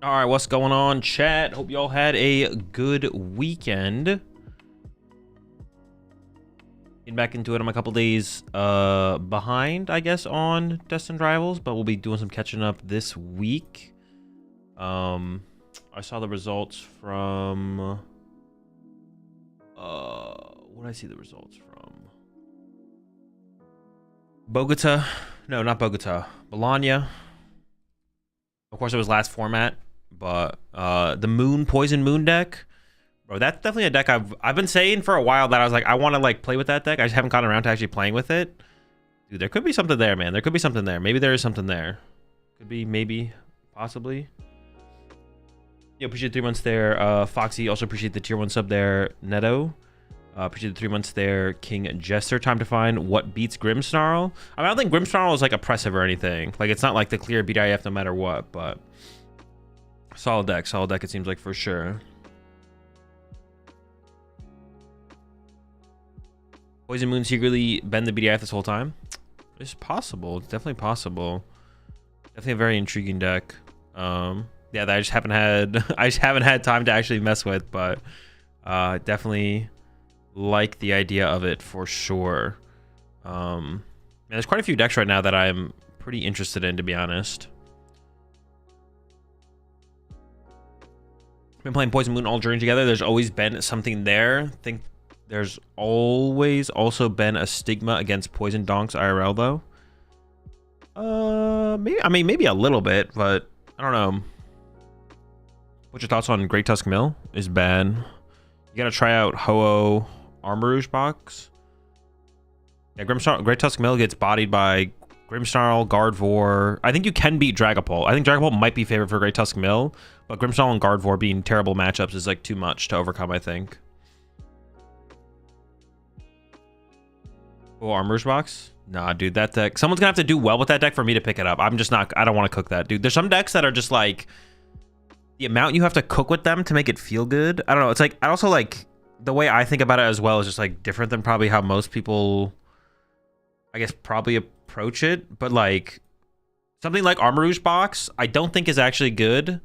All right, what's going on, chat? Hope y'all had a good weekend. Getting back into it. I'm a couple days behind, I guess, on Destined Rivals, but we'll be doing some catching up this week. I saw the results from what did I see the results from? Bogota. No, not Bogota. Bologna. Of course, it was last format, but the Poison Moon deck, bro, that's definitely a deck I've been saying for a while that I was like, I want to like play with that deck. I just haven't gotten around to actually playing with it. Dude, there could be something there, man. There could be something there. Maybe there is something there. Could be, maybe, possibly. Yeah, appreciate the 3 months there, Foxy. Also appreciate the tier 1 sub there, Neto. Appreciate the 3 months there, King Jester. Time to find what beats Grimmsnarl. I mean, I don't think Grimmsnarl is like oppressive or anything. Like, it's not like the clear BDIF no matter what, but Solid deck it seems like for sure. Poison Moon secretly been the BDIF this whole time? It's possible. It's definitely possible. Definitely a very intriguing deck. Yeah, that I just haven't had time to actually mess with, but definitely like the idea of it for sure. There's quite a few decks right now that I'm pretty interested in, to be honest. Been playing Poison Moon all journey together. There's always been something there. I think there's always also been a stigma against Poison Donks IRL though. Maybe a little bit, but I don't know. What's your thoughts on Great Tusk Mill? Is bad. You gotta try out Ho-Oh Armor Rouge box. Yeah, Great Tusk Mill gets bodied by Grimmsnarl, Gardevoir. I think you can beat Dragapult. I think Dragapult might be favored for Great Tusk Mill, but Grimmsnarl and Gardevoir being terrible matchups is like too much to overcome, I think. Oh, Armor's box? Nah, dude, that deck. Someone's gonna have to do well with that deck for me to pick it up. I'm just not. I don't want to cook that, dude. There's some decks that are just like the amount you have to cook with them to make it feel good. I don't know. It's like I also like the way I think about it as well is just like different than probably how most people, I guess, probably approach it. But like something like Armor Rouge box, I don't think is actually good.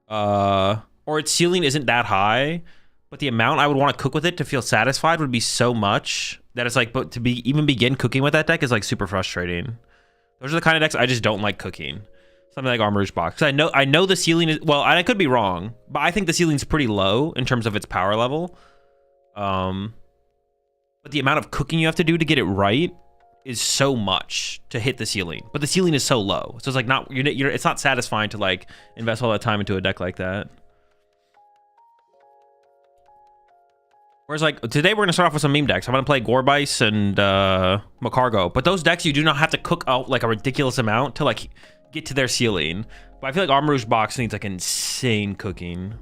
Or its ceiling isn't that high, but the amount I would want to cook with it to feel satisfied would be so much that it's like, but to be even begin cooking with that deck is like super frustrating. Those are the kind of decks I just don't like cooking. Something like Armor Rouge box. I know the ceiling is, well, I could be wrong, but I think the ceiling's pretty low in terms of its power level. But the amount of cooking you have to do to get it right is so much to hit the ceiling. But the ceiling is so low, so it's like not it's not satisfying to like invest all that time into a deck like that. Whereas like today we're gonna start off with some meme decks. I'm gonna play Gorbice and Magcargo, but those decks you do not have to cook out like a ridiculous amount to like get to their ceiling. But I feel like Armor Rouge box needs like insane cooking.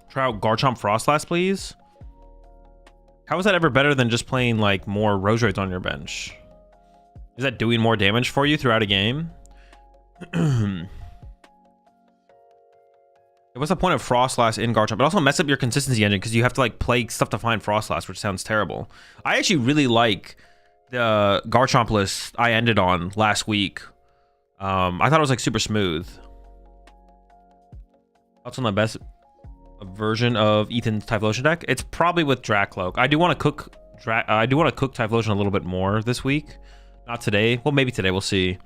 Try out Garchomp Frostlass, please. How is that ever better than just playing like more Roseraids on your bench? Is that doing more damage for you throughout a game? What's the point of Frostlass in Garchomp? It also messes up your consistency engine because you have to like play stuff to find Frostlass, which sounds terrible. I actually really like the Garchomp list I ended on last week. I thought it was like super smooth. What's on the best version of Ethan's Typhlosion deck? It's probably with Dracloak. I do want to cook Typhlosion a little bit more this week. Not today. Well, maybe today. We'll see.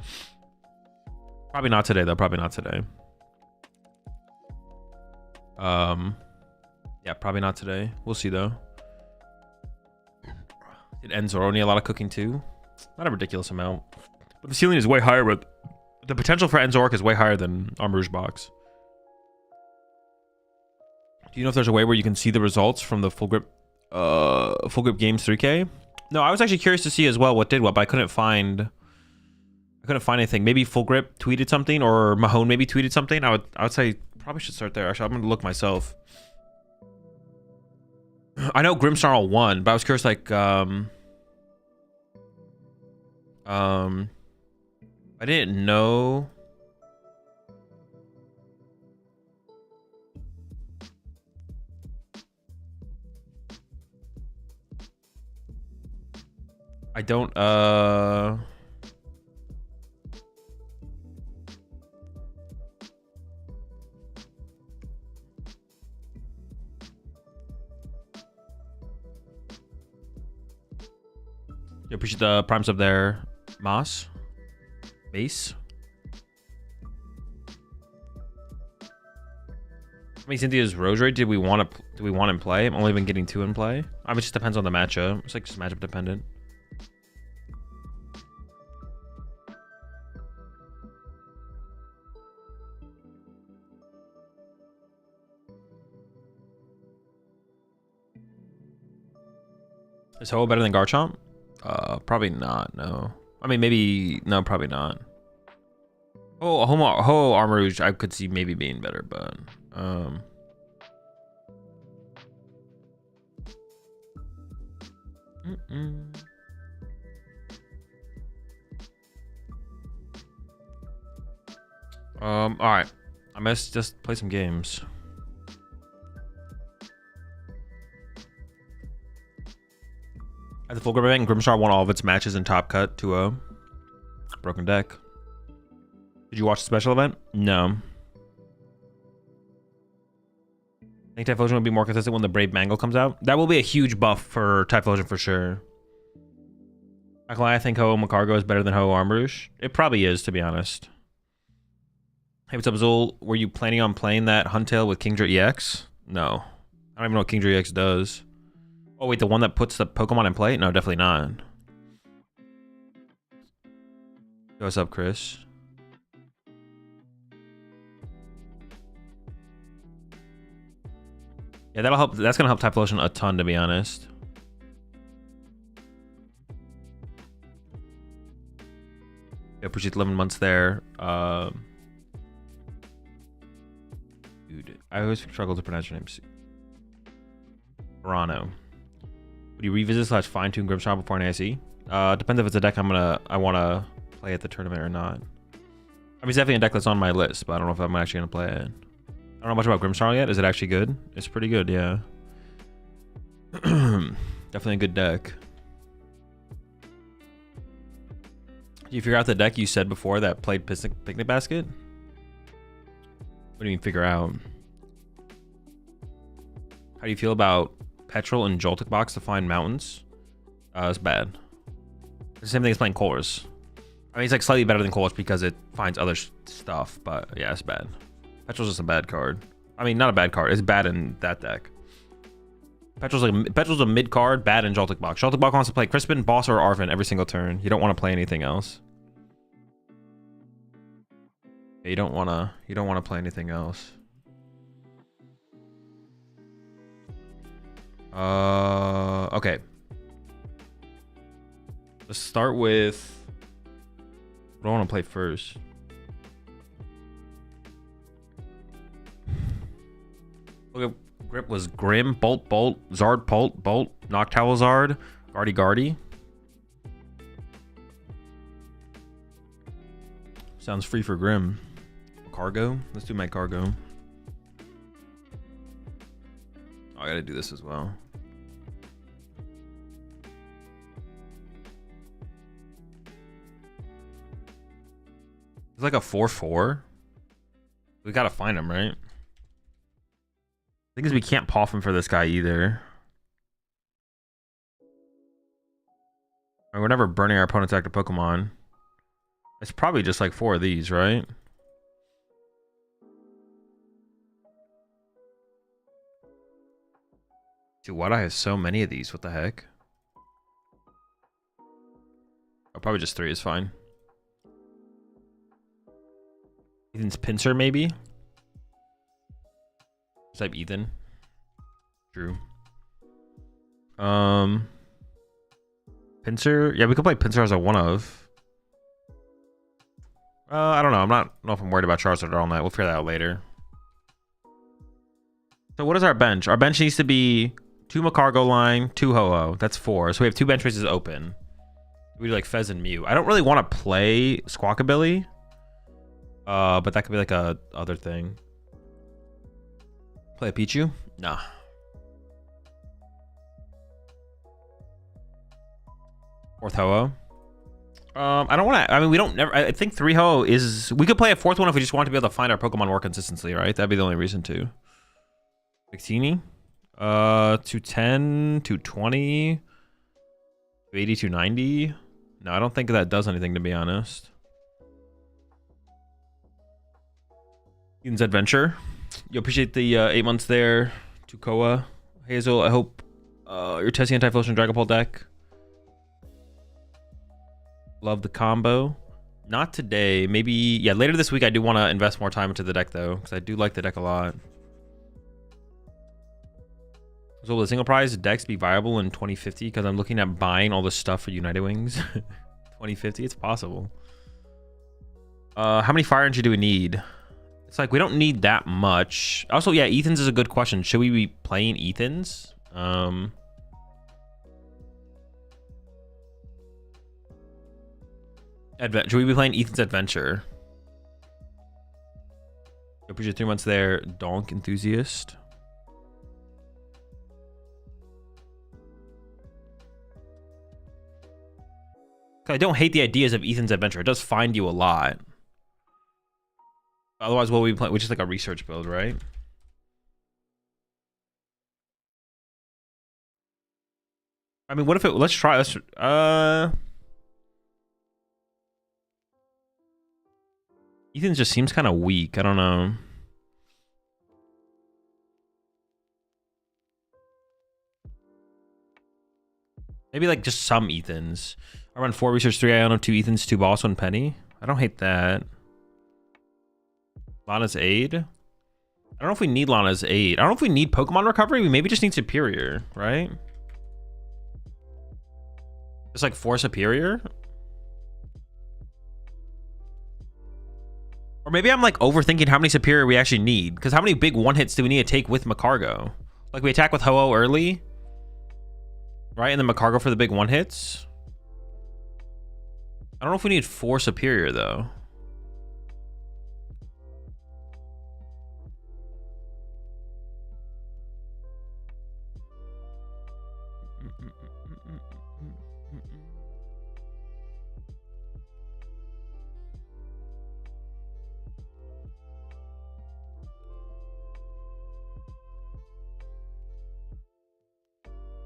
Probably not today though. Probably not today. Yeah, probably not today. We'll see though. It ends or only a lot of cooking too. Not a ridiculous amount, but the ceiling is way higher. With the potential for Enzoric is way higher than Armor Rouge box. Do you know if there's a way where you can see the results from the full grip games 3K? No, I was actually curious to see as well what did what, but I couldn't find anything. Maybe Full Grip tweeted something, or Mahone maybe tweeted something. I would say probably should start there. Actually, I'm gonna look myself. I know Grimmsnarl won, but I was curious like I didn't know. I don't you appreciate the primes of their Moss base. How many Cynthia's Roserade do we want in play? I'm only been getting 2 in play. I mean, it just depends on the matchup. It's like just matchup dependent. Is Ho better than Garchomp? Probably not, no. I mean, maybe, no, probably not. Oh, Ho Armor Rouge, I could see maybe being better, but, All right. I must just play some games. At the full grip event, Grimstar won all of its matches in Top Cut 2-0. Broken deck. Did you watch the special event? No. I think Typhlosion will be more consistent when the Brave Mangle comes out. That will be a huge buff for Typhlosion for sure. I think Ho Magcargo is better than Ho Armrouge. It probably is, to be honest. Hey, what's up, Azul? Were you planning on playing that Huntail with Kingdra EX? No. I don't even know what Kingdra EX does. Oh, wait, the one that puts the Pokemon in play? No, definitely not. What's up, Chris? Yeah, that'll help. That's gonna help Typhlosion a ton, to be honest. I appreciate 11 months there. Dude, I always struggle to pronounce your name. Toronto. Would you revisit / fine-tune Grimshaw before an ASE? Depends if it's a deck I wanna play at the tournament or not. I mean, it's definitely a deck that's on my list, but I don't know if I'm actually gonna play it. I don't know much about Grimstar yet. Is it actually good? It's pretty good, yeah. Definitely a good deck. Did you figure out the deck you said before that played Picnic Basket? What do you mean figure out? How do you feel about Petrol and Joltik Box to find mountains? It's bad. It's the same thing as playing Colors. I mean, it's like slightly better than Colors because it finds other stuff, but yeah, it's bad. Petrol's just a bad card. I mean, not a bad card. It's bad in that deck. Petrol's a mid card, bad in Joltik Box. Joltik Box wants to play Crispin, Boss, or Arvin every single turn. You don't want to play anything else. Yeah, you don't want to play anything else. Okay. Let's start with what do I want to play first? Okay, grip was Grim, Bolt, Zard, Bolt, Noctowl Zard, Guardy. Sounds free for Grim. Cargo? Let's do Magcargo. Oh, I gotta do this as well. It's like a 4/4. We gotta find him, right? The thing is, we can't pop him for this guy either. We're never burning our opponent's active Pokemon. It's probably just like 4 of these, right? Dude, why do I have so many of these? What the heck? Oh, probably just 3 is fine. Ethan's Pinsir, maybe? Type Ethan. True. Pinsir? Yeah, we could play Pinsir as a one-of. I don't know. I don't know if I'm worried about Charizard or all that. We'll figure that out later. So what is our bench? Our bench needs to be 2 Magcargo line, 2 Ho-Oh. That's 4. So we have 2 bench spaces open. We do like Fez and Mew. I don't really want to play Squawkabilly. But that could be like a other thing. Play a Pichu? Nah. Fourth Ho-Oh. I don't want to. I mean, we don't never. I think 3 Ho-Oh is. We could play a 4th one if we just want to be able to find our Pokemon more consistently, right? That'd be the only reason to. Victini. 210, 220, 280, 290. No, I don't think that does anything, to be honest. Eden's Adventure. You appreciate the 8 months there. Tukoa. Hazel, I hope you're testing a Typhlosion Dragapult deck. Love the combo. Not today. Maybe, yeah, later this week I do want to invest more time into the deck, though, because I do like the deck a lot. So will the single prize decks be viable in 2050? Because I'm looking at buying all the stuff for United Wings. 2050, it's possible. How many Fire Energy do we need? It's like we don't need that much. Also, yeah, Ethan's is a good question. Should we be playing Ethan's? Should we be playing Ethan's Adventure? Appreciate 3 months there, donk enthusiast. I don't hate the ideas of Ethan's adventure. It does find you a lot. Otherwise, what we play, which is like a research build, right? I mean, what if it? Let's try. Ethan just seems kind of weak. I don't know. Maybe like just some Ethans. I run 4 research, 3 Iono, 2 Ethans, 2 boss, 1 penny. I don't hate that. Lana's aid. I don't know if we need Lana's aid. I don't know if we need Pokemon recovery. We maybe just need superior, right? It's like 4 superior. Or maybe I'm like overthinking how many superior we actually need. Because how many big 1-hits do we need to take with Magcargo? Like we attack with Ho-Oh early. Right? And then Magcargo for the big 1-hits. I don't know if we need 4 superior though.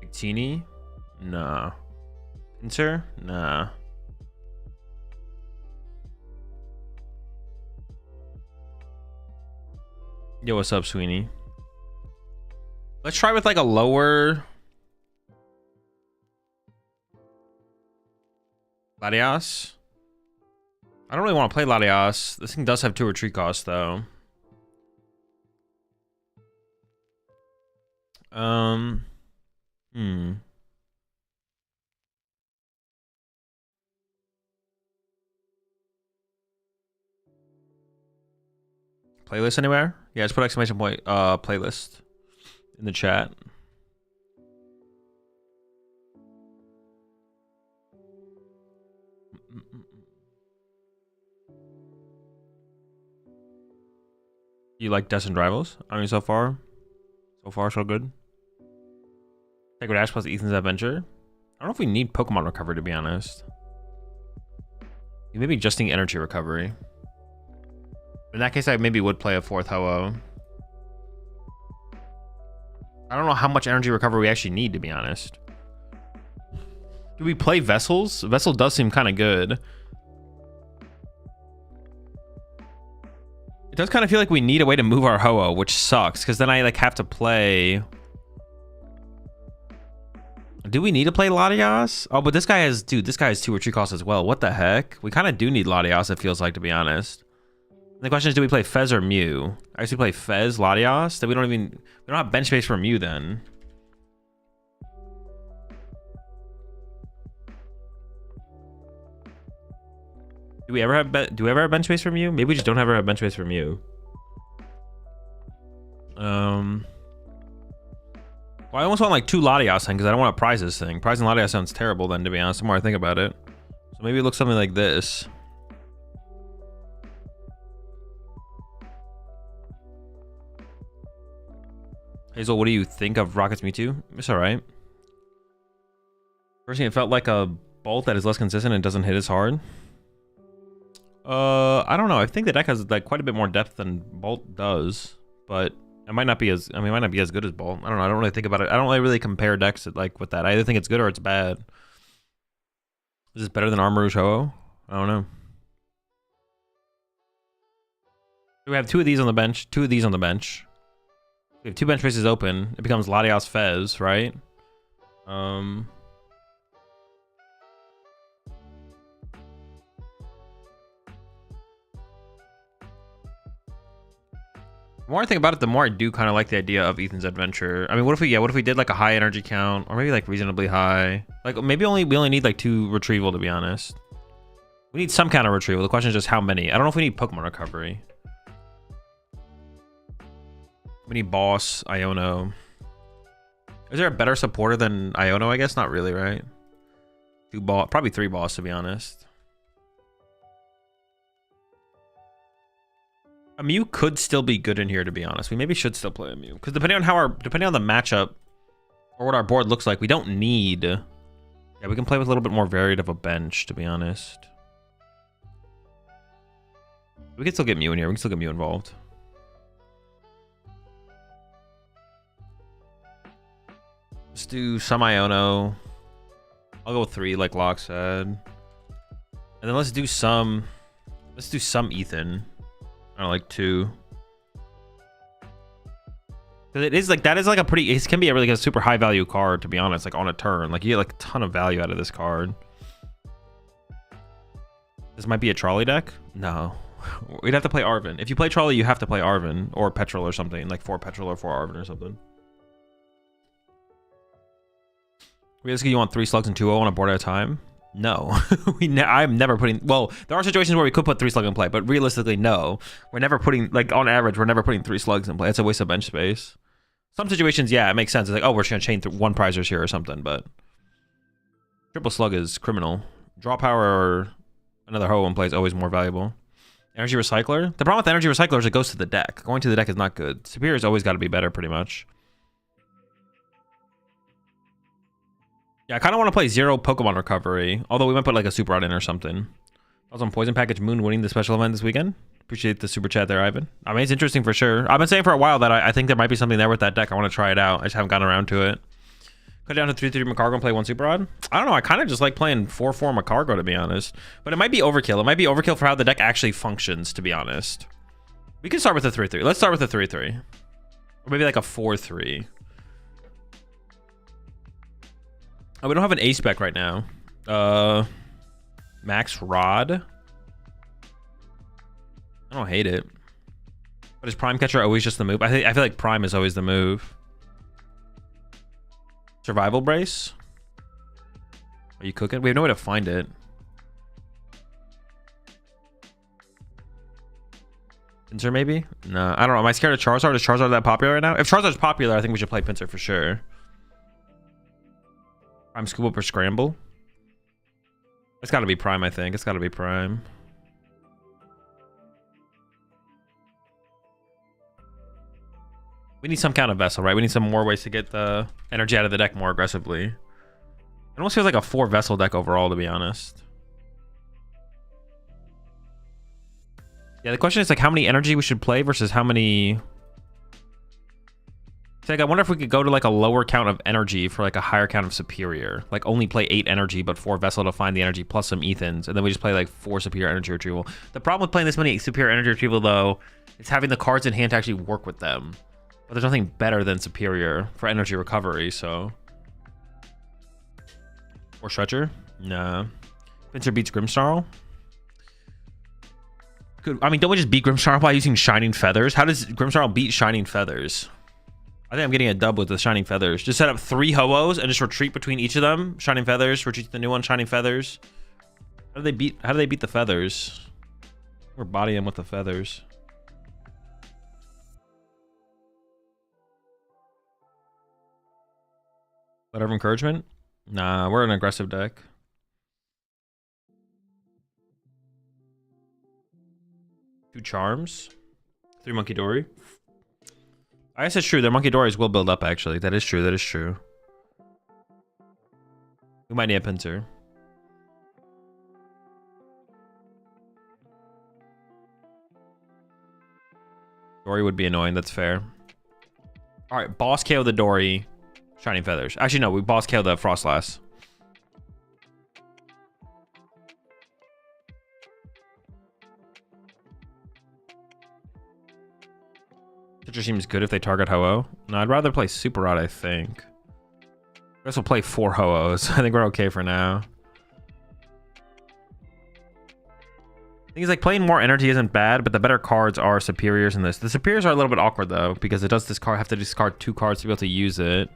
Victini? Nah. Pincer? Nah. Yo, what's up, Sweeney? Let's try with like a lower Latias. I don't really want to play Latias. This thing does have 2 retreat costs though. Playlist anywhere? Yeah, just put exclamation point playlist in the chat. You like Destined Rivals? I mean, so far so good. Sacred Ash plus Ethan's Adventure. I don't know if we need Pokemon recovery, to be honest. You maybe just need energy recovery. In that case, I maybe would play a 4th Ho-Oh. I don't know how much energy recovery we actually need, to be honest. Do we play Vessels? Vessel does seem kind of good. It does kind of feel like we need a way to move our Ho-Oh, which sucks, because then I like have to play... Do we need to play Latias? Oh, but this guy has... Dude, this guy has 2 retreat costs as well. What the heck? We kind of do need Latias, it feels like, to be honest. The question is, do we play Fez or Mew? I actually play Fez, Latias. That we don't have bench space for Mew then. Do we ever have bench space for Mew? Maybe we just don't ever have bench space for Mew. Well, I almost want like 2 Latias then because I don't want to prize this thing. Prizing Latias sounds terrible then, to be honest, the more I think about it. So maybe it looks something like this. Hazel, what do you think of Rocket's Mewtwo? It's alright. Personally, it felt like a Bolt that is less consistent and doesn't hit as hard. I don't know. I think the deck has like quite a bit more depth than Bolt does, but it might not be as, I mean, it might not be as good as Bolt. I don't know. I don't really think about it. I don't really compare decks like with that. I either think it's good or it's bad. Is this better than Armourouge Ho-Oh? I don't know. We have 2 of these on the bench, 2 of these on the bench. We have 2 bench spaces open. It becomes Latias Fez, right? The more I think about it, the more I do kind of like the idea of Ethan's Adventure. I mean, what if we did like a high energy count, or maybe like reasonably high? Like maybe we only need like 2 retrieval, to be honest. We need some kind of retrieval. The question is just how many. I don't know if we need Pokemon recovery. We need Boss, Iono. Is there a better supporter than Iono? I guess not really, right? 2 boss, probably 3 boss, to be honest. A Mew could still be good in here, to be honest. We maybe should still play a Mew. Because depending on the matchup or what our board looks like, we don't need... Yeah, we can play with a little bit more varied of a bench, to be honest. We can still get Mew in here. We can still get Mew involved. Let's do some Iono. I'll go with 3, like Locke said. And then let's do some Ethan. I don't know, like 2. Because it is like, that is like a pretty, it can be a really a super high value card, to be honest, like on a turn. Like you get like a ton of value out of this card. This might be a trolley deck? No. We'd have to play Arven. If you play trolley, you have to play Arven or Petrol or something, like 4 Petrol or 4 Arven or something. Realistically, you want 3 slugs and 2-0 on a board at a time? No. I'm never putting... Well, there are situations where we could put 3 slugs in play, but realistically, no. We're never putting... Like, on average, we're never putting 3 slugs in play. It's a waste of bench space. Some situations, yeah, it makes sense. It's like, oh, we're just going to chain 1 prizers here or something, but... Triple slug is criminal. Draw power or another ho in play is always more valuable. Energy Recycler? The problem with Energy Recycler is it goes to the deck. Going to the deck is not good. Superior's always got to be better, pretty much. Yeah, I kind of want to play 0 Pokemon Recovery. Although we might put like a Super Rod in or something. I was on Poison Package Moon winning the special event this weekend. Appreciate the super chat there, Ivan. I mean, it's interesting for sure. I've been saying for a while that I think there might be something there with that deck. I want to try it out. I just haven't gotten around to it. Cut down to 3/3 Magcargo and play 1 Super Rod. I don't know. I kind of just like playing 4/4 Magcargo, to be honest. But it might be overkill. It might be overkill for how the deck actually functions, to be honest. We can start with a 3/3. Let's start with a 3/3. Or maybe like a 4/3. Oh, we don't have an ace spec right now. Max Rod. I don't hate it. But is Prime Catcher always just the move? I feel like Prime is always the move. Survival Brace. Are you cooking? We have no way to find it. Pinsir maybe? No, I don't know. Am I scared of Charizard? Is Charizard that popular right now? If Charizard's popular, I think we should play Pinsir for sure. Prime Scoop Up or Scramble? It's got to be Prime, I think. It's got to be Prime. We need some kind of vessel, right? We need some more ways to get the energy out of the deck more aggressively. It almost feels like a 4 vessel deck overall, to be honest. Yeah, the question is like how many energy we should play versus how many... It's like I wonder if we could go to like a lower count of energy for like a higher count of superior. Like only play 8 energy, but 4 vessel to find the energy plus some Ethans. And then we just play like 4 superior energy retrieval. The problem with playing this many superior energy retrieval though, is having the cards in hand to actually work with them. But there's nothing better than superior for energy recovery, so... Or Stretcher? Nah. Pinsir beats Grimmsnarl? Good. I mean, don't we just beat Grimmsnarl by using Shining Feathers? How does Grimmsnarl beat Shining Feathers? I think I'm getting a dub with the Shining Feathers. Just set up 3 Ho-Ohs and just retreat between each of them. Shining Feathers, retreat to the new one, Shining Feathers. How do they beat the Feathers? We're bodying them with the Feathers. Letter of Encouragement? Nah, we're an aggressive deck. Two Charms. 3 Monkey Dory. I guess it's true. Their Monkey Dories will build up, actually. That is true. That is true. We might need a Pinsir. Dory would be annoying. That's fair. All right. Boss KO the Dory. Shining Feathers. Actually, no. We boss KO the Frostlass. Picture seems good if they target Ho-Oh. No, I'd rather play Super Rod, I think. I guess we'll play 4 Ho-Ohs. I think we're okay for now. Things like playing more energy isn't bad, but the better cards are superiors in this. The superiors are a little bit awkward though, because it does this card have to discard 2 cards to be able to use it.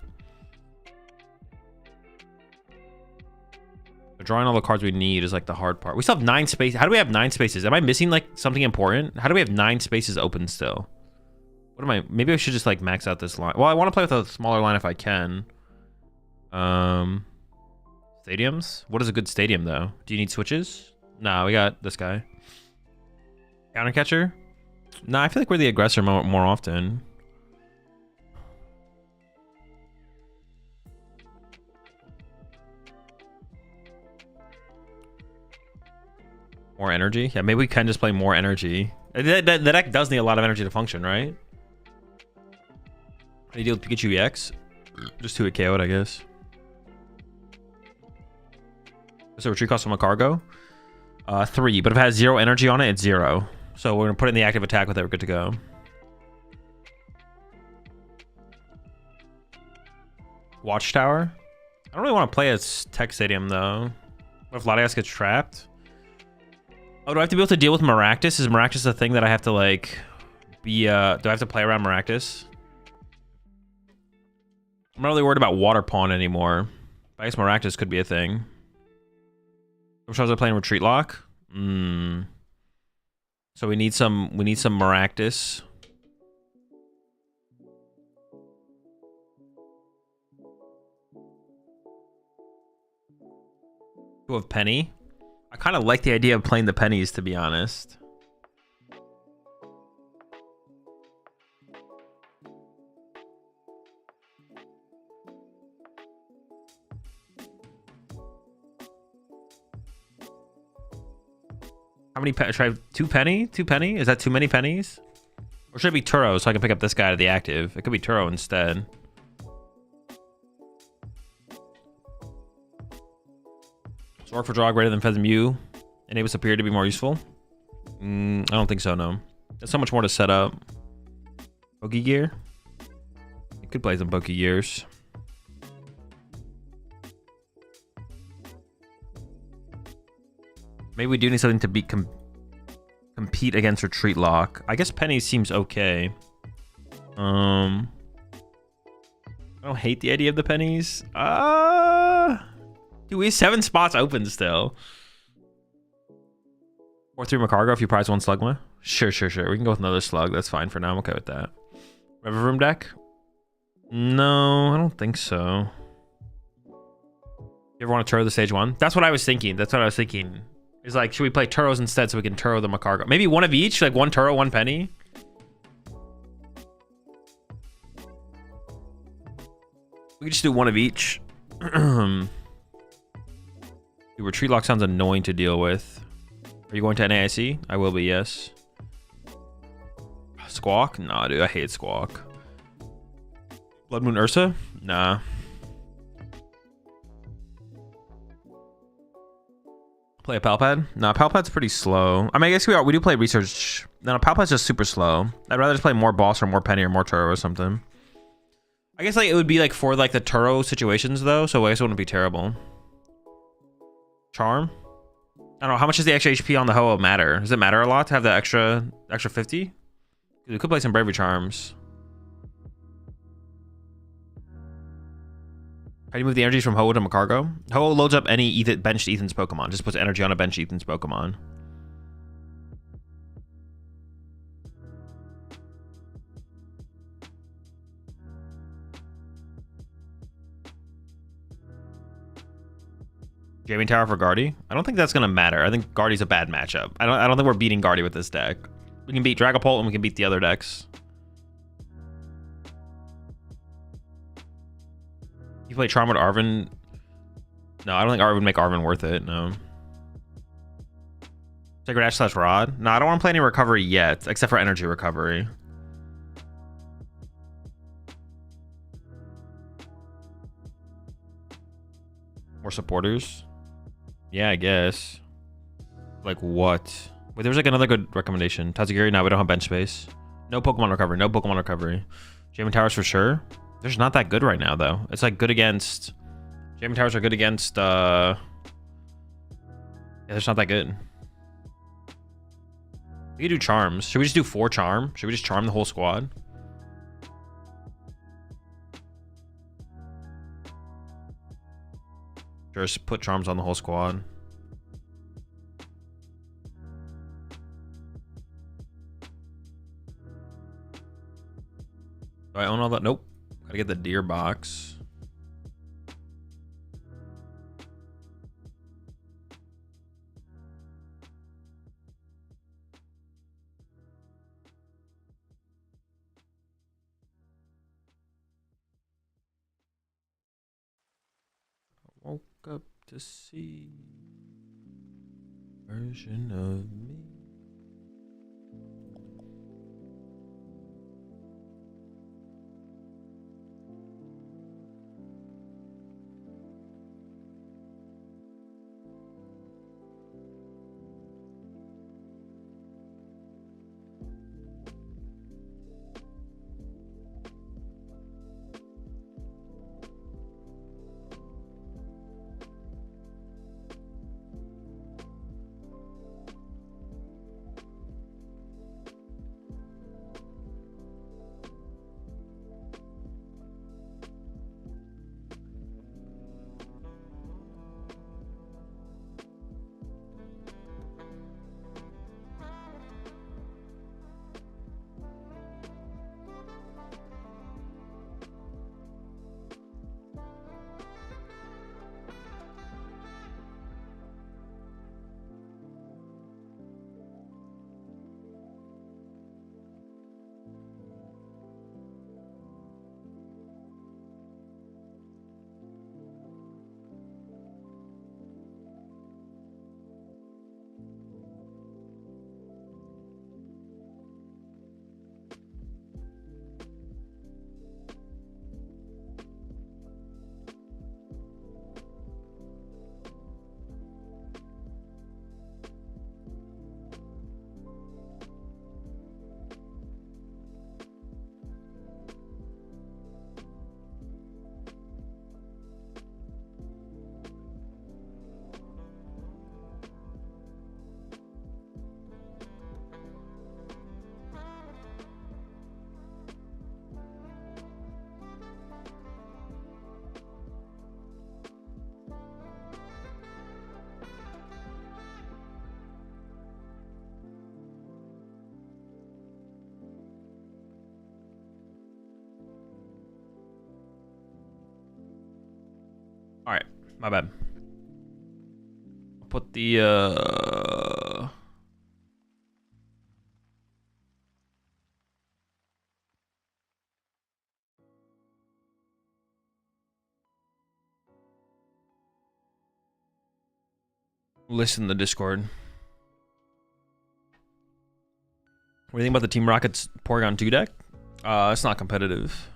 But drawing all the cards we need is like the hard part. We still have 9 spaces. How do we have 9 spaces? Am I missing like something important? How do we have 9 spaces open still? What am I? Maybe I should just like max out this line. Well, I want to play with a smaller line if I can. Stadiums? What is a good stadium though? Do you need switches? Nah, we got this guy. Counter Catcher? No, I feel like we're the aggressor more often. More energy? Yeah, maybe we can just play more energy. The deck does need a lot of energy to function, right? How do you deal with Pikachu EX? Just 2-hit KO'd, I guess. So retreat cost from Magcargo? 3, but if it has 0 energy on it, it's 0. So we're gonna put in the active attack with it, we're good to go. Watchtower? I don't really want to play as Tech Stadium though. What if Latias gets trapped? Oh, do I have to be able to deal with Maractus? Is Maractus a thing that I have to like be do I have to play around Maractus? I'm not really worried about Water Pawn anymore. I guess Maractus could be a thing. Which ones are playing Retreat Lock? So we need some Maractus. Who have Penny? I kind of like the idea of playing the pennies, to be honest. How many should I have 2 penny? 2 penny? Is that too many pennies? Or should it be Turo so I can pick up this guy to the active? It could be Turo instead. Zork for draw greater than Feathermew. Enable Superior to be more useful. I don't think so, no. There's so much more to set up. Pokegear? You could play some Pokegears. Maybe we do need something to be compete against Retreat Lock. I guess Penny seems okay. I don't hate the idea of the pennies. Dude, we have 7 spots open still. 4-3 Magcargo if you prize 1 Slugma. Sure. We can go with another Slug. That's fine for now. I'm okay with that. River Room deck? No, I don't think so. You ever want to Turo the stage 1? That's what I was thinking. It's like, should we play Turos instead so we can Turo the Magcargo? Maybe one of each? Like 1 Turo, 1 penny? We could just do 1 of each. Dude, Retreat Lock sounds annoying to deal with. Are you going to NAIC? I will be, yes. Squawk? Nah, dude, I hate Squawk. Blood Moon Ursa? Nah. Play a Palpad? Nah, Palpad's pretty slow. I mean, I guess we do play Research. No, Palpad's just super slow. I'd rather just play more Boss or more Penny or more Turo or something. I guess like it would be like for like the Turo situations though, so I guess it wouldn't be terrible. Charm? I don't know, how much does the extra HP on the Ho-Oh matter? Does it matter a lot to have the extra 50? We could play some Bravery Charms. How do you move the energies from Ho-Oh to Magcargo? Ho-Oh loads up any benched Ethan's Pokemon. Just puts energy on a benched Ethan's Pokemon. Jamming Tower for Guardy? I don't think that's gonna matter. I think Guardy's a bad matchup. I don't think we're beating Guardy with this deck. We can beat Dragapult and we can beat the other decks. You play Charm with Arven? No, I don't think Arven would make Arven worth it, no. Sacred Ash / Rod? No, I don't want to play any recovery yet, except for energy recovery. More supporters? Yeah, I guess. Like what? Wait, there was like another good recommendation. Tazagiri? No, we don't have bench space. No Pokemon recovery. No Pokemon recovery. Jamming Towers for sure. They're just not that good right now, though. It's like good against... Jamming Towers are good against... Yeah, they're just not that good. We could do Charms. Should we just do 4 Charm? Should we just Charm the whole squad? Just put Charms on the whole squad. Do I own all that? Nope. Gotta get the deer box. Woke up to see version of me. All right, my bad. I'll put the list in the Discord. What do you think about the Team Rocket's Porygon 2 deck? It's not competitive.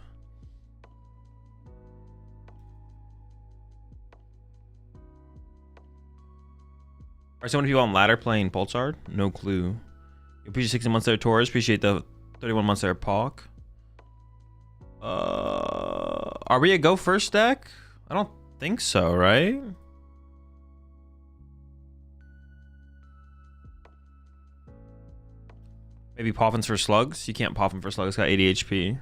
Are so many people on ladder playing Pulsar? No clue. Appreciate 60 months there, Taurus. Appreciate the 31 months there, Pawk. Are we a go first deck? I don't think so, right? Maybe Poffins for Slugs. You can't Poffin for Slugs. It's got 80 HP.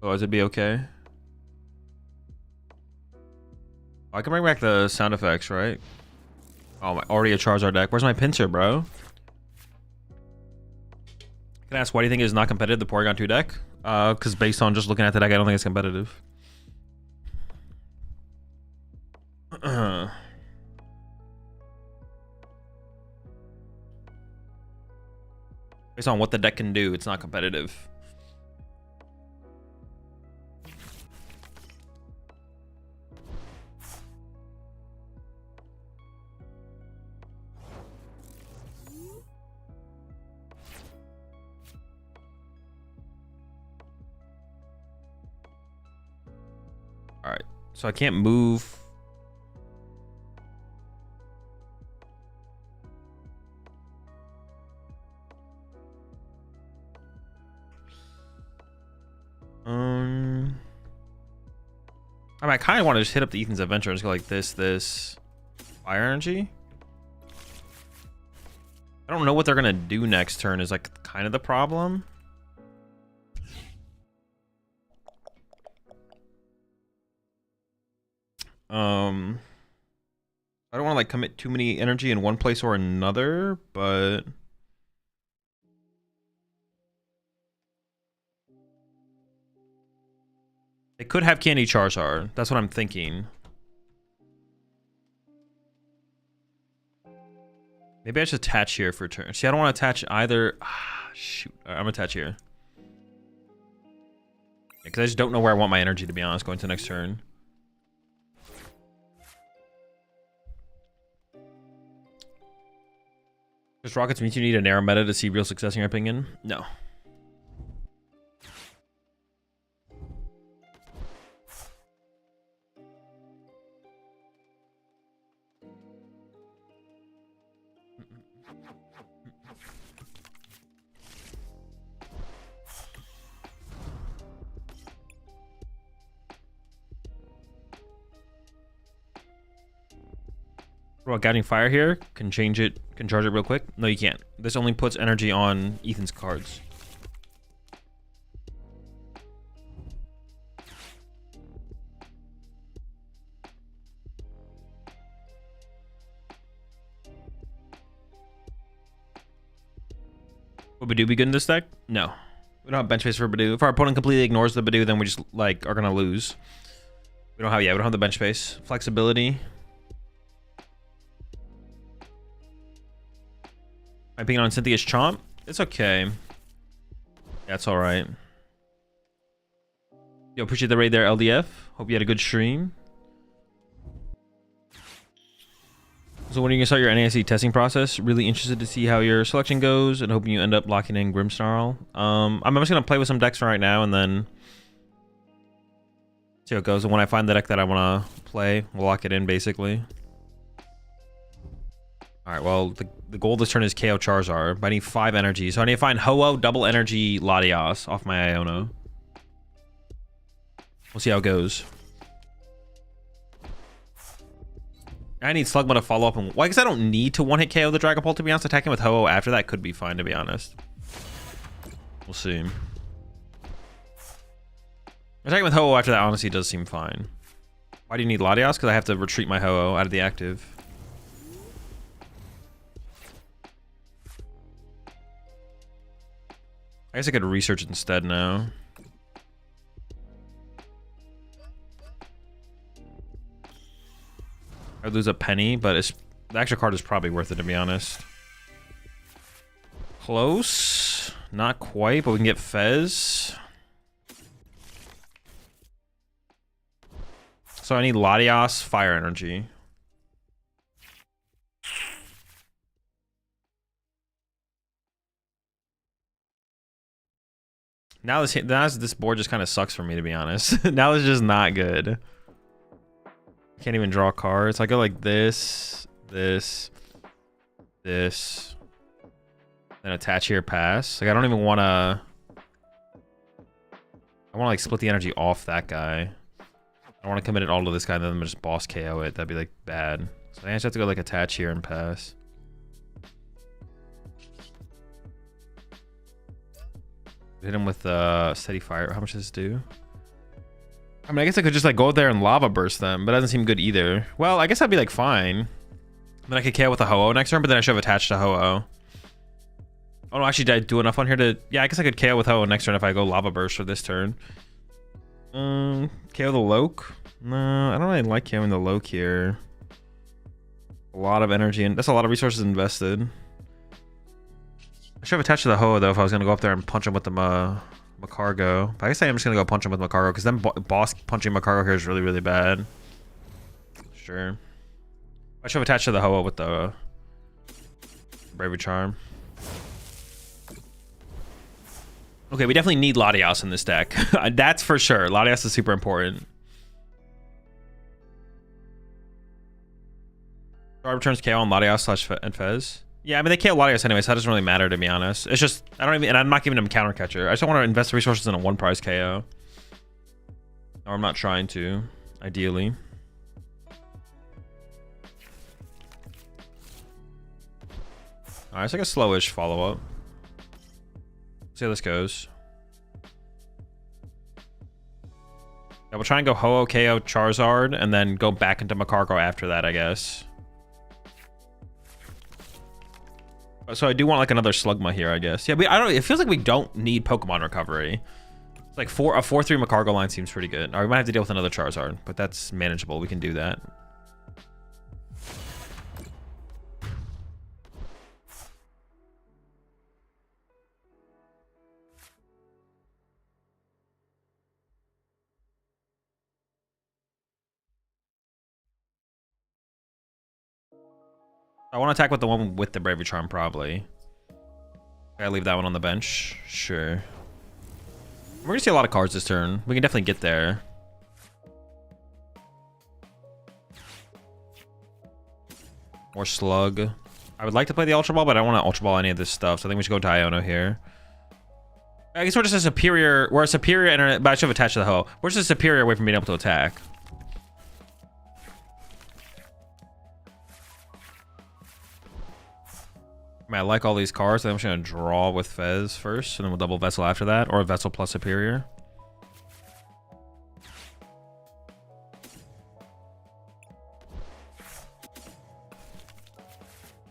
Otherwise, it'd be okay. I can bring back the sound effects, right? Oh, already a Charizard deck. Where's my pincer, bro? Can I ask why do you think it's not competitive, the Porygon 2 deck? Because based on just looking at the deck, I don't think it's competitive. Based on what the deck can do, it's not competitive. All right, so I can't move. I mean, I kind of want to just hit up the Ethan's Adventure and just go like this, Fire Energy. I don't know what they're gonna do next turn is like kind of the problem. I don't want to like commit too many energy in one place or another, but they could have Candy Charizard. That's what I'm thinking. Maybe I should attach here for turn. See, I don't want to attach either. Ah, shoot. Right, I'm gonna attach here. Because I just don't know where I want my energy, to be honest, going to the next turn. Does Rockets mean you need a narrow meta to see real success in your opinion? No. What, Guiding Fire here? Can change it, can charge it real quick? No, you can't. This only puts energy on Ethan's cards. Would Badoo be good in this deck? No. We don't have bench space for Badoo. If our opponent completely ignores the Badoo, then we just, like, are gonna lose. We don't have the bench space. Flexibility. I'm picking on Cynthia's Chomp. It's okay. Yeah, it's alright. Yo, appreciate the raid there, LDF. Hope you had a good stream. So when are you gonna start your NASC testing process? Really interested to see how your selection goes and hoping you end up locking in Grimmsnarl. I'm just gonna play with some decks for right now and then see how it goes. And when I find the deck that I wanna play, we'll lock it in basically. Alright, well, the goal this turn is KO Charizard, but I need 5 energy. So I need to find Ho-Oh, double energy Latias off my Iono. We'll see how it goes. I need Slugma to follow up on... Well, I guess I don't need to one-hit KO the Dragapult, to be honest. Attacking with Ho-Oh after that could be fine, to be honest. We'll see. Attacking with Ho-Oh after that honestly does seem fine. Why do you need Latias? Because I have to retreat my Ho-Oh out of the active. I guess I could research it instead now. I'd lose a penny, but the extra card is probably worth it, to be honest. Close. Not quite, but we can get Fez. So I need Latias, Fire Energy. Now this board just kind of sucks for me, to be honest. Now it's just not good. Can't even draw cards. I go like this, this, this, then attach here, pass. Like I don't even want to. I want to like split the energy off that guy. I want to commit it all to this guy, and then I'm just boss KO it. That'd be like bad. So I just have to go like attach here and pass. Hit him with steady fire. How much does this do? I mean, I guess I could just like go there and lava burst them, but it doesn't seem good either. Well, I guess that'd be like fine. Then I could KO with a Ho-Oh next turn, but then I should have attached to Ho-Oh. Oh no, actually, did I do enough on here to... Yeah, I guess I could KO with Ho-Oh next turn if I go lava burst for this turn. KO the Loke? No, I don't really like KOing the Loke here. A lot of energy, and that's a lot of resources invested. I should have attached to the Ho-Oh though if I was gonna go up there and punch him with the Magcargo. But I guess I am just gonna go punch him with Magcargo because then boss punching Magcargo here is really, really bad. Sure. I should have attached to the Ho-Oh with the Bravery Charm. Okay, we definitely need Latias in this deck. That's for sure. Latias is super important. Star returns KO on Latias / and Fez. Yeah, I mean, they KO Latias anyway, so that doesn't really matter, to be honest. It's just, I don't even, and I'm not giving him counter catcher. I just don't want to invest resources in a one prize KO. Or I'm not trying to, ideally. Alright, it's like a slowish follow-up. See how this goes. Yeah, we'll try and go Ho-Oh, KO, Charizard, and then go back into Magcargo after that, I guess. So I do want like another Slugma here, I guess. Yeah, I don't. It feels like we don't need Pokemon Recovery. It's like a 4/3 Magcargo line seems pretty good. Or we might have to deal with another Charizard, but that's manageable. We can do that. I want to attack with the one with the Bravery Charm, probably. Gotta leave that one on the bench. Sure. We're gonna see a lot of cards this turn. We can definitely get there. More Slug. I would like to play the Ultra Ball, but I don't want to Ultra Ball any of this stuff. So I think we should go Diona here. I guess we're just a superior. We're a superior, but I should have attached to the Ho. We're just a superior away from being able to attack. I mean, I like all these cards. I'm just gonna draw with Fez first, and then we'll double Vessel after that, or Vessel plus Superior.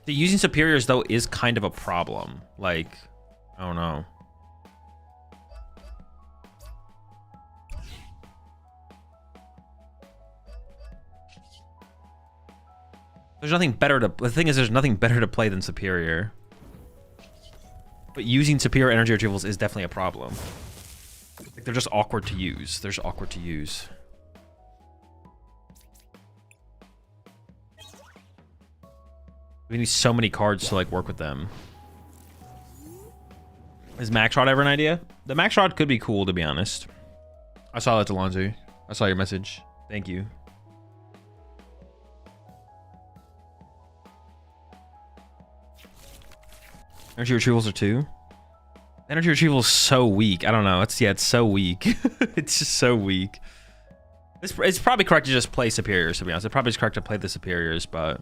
The using Superiors though is kind of a problem. Like, I don't know. There's nothing better to... The thing is, there's nothing better to play than Superior. But using Superior energy retrievals is definitely a problem. Like, they're just awkward to use. They're just awkward to use. We need so many cards to, like, work with them. Is Max Rod ever an idea? The Max Rod could be cool, to be honest. I saw that, Delonzu. I saw your message. Thank you. Energy retrievals are 2. Energy retrieval is so weak. I don't know. It's so weak. It's just so weak. It's probably correct to just play Superiors, to be honest. It's probably just correct to play the Superiors, but...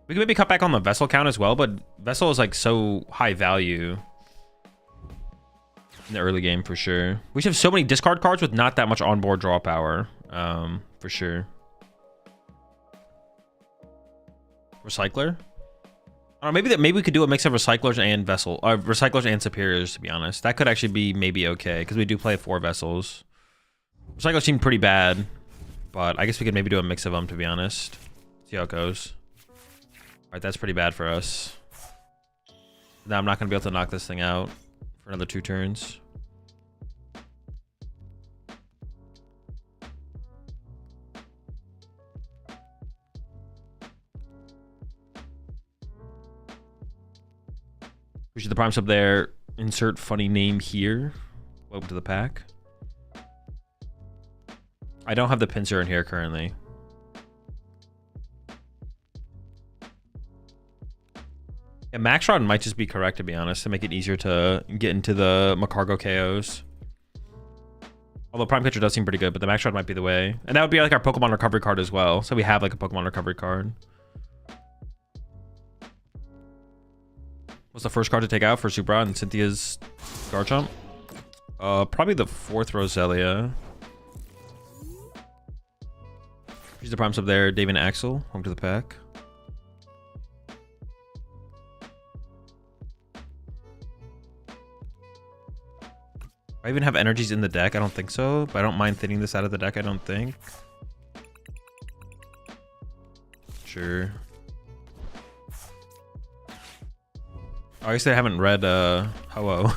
We can maybe cut back on the Vessel count as well, but Vessel is like so high value in the early game for sure. We should have so many discard cards with not that much onboard draw power, for sure. Recycler? I don't know, maybe we could do a mix of Recyclers and Recyclers and Superiors, to be honest. That could actually be maybe okay, because we do play 4 Vessels. Recyclers seem pretty bad, but I guess we could maybe do a mix of them, to be honest. See how it goes. Alright, that's pretty bad for us. Now I'm not going to be able to knock this thing out for another 2 turns. Appreciate the prime sub there. Insert funny name here. Welcome to the pack. I don't have the pincer in here currently. Yeah, Max Rod might just be correct, to be honest, to make it easier to get into the Magcargo KOs. Although Prime Pitcher does seem pretty good, but the Max Rod might be the way. And that would be like our Pokemon recovery card as well. So we have like a Pokemon recovery card. What's the first card to take out for Supra and Cynthia's Garchomp? Probably the 4th Roselia. Here's the prime sub there, Dave and Axel. Welcome to the pack. I even have energies in the deck. I don't think so, but I don't mind thinning this out of the deck. I don't think. Sure. Oh, I guess I haven't read Ho-Oh.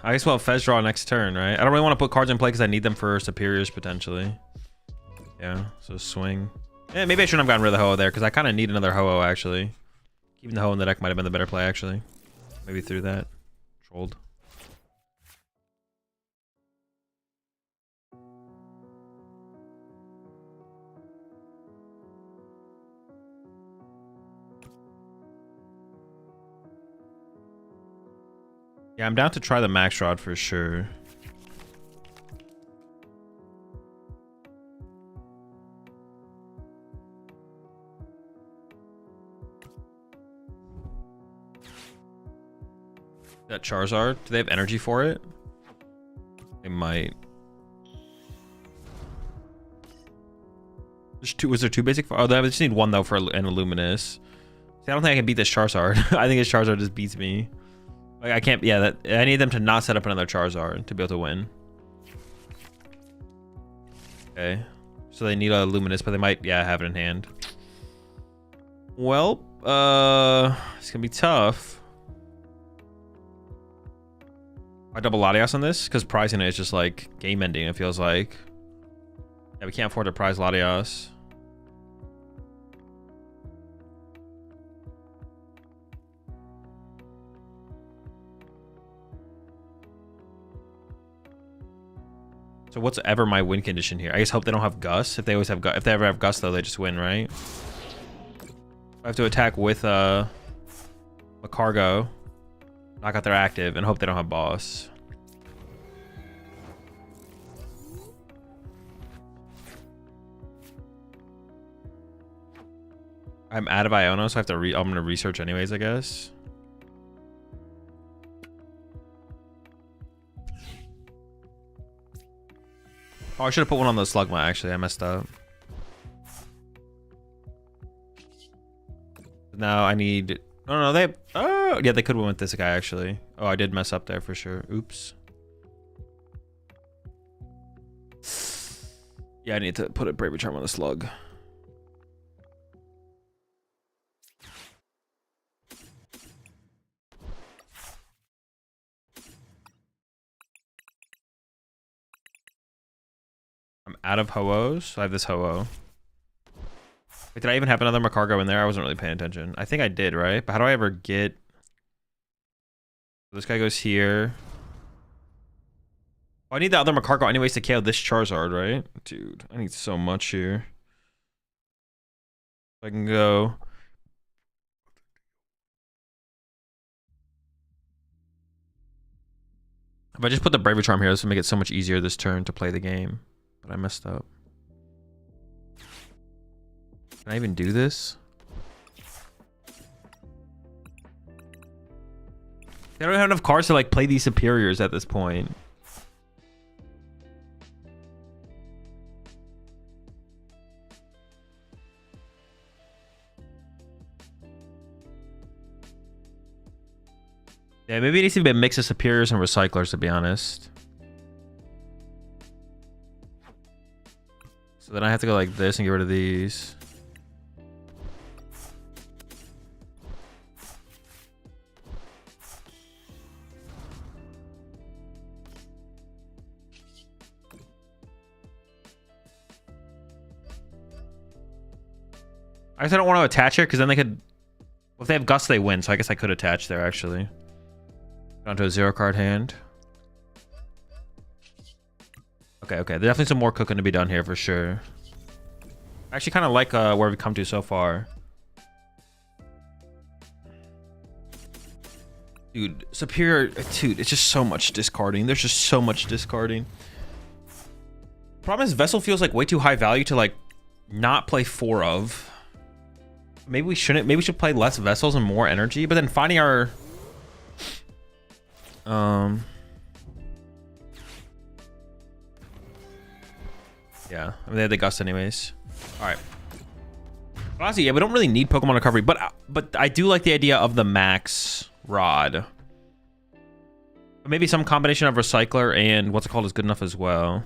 I guess we'll have Fez draw next turn, right? I don't really want to put cards in play because I need them for Superiors potentially. Yeah, so swing. Yeah, maybe I shouldn't have gotten rid of the Ho-Oh there because I kind of need another Ho-Oh actually. Keeping the Ho-Oh in the deck might have been the better play actually. Maybe through that. Trolled. Yeah, I'm down to try the Max Rod for sure. That Charizard, do they have energy for it? They might. There's 2. Was there 2 basic? Oh, they just need 1 though for an Illuminous. See, I don't think I can beat this Charizard. I think this Charizard just beats me. Like I can't. Yeah, I need them to not set up another Charizard to be able to win. Okay, so they need a Luminous, but they might, yeah, have it in hand. Well, it's gonna be tough. I double Latias on this because prizing it is just like game ending, it feels like. Yeah, we can't afford to prize Latias. So what's ever my win condition here? I just hope they don't have Gus. If they always have Gus, if they ever have Gus though, they just win, right? I have to attack with Magcargo, knock out their active, and hope they don't have boss. I'm out of Iono, so I have to I'm gonna research anyways, I guess. Oh, I should have put one on the Slugma, actually. I messed up. Now I need... No, they... Oh, yeah, they could win with this guy, actually. Oh, I did mess up there for sure. Oops. Yeah, I need to put a Bravery Charm on the Slug. I'm out of Ho-Ohs, so I have this Ho-Oh. Wait, did I even have another Magcargo in there? I wasn't really paying attention. I think I did, right? But how do I ever get... This guy goes here. Oh, I need the other Magcargo anyways to KO this Charizard, right? Dude, I need so much here. I can go... If I just put the Bravery Charm here, this will make it so much easier this turn to play the game. But I messed up. Can I even do this? I don't have enough cards to like play these superiors at this point. Yeah, maybe it needs to be a mix of superiors and recyclers, to be honest. So then I have to go like this and get rid of these. I guess I don't want to attach here because then they could... Well, if they have Gus, they win. So I guess I could attach there, actually. Down to a 0-card hand. Okay. There's definitely some more cooking to be done here for sure. I actually kind of like where we've come to so far. Dude, superior... Dude, it's just so much discarding. There's just so much discarding. Problem is, Vessel feels like way too high value to like not play 4 of. Maybe we shouldn't. Maybe we should play less Vessels and more energy. But then finding our... Yeah, I mean, they had the Gust anyways. All right. Honestly, yeah, we don't really need Pokemon recovery, but I do like the idea of the max rod. Maybe some combination of Recycler and what's it called is good enough as well.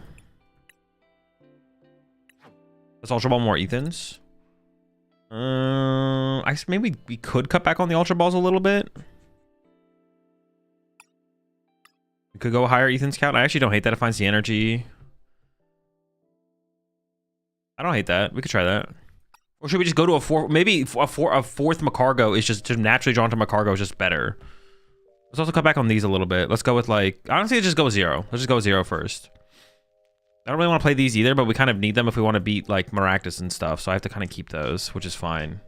Let's Ultra Ball more Ethans. I guess maybe we could cut back on the Ultra Balls a little bit. We could go a higher Ethan's count. I actually don't hate that. It finds the energy. I don't hate that. We could try that. Or should we just go to a 4? Maybe a fourth Magcargo is just naturally drawn to Magcargo is just better. Let's also cut back on these a little bit. Let's go with like, honestly, let's just go 0. Let's just go 0 first. I don't really want to play these either, but we kind of need them if we want to beat like Maractus and stuff. So I have to kind of keep those, which is fine.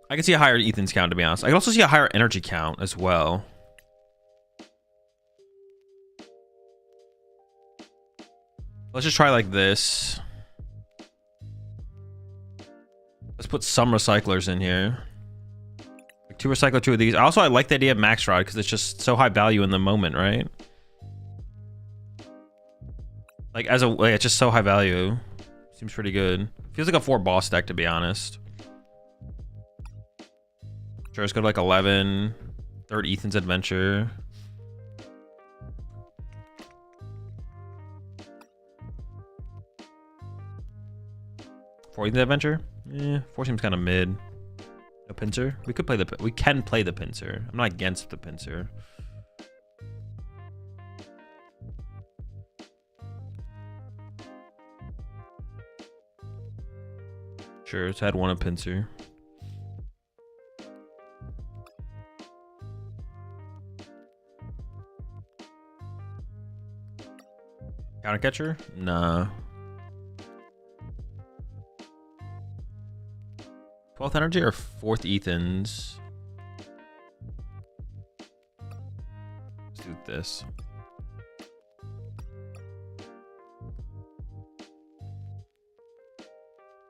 I can see a higher Ethan's count, to be honest. I can also see a higher energy count as well. Let's just try like this. Let's put some recyclers in here. Like 2 recycler, 2 of these. Also, I like the idea of Max Rod because it's just so high value in the moment, right? Like as a way, it's just so high value. Seems pretty good. Feels like a 4 boss deck, to be honest. Sure, let's go to like 11. 3rd Ethan's Adventure. Ethan's Adventure? Yeah, 4 seems kind of mid. No Pinsir? We can play the Pinsir. I'm not against the Pinsir. Sure, it's had one a pincer. Counter catcher? Nah. 12th energy or 4th Ethans? Let's do this.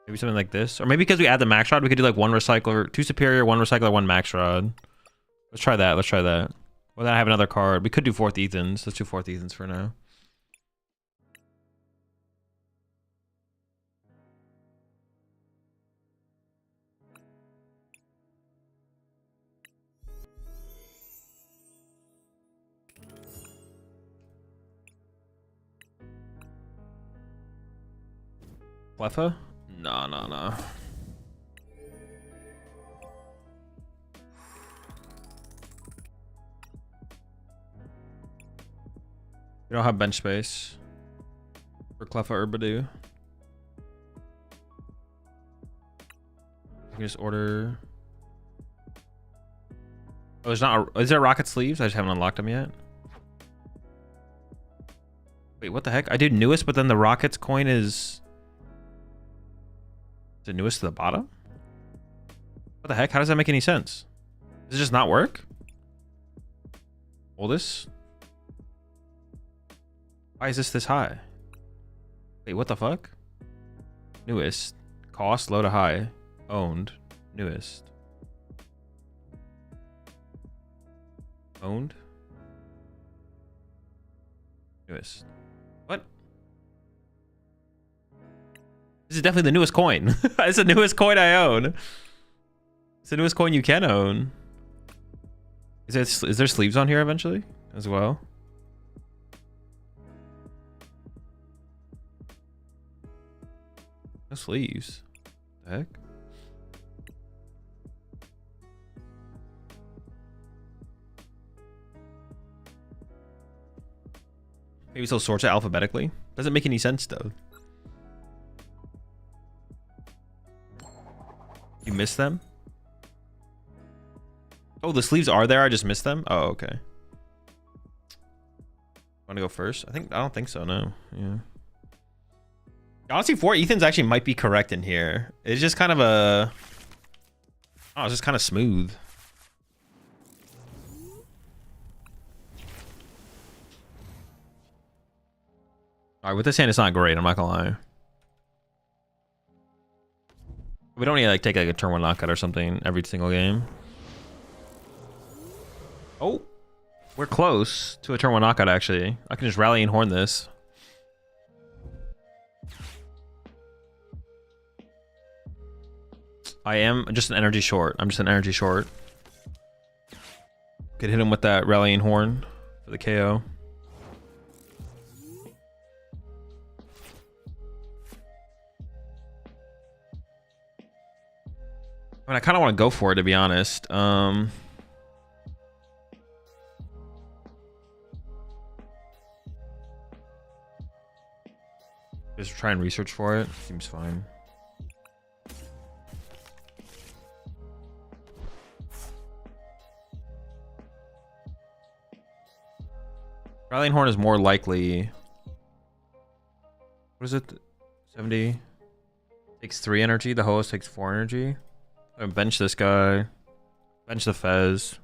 Maybe something like this. Or maybe because we add the max rod, we could do like 1 recycler, 2 superior, 1 recycler, 1 max rod. Let's try that. Let's try that. Well, then I have another card. We could do 4th Ethans. Let's do 4th Ethans for now. Cleffa? No, no, no. We don't have bench space for Cleffa or Badu. You can just order. Oh, there's not. Is there rocket sleeves? I just haven't unlocked them yet. Wait, what the heck? I did newest, but then the rockets coin is. Is it newest to the bottom? What the heck? How does that make any sense? Does it just not work? Oldest? Why is this high? Wait, what the fuck? Newest. Cost, low to high. Owned. Newest. Owned. Newest. What? This is definitely the newest coin. It's the newest coin I own. It's the newest coin you can own. Is there sleeves on here eventually as well? No sleeves. What the heck? Maybe still sorts it alphabetically. Doesn't make any sense though. You missed them? Oh, the sleeves are there. I just missed them. Oh, okay. Want to go first? I don't think so. No. Yeah. Honestly, 4 Ethans actually might be correct in here. It's just kind of a. Oh, it's just kind of smooth. All right, with this hand, it's not great. I'm not gonna lie. We don't need to like take like a turn 1 knockout or something every single game. Oh, we're close to a turn 1 knockout actually. I can just rally and horn this. I am just an energy short. I'm just an energy short. Could hit him with that rallying horn for the KO. I mean, I kind of want to go for it, to be honest. Just try and research for it. Seems fine. Rallying horn is more likely. What is it? 70 takes 3 energy. The host takes 4 energy. I'm gonna bench this guy. Bench the Fez.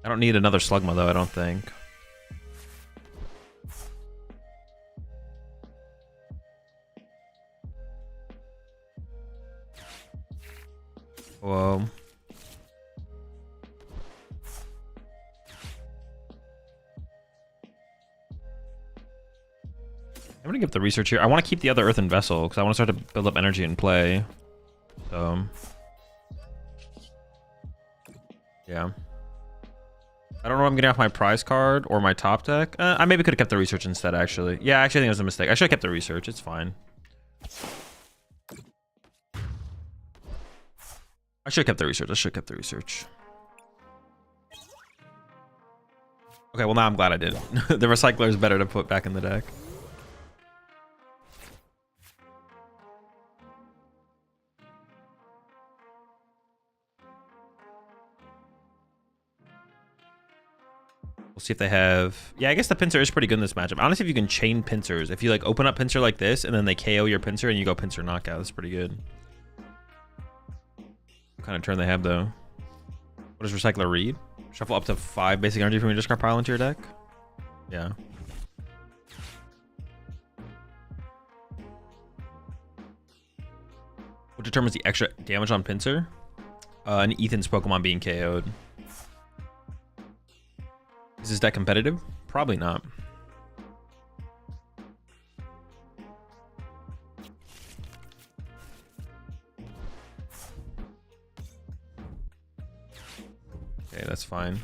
I don't need another Slugma though, I don't think. Whoa. I'm gonna give the research here. I want to keep the other earthen vessel because I want to start to build up energy and play. So yeah. I don't know what I'm getting off my prize card or my top deck. I maybe could have kept the research instead, actually. Yeah, actually, I think it was a mistake. I should have kept the research. It's fine. I should have kept the research. I should have kept the research. Okay, well, now I'm glad I did. The recycler is better to put back in the deck. We'll see if they have... Yeah, I guess the Pinsir is pretty good in this matchup. Honestly, if you can chain Pinsers, if you like open up Pinsir like this and then they KO your Pinsir and you go Pinsir knockout, that's pretty good. What kind of turn they have though? What does Recycler read? Shuffle up to 5 basic energy from your discard pile into your deck? Yeah. What determines the extra damage on Pinsir? And Ethan's Pokemon being KO'd. Is this deck competitive? Probably not. Okay, that's fine.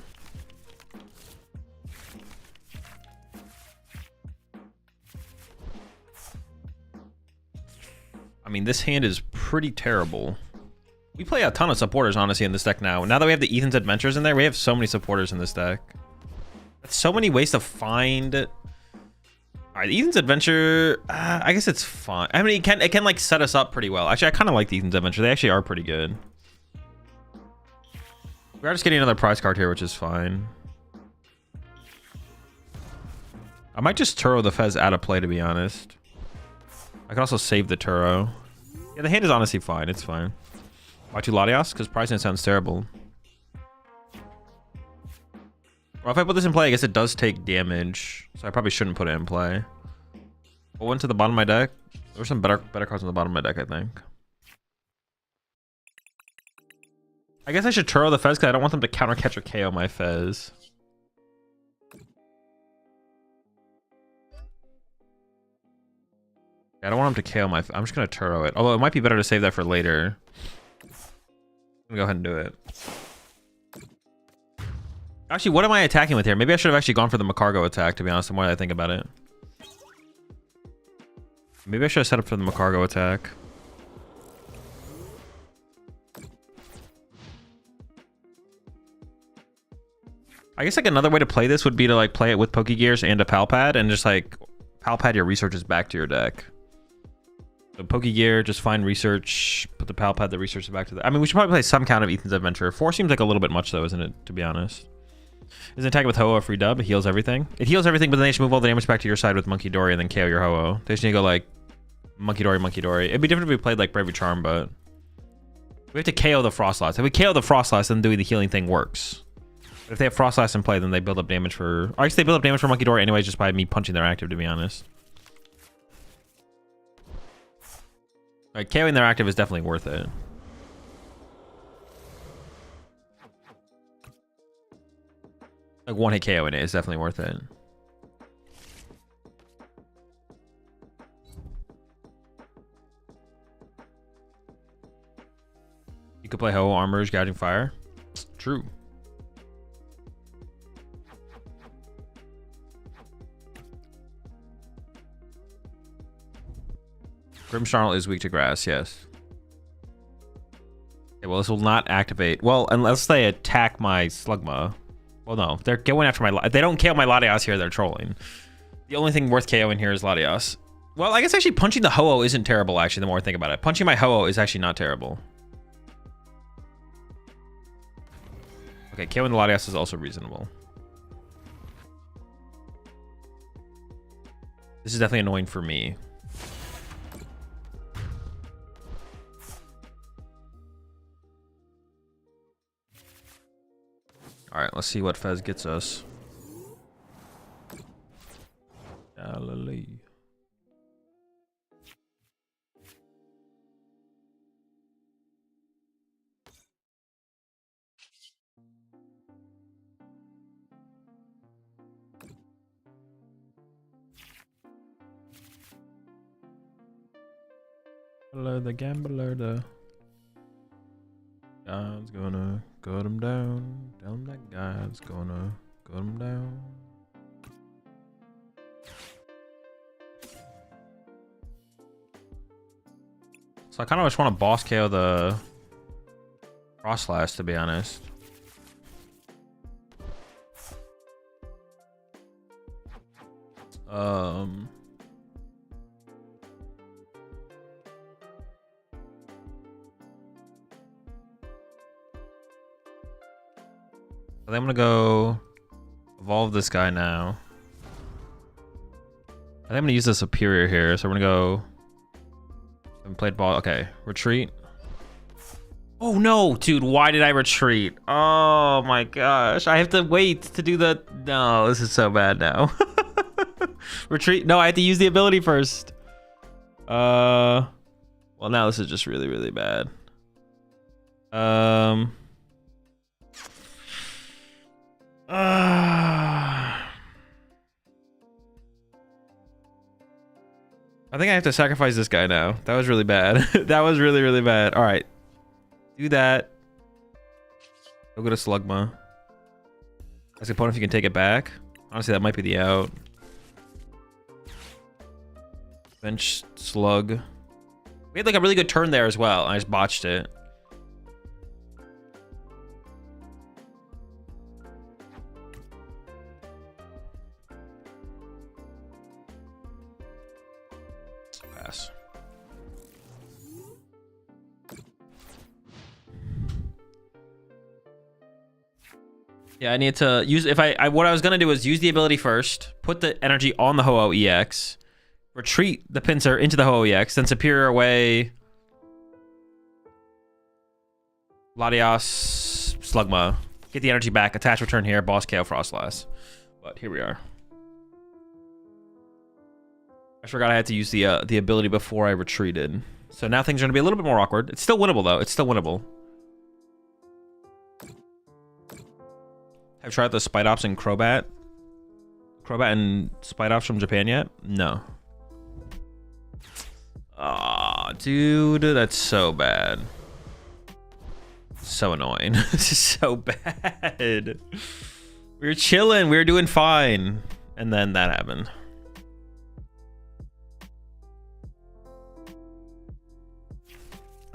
I mean, this hand is pretty terrible. We play a ton of supporters, honestly, in this deck now. Now that we have the Ethan's Adventures in there, we have so many supporters in this deck. That's so many ways to find... Alright, Ethan's Adventure... I guess it's fine. I mean, it can like set us up pretty well. Actually, I kind of like the Ethan's Adventure. They actually are pretty good. We are just getting another prize card here, which is fine. I might just Turo the Fez out of play, to be honest. I can also save the Turo. Yeah, the hand is honestly fine. It's fine. Why 2 Latias? Because pricing sounds terrible. Well, if I put this in play, I guess it does take damage. So I probably shouldn't put it in play. What went to the bottom of my deck? There were some better cards on the bottom of my deck, I think. I guess I should Turo the Fez because I don't want them to counter catch or KO my Fez. I don't want him to KO my... I'm just going to Turo it. Although it might be better to save that for later. I'm going to go ahead and do it. Actually, what am I attacking with here? Maybe I should have actually gone for the Magcargo attack, to be honest, the more I think about it. Maybe I should have set up for the Magcargo attack. I guess like another way to play this would be to like play it with Pokegears and a Palpad and just like Palpad your researches back to your deck. So Pokegear, just find research, put the Palpad, the research back to the... I mean, we should probably play some count of Ethan's Adventure. 4 seems like a little bit much though, isn't it, to be honest? Is an attack with Ho-Oh a free dub? It heals everything. It heals everything, but then they should move all the damage back to your side with Monkey Dory and then KO your Ho-Oh. They just need to go like Monkey Dory, Monkey Dory. It'd be different if we played like Bravery Charm, but we have to KO the Frostlass. If we KO the Frostlass, then doing the healing thing works. But if they have Frostlass in play, then they build up damage for... I guess they build up damage for Monkey Dory anyways just by me punching their active, to be honest. Like, KOing their active is definitely worth it. Like, 1-hit KO in it is definitely worth it. You could play Ho-Oh Armor's Gouging Fire. True. Grimmsnarl is weak to grass, yes. Okay, well, this will not activate. Well, unless they attack my Slugma. Well, no. They're going after my... If they don't KO my Latias here, they're trolling. The only thing worth KOing here is Latias. Well, I guess actually punching the Ho-Oh isn't terrible, actually, the more I think about it. Punching my Ho-Oh is actually not terrible. Okay, KOing the Latias is also reasonable. This is definitely annoying for me. Alright, let's see what Fez gets us. Galilee. Hello, the gambler, the... God's gonna cut him down. Tell him that God's gonna cut him down. So I kind of just want to boss KO the Frostlass, to be honest. So then I'm gonna go Evolve this guy now. I think I'm gonna use the superior here, so we're gonna go. Haven't played ball. Okay, retreat. Oh no, dude! Why did I retreat? Oh my gosh! I have to wait to do the. No, this is so bad now. Retreat. No, I have to use the ability first. Well, now this is just really, really bad. I think I have to sacrifice this guy now. That was really bad. That was really, really bad. All right. Do that. Go to Slugma. Ask the opponent if you can take it back. Honestly, that might be the out. Bench Slug. We had like a really good turn there as well. I just botched it. Pass. Yeah, I need to use if I what I was gonna do is use the ability first, put the energy on the Ho-Oh EX, retreat the pincer into the Ho-Oh EX, then superior away Latios Slugma. Get the energy back, attach return here, boss KO Frostlass. But here we are. I forgot I had to use the ability before I retreated. So now things are gonna be a little bit more awkward. It's still winnable though. It's still winnable. Have you tried the Spite Ops and Crobat? Crobat and Spite Ops from Japan yet? No. Aw, dude, that's so bad. So annoying. This is so bad. We were chilling. We were doing fine. And then that happened.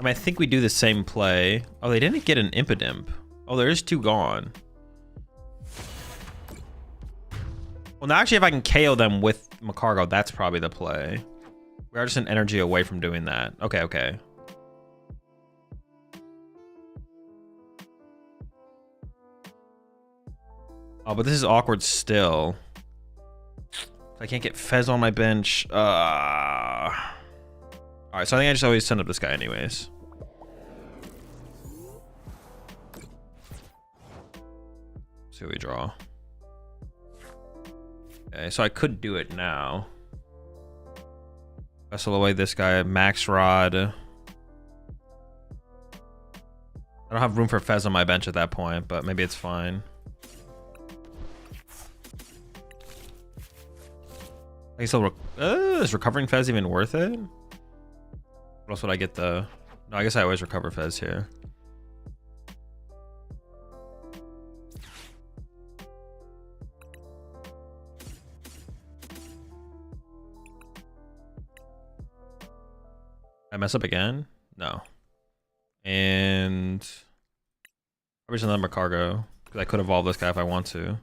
I mean, I think we do the same play. Oh, they didn't get an Impidimp. Oh, there is 2 gone. Well, now actually, if I can KO them with Magcargo, that's probably the play. We are just an energy away from doing that. Okay, okay. Oh, but this is awkward still. I can't get Fez on my bench. Alright, so I think I just always send up this guy anyways. See what we draw. Okay, so I could do it now. Vessel away this guy, Max Rod. I don't have room for Fez on my bench at that point, but maybe it's fine. I still is recovering Fez even worth it? What else would I get the... No, I guess I always recover Fez here. I mess up again? No. And... Probably just another Magcargo, because I could evolve this guy if I want to.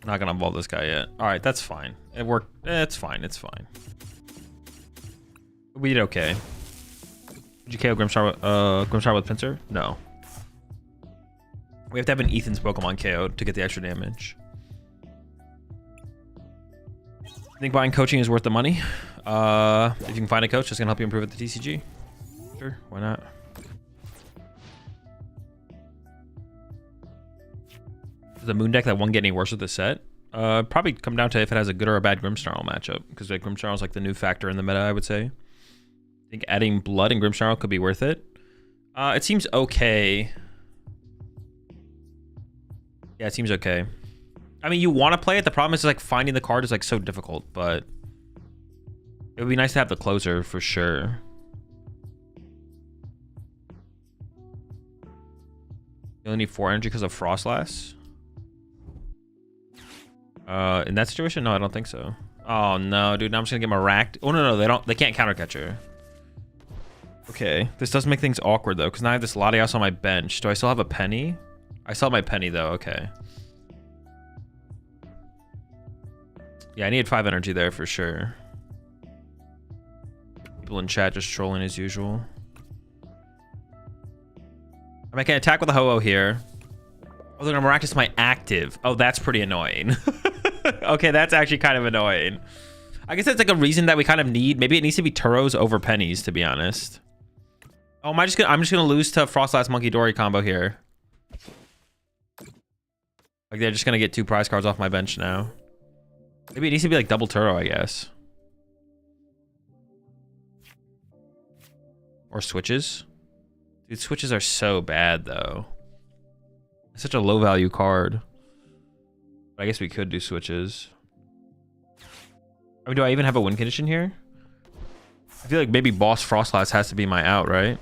Not gonna evolve this guy yet. All right, that's fine. It worked. It's fine. It's fine. We did okay. Did you KO Grimstar with Pincer? No. We have to have an Ethan's Pokemon KO to get the extra damage. I think buying coaching is worth the money. If you can find a coach that's gonna help you improve at the TCG, sure, why not? Does the Moon deck that won't get any worse with the set? Probably come down to if it has a good or a bad Grimmsnarl matchup, because like, Grimmsnarl is like the new factor in the meta, I would say. I think adding Blood and Grimmsnarl could be worth it. It seems okay. Yeah, it seems okay. I mean, you want to play it. The problem is like finding the card is like so difficult, but it would be nice to have the closer for sure. You only need 4 energy because of Frostlass. In that situation, no, I don't think so. Oh no, dude, now I'm just gonna get my racked. Oh no, they can't counter catcher. Okay, this does make things awkward though, because now I have this Latias on my bench. Do I still have a penny? I still have my penny though, okay. Yeah, I needed 5 energy there for sure. People in chat just trolling as usual. I can attack with a Ho-Oh here. Oh, they're gonna Miraculous my active. Oh, that's pretty annoying. Okay, that's actually kind of annoying. I guess that's like a reason that we kind of need. Maybe it needs to be Turos over pennies, to be honest. Oh, I'm just gonna lose to Frostlast Monkey Dory combo here. Like they're just gonna get 2 prize cards off my bench now. Maybe it needs to be like double Turo, I guess. Or switches. Dude, switches are so bad though. It's such a low value card. But I guess we could do switches. I mean, do I even have a win condition here? I feel like maybe Boss Frostlast has to be my out, right?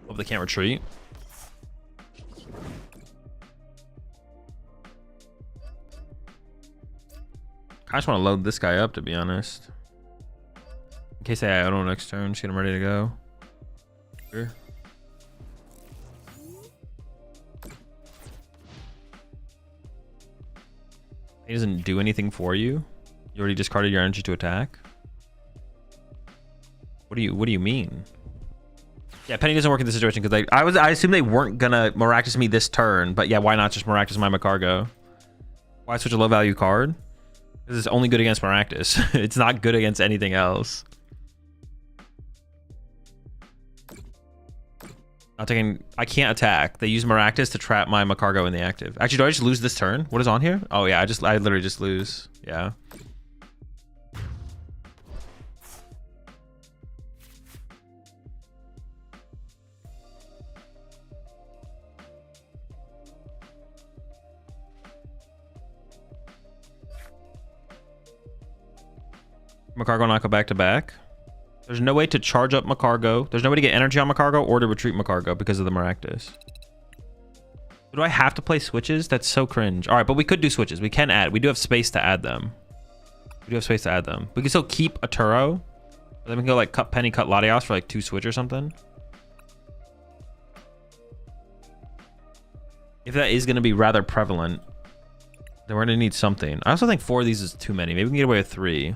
Hope they can't retreat. I just want to load this guy up, to be honest. In case I don't know next turn, just get him ready to go. Sure. He doesn't do anything for you. You already discarded your energy to attack. What do you mean? Yeah, Penny doesn't work in this situation because I assumed they weren't gonna Miraculous me this turn, but yeah, why not just Miraculous my Magcargo? Why switch a low value card? This is only good against Miraculous. It's not good against anything else. Not taking. I can't attack. They use Miraculous to trap my Magcargo in the active. Actually, do I just lose this turn? What is on here? Oh yeah, I literally just lose. Yeah. Magcargo not go back to back. There's no way to charge up Magcargo. There's no way to get energy on Magcargo or to retreat Magcargo because of the Miraculous. Do I have to play switches? That's so cringe. All right, but we could do switches. We can add. We do have space to add them. We do have space to add them. We can still keep a Turo. Then we can go like cut Penny, cut Latios for like 2 switch or something. If that is going to be rather prevalent, then we're going to need something. I also think 4 of these is too many. Maybe we can get away with 3.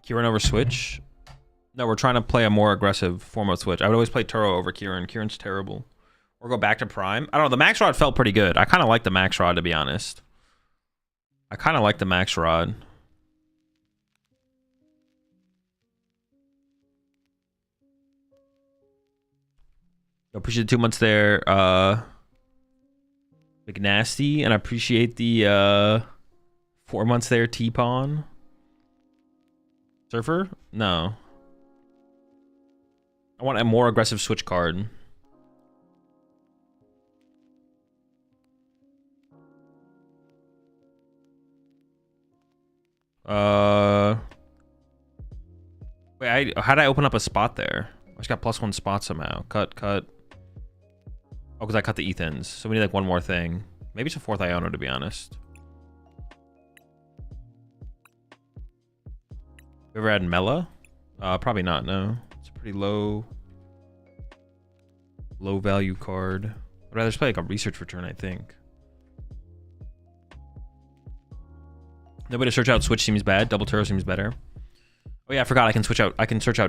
Kieran over switch? No, we're trying to play a more aggressive form of switch. I would always play Turo over Kieran. Kieran's terrible. Or go back to Prime. I don't know. The Max Rod felt pretty good. I kind of like the Max Rod, to be honest. I kind of like the Max Rod. Appreciate the 2 months there. Big Nasty. And I appreciate the 4 months there, T-Pawn. Surfer? No. I want a more aggressive switch card. Wait, how did I open up a spot there? I just got +1 spot somehow. Cut. Oh, because I cut the Ethans. So we need like one more thing. Maybe it's a 4th Iono, to be honest. You ever had Mela? Probably not, no. It's a pretty low value card. I'd rather just play like a research return, I think. Nobody to search out switch seems bad. Double Turo seems better. Oh yeah, I forgot I can search out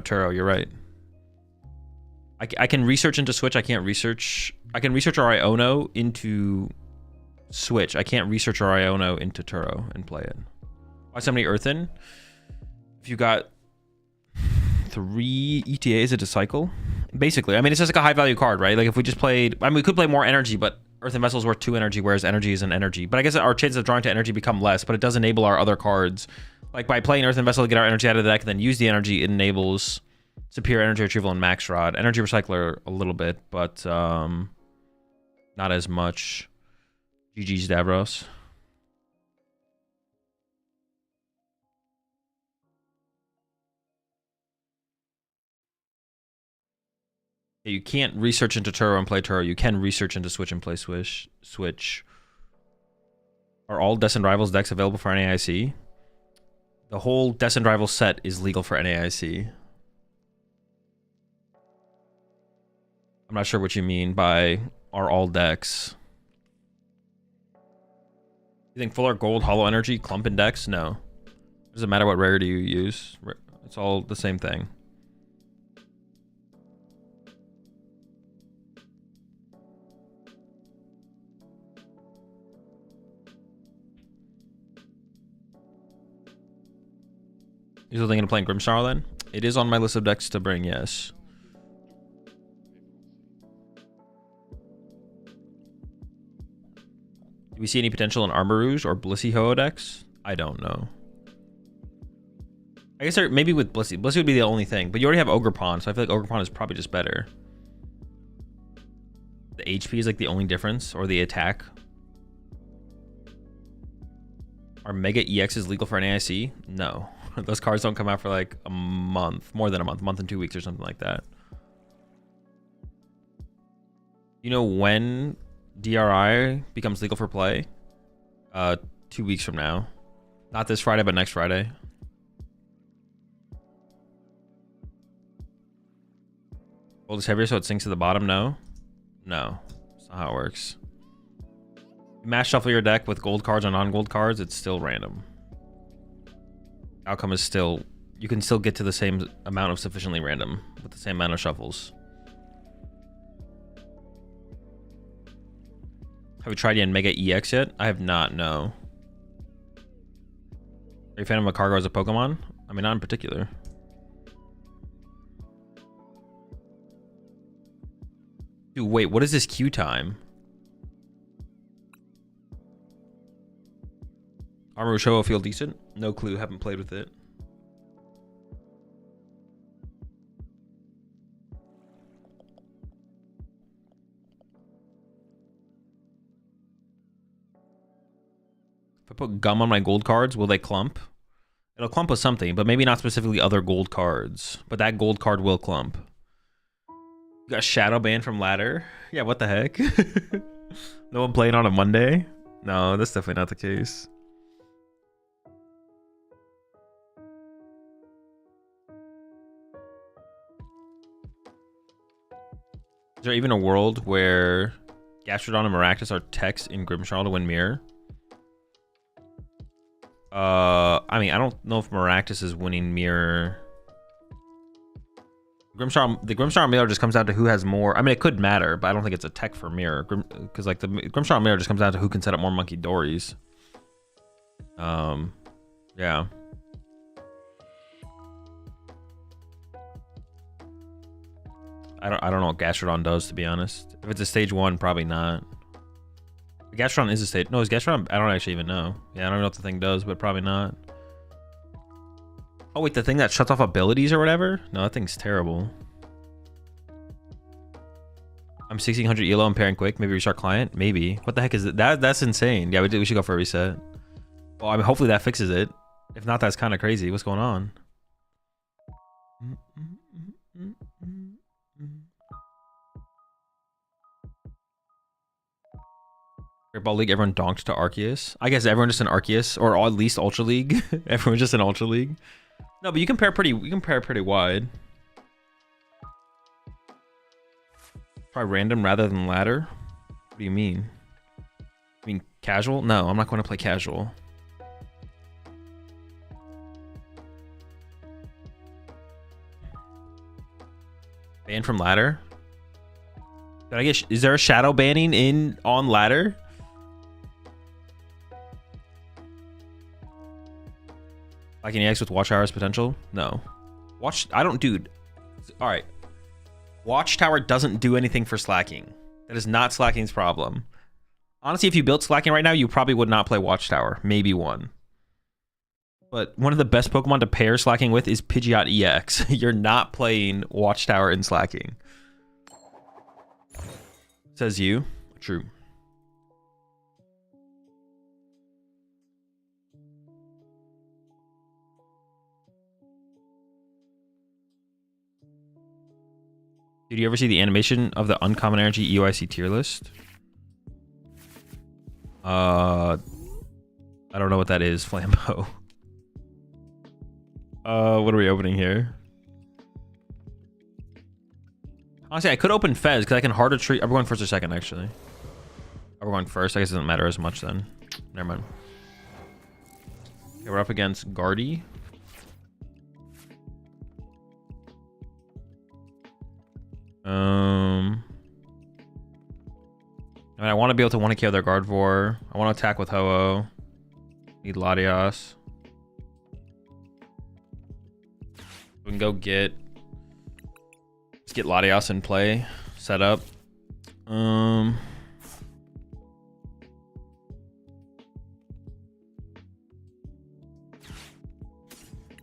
Turo, you're right. I can research into switch, I can research our Iono into switch. I can't research our Iono into Turo and play it. Why so many Earthen? If you got 3 ETAs to cycle, basically. I mean, it's just like a high value card, right? Like if we just played, I mean, we could play more energy, but Earthen Vessel's worth 2 energy, whereas energy is an energy. But I guess our chances of drawing to energy become less, but it does enable our other cards. Like by playing Earthen Vessel to get our energy out of the deck and then use the energy, it enables superior energy retrieval and Max Rod. Energy Recycler a little bit, but not as much. GG's Davros. You can't research into Turo and play Turo. You can research into Switch and play Switch. Are all Destined Rivals decks available for NAIC? The whole Destined Rivals set is legal for NAIC. I'm not sure what you mean by are all decks. You think full art gold, hollow energy, clump in decks? No. Doesn't matter what rarity you use. It's all the same thing. You still thinking of playing Grimstar then? It is on my list of decks to bring, yes. Do we see any potential in Armor Rouge or Blissey Ho decks? I don't know. I guess maybe with Blissey. Blissey would be the only thing, but you already have Ogerpon, so I feel like Ogerpon is probably just better. The HP is like the only difference, or the attack. Are Mega EXs legal for NAIC? No. Those cards don't come out for like a month, more than a month and 2 weeks or something like that. You know when DRI becomes legal for play? 2 weeks from now. Not this Friday, but next Friday. Gold is heavier, so it sinks to the bottom? No. No. That's not how it works. You mass shuffle your deck with gold cards or non-gold cards, it's still random. Outcome is still, you can still get to the same amount of sufficiently random with the same amount of shuffles. Have you tried yet Mega EX yet? I have not, no. Are you a fan of Magcargo as a Pokemon? I mean, not in particular. Dude, wait, what is this queue time? Armor Show feel decent? No clue, haven't played with it. If I put gum on my gold cards, will they clump? It'll clump with something, but maybe not specifically other gold cards. But that gold card will clump. You got shadow banned from ladder? Yeah, what the heck? No one playing on a Monday? No, that's definitely not the case. Is there even a world where Gastrodon and Maractus are techs in Grimsharl to win Mirror? I mean, I don't know if Maractus is winning Mirror. The Grimsharl Mirror just comes down to who has more. I mean, it could matter, but I don't think it's a tech for Mirror. Because like the Grimsharl Mirror just comes down to who can set up more Monkey Dories. Yeah. I don't know what Gastrodon does, to be honest. If it's a stage 1, probably not. Gastrodon is a stage. No, is Gastrodon? I don't actually even know. Yeah, I don't know what the thing does, but probably not. Oh wait, the thing that shuts off abilities or whatever? No, that thing's terrible. I'm 1600 ELO and pairing quick. Maybe restart client. Maybe. What the heck is it? That's insane. Yeah, we should go for a reset. Well, I mean, hopefully that fixes it. If not, that's kind of crazy. What's going on? Great Ball League, everyone donked to Arceus. I guess everyone just in Arceus, or at least Ultra League. Everyone just in Ultra League. No, but you compare pretty wide. Try random rather than ladder. What do you mean? I mean casual? No, I'm not going to play casual. Ban from ladder? Did I get? Is there a shadow banning on ladder? Like an EX with Watchtower's potential? No. Dude. Alright. Watchtower doesn't do anything for slacking. That is not slacking's problem. Honestly, if you built slacking right now, you probably would not play Watchtower. Maybe one. But one of the best Pokemon to pair slacking with is Pidgeot EX. You're not playing Watchtower in slacking. Says you. True. Did you ever see the animation of the uncommon energy EOIC tier list? I don't know what that is, Flambeau. What are we opening here? Honestly, I could open Fez because I can harder treat. Are we going first or second, actually? Are we going first? I guess it doesn't matter as much then. Never mind. Okay, we're up against Guardy. I mean, I want to be able to 1-KO their Gardevoir. I want to attack with Ho-Oh. Need Latios. We can go get... Let's get Latios in play. Set up. I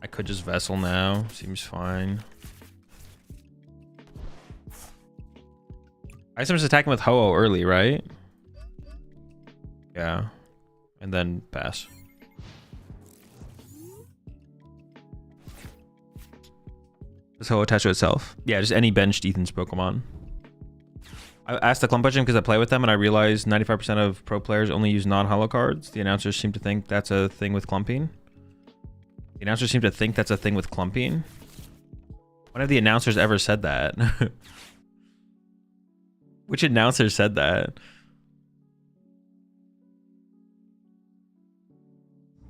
could just Vessel now. Seems fine. I guess I'm just attacking with Ho-Oh early, right? Yeah. And then pass. Does Ho-Oh attach to itself? Yeah, just any benched Ethan's Pokemon. I asked the Clump question because I play with them and I realized 95% of pro players only use non-holo cards. The announcers seem to think that's a thing with clumping. The announcers seem to think that's a thing with clumping. When have the announcers ever said that? Which announcer said that?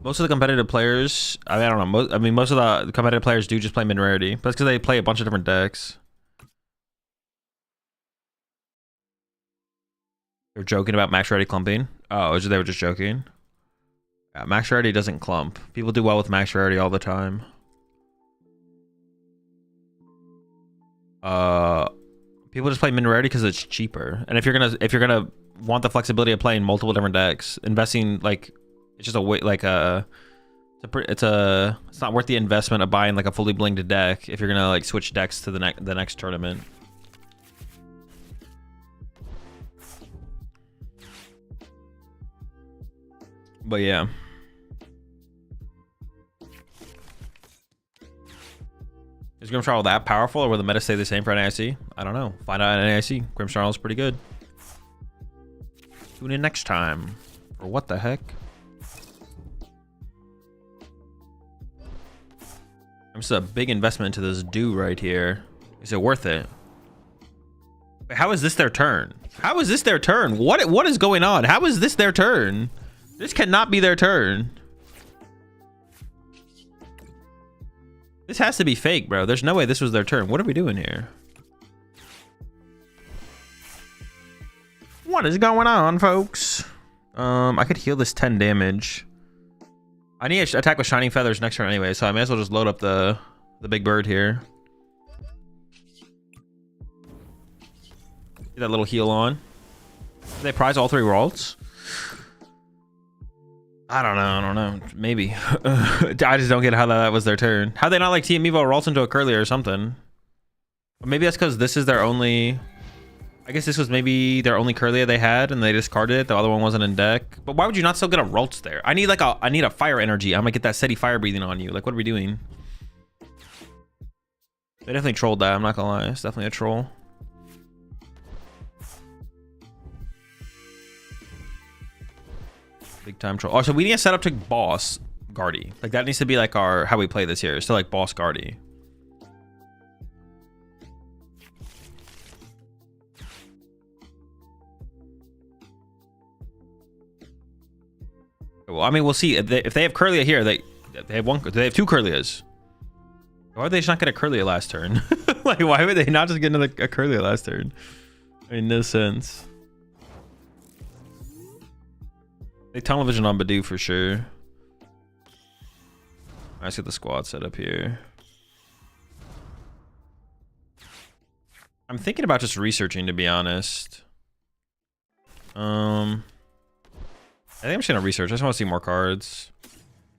Most of the competitive players, I don't know. Most of the competitive players do just play mid rarity. But that's because they play a bunch of different decks. They're joking about max rarity clumping. Oh, they were just joking. Yeah, max rarity doesn't clump. People do well with max rarity all the time. People just play min rarity because it's cheaper. And if you're gonna want the flexibility of playing multiple different decks, investing like it's just a way it's not worth the investment of buying like a fully blinged deck if you're gonna like switch decks to the next tournament. But yeah. Is Grimmsnarl that powerful, or will the meta stay the same for NAIC? I don't know. Find out at NAIC. Grimmsnarl is pretty good. Tune in next time. Or what the heck? I'm just a big investment into this do right here. Is it worth it? Wait, how is this their turn? How is this their turn? What is going on? How is this their turn? This cannot be their turn. This has to be fake, bro. There's no way this was their turn. What are we doing here? What is going on, folks? I could heal this 10 damage. I need to attack with Shining Feathers next turn anyway, so I may as well just load up the big bird here. Get that little heal on. Did they prize all 3 worlds? I don't know. Maybe. I just don't get how that was their turn. How'd they not like Team Evo Ralts into a Curlier or something? Or maybe that's because this is their only... I guess this was maybe their only Curlier they had and they discarded it. The other one wasn't in deck. But why would you not still get a Ralts there? I need a fire energy. I'm gonna get that steady fire breathing on you. Like, what are we doing? They definitely trolled that. I'm not gonna lie. It's definitely a troll. Big time troll. Oh, so we need to set up to boss Guardy. Like that needs to be like how we play this here. It's to like boss Guardy. Well, I mean, we'll see. If they have Curlia here, they have 2 Curlias. Why would they just not get a Curlia last turn? Like, why would they not just get a Curlia last turn? I mean, no sense. They tunnel vision on Badoo for sure. Let's get the squad set up here. I'm thinking about just researching, to be honest. I think I'm just gonna research. I just want to see more cards.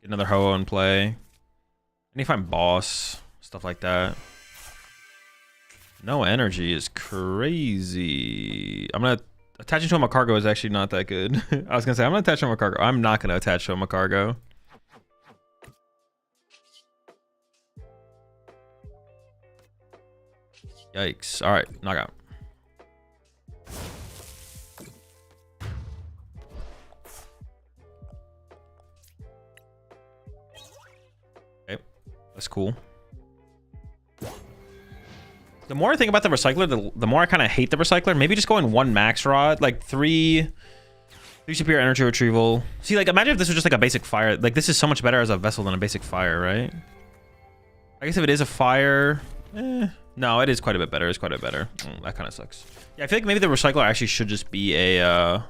Get another Ho-Oh in play. I need to find boss. Stuff like that. No energy is crazy. I'm gonna... Attaching to a Magcargo is actually not that good. I was gonna say, I'm gonna attach to a Magcargo. I'm not gonna attach to a Magcargo. Yikes. All right, knockout. Okay, that's cool. The more I think about the recycler, the more I kind of hate the recycler. Maybe just going one max rod, like three superior energy retrieval. See, like, imagine if this was just like a basic fire. Like, this is so much better as a vessel than a basic fire, right? I guess if it is a fire, no, it is quite a bit better. It's quite a bit better. That kind of sucks. Yeah, I feel like maybe the recycler actually should just be a.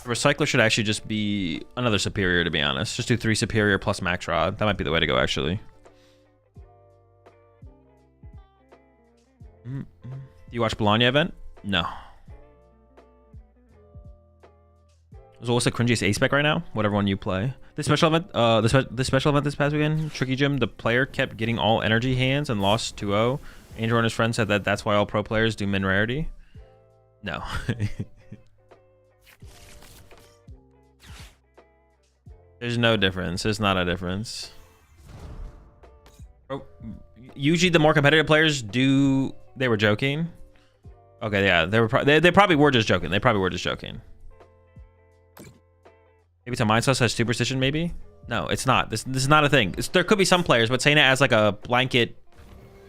The recycler should actually just be another superior, to be honest. Just do 3 superior plus max rod. That might be the way to go, actually. You watch Bologna event? No. So what's the cringiest ace spec right now? Whatever one you play. This special event, this special event this past weekend, Tricky Gym, the player kept getting all energy hands and lost 2-0. Angel and his friend said that that's why all pro players do min rarity. No. There's no difference. There's not a difference. Usually the more competitive players do... They were joking. Okay, yeah, they probably were just joking. They probably were just joking. Maybe it's a mind sauce has superstition, maybe? No, it's not. This is not a thing. There could be some players, but saying it as like a blanket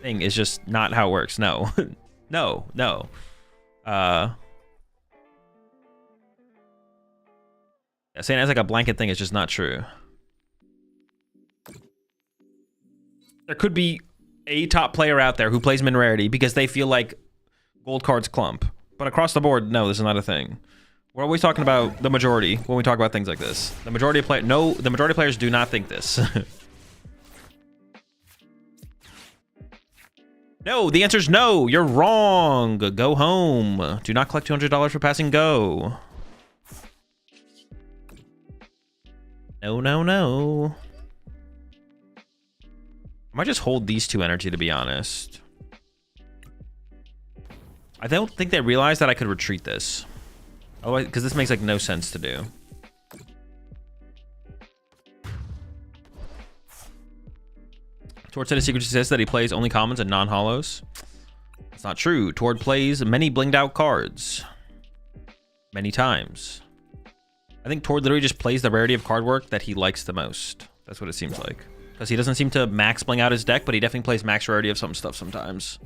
thing is just not how it works. No. No. Yeah, saying it as like a blanket thing is just not true. There could be a top player out there who plays min rarity because they feel like gold cards clump. But across the board, no, this is not a thing. We're always talking about the majority when we talk about things like this. The majority of the majority of players do not think this. No, the answer is no. You're wrong. Go home. Do not collect $200 for passing go. No. I might just hold these 2 energy, to be honest. I don't think they realized that I could retreat this. Oh, because this makes like no sense to do. Tord said his secret says that he plays only commons and non-hollows. That's not true. Tord plays many blinged out cards. Many times. I think Tord literally just plays the rarity of card work that he likes the most. That's what it seems like. Because he doesn't seem to max bling out his deck, but he definitely plays max rarity of some stuff sometimes.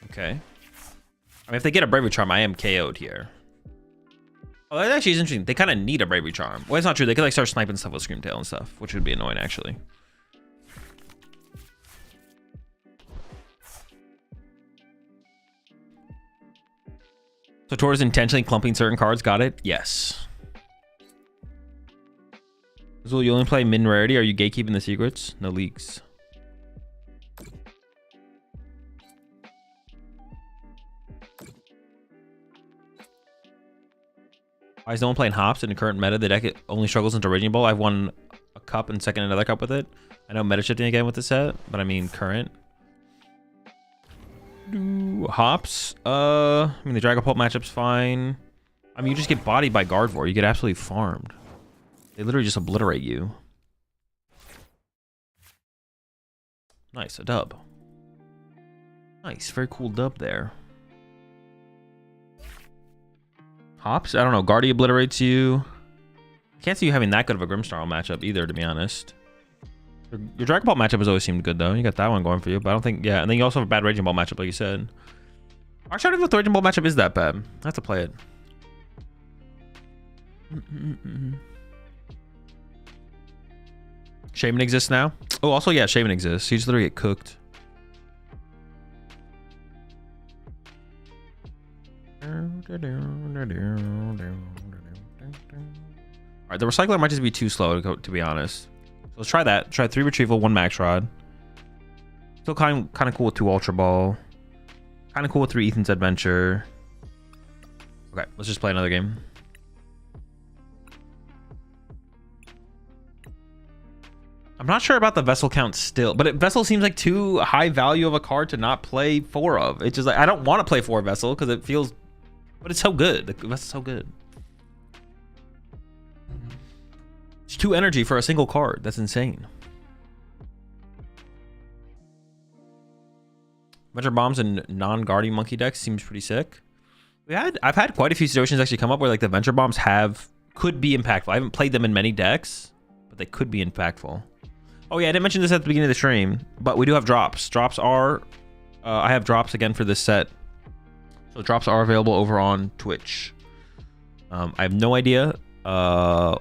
Okay. I mean, if they get a Bravery Charm, I am KO'd here. Oh, that actually is interesting. They kind of need a Bravery Charm. Well, it's not true. They could like start sniping stuff with Screamtail and stuff, which would be annoying, actually. So Tor is intentionally clumping certain cards. Got it? Yes. Azul, you only play min rarity. Are you gatekeeping the secrets? No leaks. Why is no one playing hops in the current meta? The deck only struggles into Raging Ball. I've won a cup and second another cup with it. I know meta shifting again with the set, but I mean current. Hops? I mean the Dragon Pulp matchup's fine. I mean you just get bodied by Gardevoir. You get absolutely farmed. They literally just obliterate you. Nice, a dub. Nice, very cool dub there. Hops? I don't know. Guardy obliterates you. I can't see you having that good of a Grimmsnarl matchup either, to be honest. Your Dragon Ball matchup has always seemed good, though. You got that one going for you, but I don't think... Yeah, and then you also have a bad Raging Ball matchup, like you said. Actually, I don't know if the Raging Ball matchup is that bad. I have to play it. Shaman exists now? Oh, also, yeah, Shaman exists. You just literally get cooked. Alright, the recycler might just be too slow to be honest. So let's try that. Try 3 retrieval, 1 max rod. Still kind of cool with 2 ultra ball. Kind of cool with 3 Ethan's adventure. Okay, let's just play another game. I'm not sure about the Vessel count still, but Vessel seems like too high value of a card to not play 4 of. It's just like, I don't want to play 4 Vessel because it feels, but it's so good. The Vessel's so good. It's 2 energy for a single card. That's insane. Venture Bombs and non-Guardian Monkey decks seems pretty sick. I've had quite a few situations actually come up where like the Venture Bombs could be impactful. I haven't played them in many decks, but they could be impactful. Oh yeah, I didn't mention this at the beginning of the stream, but we do have drops. Drops are, I have drops again for this set. So drops are available over on Twitch. I have no idea. I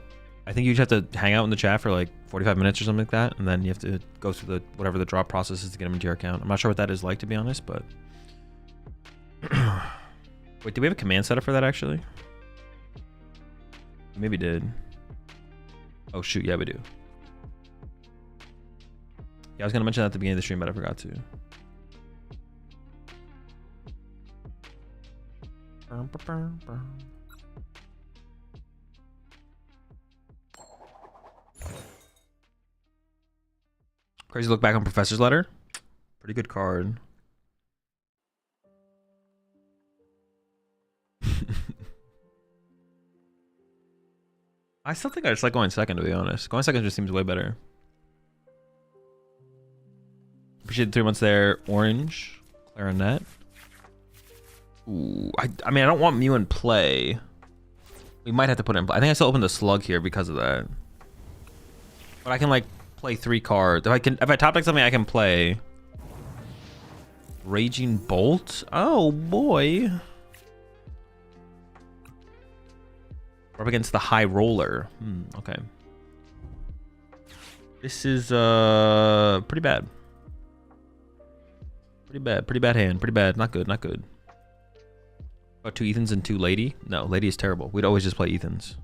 think you just have to hang out in the chat for like 45 minutes or something like that, and then you have to go through whatever the drop process is to get them into your account. I'm not sure what that is like, to be honest, but... Wait, do we have a command setup for that, actually? Maybe did. Oh, shoot, yeah, we do. Yeah, I was going to mention that at the beginning of the stream, but I forgot to. Crazy look back on Professor's Letter. Pretty good card. I still think I just like going second, to be honest. Going second just seems way better. Appreciate the 3 months there. Orange. Clarinet. Ooh, I mean, I don't want Mew in play. We might have to put it in play. I think I still open the Slug here because of that. But I can, like, play 3 cards. If I top deck something, I can play Raging Bolt. Oh boy. We're up against the High Roller. Okay. This is pretty bad. Pretty bad hand. Pretty bad. Not good. Not good. About 2 Ethans and 2 Lady? No, Lady is terrible. We'd always just play Ethans.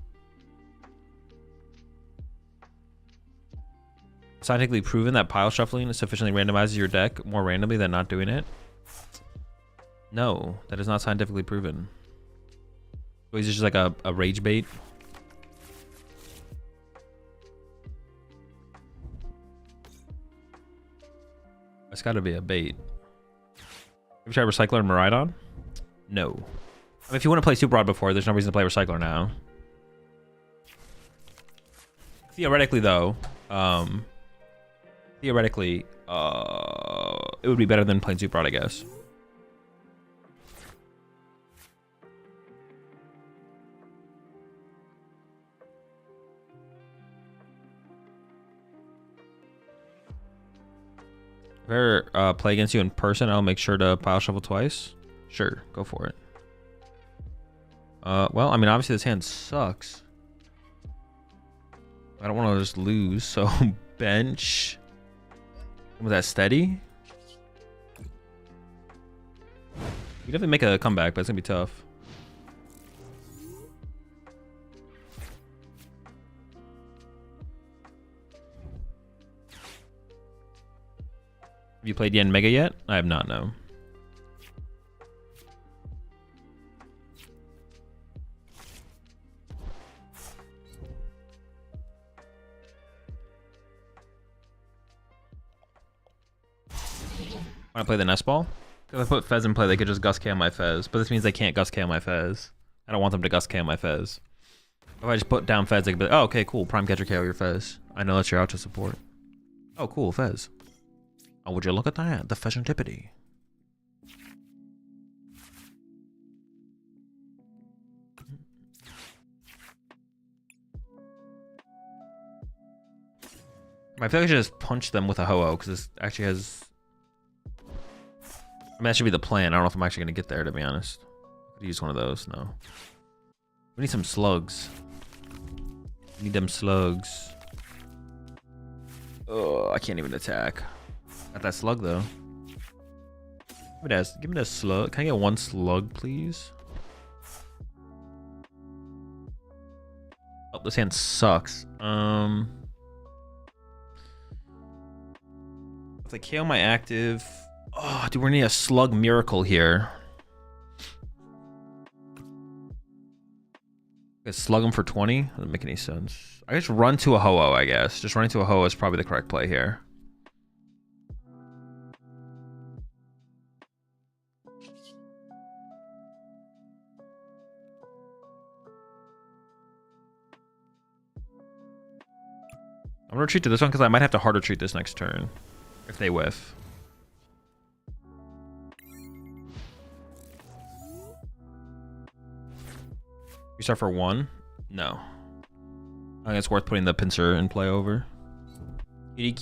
Scientifically proven that pile shuffling sufficiently randomizes your deck more randomly than not doing it? No, that is not scientifically proven. So he's just like a rage bait. It's got to be a bait. Have you tried Recycler and Miraidon? No. I mean, if you want to play Super Rod before, there's no reason to play Recycler now. Theoretically, though, it would be better than playing Super Rod, I guess. If I ever play against you in person, I'll make sure to pile shuffle twice. Sure, go for it. Well, I mean, obviously this hand sucks. I don't want to just lose, so bench. Was that steady? We definitely make a comeback, but it's gonna be tough. Have you played Yen Mega yet? I have not, no. When I play the nest ball? Because I put Fez in play, they could just Gus KO my Fez. But this means they can't Gus KO my Fez. I don't want them to Gus KO my Fez. If I just put down Fez, they could be like, oh, okay, cool. Prime Catcher KO your Fez. I know that's your out to support. Oh, cool, Fez. Oh, would you look at that? The Fezantipity. I feel like I should just punch them with a Ho-Oh, because this actually has... I mean, that should be the plan. I don't know if I'm actually going to get there, to be honest. I could use one of those. No. We need some slugs. We need them slugs. Oh, I can't even attack. Got that slug, though. Give me that slug. Can I get 1 slug, please? Oh, this hand sucks. If they KO my active... Oh, dude, we're gonna need a slug miracle here. Slug him for 20? Doesn't make any sense. I just run to a Ho-Oh, I guess. Just running to a Ho-Oh is probably the correct play here. I'm gonna retreat to this one because I might have to hard retreat this next turn if they whiff. You start for 1? No. I think it's worth putting the pincer in play over. You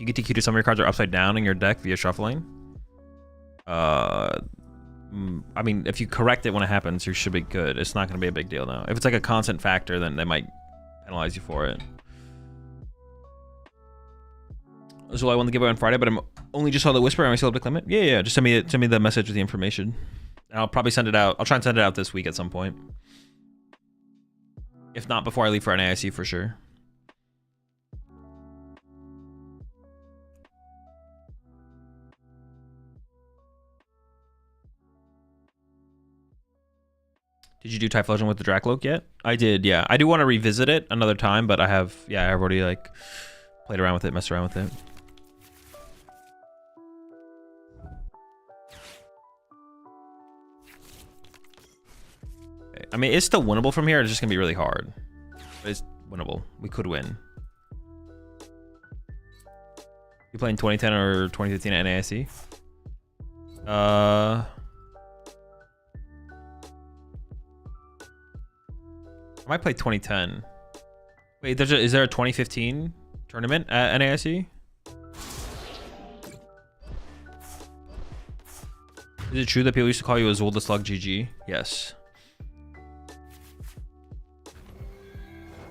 get to queue some of your cards are upside down in your deck via shuffling. I mean, if you correct it when it happens, you should be good. It's not going to be a big deal now. If it's like a constant factor, then they might penalize you for it. This is what I wanted to give away on Friday, but I'm only just saw the whisper. Am I still a big limit? Yeah. Just send me the message with the information. And I'll probably send it out. I'll try and send it out this week at some point. If not before I leave for NAIC for sure. Did you do Typhlosion with the Dracloak yet? I did, yeah. I do want to revisit it another time, but I've already like played around with it, messed around with it. I mean, it's still winnable from here. It's just gonna be really hard, but it's winnable. We could win. You playing 2010 or 2015 at NAIC? I might play 2010. Wait, is there a 2015 tournament at NAIC? Is it true that people used to call you AzulGG? Yes.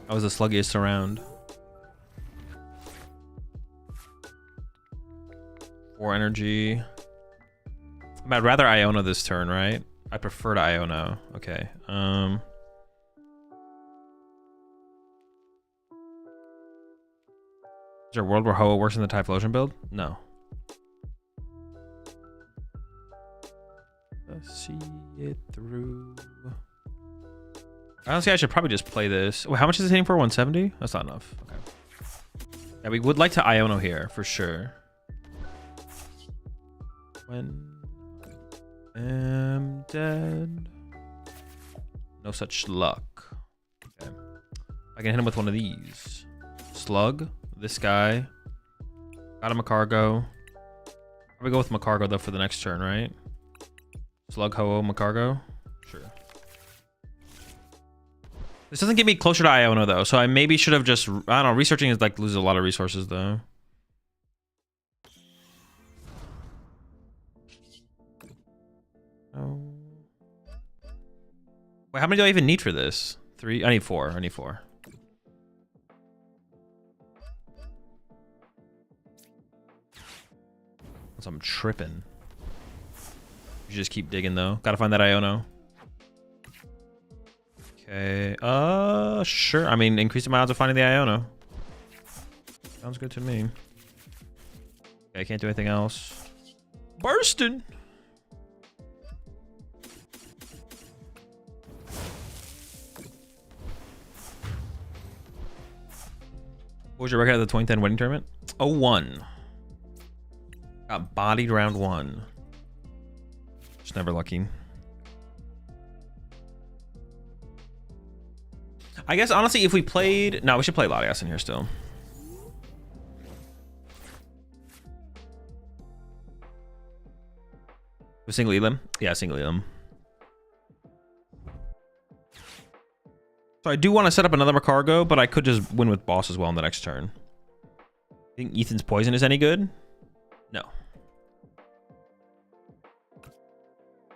I was the sluggiest around. 4 energy. I'd rather Iona this turn, right? I prefer to Iona. Okay. Is there a world where Ho-Oh works in the Typhlosion build? No. Let's see it through. Honestly, I should probably just play this. Wait, how much is it hitting for? 170? That's not enough. Okay. Yeah, we would like to Iono here for sure. When I am dead. No such luck. Okay. I can hit him with one of these. Slug. This guy. Got a Magcargo. Probably go with Magcargo though for the next turn, right? Slug, Ho-Oh, Magcargo. Sure. This doesn't get me closer to Iona though, so I maybe should have just, I don't know, researching is like loses a lot of resources though. Oh. Wait, how many do I even need for this? 3? I need 4. I need 4. So I'm tripping. You just keep digging though. Gotta find that Iono. Okay, sure. I mean, increasing my odds of finding the Iono. Sounds good to me. Okay, I can't do anything else. Bursting! What was your record at the 2010 wedding tournament? 0-1. Got bodied round 1. Just never lucky. I guess, honestly, if we played... No, we should play Latias in here still. With single Elim? Yeah, single Elim. So I do want to set up another Magcargo, but I could just win with boss as well in the next turn. Think Ethan's poison is any good? No.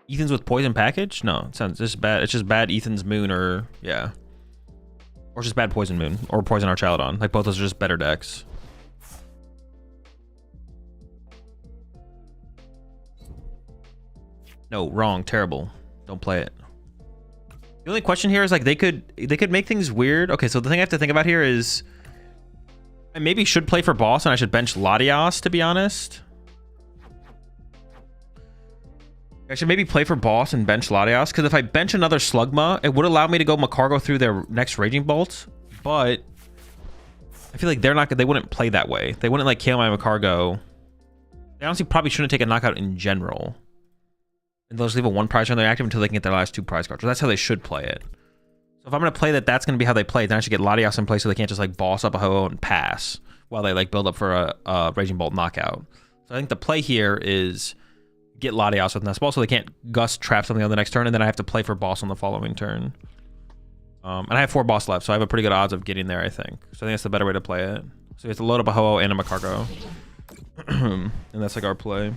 Ethan's with poison package? No, it sounds just bad. It's just bad Ethan's moon or... Yeah. Or just bad Poison Moon. Or Poison Archaludon. Like, both those are just better decks. No, wrong. Terrible. Don't play it. The only question here is, like, they could make things weird. Okay, so the thing I have to think about here is... I maybe should play for boss, and I should bench Latias, to be honest. I should maybe play for boss and bench Latias, because if I bench another Slugma, it would allow me to go Magcargo through their next Raging Bolt, but I feel like they wouldn't play that way. They wouldn't like kill my Magcargo. They honestly probably shouldn't take a knockout in general. And they'll just leave a 1 prize on their active until they can get their last 2 prize cards. So that's how they should play it. So if I'm going to play that's going to be how they play, then I should get Latias in place so they can't just like boss up a Ho-Oh and pass while they like build up for a Raging Bolt knockout. So I think the play here is get Latias with Nest Ball so they can't Gust trap something on the next turn, and then I have to play for boss on the following turn. And I have 4 boss left, so I have a pretty good odds of getting there, I think. So I think that's the better way to play it. So we have to load up a Ho-Oh and a Magcargo. And that's like our play.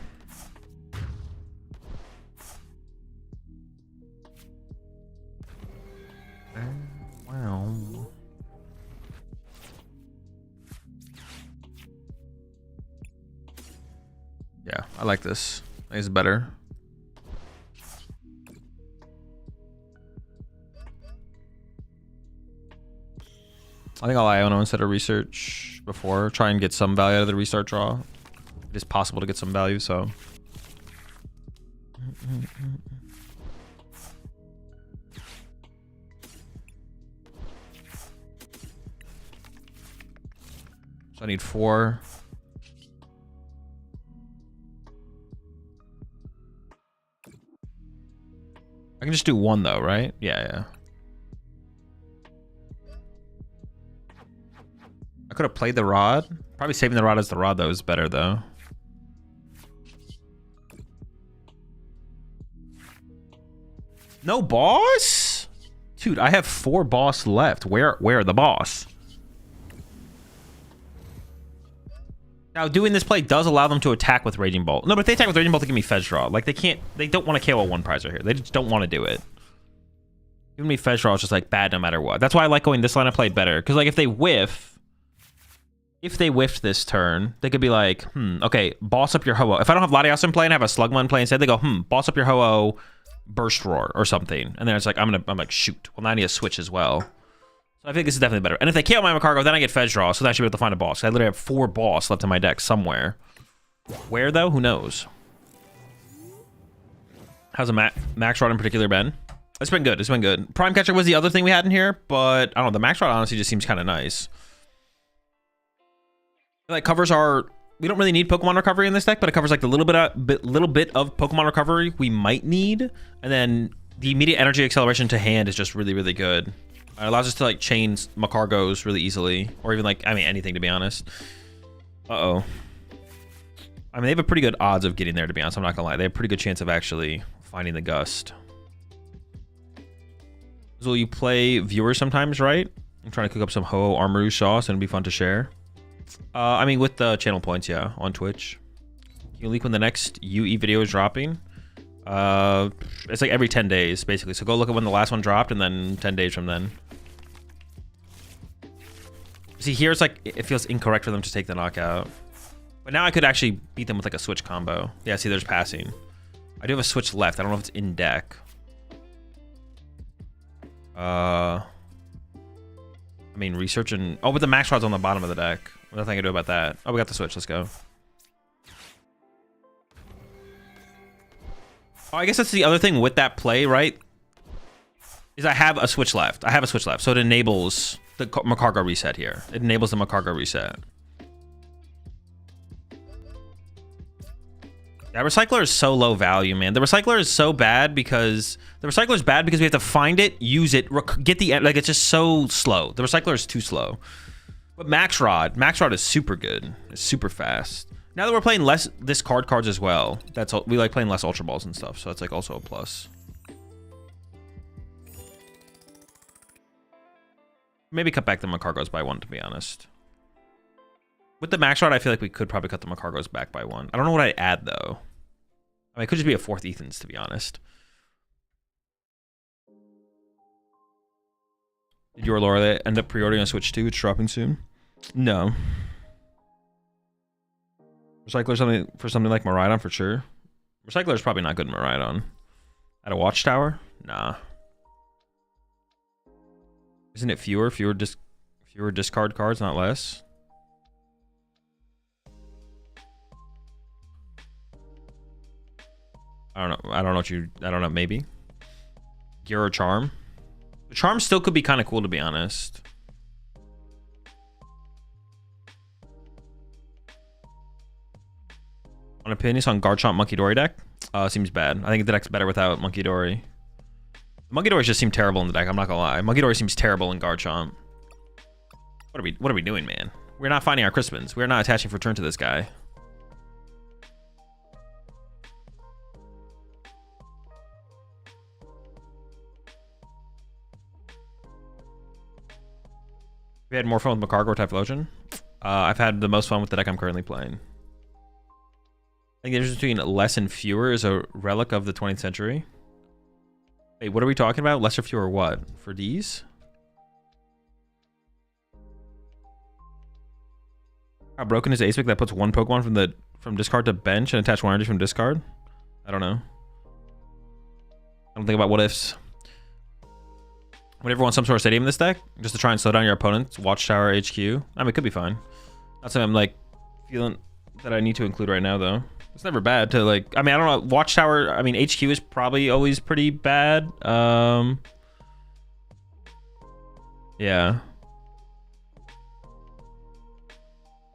Wow. Yeah, I like this. I think it's better. I think I'll Iono instead of research before. Try and get some value out of the restart draw. It is possible to get some value, so. So I need 4. I can just do 1 though, right? Yeah. I could have played the Rod. Probably saving the Rod as the Rod though is better though. No boss? Dude, I have 4 boss left. Where are the boss? Now, doing this play does allow them to attack with Raging Bolt. No, but if they attack with Raging Bolt, they give me Fetch Draw. Like, they don't want to KO a 1 prizer here. They just don't want to do it. Giving me Fetch Draw is just, like, bad no matter what. That's why I like going this line of play better. Because, like, if they whiffed this turn, they could be like, okay, boss up your Ho-Oh. If I don't have Latias in play and have a Slugma in play instead, they go, boss up your Ho-Oh, Burst Roar or something. And then it's like, I'm like, shoot. Well, now I need a switch as well. So I think this is definitely better. And if they KO my Magcargo, then I get Fetch Draw, so then I should be able to find a boss. I literally have 4 boss left in my deck somewhere. Where, though? Who knows? How's a Max Rod in particular been? It's been good. It's been good. Prime Catcher was the other thing we had in here, but I don't know. The Max Rod honestly just seems kind of nice. Like, covers are... We don't really need Pokemon Recovery in this deck, but it covers like the little bit of Pokemon Recovery we might need. And then the immediate energy acceleration to hand is just really, really good. It allows us to like chain Magcargos really easily, or even like, I mean, anything to be honest. I mean, they have a pretty good odds of getting there, to be honest. I'm not gonna lie. They have a pretty good chance of actually finding the Gust. So you play viewers sometimes, right? I'm trying to cook up some Ho-Oh Armaru sauce, and it'd be fun to share. I mean, with the channel points, yeah, on Twitch. You leak when the next UE video is dropping. It's like every 10 days, basically. So go look at when the last one dropped, and then 10 days from then. See, here it's like, it feels incorrect for them to take the knockout. But now I could actually beat them with like a switch combo. Yeah, see, there's passing. I do have a switch left. I don't know if it's in deck. I mean, research and... Oh, but the Max Rod's on the bottom of the deck. Nothing I can do about that. Oh, we got the switch. Let's go. Oh, I guess that's the other thing with that play, right? Is I have a switch left. I have a switch left. So it enables the Magcargo reset here. It enables the Magcargo reset. That Recycler is so low value, man. The Recycler is so bad because... The Recycler is bad because we have to find it, use it, get the... Like, it's just so slow. The Recycler is too slow. But Max Rod is super good. It's super fast. Now that we're playing less discard cards as well, we like playing less Ultra Balls and stuff, so that's like also a plus. Maybe cut back the Magcargos by 1, to be honest. With the Max Rod, I feel like we could probably cut the Magcargos back by 1. I don't know what I'd add, though. I mean, it could just be a 4th Ethan's, to be honest. Did you or Laura end up pre-ordering a Switch 2? It's dropping soon. No. Recycler for something like Miraidon for sure. Recycler is probably not good in Miraidon. At a Watchtower? Nah. Isn't it fewer discard cards, not less? I don't know. I don't know what you. I don't know. Maybe. Gear or Charm. The Charm still could be kind of cool, to be honest. On opinions on Garchomp Monkey Dory deck? Seems bad. I think the deck's better without Monkey Dory. Monkey Dory just seem terrible in the deck. I'm not gonna lie. Monkey Dory seems terrible in Garchomp. What are we doing, man? We're not finding our Crispins. We're not attaching for turn to this guy. We had more fun with Magcargo or Typhlosion. I've had the most fun with the deck I'm currently playing. I think the difference between less and fewer is a relic of the 20th century. Wait, what are we talking about? Less or fewer what? For these? How broken is Ace Pick that puts one Pokemon from discard to bench and attach one energy from discard? I don't know. I don't think about what ifs. Would everyone want some sort of stadium in this deck? Just to try and slow down your opponent's Watchtower HQ? I mean, it could be fine. Not something I'm like feeling that I need to include right now though. It's never bad to like, I mean, I don't know. Watchtower, I mean, HQ is probably always pretty bad. Yeah.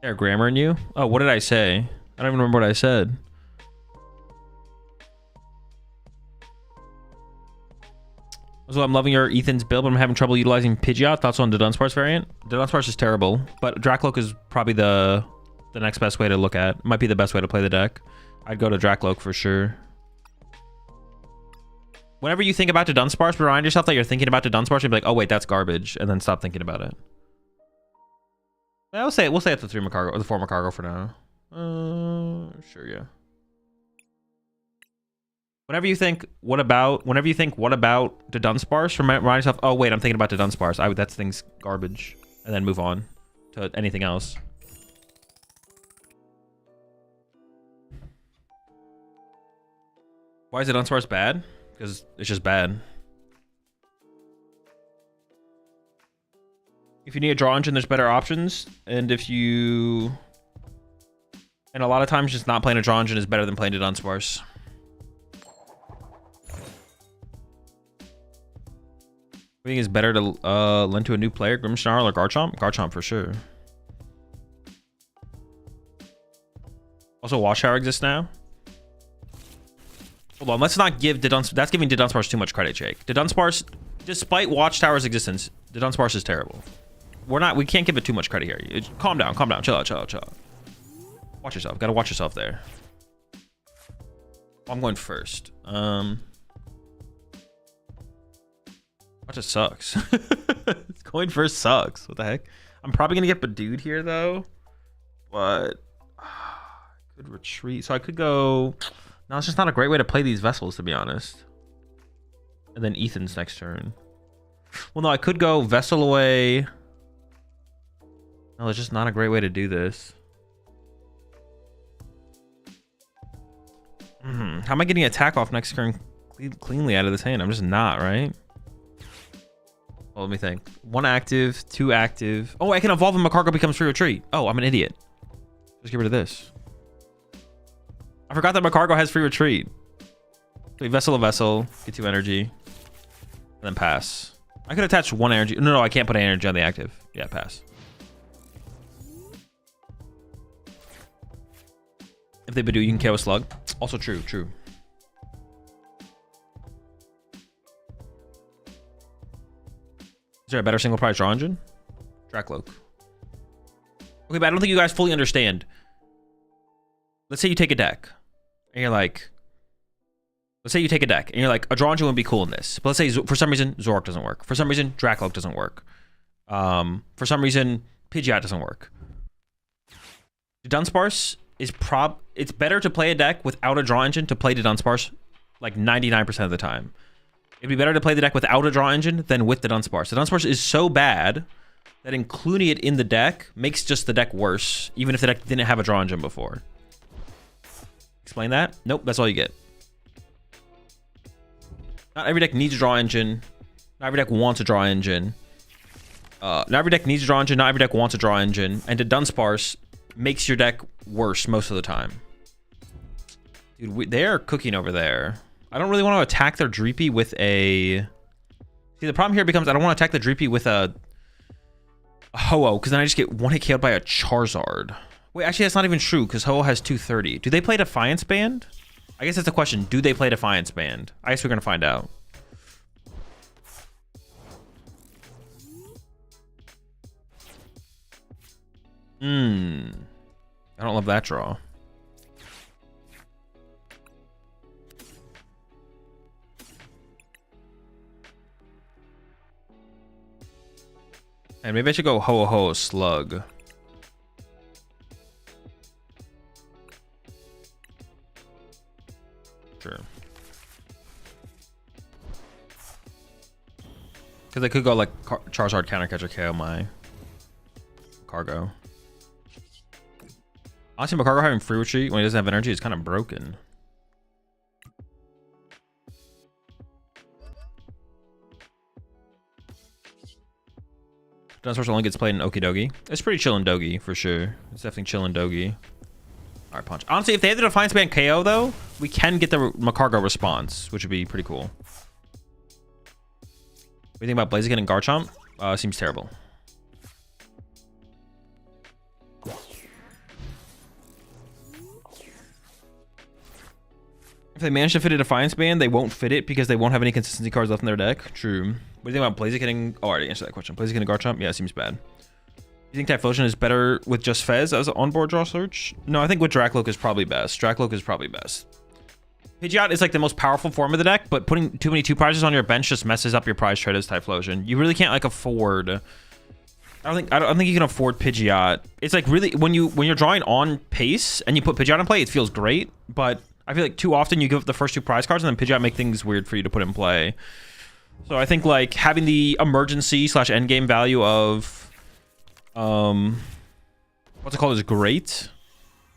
There, grammar in you? Oh, what did I say? I don't even remember what I said. Also, I'm loving your Ethan's build, but I'm having trouble utilizing Pidgeot. Thoughts on the Dunsparce variant? The Dunsparce is terrible, but Dracloak is probably the next best way to look at. It might be the best way to play the deck. I'd go to Dracloak for sure. Whenever you think about the Dunsparce, remind yourself that you're thinking about the Dunsparce and be like, oh wait, that's garbage, and then stop thinking about it. We'll say it's the 3 Magcargo or the 4 Magcargo for now. Sure, yeah. Whenever you think what about the Dunsparce, remind yourself, oh wait, I'm thinking about the Dunsparce. That thing's garbage, and then move on to anything else. Why is the Dunsparce bad? Because it's just bad. If you need a draw engine, there's better options. And a lot of times just not playing a draw engine is better than playing a Dunsparce. I think it's better to lend to a new player, Grimmsnarl or Garchomp? Garchomp for sure. Also, Watchtower exists now. Hold on, let's not give that's giving the Dunsparce too much credit, Jake. The Dunsparce, despite Watchtower's existence, the Dunsparce is terrible. We can't give it too much credit here. Calm down, chill out. Watch yourself, gotta watch yourself there. I'm going first. Watch it sucks. Going first sucks. What the heck? I'm probably gonna get Badooed here though, but I could retreat. So I could go. No, it's just not a great way to play these vessels, to be honest. And then Ethan's next turn. Well, no, I could go Vessel away. No, it's just not a great way to do this. How am I getting attack off next turn cleanly out of this hand? I'm just not, right? Well, let me think. 1 active, 2 active. Oh, I can evolve and Magcargo becomes free retreat. Oh, I'm an idiot. Just get rid of this. I forgot that Magcargo has free retreat. So Vessel a Vessel, get 2 energy, and then pass. I could attach 1 energy. No, I can't put any energy on the active. Yeah, pass. If they Badoo, you can KO a Slug. Also true. Is there a better single price draw engine? Dracloak. Okay, but I don't think you guys fully understand. Let's say you take a deck, and you're like, let's say you take a deck, and you're like, a draw engine would be cool in this. But let's say for some reason, Zoroark doesn't work. For some reason, Dracloak doesn't work. For some reason, Pidgeot doesn't work. The Dunsparce is it's better to play a deck without a draw engine to play the Dunsparce like 99% of the time. It'd be better to play the deck without a draw engine than with the Dunsparce. The Dunsparce is so bad that including it in the deck makes just the deck worse, even if the deck didn't have a draw engine before. Explain that? Nope, that's all you get. Not every deck needs a draw engine. Not every deck wants a draw engine. Not every deck needs a draw engine. Not every deck wants a draw engine. And the Dunsparce makes your deck worse most of the time. Dude, they're cooking over there. I don't really want to attack their Dreepy with a... See, the problem here becomes I don't want to attack the Dreepy with a Ho-Oh, because then I just get one hit KO'd by a Charizard. Wait, actually, that's not even true, because Ho-Oh has 230. Do they play Defiance Band? I guess that's the question. Do they play Defiance Band? I guess we're going to find out. I don't love that draw. And maybe I should go Ho-Oh Slug. Sure. Because I could go like Charizard counter catcher KO my Magcargo. Honestly, Magcargo having free retreat when he doesn't have energy is kind of broken. Dinosaurs only gets played in Okidogi. It's pretty chill in Dogi for sure. It's definitely chill in Dogi. All right, punch. Honestly, if they have the Defiance Band KO though, we can get the Magcargo response, which would be pretty cool. What do you think about Blaziken and Garchomp? Seems terrible. If they manage to fit a Defiance Band, they won't fit it because they won't have any consistency cards left in their deck. True. What do you think about Blaziken and... Oh, I already answered that question. Blaziken and Garchomp? Yeah, it seems bad. You think Typhlosion is better with just Fez as an onboard draw search? No, I think with Dracloak is probably best. Dracloak is probably best. Pidgeot is like the most powerful form of the deck, but putting too many 2-prizes on your bench just messes up your prize trade as Typhlosion. You really can't like afford... I don't think you can afford Pidgeot. It's like really when you're drawing on pace and you put Pidgeot in play, it feels great, but I feel like too often you give up the first 2 prize cards and then Pidgeot make things weird for you to put in play. So I think like having the emergency / endgame value of what's it called is great.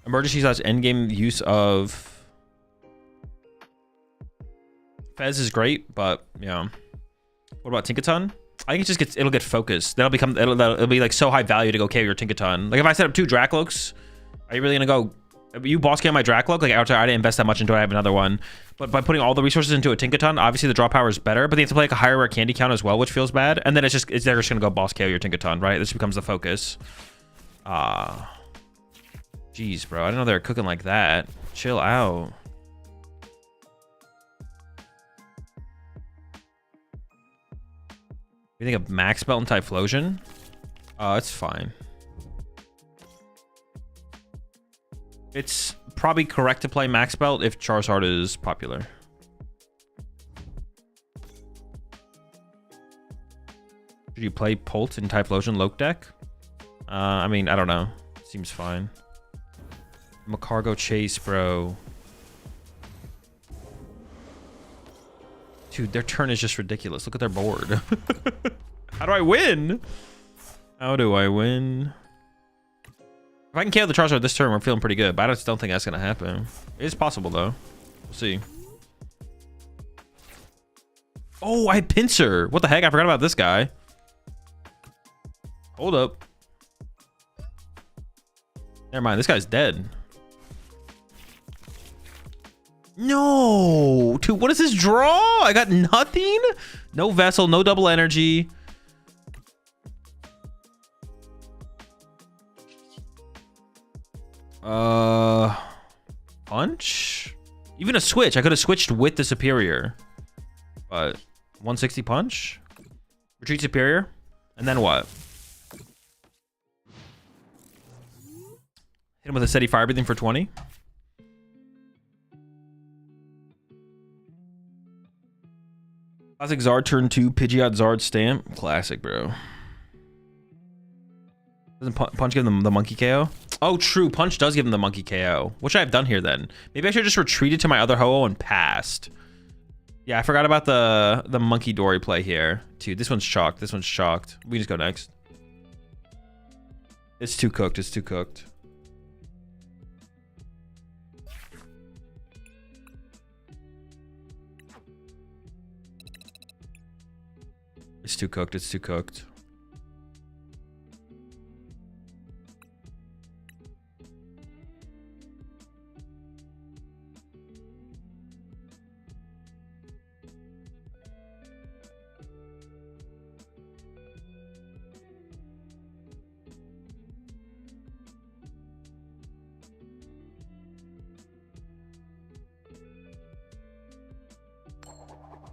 Emergency / endgame use of Fez is great, but yeah. What about Tinkaton? I think it'll get focused. It'll be like so high value to go KO your Tinkaton. Like if I set up 2 Dracloaks, are you really gonna go? You boss KO my Dracloak? Like I didn't invest that much into it. I have another one, but by putting all the resources into a Tinkaton, obviously the draw power is better. But they have to play like a higher rare candy count as well, which feels bad. And then they're just gonna go boss KO your Tinkaton, right? This becomes the focus. Jeez, bro. I didn't know they were cooking like that. Chill out. You think of Max Belt and Typhlosion? It's fine. It's probably correct to play Max Belt if Charizard is popular. Should you play Polt in Typhlosion Loke deck? I mean, I don't know. Seems fine. Magcargo Chase, bro. Dude, their turn is just ridiculous. Look at their board. How do I win? How do I win? If I can KO the Charizard this turn, we're feeling pretty good. But I just don't think that's going to happen. It is possible, though. We'll see. Oh, I had Pinsir. What the heck? I forgot about this guy. Hold up. Never mind. This guy's dead. No. Dude, what is this draw? I got nothing? No Vessel, no double energy. Punch? Even a switch. I could have switched with the Superior. But 160 punch? Retreat Superior? And then what? Hit him with a steady fire breathing for 20. Classic Zard turn 2, Pidgeot Zard stamp. Classic, bro. Doesn't Punch give them the monkey KO? Oh, true. Punch does give them the monkey KO. What should I have done here then? Maybe I should have just retreated to my other Ho-Oh and passed. Yeah, I forgot about the monkey Dory play here. Dude, this one's chalked. This one's chalked. We just go next. It's too cooked. It's too cooked. It's too cooked. It's too cooked.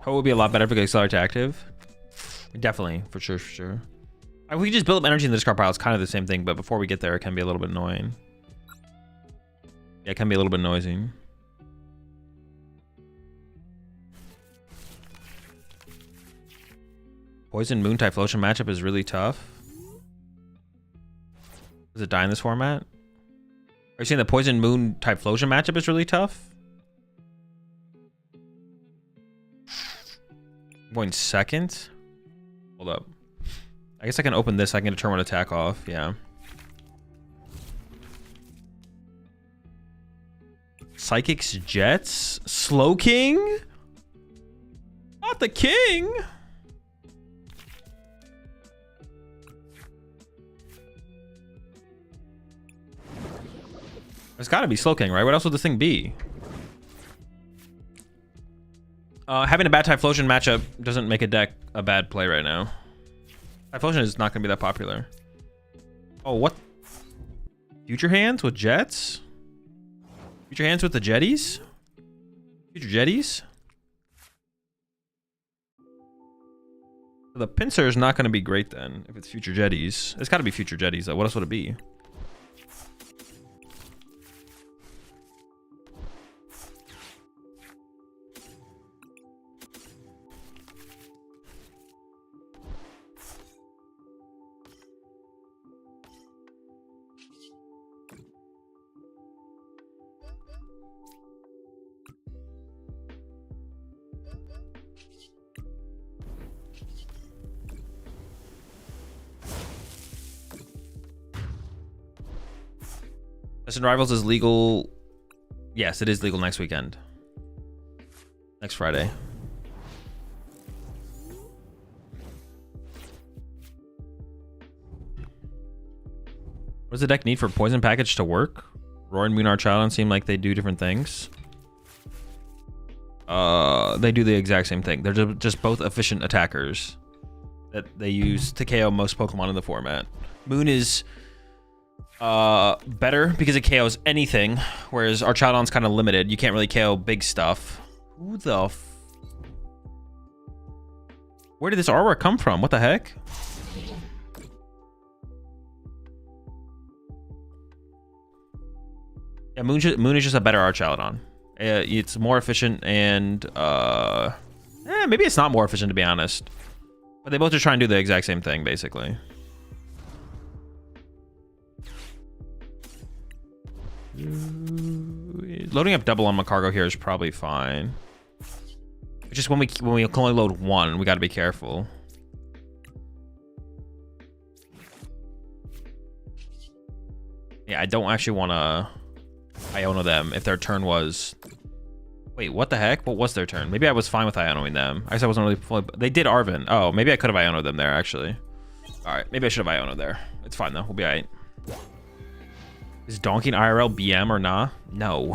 Ho would be a lot better if we could accelerate to active. Definitely, for sure, for sure. We can just build up energy in the discard pile. It's kind of the same thing, but before we get there, it can be a little bit annoying. Yeah, it can be a little bit noisy. Poison Moon Typhlosion matchup is really tough. Does it die in this format? Are you saying the Poison Moon Typhlosion matchup is really tough? I'm going second. Hold up. I guess I can open this. I can determine attack off. Yeah. Psychic's Jets? Slow King? Not the king! It's gotta be Slow King, right? What else would this thing be? Having a bad Typhlosion matchup doesn't make a deck a bad play right now. Typhlosion is not gonna be that popular. Oh, what? Future Hands with Jets? Future Hands with the Jetties? Future Jetties? The Pinsir is not gonna be great then, if it's Future Jetties. It's gotta be Future Jetties though. What else would it be? Destined Rivals is legal. Yes, it is legal next weekend. Next Friday. What does the deck need for Poison Package to work? Roar and Moonart Challenge seem like they do different things. They do the exact same thing. They're just both efficient attackers that they use to KO most Pokemon in the format. Moon is better because it KOs anything, whereas Archaeodon's kind of limited. You can't really KO big stuff. Who the where did this artwork come from? What the heck? Yeah, Moon is just a better Archaeodon. It's more efficient and maybe it's not more efficient to be honest. But they both just try and do the exact same thing basically. Loading up double on Magcargo here is probably fine. It's just when we can only load one, we got to be careful. Yeah, I don't actually want to Iono them if their turn was. Wait, what the heck? What was their turn? Maybe I was fine with Ionoing them. I guess I wasn't really fully. They did Arven. Oh, maybe I could have Ionoed them there actually. All right, maybe I should have Ionoed there. It's fine though. We'll be alright. Is Donking IRL BM or nah? No.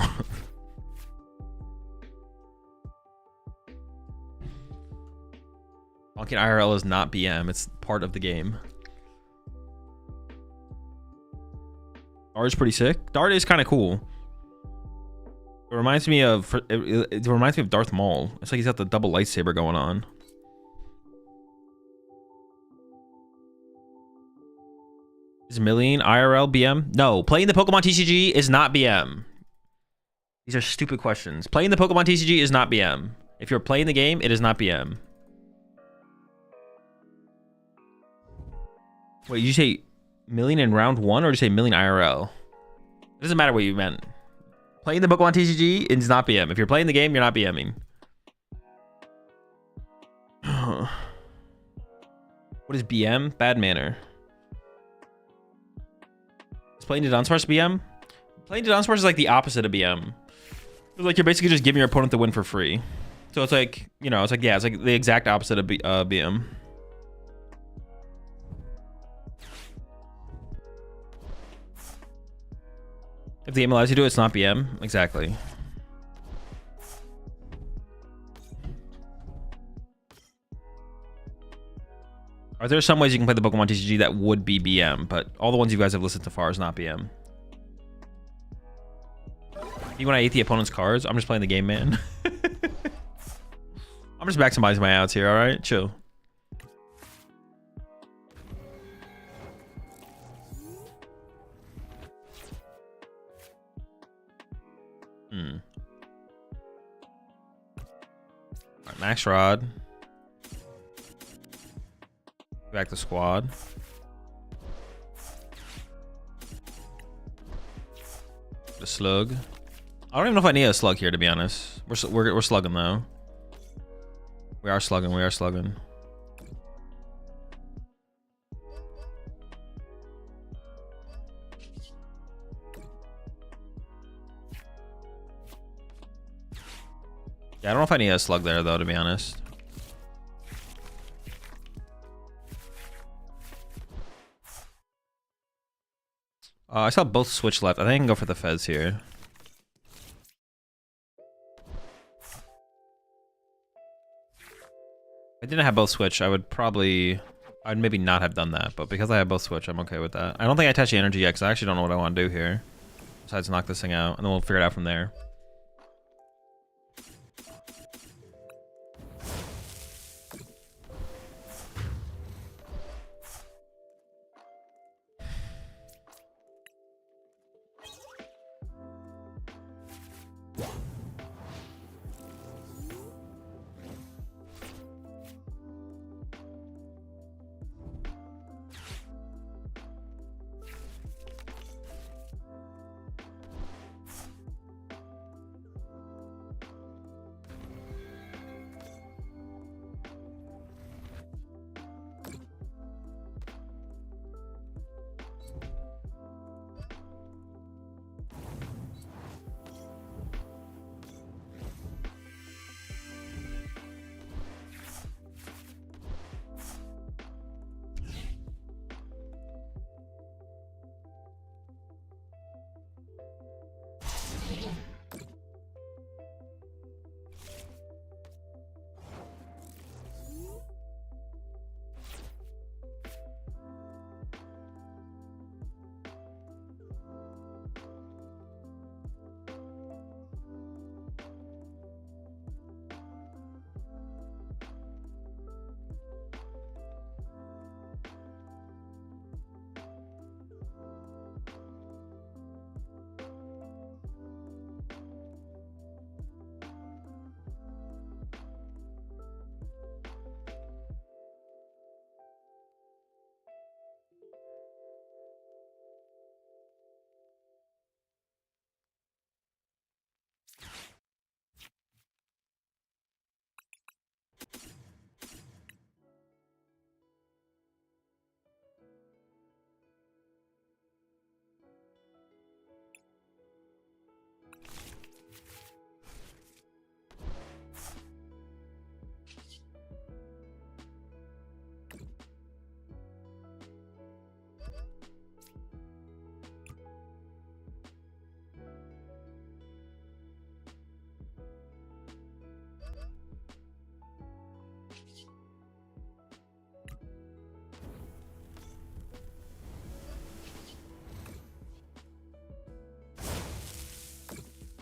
Donking IRL is not BM. It's part of the game. Dart is pretty sick. Dart is kind of cool. It reminds me of Darth Maul. It's like he's got the double lightsaber going on. Is Million IRL BM? No, playing the Pokemon TCG is not BM. These are stupid questions. Playing the Pokemon TCG is not BM. If you're playing the game, it is not BM. Wait, did you say Million in round 1 or did you say Million IRL? It doesn't matter what you meant. Playing the Pokemon TCG is not BM. If you're playing the game, you're not BMing. What is BM? Bad manner. Is playing to Dunsparce BM? Playing to Dunsparce is like the opposite of BM. It's like you're basically just giving your opponent the win for free. So it's like, you know, it's like, yeah, it's like the exact opposite of BM. If the game allows you to do it, it's not BM. Exactly. Are there some ways you can play the Pokemon TCG that would be BM, but all the ones you guys have listed so far is not BM. Even when I eat the opponent's cards, I'm just playing the game, man. I'm just maximizing my outs here, alright? Chill. Alright, max rod. Back to squad. The slug. I don't even know if I need a slug here, to be honest. We're slugging though. We are slugging. We are slugging. Yeah, I don't know if I need a slug there though, to be honest. I saw both switch left. I think I can go for the fez here. If I didn't have both switch, I'd maybe not have done that. But because I have both switch, I'm okay with that. I don't think I touch the energy yet because I actually don't know what I want to do here. Besides knock this thing out, and then we'll figure it out from there.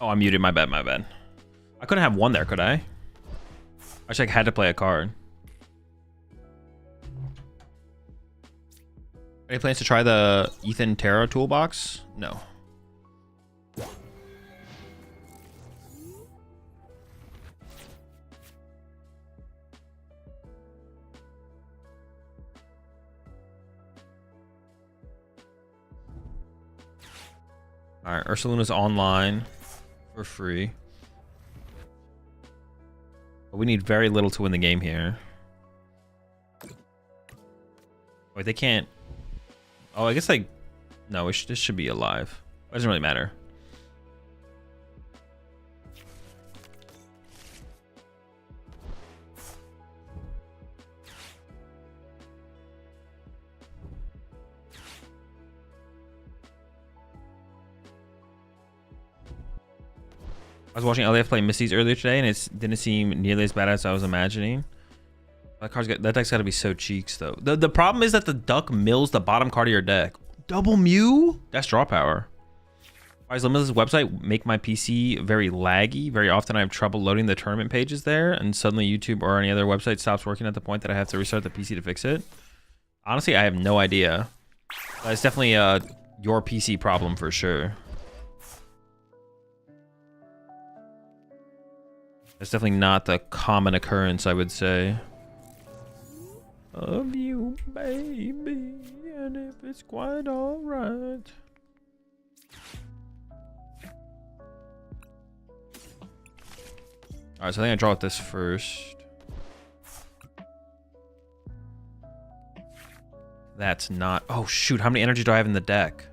Oh, I muted. My bad. My bad. I couldn't have one there, could I? I just had to play a card. Any plans to try the Ethan Terra toolbox? No. Alright, Ursaluna's online for free. But we need very little to win the game here. Wait, they can't... Oh, I guess like... No, this should be alive. It doesn't really matter. I was watching LAF play Misty's earlier today, and it didn't seem nearly as bad as I was imagining. That deck's got to be so cheeks, though. The problem is that the duck mills the bottom card of your deck. Double Mew? That's draw power. Guys, Limitless website make my PC very laggy. Very often I have trouble loading the tournament pages there, and suddenly YouTube or any other website stops working at the point that I have to restart the PC to fix it. Honestly, I have no idea. It's definitely your PC problem for sure. It's definitely not the common occurrence, I would say. Of you, baby, and if it's quite alright. Alright, so I think I draw with this first. That's not... Oh, shoot. How many energy do I have in the deck?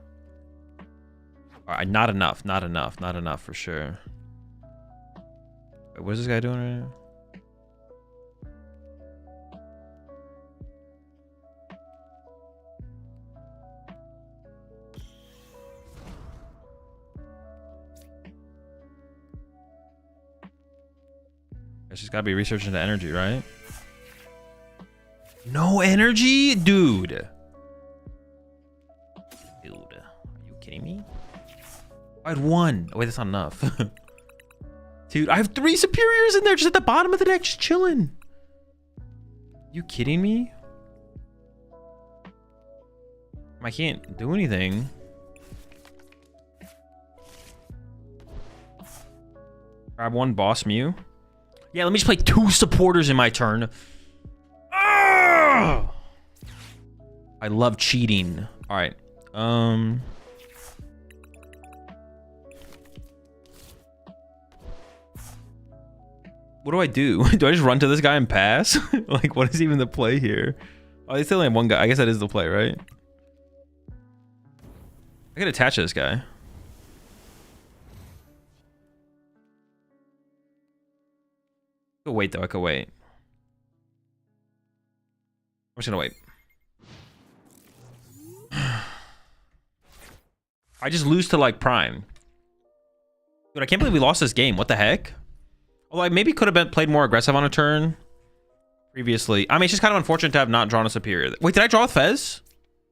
Alright, not enough. Not enough. Not enough for sure. Wait, what is this guy doing right now? She's got to be researching the energy, right? No energy? Dude. Dude. Are you kidding me? I had one. Oh, wait, that's not enough. Dude, I have 3 superiors in there just at the bottom of the deck, just chilling. You kidding me? I can't do anything. Grab one boss Mew. Yeah, let me just play 2 supporters in my turn. Ugh! I love cheating. All right. What do I do? Do I just run to this guy and pass? Like, what is even the play here? Oh, they still only have one guy. I guess that is the play, right? I could attach to this guy. I could wait, though. I could wait. I'm just gonna wait. I just lose to, like, Prime. Dude, I can't believe we lost this game. What the heck? Although I maybe could have been played more aggressive on a turn previously. I mean, it's just kind of unfortunate to have not drawn a superior. Wait, did I draw with Fez?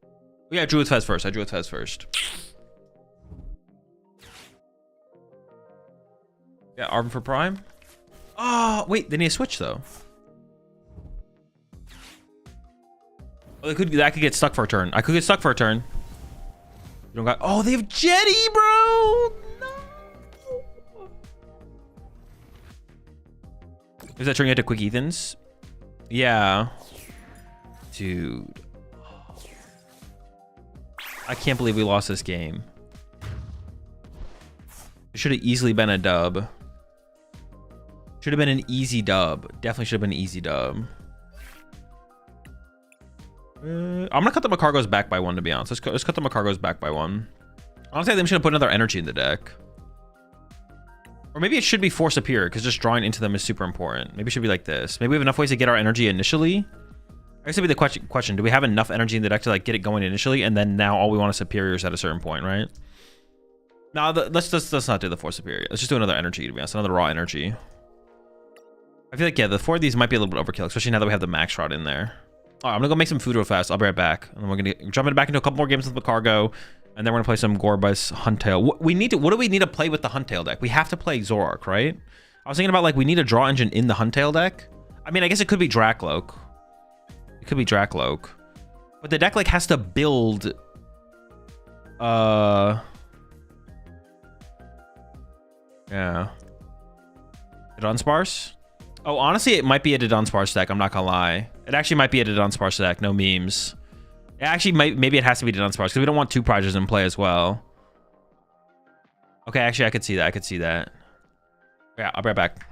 Oh, yeah, I drew with Fez first. I drew with Fez first. Yeah, Arm for Prime. Oh, wait, they need a switch, though. Oh, that could get stuck for a turn. I could get stuck for a turn. You don't got... Oh, they have Jetty, bro! No! Is that turning into Quick Ethans? Yeah. Dude. I can't believe we lost this game. It should have easily been a dub. Should have been an easy dub. Definitely should have been an easy dub. I'm gonna cut the Magcargos back by 1, to be honest. Let's cut the Magcargos back by 1. Honestly, I think I'm just gonna put another energy in the deck. Or maybe it should be 4 superior, because just drawing into them is super important. Maybe it should be like this. Maybe we have enough ways to get our energy initially. I guess it'd be the question. Do we have enough energy in the deck to, like, get it going initially, and then now all we want is superiors at a certain point, right? No, let's not do the 4 superior. Let's just do another energy, to be honest. Another raw energy. I feel like, yeah, the 4 of these might be a little bit overkill, especially now that we have the max rod in there. All right, I'm gonna go make some food real fast. I'll be right back. And then we're gonna jump back into a couple more games with Magcargo, and then we're gonna play some Gorbis Huntail. What do we need to play with the Huntail deck? We have to play Zoroark, right? I was thinking about, like, we need a draw engine in the Huntail deck. I mean, I guess it could be Drakloak. It could be Drakloak. But the deck, like, has to build... Yeah. Dunsparce? Oh, honestly, it might be a Dunsparce deck. I'm not gonna lie. It actually might be a Dunsparce deck. No memes. It actually maybe it has to be Dunsparce because we don't want 2 prizes in play as well. Okay, actually, I could see that. I could see that. Yeah, I'll be right back.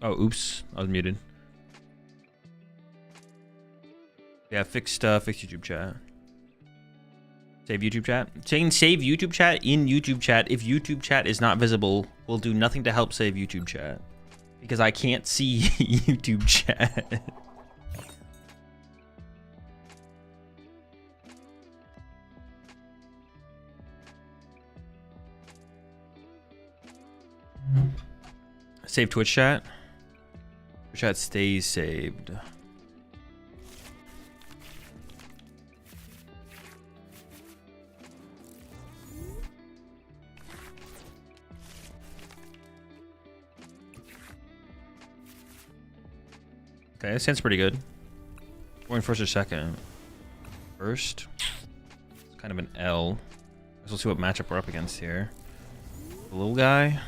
Oh, oops. I was muted. Yeah, fixed YouTube chat. Save YouTube chat. Saying save YouTube chat in YouTube chat. If YouTube chat is not visible, will do nothing to help save YouTube chat. Because I can't see YouTube chat. Save Twitch chat. Twitch chat stays saved. Okay, that sounds pretty good. Going first or second? First. It's kind of an L. Let's see what matchup we're up against here. The little guy.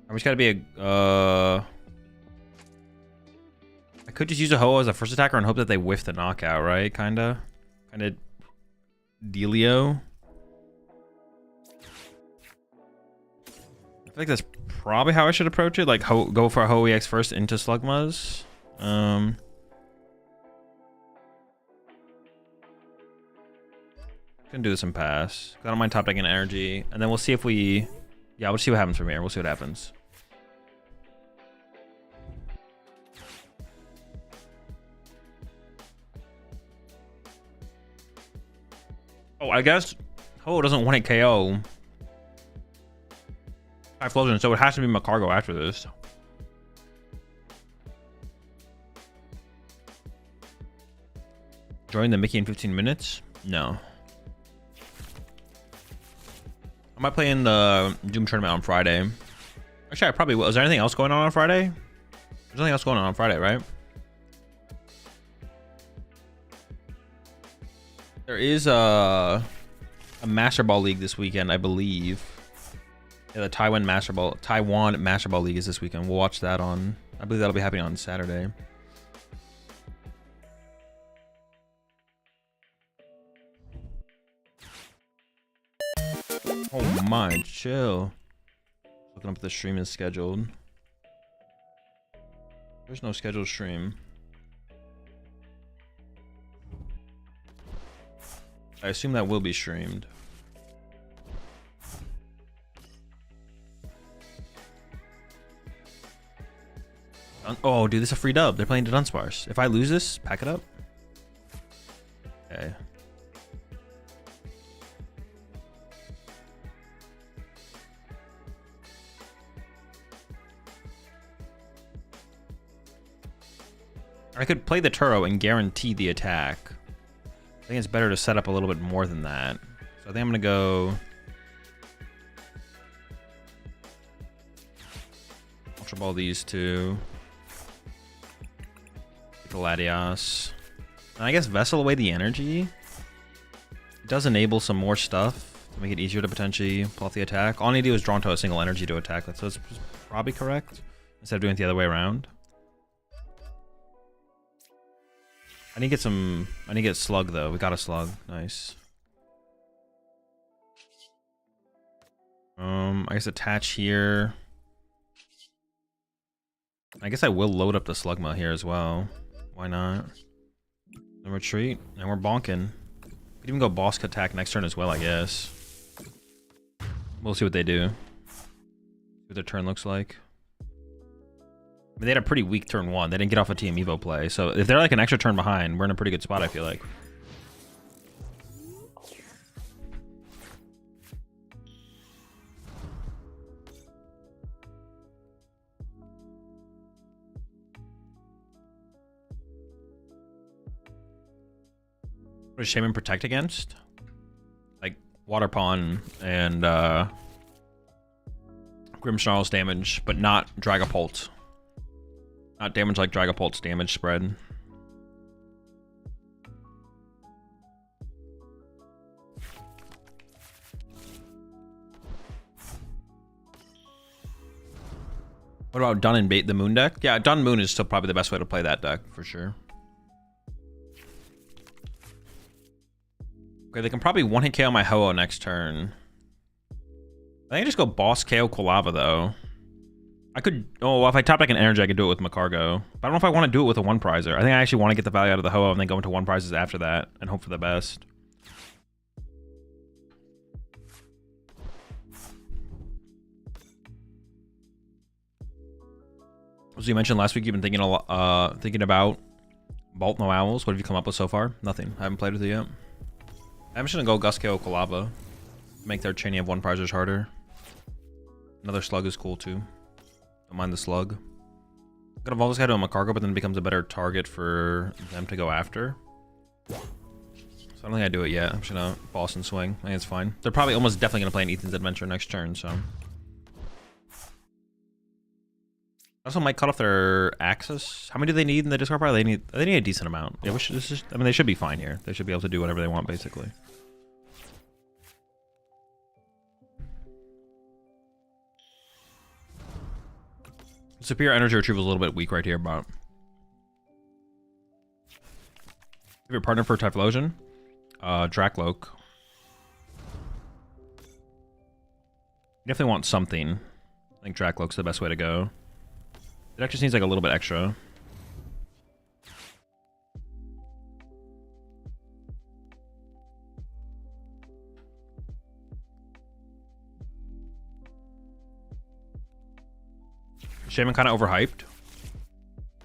I just gotta be a. I could just use a Ho as a first attacker and hope that they whiff the knockout, right? Kinda dealio. I think that's probably how I should approach it. Like, go for a Ho EX first into Slugmas. Gonna do this and pass. I don't mind top decking energy, and then we'll see if we. Yeah, we'll see what happens from here. We'll see what happens. Oh, I guess Ho doesn't want a KO. Explosion, so it has to be Magcargo after this. Join the Mickey in 15 minutes? No. I might play in the Doom tournament on Friday. Actually, I probably will. Is there anything else going on Friday? There's nothing else going on Friday, right? There is a Master Ball League this weekend, I believe. Yeah, the Taiwan Master Ball League is this weekend. We'll watch that on. I believe that'll be happening on Saturday. Oh my, chill. Looking up if the stream is scheduled. There's no scheduled stream. I assume that will be streamed. Oh, dude, this is a free dub. They're playing to Dunsparce. If I lose this, pack it up. Okay. I could play the Turo and guarantee the attack. I think it's better to set up a little bit more than that. So I think I'm gonna go Ultra Ball these two. Gladios. And I guess Vessel away the energy. It does enable some more stuff to make it easier to potentially pull off the attack. All I need to do is draw into a single energy to attack that, so it's probably correct instead of doing it the other way around. I need to get Slug though. We got a Slug. Nice. I guess attach here. I guess I will load up the Slugma here as well. Why not? Then retreat, and we're bonking. Could even go boss attack next turn as well, I guess. We'll see what they do. See what their turn looks like. I mean, they had a pretty weak turn one. They didn't get off a TM Evo play, so if they're like an extra turn behind, we're in a pretty good spot, I feel like. What does Shaman protect against? Like Water Pawn and Grimmsnarl's damage, but not Dragapult. Not damage like Dragapult's damage spread. What about Dun and Bait the Moon deck? Yeah, Dun Moon is still probably the best way to play that deck for sure. Okay, they can probably one-hit KO my Ho-Oh next turn. I think I just go boss KO Quilava though. I could, oh, well, if I top deck an energy, I could do it with Magcargo. But I don't know if I want to do it with a one prizer. I think I actually want to get the value out of the Ho-Oh and then go into one prizes after that and hope for the best. As you mentioned last week, you've been thinking a lot, thinking about Bolt No Owls. What have you come up with so far? Nothing. I haven't played with it yet. I'm just gonna go Gus KO Quilava. Make their chaining of one prizers harder. Another slug is cool too. Don't mind the slug. I'm gonna evolve this guy to a Magcargo, but then it becomes a better target for them to go after. So I don't think I do it yet. I'm just gonna boss and swing. I think it's fine. They're probably almost definitely gonna play an Ethan's Adventure next turn, so. I also might cut off their Axis. How many do they need in the discard pile? They need a decent amount. Yeah, I mean, they should be fine here. They should be able to do whatever they want, basically. Superior energy retrieval is a little bit weak right here, but if your partner for Typhlosion, Dracloak. You definitely want something. I think Dracloak's the best way to go. It actually seems like a little bit extra. Shaman kind of overhyped.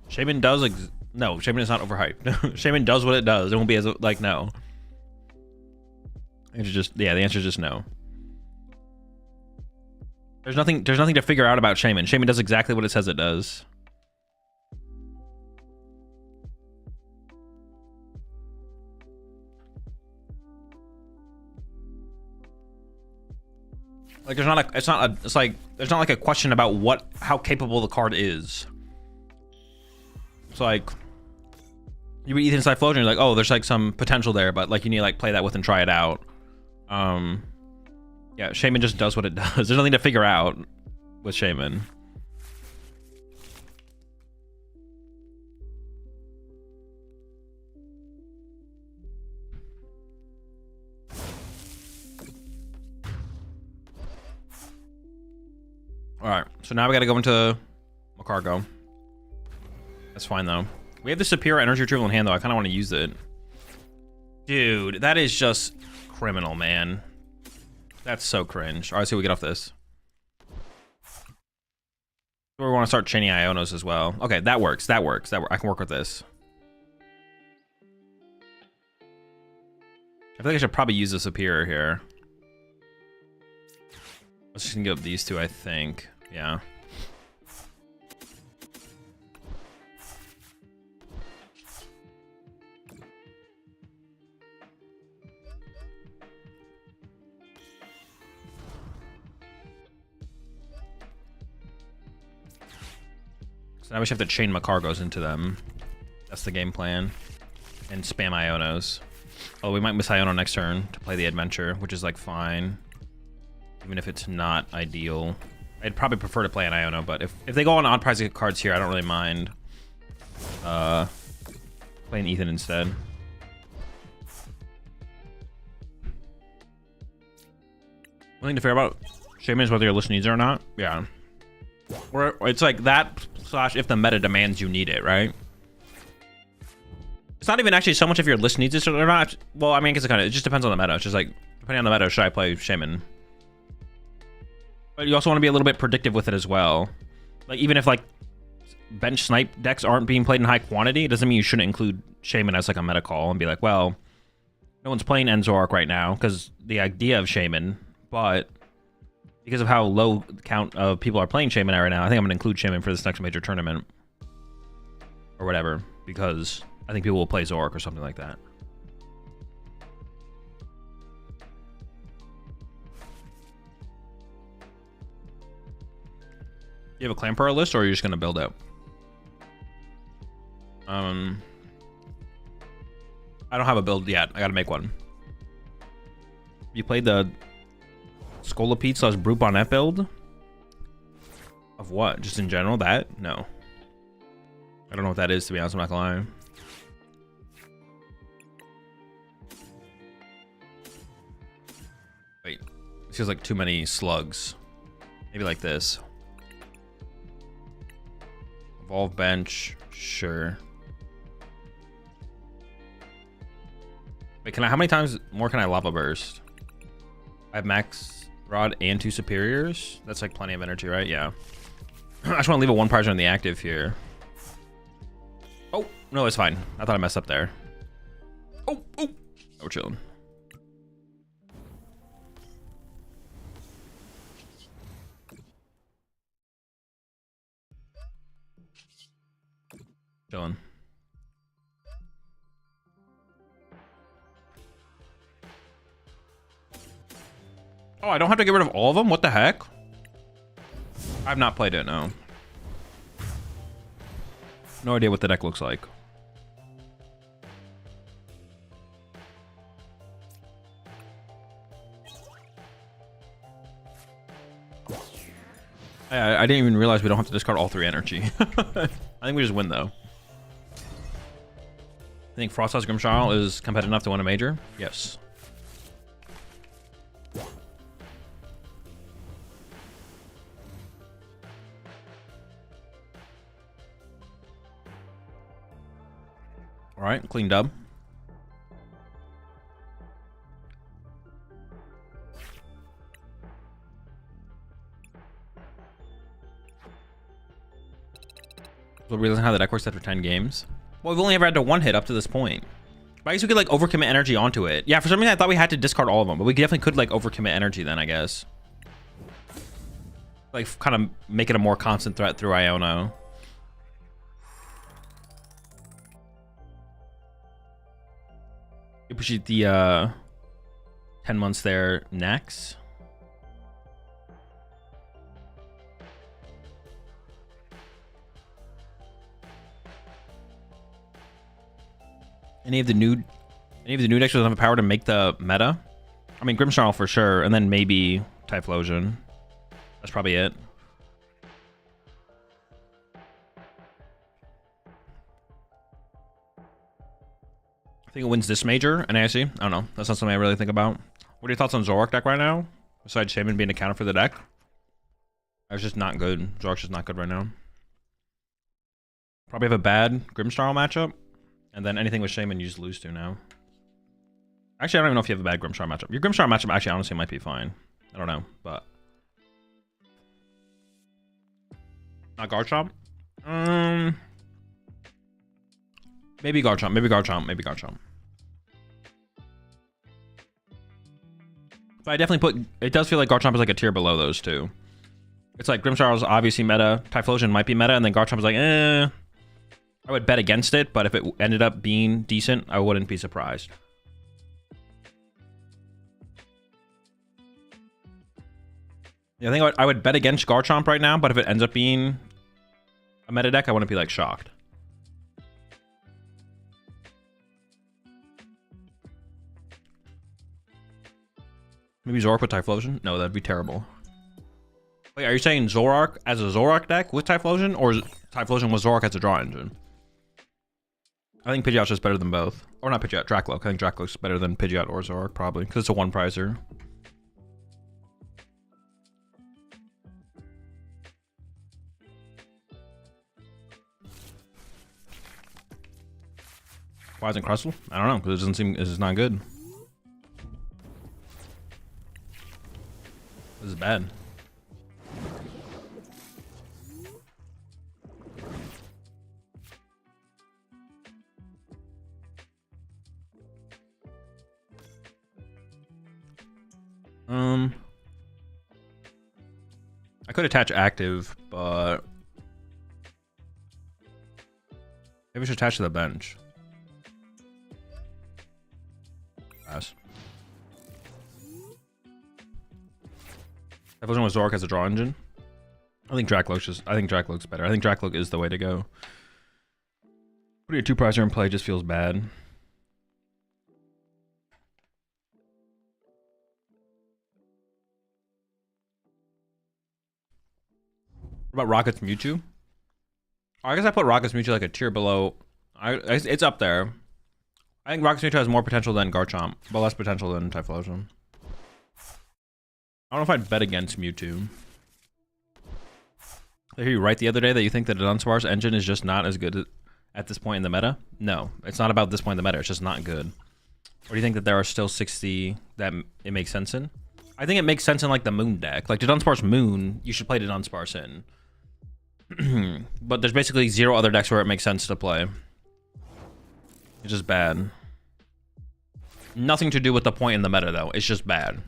Shaman does no, Shaman is not overhyped. Shaman does what it does. It won't be as like no. It's just yeah, the answer is just no. There's nothing to figure out about Shaman. Shaman does exactly what it says it does. Like there's not like a question about how capable the card is. It's like you read Ethan's Typhlosion, you're like, oh, there's like some potential there, but like you need to like play that with and try it out. Yeah, Shaman just does what it does. There's nothing to figure out with Shaman. Alright, so now we gotta go into Magcargo. That's fine though. We have the superior energy retrieval in hand though. I kinda wanna use it. Dude, that is just criminal, man. That's so cringe. Alright, so we get off this. We want to start chaining Ionos as well. Okay, that works. I can work with this. I feel like I should probably use the superior here. Let's just give these two, I think. Yeah. So now we should have to chain Magcargos into them. That's the game plan. And spam Ionos. Oh, we might miss Iono next turn to play the adventure, which is like fine. Even if it's not ideal. I'd probably prefer to play an Iono, but if they go on odd prize cards here, I don't really mind playing Ethan instead. One thing to figure about Shaman is whether your list needs it or not. Yeah. Or it's like that / if the meta demands you need it, right? It's not even actually so much if your list needs it or not. Well, I mean, it just depends on the meta. It's just like, depending on the meta, should I play Shaman? But you also want to be a little bit predictive with it as well. Like, even if, like, bench snipe decks aren't being played in high quantity, it doesn't mean you shouldn't include Shaman as, like, a meta call and be like, well, no one's playing Enzork right now because the idea of Shaman, but because of how low count of people are playing Shaman right now, I think I'm going to include Shaman for this next major tournament. Or whatever, because I think people will play Zork or something like that. You have a Clamperer list, or are you just going to build it? I don't have a build yet. I got to make one. You played the Scolipede / Brute build? Of what? Just in general? That? No. I don't know what that is, to be honest. I'm not gonna lie. Wait. feels like too many slugs. Maybe like this. Evolve bench, sure. Wait, how many times more can I lava burst? I have max rod and 2 superiors. That's like plenty of energy, right? Yeah. I just want to leave a 1 prizer on the active here. Oh, no, it's fine. I thought I messed up there. Oh, we're chilling. Chilling. Oh, I don't have to get rid of all of them? What the heck? I've not played it, no. No idea what the deck looks like. I didn't even realize we don't have to discard all 3 energy. I think we just win, though. I think Frosthouse Grimsharl is competitive enough to win a major. Yes. All right, clean dub. So we realizing how the deck works after 10 games. Well, we've only ever had to 1-hit up to this point. But I guess we could like overcommit energy onto it. Yeah, for some reason I thought we had to discard all of them, but we definitely could like overcommit energy then, I guess. Like kind of make it a more constant threat through Iono. Appreciate the 10 months there next. Any of the new decks doesn't have the power to make the meta? I mean, Grimsharl for sure, and then maybe Typhlosion. That's probably it. I think it wins this major, and I don't know. That's not something I really think about. What are your thoughts on Zoroark deck right now? Besides Shaman being a counter for the deck? It's just not good. Zoroark's just not good right now. Probably have a bad Grimsharl matchup. And then anything with Shaman you just lose to now. Actually, I don't even know if you have a bad Grimsharl matchup. Your Grimsharl matchup actually honestly might be fine. I don't know, but... Not Garchomp? Maybe Garchomp, maybe Garchomp, maybe Garchomp. But I definitely put... It does feel like Garchomp is like a tier below those two. It's like Grimsharl's obviously meta, Typhlosion might be meta, and then Garchomp is like, eh... I would bet against it, but if it ended up being decent, I wouldn't be surprised. Yeah, I think I would bet against Garchomp right now, but if it ends up being a meta deck, I wouldn't be like shocked. Maybe Zoroark with Typhlosion? No, that'd be terrible. Wait, are you saying Zoroark as a Zoroark deck with Typhlosion, or Typhlosion with Zoroark as a draw engine? I think Pidgeot's just better than both. Or not Pidgeot, Dracloak. I think Dracloak's better than Pidgeot or Zoroark, probably. Because it's a 1-prizer. Why isn't Crustle? I don't know, because it doesn't seem... It's not good. This is bad. I could attach active, but maybe we should attach to the bench. Pass. If I was Zoroark as a draw engine, I think Dracloak's better. I think Dracloak is the way to go. Putting a 2-prizer in play just feels bad. What about Rocket's Mewtwo? I guess I put Rocket's Mewtwo like a tier below. It's up there. I think Rocket's Mewtwo has more potential than Garchomp, but less potential than Typhlosion. I don't know if I'd bet against Mewtwo. I hear you right the other day that you think that the Dunsparce engine is just not as good at this point in the meta. No, it's not about this point in the meta. It's just not good. Or do you think that there are still 60 that it makes sense in? I think it makes sense in like the Moon deck. Like the Dunsparce Moon, you should play the Dunsparce in. But there's basically 0 other decks where it makes sense to play. It's just bad. Nothing to do with the point in the meta though. It's just bad.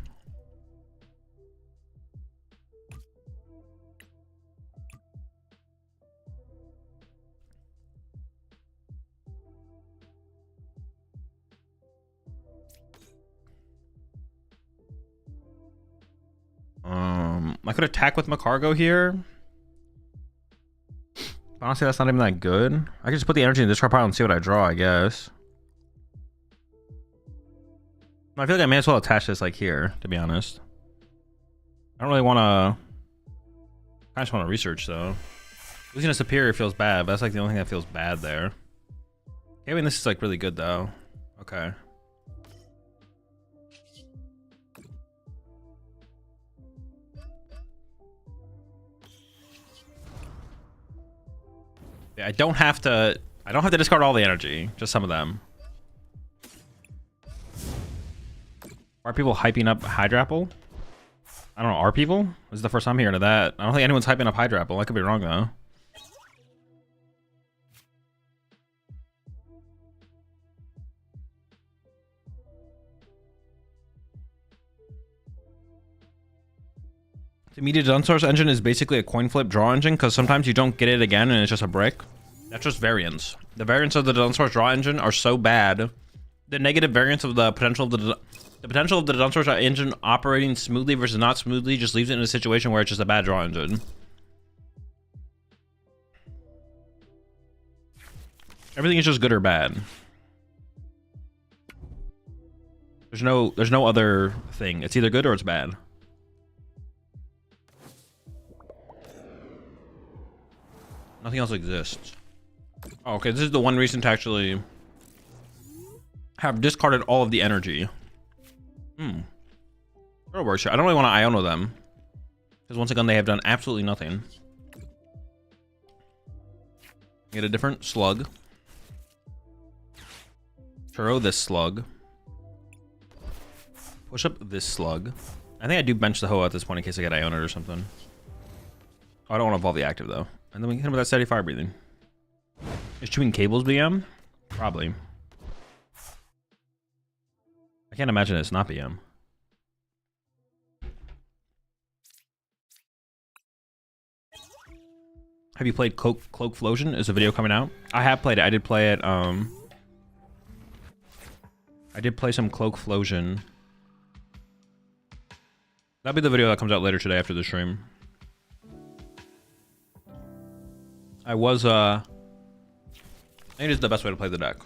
I could attack with Magcargo here. Honestly, that's not even that good. I could just put the energy in the discard pile and see what I draw, I guess. I feel like I may as well attach this like here, to be honest. I don't really want to... I just want to research, though. Losing a superior feels bad, but that's like the only thing that feels bad there. Okay, I mean, this is like really good, though. Okay. Yeah, I don't have to discard all the energy, just some of them. Are people hyping up Hydrapple? I don't know, are people? This is the first time hearing of that. I don't think anyone's hyping up Hydrapple. I could be wrong though. The immediate Dunsparce engine is basically a coin flip draw engine because sometimes you don't get it again and it's just a brick. That's just variance. The variance of the Dunsparce draw engine are so bad. The negative variance of the potential of the Dunsparce engine operating smoothly versus not smoothly just leaves it in a situation where it's just a bad draw engine. Everything is just good or bad. There's no other thing. It's either good or it's bad. Nothing else exists. Oh, okay, this is the one reason to actually have discarded all of the energy. That'll work. I don't really want to Iono them. Because once again, they have done absolutely nothing. Get a different slug. Throw this slug. Push up this slug. I think I do bench the Hoa at this point in case I get Iono or something. Oh, I don't want to evolve the active though. And then we can hit him with that steady fire breathing. Is chewing cables BM? Probably. I can't imagine it's not BM. Have you played Cloak Flosion? Is a video coming out? I have played it. I did play it. I did play some Cloak Flosion. That'll be the video that comes out later today after the stream. I was, I think it's the best way to play the deck.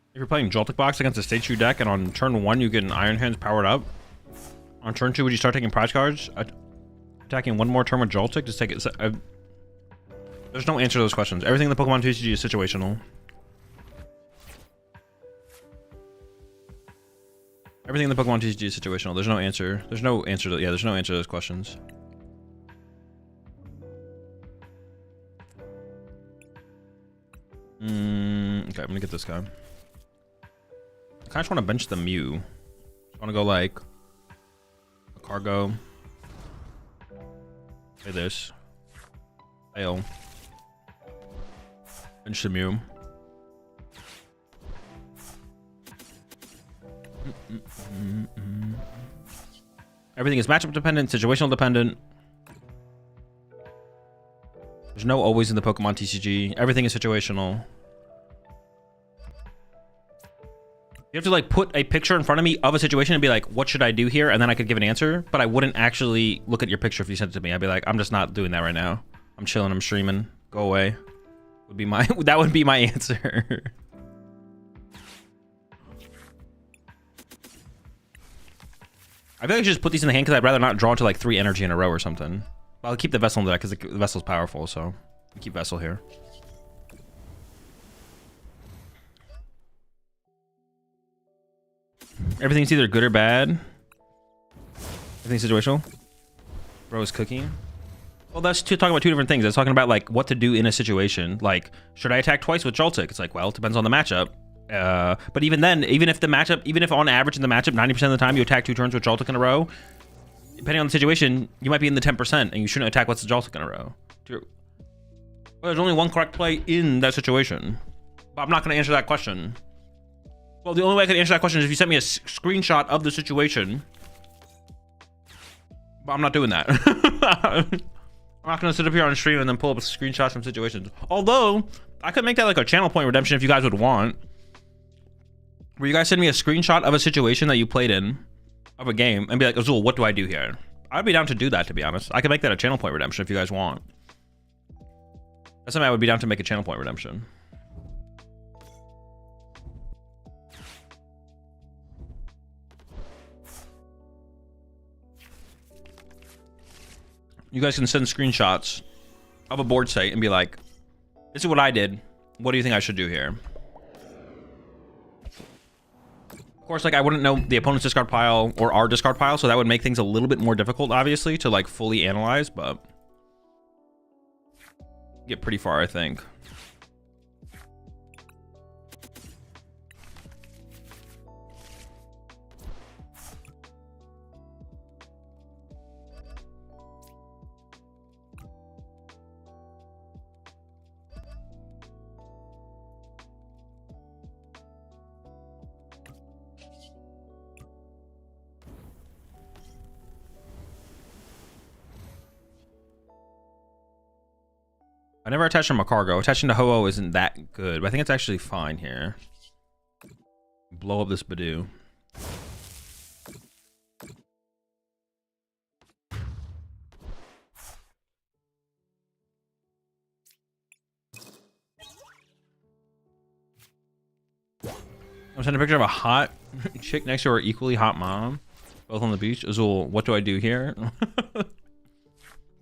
If you're playing Joltik Box against a Stage 2 deck and on turn 1 you get an Iron Hands powered up, on turn 2 would you start taking prize cards? Attacking one more turn with Joltik? Just take it. There's no answer to those questions. Everything in the PokemonTCG is situational. Everything in the PokemonTCG is situational. There's no answer. There's no answer to, yeah, there's no answer to those questions. Okay, I'm gonna get this guy. I kind of want to bench the Mew. I want to go like Magcargo. Play this. Fail. Bench the Mew. Everything is matchup dependent, situational dependent. There's no always in the PokemonTCG. Everything is situational. You have to like put a picture in front of me of a situation and be like, what should I do here? And then I could give an answer, but I wouldn't actually look at your picture if you sent it to me. I'd be like, I'm just not doing that right now. I'm chilling, I'm streaming. Go away. Would be my that would be my answer. I feel like I should just put these in the hand because I'd rather not draw into like 3 energy in a row or something. But I'll keep the Vessel in the deck because the Vessel's powerful, so I'll keep Vessel here. Everything's either good or bad. Everything's situational. Bro is cooking. Well, that's talking about 2 different things. It's talking about like what to do in a situation. Like, should I attack twice with Joltik? It's like, well, it depends on the matchup. But even then, even if on average in the matchup, 90% of the time you attack 2 turns with Joltik in a row, depending on the situation, you might be in the 10% and you shouldn't attack with Joltik in a row. Well, there's only one correct play in that situation. But I'm not going to answer that question. Well, the only way I can answer that question is if you sent me a screenshot of the situation. But I'm not doing that. I'm not going to sit up here on stream and then pull up screenshots from situations. Although, I could make that like a channel point redemption if you guys would want. Where you guys send me a screenshot of a situation that you played in, of a game, and be like, Azul, what do I do here? I'd be down to do that, to be honest. I could make that a channel point redemption if you guys want. That's something I would be down to make a channel point redemption. You guys can send screenshots of a board state and be like, this is what I did. What do you think I should do here? Of course, like I wouldn't know the opponent's discard pile or our discard pile, so that would make things a little bit more difficult, obviously, to like fully analyze, but get pretty far, I think. I never attached to Magcargo. Attaching to Ho-Oh isn't that good, but I think it's actually fine here. Blow up this Badoo. I'm sending a picture of a hot chick next to her equally hot mom, both on the beach. Azul, what do I do here?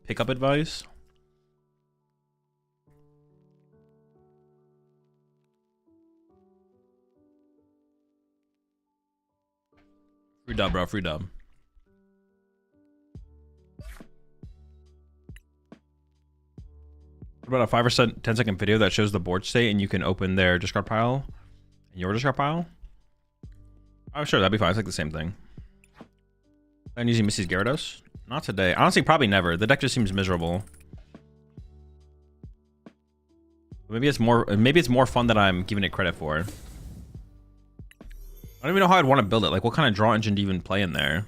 Pickup advice. Free dub, bro. Free dub. What about a 5 or 10-second video that shows the board state and you can open their discard pile and your discard pile? Oh, sure. That'd be fine. It's like the same thing. I'm using Missy's Gyarados? Not today. Honestly, probably never. The deck just seems miserable. Maybe it's more fun than I'm giving it credit for. I don't even know how I'd want to build it. Like, what kind of draw engine do you even play in there?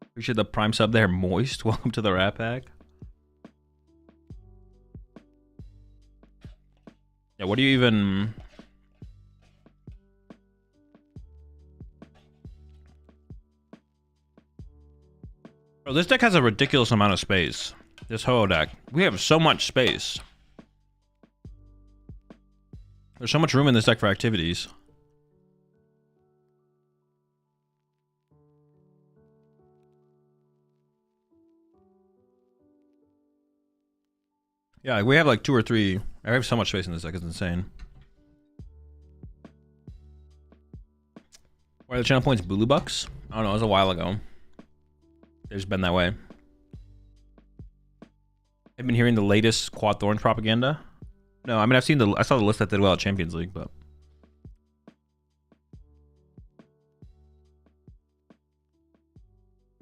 Appreciate the prime sub there. Moist. Welcome to the Rat Pack. Yeah, what do you even... Bro, this deck has a ridiculous amount of space. This Ho-Oh deck. We have so much space. There's so much room in this deck for activities. Yeah, we have like 2 or 3. I have so much space in this deck, it's insane. Why are the channel points Bulu Bucks? I don't know, it was a while ago. They've just been that way. I've been hearing the latest Quad Thorns propaganda. No, I mean I saw the list that did well at Champions League, but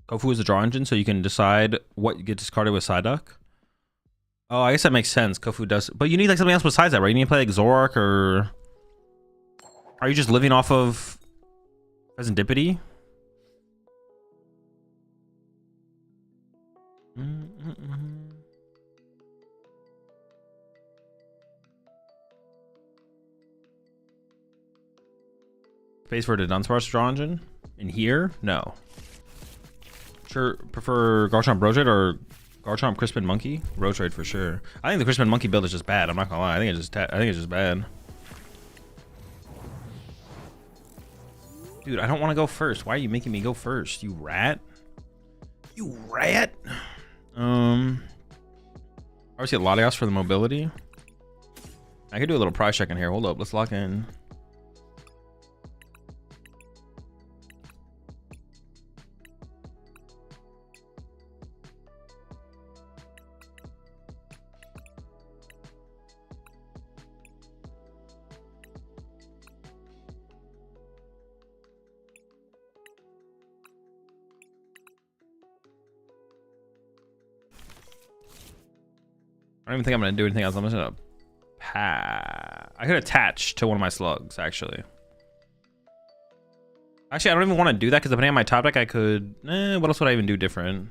Kofu is the draw engine, so you can decide what gets discarded with Psyduck. Oh, I guess that makes sense. Kofu does, but you need like something else besides that, right? You need to play like Zoroark, or are you just living off of Serendipity? Space for the Dunsparce draw engine in here? No. Sure, prefer Garchomp Brogette or Garchomp, Crispin Monkey, Rotorade for sure. I think the Crispin Monkey build is just bad. I'm not gonna lie. I think it's just bad. Dude, I don't want to go first. Why are you making me go first? You rat. You rat. I always get Latios for the mobility. I could do a little price check in here. Hold up. Let's lock in. I don't even think I'm gonna do anything else. I'm just gonna I could attach to one of my slugs, actually. Actually, I don't even want to do that because depending on my top deck, I could. What else would I even do different?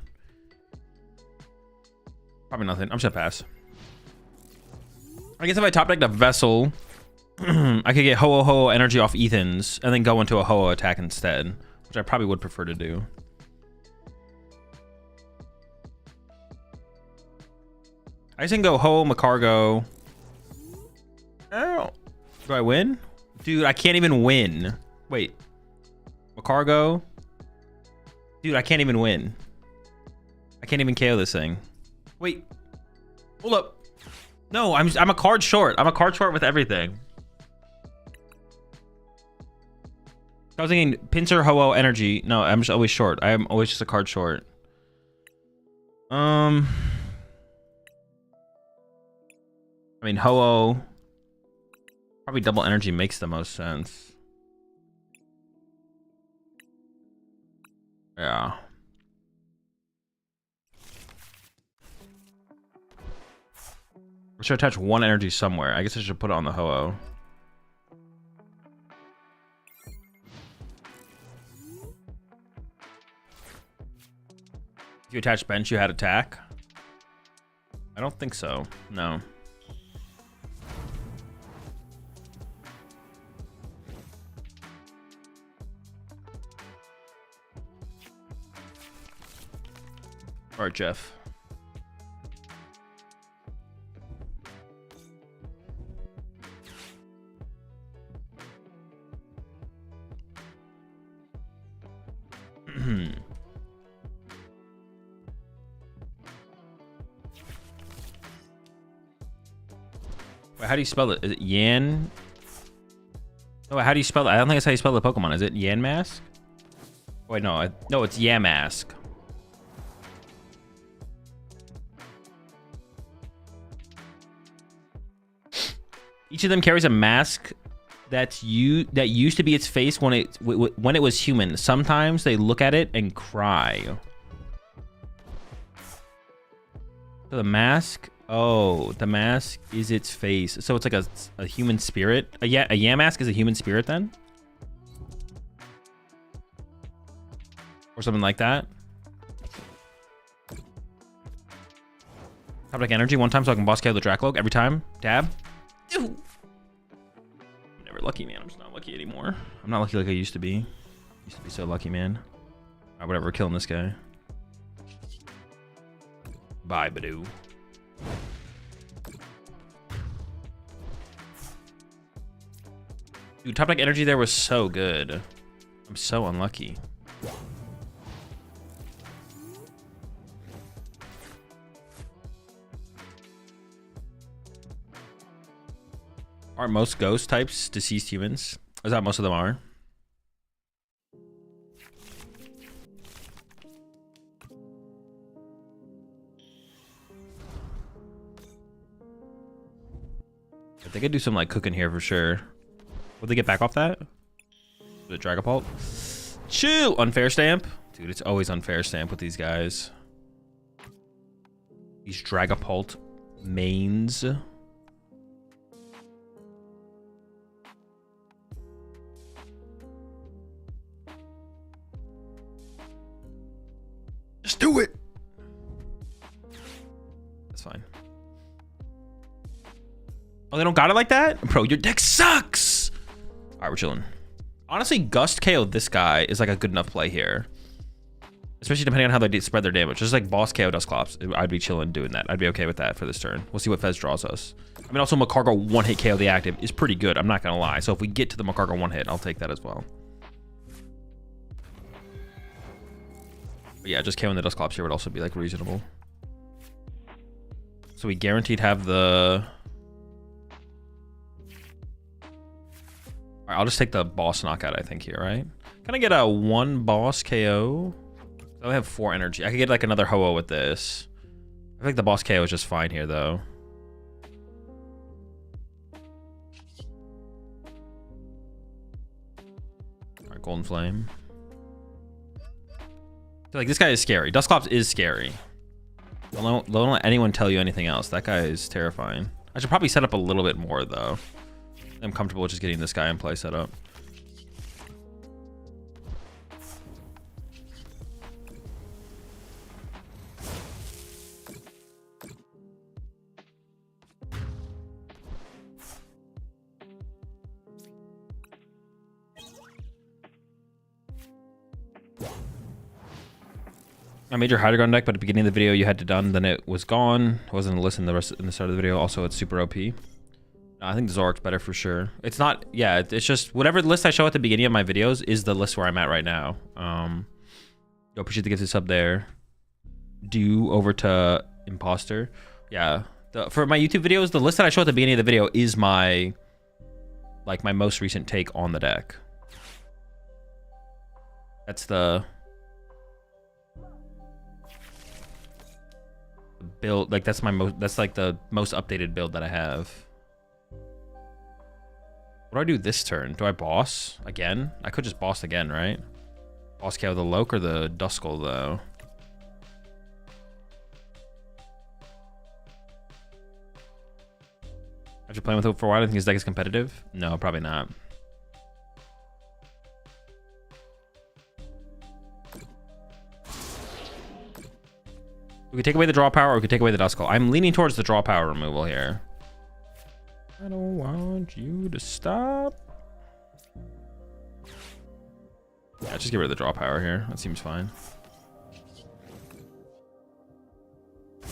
Probably nothing. I'm just gonna pass. I guess if I top decked a Vessel, I could get Ho-Oh energy off Ethan's and then go into a Ho-Oh attack instead, which I probably would prefer to do. I just can go Ho, Magcargo. Oh, do I win? Dude, I can't even win. Wait, Magcargo. Dude, I can't even win. I can't even KO this thing. Wait, hold up. No, I'm a card short. I'm a card short with everything. I was thinking Pinsir, Ho-Oh, energy. No, I'm just always short. I am always just a card short. I mean, Ho-Oh, probably double energy makes the most sense. Yeah. I should attach one energy somewhere. I guess I should put it on the Ho-Oh. If you attach bench, you had attack? I don't think so. No. All right, Jeff. Wait, how do you spell it? Is it Yan? Oh, how do you spell it? I don't think that's how you spell the Pokemon. Is it Yanmask? Wait, no. No, it's Yamask. Each of them carries a mask that used to be its face when it was human. Sometimes they look at it and cry. So the mask, oh, the mask is its face. So it's like a human spirit. A Yamask is a human spirit then, or something like that. Top deck energy one time so I can boss KO the Dracloak every time. Dab. Ew. I'm never lucky, man. I'm just not lucky anymore. I'm not lucky like I used to be. Used to be so lucky, man. Alright, whatever. We're killing this guy. Bye, Badoo. Dude, top deck energy there was so good. I'm so unlucky. Aren't most ghost types deceased humans? Is that most of them are? If they could do some like cooking here for sure. Would they get back off that? The Dragapult? Chill! Unfair stamp? Dude, it's always unfair stamp with these guys. These Dragapult mains. Just do it. That's fine. Oh, they don't got it like that? Bro, your deck sucks. All right, we're chilling. Honestly, Gust KO this guy is like a good enough play here. Especially depending on how they spread their damage. Just like boss KO Dusclops, I'd be chilling doing that. I'd be okay with that for this turn. We'll see what Fez draws us. I mean, also Magcargo one-hit KO the active is pretty good. I'm not going to lie. So if we get to the Magcargo one-hit, I'll take that as well. But yeah, just KOing the Dusclops here would also be like reasonable. So we guaranteed have the... All right, I'll just take the boss knockout, I think, here, right? Can I get a 1 boss KO? I have 4 energy. I could get like another Ho-Oh with this. I think the boss KO is just fine here, though. All right, Golden Flame. I feel like this guy is scary. Dusclops is scary. Don't let anyone tell you anything else. That guy is terrifying. I should probably set up a little bit more, though. I'm comfortable with just getting this guy in play set up. I made your Hydreigon deck, but at the beginning of the video you had to done, then it was gone. I wasn't listening the rest in the start of the video. Also, it's super OP. I think the Zoroark's better for sure. It's not, yeah, it's just whatever list I show at the beginning of my videos is the list where I'm at right now. Yo, appreciate the gift sub there. Do over to Imposter. Yeah, for my YouTube videos, the list that I show at the beginning of the video is my, like, my most recent take on the deck. That's the build, like that's like the most updated build that I have. What do I do this turn? Do I boss again? I could just boss again, right? Boss KO the Loke or the Duskull though. After playing with it for a while, I think his deck is competitive. No, probably not. We could take away the draw power or we could take away the Duskull. I'm leaning towards the draw power removal here. I don't want you to stop. Yeah, just get rid of the draw power here. That seems fine. I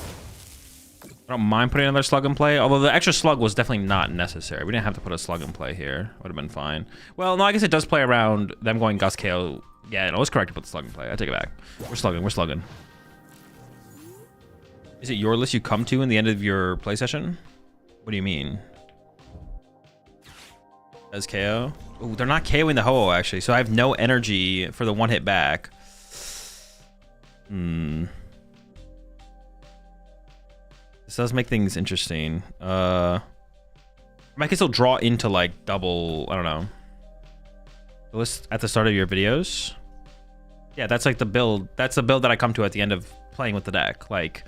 don't mind putting another slug in play, although the extra slug was definitely not necessary. We didn't have to put a slug in play here. Would have been fine. Well, no, I guess it does play around them going Gus KO. Yeah, no, it's correct to put the slug in play. I take it back. We're slugging. We're slugging. Is it your list you come to in the end of your play session? What do you mean? As KO? Ooh, they're not KOing the Ho-Oh actually, so I have no energy for the one hit back. This does make things interesting. I might still draw into like double, I don't know. The list at the start of your videos. Yeah, that's like the build. That's the build that I come to at the end of playing with the deck. Like,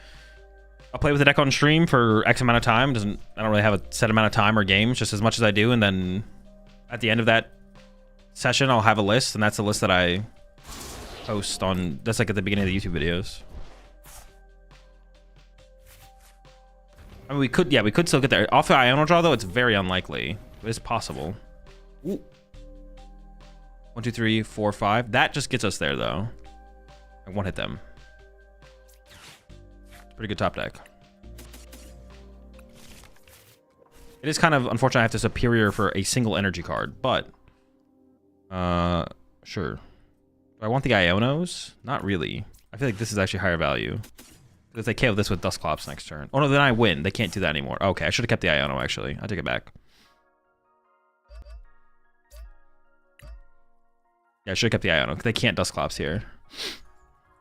I'll play with the deck on stream for X amount of time. I don't really have a set amount of time or games, just as much as I do, and then at the end of that session, I'll have a list, and that's the list that I post on. That's like at the beginning of the YouTube videos. I mean, we could still get there. Off the Iono draw, though, it's very unlikely. But it's possible. Ooh. 1, 2, 3, 4, 5. That just gets us there, though. I won't hit them. Pretty good top deck. It is kind of unfortunate I have to superior for a single energy card, but sure. Do I want the Ionos? Not really. I feel like this is actually higher value. If they KO this with Dusclops next turn. Oh no, then I win. They can't do that anymore. Okay, I should have kept the Iono actually. I take it back. Yeah, I should have kept the Iono because they can't Dusclops here.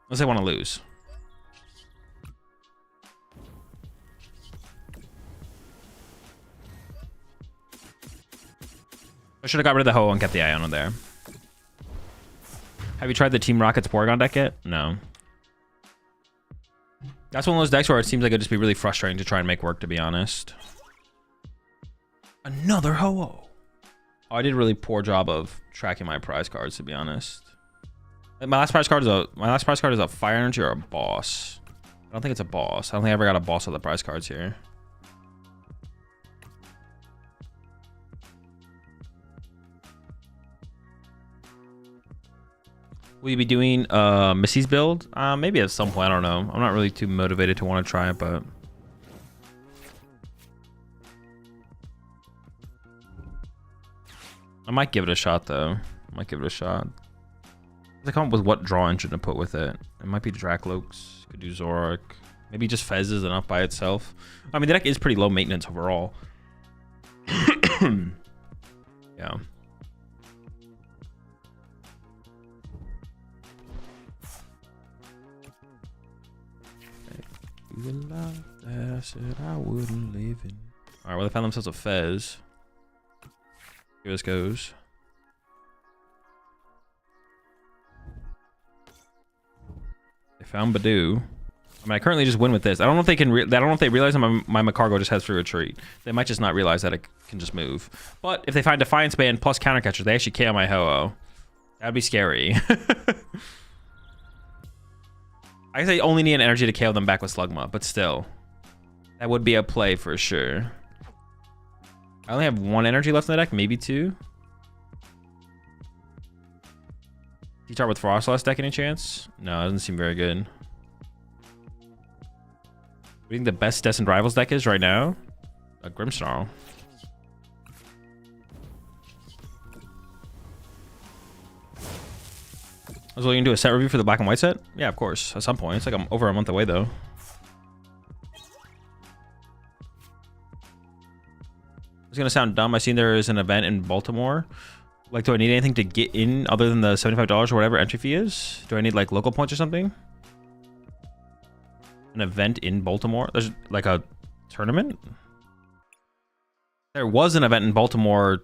Unless they want to lose. I should have got rid of the Ho-Oh and kept the Iono there. Have you tried the Team Rocket's Porygon deck yet? No. That's one of those decks where it seems like it'd just be really frustrating to try and make work, to be honest. Another Ho-Oh. Oh, I did a really poor job of tracking my prize cards, to be honest. My last prize card is a Fire Energy or a boss. I don't think it's a boss. I don't think I ever got a boss of the prize cards here. Will you be doing Missy's build? Maybe at some point. I don't know. I'm not really too motivated to want to try it, but I might give it a shot though. I might give it a shot. I come up with what draw engine to put with it. It might be Dracloaks. Could do Zorak. Maybe just Fez is enough by itself. I mean, the deck is pretty low maintenance overall. Yeah. I said I wouldn't live in. Alright, well, they found themselves a Fez. Here this goes. They found Badoo. I mean, I currently just win with this. I don't know if they can. I don't know if they realize that my Magcargo just has free retreat. They might just not realize that it can just move. But if they find Defiance Band plus Countercatcher, they actually KO my Ho-Oh. That'd be scary. I guess I only need an energy to KO them back with Slugma, but still, that would be a play for sure. I only have 1 energy left in the deck, maybe 2. You start with Frostlass deck any chance? No, it doesn't seem very good. What do you think the best Destined Rivals deck is right now? A Grimmsnarl. I was looking to do a set review for the black and white set? Yeah, of course. At some point. It's like I'm over a month away though. It's gonna sound dumb. I seen there is an event in Baltimore. Like, do I need anything to get in other than the $75 or whatever entry fee is? Do I need like local points or something? An event in Baltimore? There's like a tournament? There was an event in Baltimore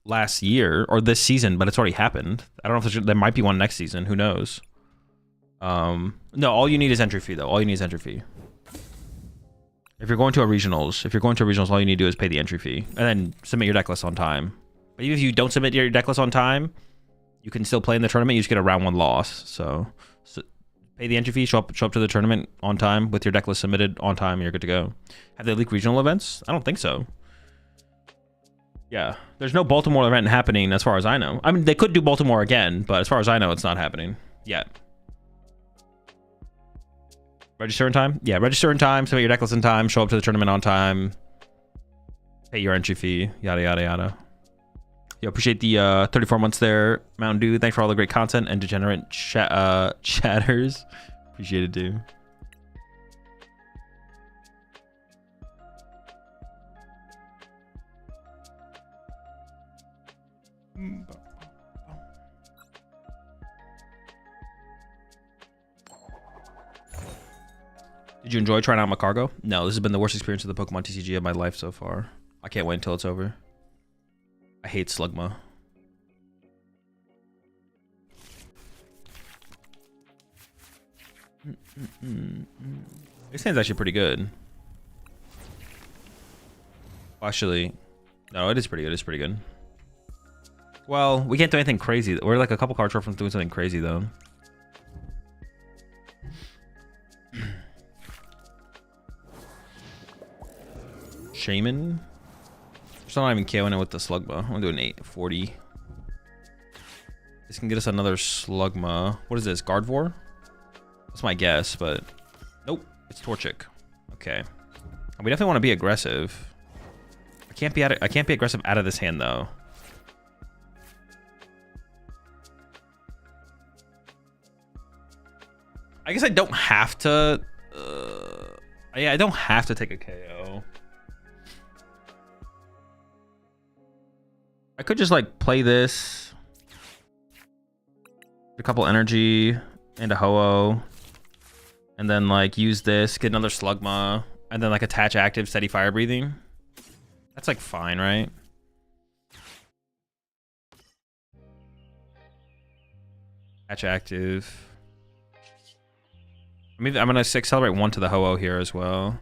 last year or this season, but it's already happened. I don't know if there might be one next season. Who knows? No, all you need is entry fee though. All you need is entry fee. If you're going to a regionals, all you need to do is pay the entry fee and then submit your deck list on time. But even if you don't submit your deck list on time, you can still play in the tournament. You just get a round 1 loss. So pay the entry fee, show up to the tournament on time with your deck list submitted on time, and you're good to go. Have they leaked regional events? I don't think so. Yeah, there's no Baltimore event happening as far as I know. I mean, they could do Baltimore again, but as far as I know, it's not happening yet. Register in time? Yeah, register in time, submit your deck list in time, show up to the tournament on time, pay your entry fee, yada, yada, yada. Yo, appreciate the 34 months there, Mountain Dew. Thanks for all the great content and degenerate chatters. Appreciate it, dude. Did you enjoy trying out Magcargo? No, this has been the worst experience of the Pokemon TCG of my life so far. I can't wait until it's over. I hate Slugma. This hand's actually pretty good. Actually, no, it is pretty good. It's pretty good. Well, we can't do anything crazy. We're like a couple cards short from doing something crazy, though. Shaman? Still not even KOing it with the Slugma. I'm gonna do an 840. This can get us another Slugma. What is this? Gardevoir? That's my guess, but nope. It's Torchic. Okay. We definitely want to be aggressive. I can't be aggressive out of this hand though. I guess I don't have to. Yeah, I don't have to take a KO. I could just like play this, a couple energy and a Ho-Oh, and then like use this, get another Slugma, and then like attach active, steady fire breathing. That's like fine, right? Attach active. I mean, I'm gonna accelerate 1 to the Ho-Oh here as well.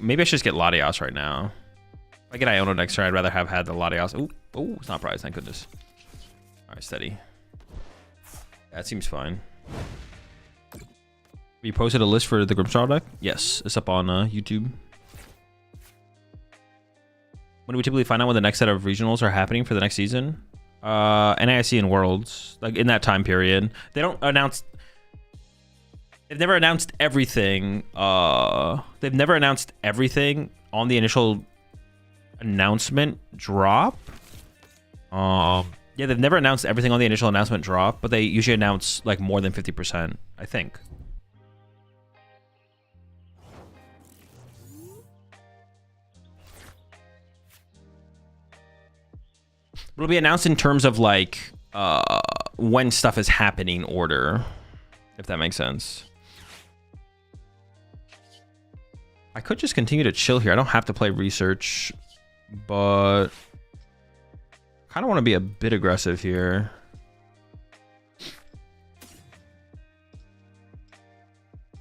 Maybe I should just get Latios right now. If I get Iono next turn, I'd rather have had the Latios. Oh, it's not prized, thank goodness. Alright, steady. That seems fine. You posted a list for the Grimmsnarl deck? Yes, it's up on YouTube. When do we typically find out when the next set of regionals are happening for the next season? NAIC and Worlds, like in that time period. They don't announce. They've never announced everything. They've never announced everything on the initial announcement drop. Yeah, they've never announced everything on the initial announcement drop, but they usually announce like more than 50%, I think. It'll be announced in terms of like when stuff is happening order, if that makes sense. I could just continue to chill here. I don't have to play research, but kind of want to be a bit aggressive here.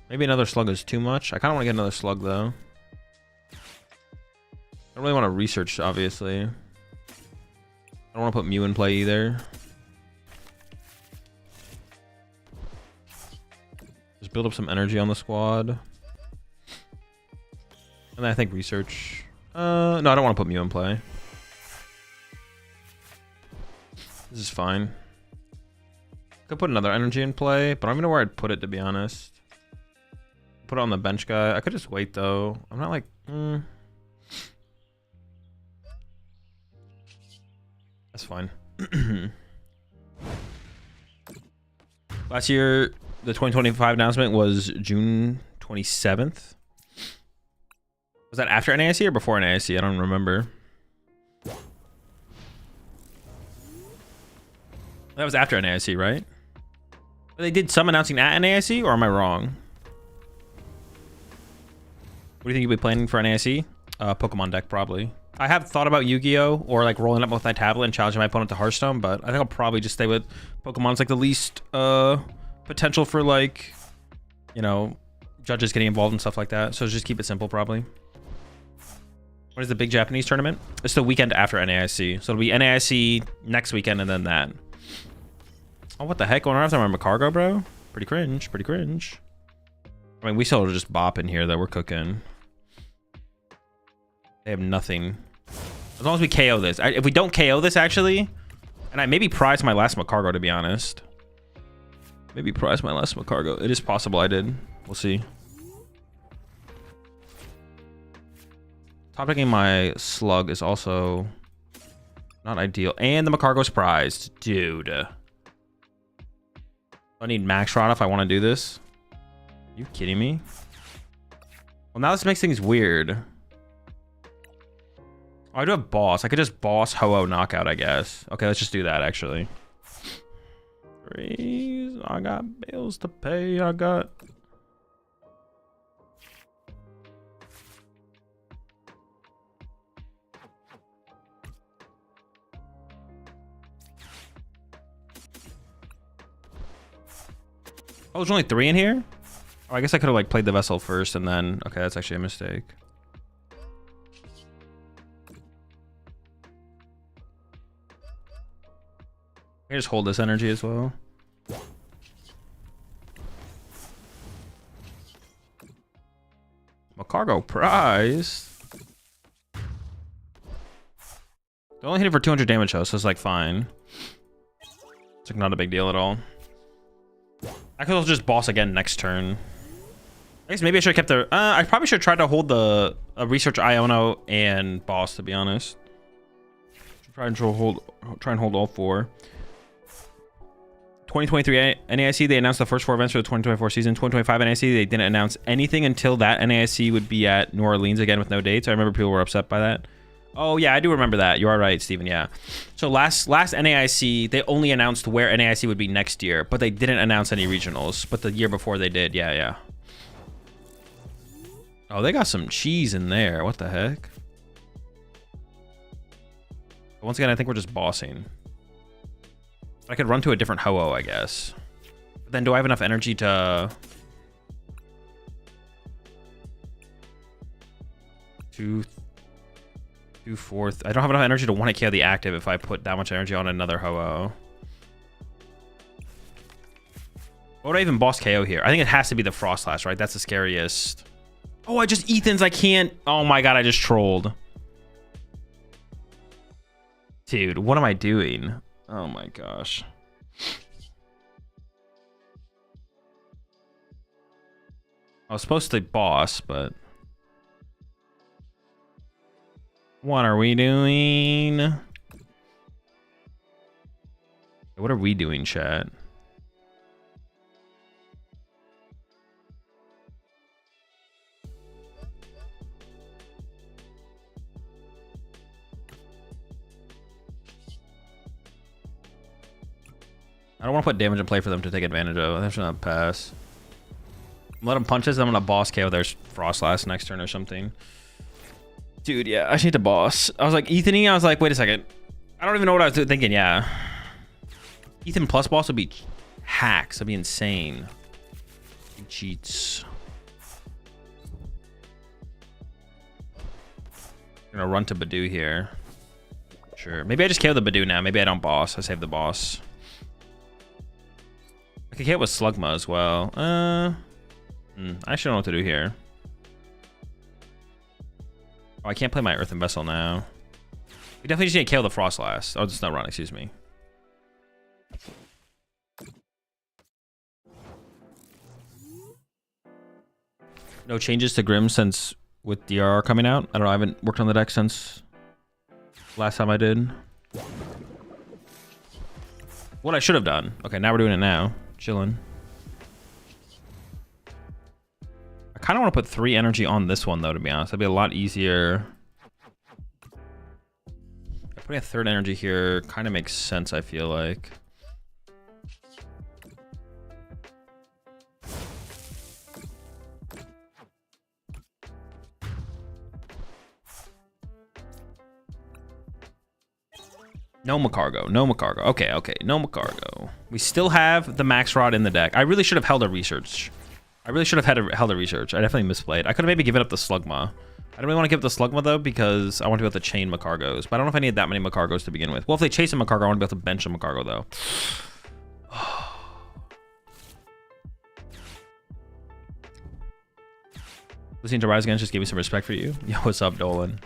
Maybe another slug is too much. I kind of want to get another slug though. I don't really want to research, obviously. I don't want to put Mew in play either. Just build up some energy on the squad. And then I think research. No, I don't want to put Mew in play. This is fine. Could put another energy in play, but I don't even know where I'd put it, to be honest. Put it on the bench guy. I could just wait though. I'm not like. That's fine. Last year, the 2025 announcement was June 27th. Was that after NAIC or before NAIC? I don't remember. That was after NAIC, right? They did some announcing at NAIC, or am I wrong? What do you think you'll be playing for NAIC? Pokemon deck, probably. I have thought about Yu-Gi-Oh! Or like rolling up with my tablet and challenging my opponent to Hearthstone, but I think I'll probably just stay with Pokemon. It's like the least potential for like, you know, judges getting involved and stuff like that. So just keep it simple, probably. What is the big Japanese tournament? It's the weekend after NAIC. So it'll be NAIC next weekend and then that. Oh, what the heck? Going on after my Magcargo, bro? Pretty cringe. Pretty cringe. I mean, we still just bop in here that we're cooking. They have nothing. As long as we KO this. If we don't KO this, actually, and I maybe prize my last Magcargo, to be honest. Maybe prize my last Magcargo. It is possible I did. We'll see. Top-decking my slug is also not ideal. And the Magcargo's prized. Dude. I need max rod if I want to do this. Are you kidding me? Well, now this makes things weird. Oh, I do have boss. I could just boss Ho-Oh knockout, I guess. Okay, let's just do that, actually. Freeze. I got bills to pay. I got... Oh, there's only 3 in here? Oh, I guess I could have like played the vessel first and then... Okay, that's actually a mistake. I can just hold this energy as well. Magcargo prize. They only hit it for 200 damage though, so it's like fine. It's like not a big deal at all. I could also just boss again next turn. I guess maybe I should have kept the... I probably should try to hold the research Iono and boss, to be honest. Try and hold all 4. 2023 NAIC, they announced the first 4 events for the 2024 season. 2025 NAIC, they didn't announce anything until that NAIC would be at New Orleans again with no dates. I remember people were upset by that. Oh, yeah, I do remember that. You are right, Steven, yeah. So last NAIC, they only announced where NAIC would be next year, but they didn't announce any regionals. But the year before they did, yeah. Oh, they got some cheese in there. What the heck? Once again, I think we're just bossing. I could run to a different Ho-Oh, I guess. But then do I have enough energy to... Two, fourth. I don't have enough energy to 1-hit KO the active if I put that much energy on another Ho-Oh. What would I even boss KO here? I think it has to be the Frost Slash, right? That's the scariest. Oh, I just Ethan's. I can't. Oh my god, I just trolled. Dude, what am I doing? Oh my gosh. I was supposed to boss, but... What are we doing? What are we doing, chat? I don't want to put damage in play for them to take advantage of. I should not pass. Let them punch us, I'm gonna boss KO their Frostlass next turn or something. Dude, yeah, I just need to boss. I was like, Ethan-y, I was like, wait a second. I don't even know what I was thinking, yeah. Ethan plus boss would be hacks. That'd be insane. He cheats. I'm gonna run to Badoo here. Sure. Maybe I just KO the Badoo now. Maybe I don't boss. I save the boss. I could KO with Slugma as well. I actually don't know what to do here. Oh, I can't play my Earthen Vessel now. We definitely just need to KO the Frostlass. Oh, it's not run, excuse me. No changes to Grim since with DRR coming out. I don't know, I haven't worked on the deck since last time I did. What I should have done. Okay, now we're doing it now. Chilling. I kind of want to put 3 energy on this one, though, to be honest. That'd be a lot easier. Putting a 3rd energy here kind of makes sense, I feel like. No Magcargo, no Magcargo. Okay, okay, no Magcargo. We still have the Max Rod in the deck. I really should have held a research. I really should have held a research. I definitely misplayed. I could have maybe given up the Slugma. I don't really want to give up the Slugma, though, because I want to be able to chain Magcargos. But I don't know if I need that many Magcargos to begin with. Well, if they chase a Magcargo, I want to be able to bench a Magcargo, though. Listening to Rise Against just gave me some respect for you. Yo, what's up, Dolan?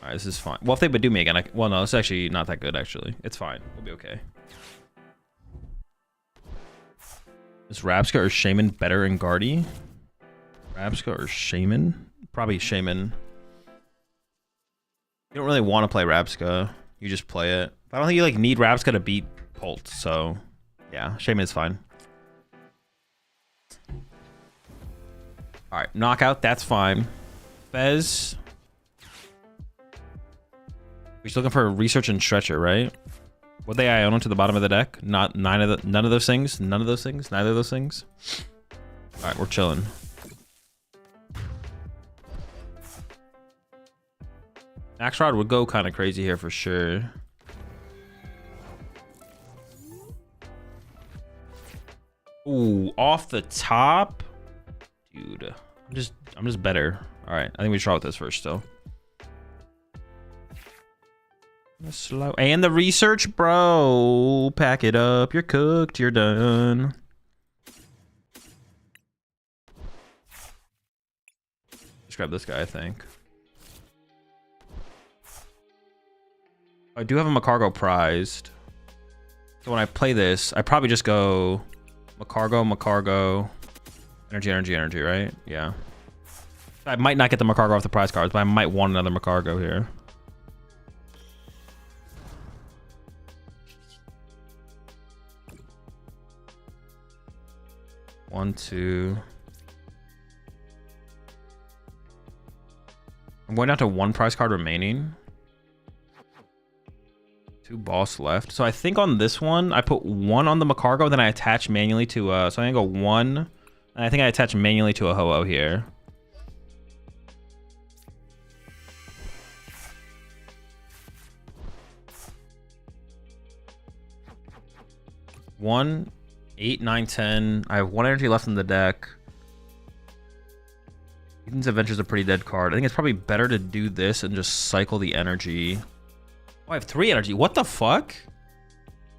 Alright, this is fine. Well, if they would do me again, well, no, it's actually not that good, actually. It's fine. We'll be okay. Is Rabska or Shaman better in Guardy? Rabska or Shaman? Probably Shaman. You don't really want to play Rabska. You just play it. But I don't think you like need Rabska to beat Bolt, so yeah, Shaman is fine. Alright, knockout, that's fine. Fez. We're just looking for research and stretcher, right? What they Iono to the bottom of the deck? None of those things. None of those things. Neither of those things. All right, we're chilling. Max Rod would go kind of crazy here for sure. Ooh, off the top, dude. I'm just better. All right, I think we try with this first still. Slow and the research, bro. Pack it up. You're cooked. You're done. Just grab this guy, I think. I do have a Magcargo prized. So when I play this, I probably just go Magcargo, energy, right? Yeah. I might not get the Magcargo off the prize cards, but I might want another Magcargo here. One, two. I'm going down to 1 prize card remaining. 2 boss left. So I think on this one, I put 1 on the Magcargo, then I attach manually to, so I'm gonna go 1, and I think I attach manually to a Ho-Oh here. One, 8, 9, 10. I have 1 energy left in the deck. Eden's Adventure's a pretty dead card. I think it's probably better to do this and just cycle the energy. Oh, I have 3 energy. What the fuck?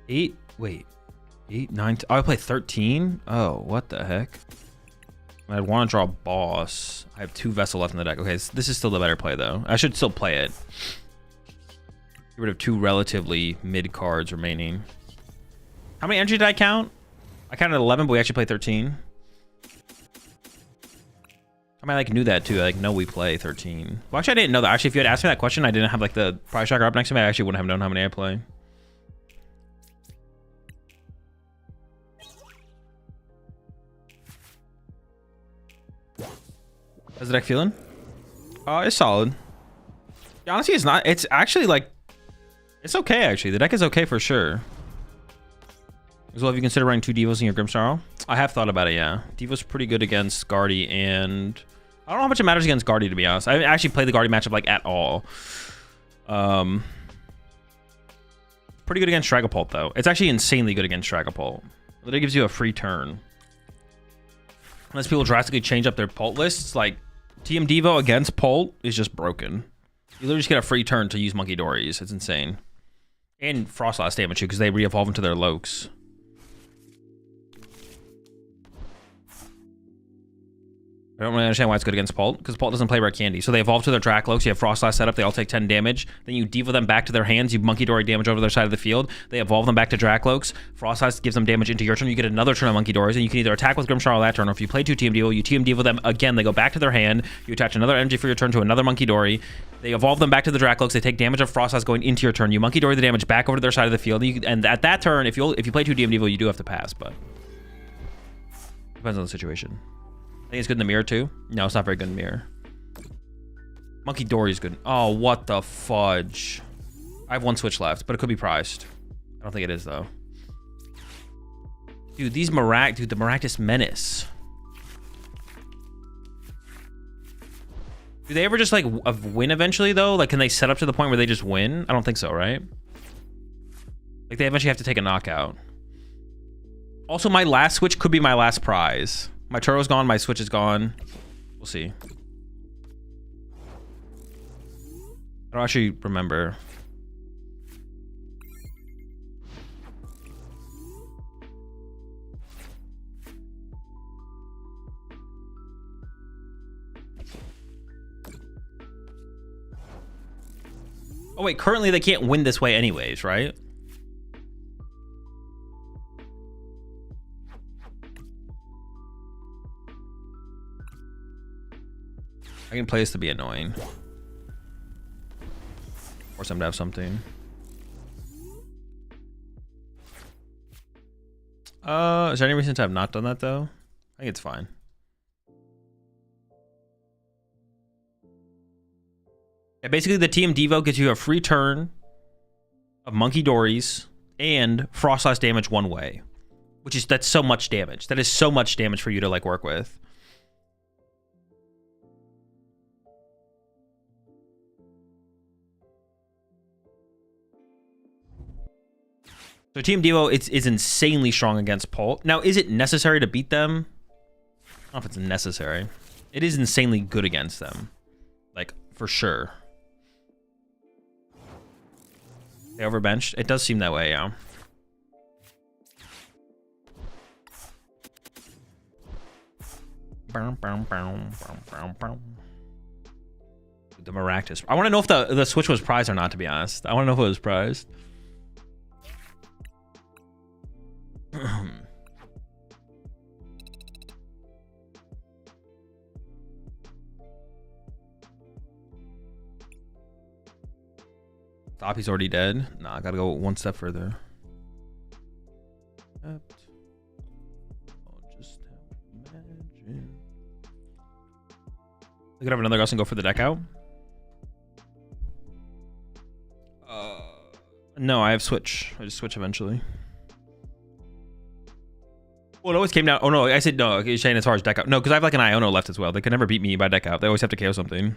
8, wait. 8, 9, oh, I play 13? Oh, what the heck? I want to draw a boss. I have 2 Vessel left in the deck. Okay, this is still the better play, though. I should still play it. Get rid of 2 relatively mid cards remaining. How many energy did I count? I counted 11, but we actually played 13. I mean, I like knew that too. I like know we play 13. Well, actually, I didn't know that. Actually, if you had asked me that question, I didn't have like the price tracker up next to me. I actually wouldn't have known how many I play. How's the deck feeling? It's solid. Honestly, it's not. It's actually like, it's okay actually. The deck is okay for sure. As well, if you consider running 2 Devos in your Grimmsnarl. I have thought about it, yeah. Devo's pretty good against Guardy, and I don't know how much it matters against Guardy, to be honest. I haven't actually played the Guardy matchup like at all. Pretty good against Dragapult though. It's actually insanely good against Dragapult. It gives you a free turn. Unless people drastically change up their Pult lists, like TM Devo against Pult is just broken. You literally just get a free turn to use Monkey Dories. It's insane. And Frostlass damage too, because they re-evolve into their Lokes. I don't really understand why it's good against Pult, because Pult doesn't play Rare Candy. So they evolve to their Dracloaks, you have Frostlass set up, they all take 10 damage. Then you Devo them back to their hands, you Monkey Dory damage over their side of the field. They evolve them back to Dracloaks. Frostlass gives them damage into your turn. You get another turn of Monkey Dories, and you can either attack with Grimmsnarl that turn, or if you play 2 TM Devo, you TM Devo them again. They go back to their hand. You attach another energy for your turn to another Monkey Dory. They evolve them back to the Dracloaks. They take damage of Frostlass going into your turn. You Monkey Dory the damage back over to their side of the field. And at that turn, if you play 2 TM Devo, you do have to pass, but depends on the situation. I think it's good in the mirror too. No, it's not very good in the mirror. Monkey Dory's good. Oh, what the fudge. I have 1 switch left, but it could be priced. I don't think it is though. Dude, these the Maractus Menace. Do they ever just like win eventually though? Like, can they set up to the point where they just win? I don't think so, right? Like, they eventually have to take a knockout. Also, my last switch could be my last prize. My Turo's gone, my Switch is gone. We'll see. I don't actually remember. Oh wait, currently they can't win this way anyways, right? I can play this to be annoying. Force them to have something. Is there any reason to have not done that though? I think it's fine. Yeah, basically the TM Devo gets you a free turn of Monkey Dories and Frostlass damage 1 way. That's so much damage. That is so much damage for you to like work with. So Team Devo is insanely strong against Pult. Now, is it necessary to beat them? I don't know if it's necessary. It is insanely good against them. Like, for sure. They overbenched? It does seem that way, yeah. The Maractus. I want to know if the Switch was prized or not, to be honest. I want to know if it was prized. Toppy's already dead. Nah, I gotta go 1 step further. I'll just imagine. We could have another Gus and go for the deck out. No, I have Switch. I just switch eventually. Well, it always came down. Oh no, I said no. You're saying as far as deck out. No, because I have like an Iono left as well. They could never beat me by deck out. They always have to KO something.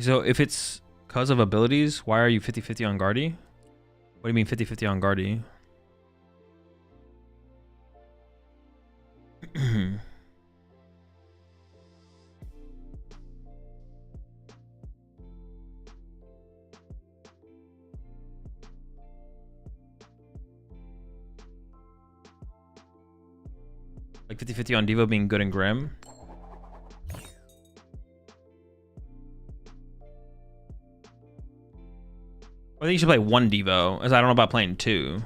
So if it's because of abilities, why are you 50-50 on Guardy? What do you mean 50-50 on Guardy? Like 50-50 on Devo being good and Grim? I think you should play 1 Devo, as I don't know about playing 2.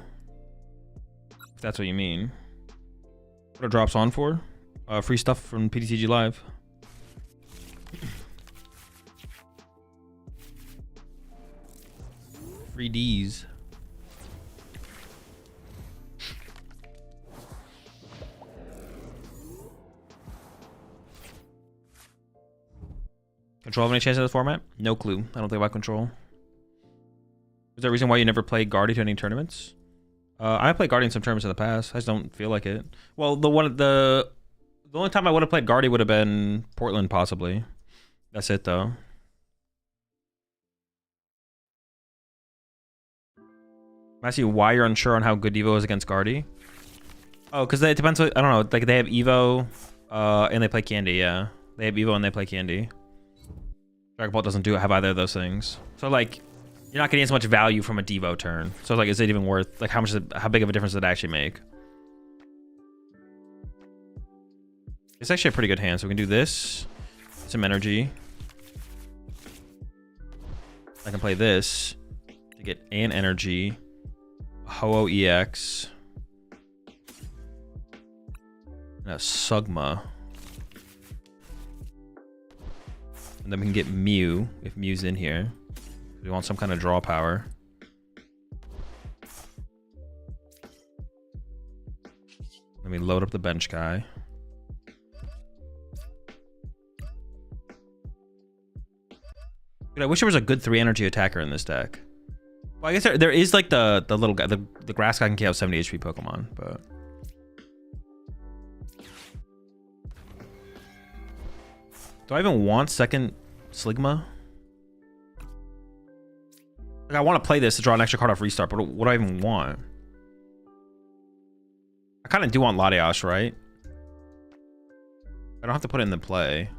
If that's what you mean. What are drops on for? Free stuff from PTCG Live. Free Ds. Control have any chance in this format? No clue. I don't think about Control. Is there a reason why you never played Guardy to any tournaments? I played Guardy in some tournaments in the past. I just don't feel like it. Well, the only time I would have played Guardy would have been Portland, possibly. That's it, though. I see why you're unsure on how good Evo is against Guardy. Oh, because it depends. I don't know. Like they have Evo, and they play Candy. Yeah, they have Evo and they play Candy. Dragon Ball doesn't have either of those things. So like, you're not getting as much value from a Devo turn. So like, is it even worth like how big of a difference does it actually make? It's actually a pretty good hand. So we can do this, some energy. I can play this to get an energy, Ho-Oh EX, and a Sugma. And then we can get Mew if Mew's in here. We want some kind of draw power. Let me load up the bench guy. Dude, I wish there was a good 3 energy attacker in this deck. Well, I guess there is like the little guy, the grass guy can KO 70 HP Pokemon, but do I even want second Sligma? Like I want to play this to draw an extra card off restart, but what do I even want? I kind of do want Latias, right? I don't have to put it in the play.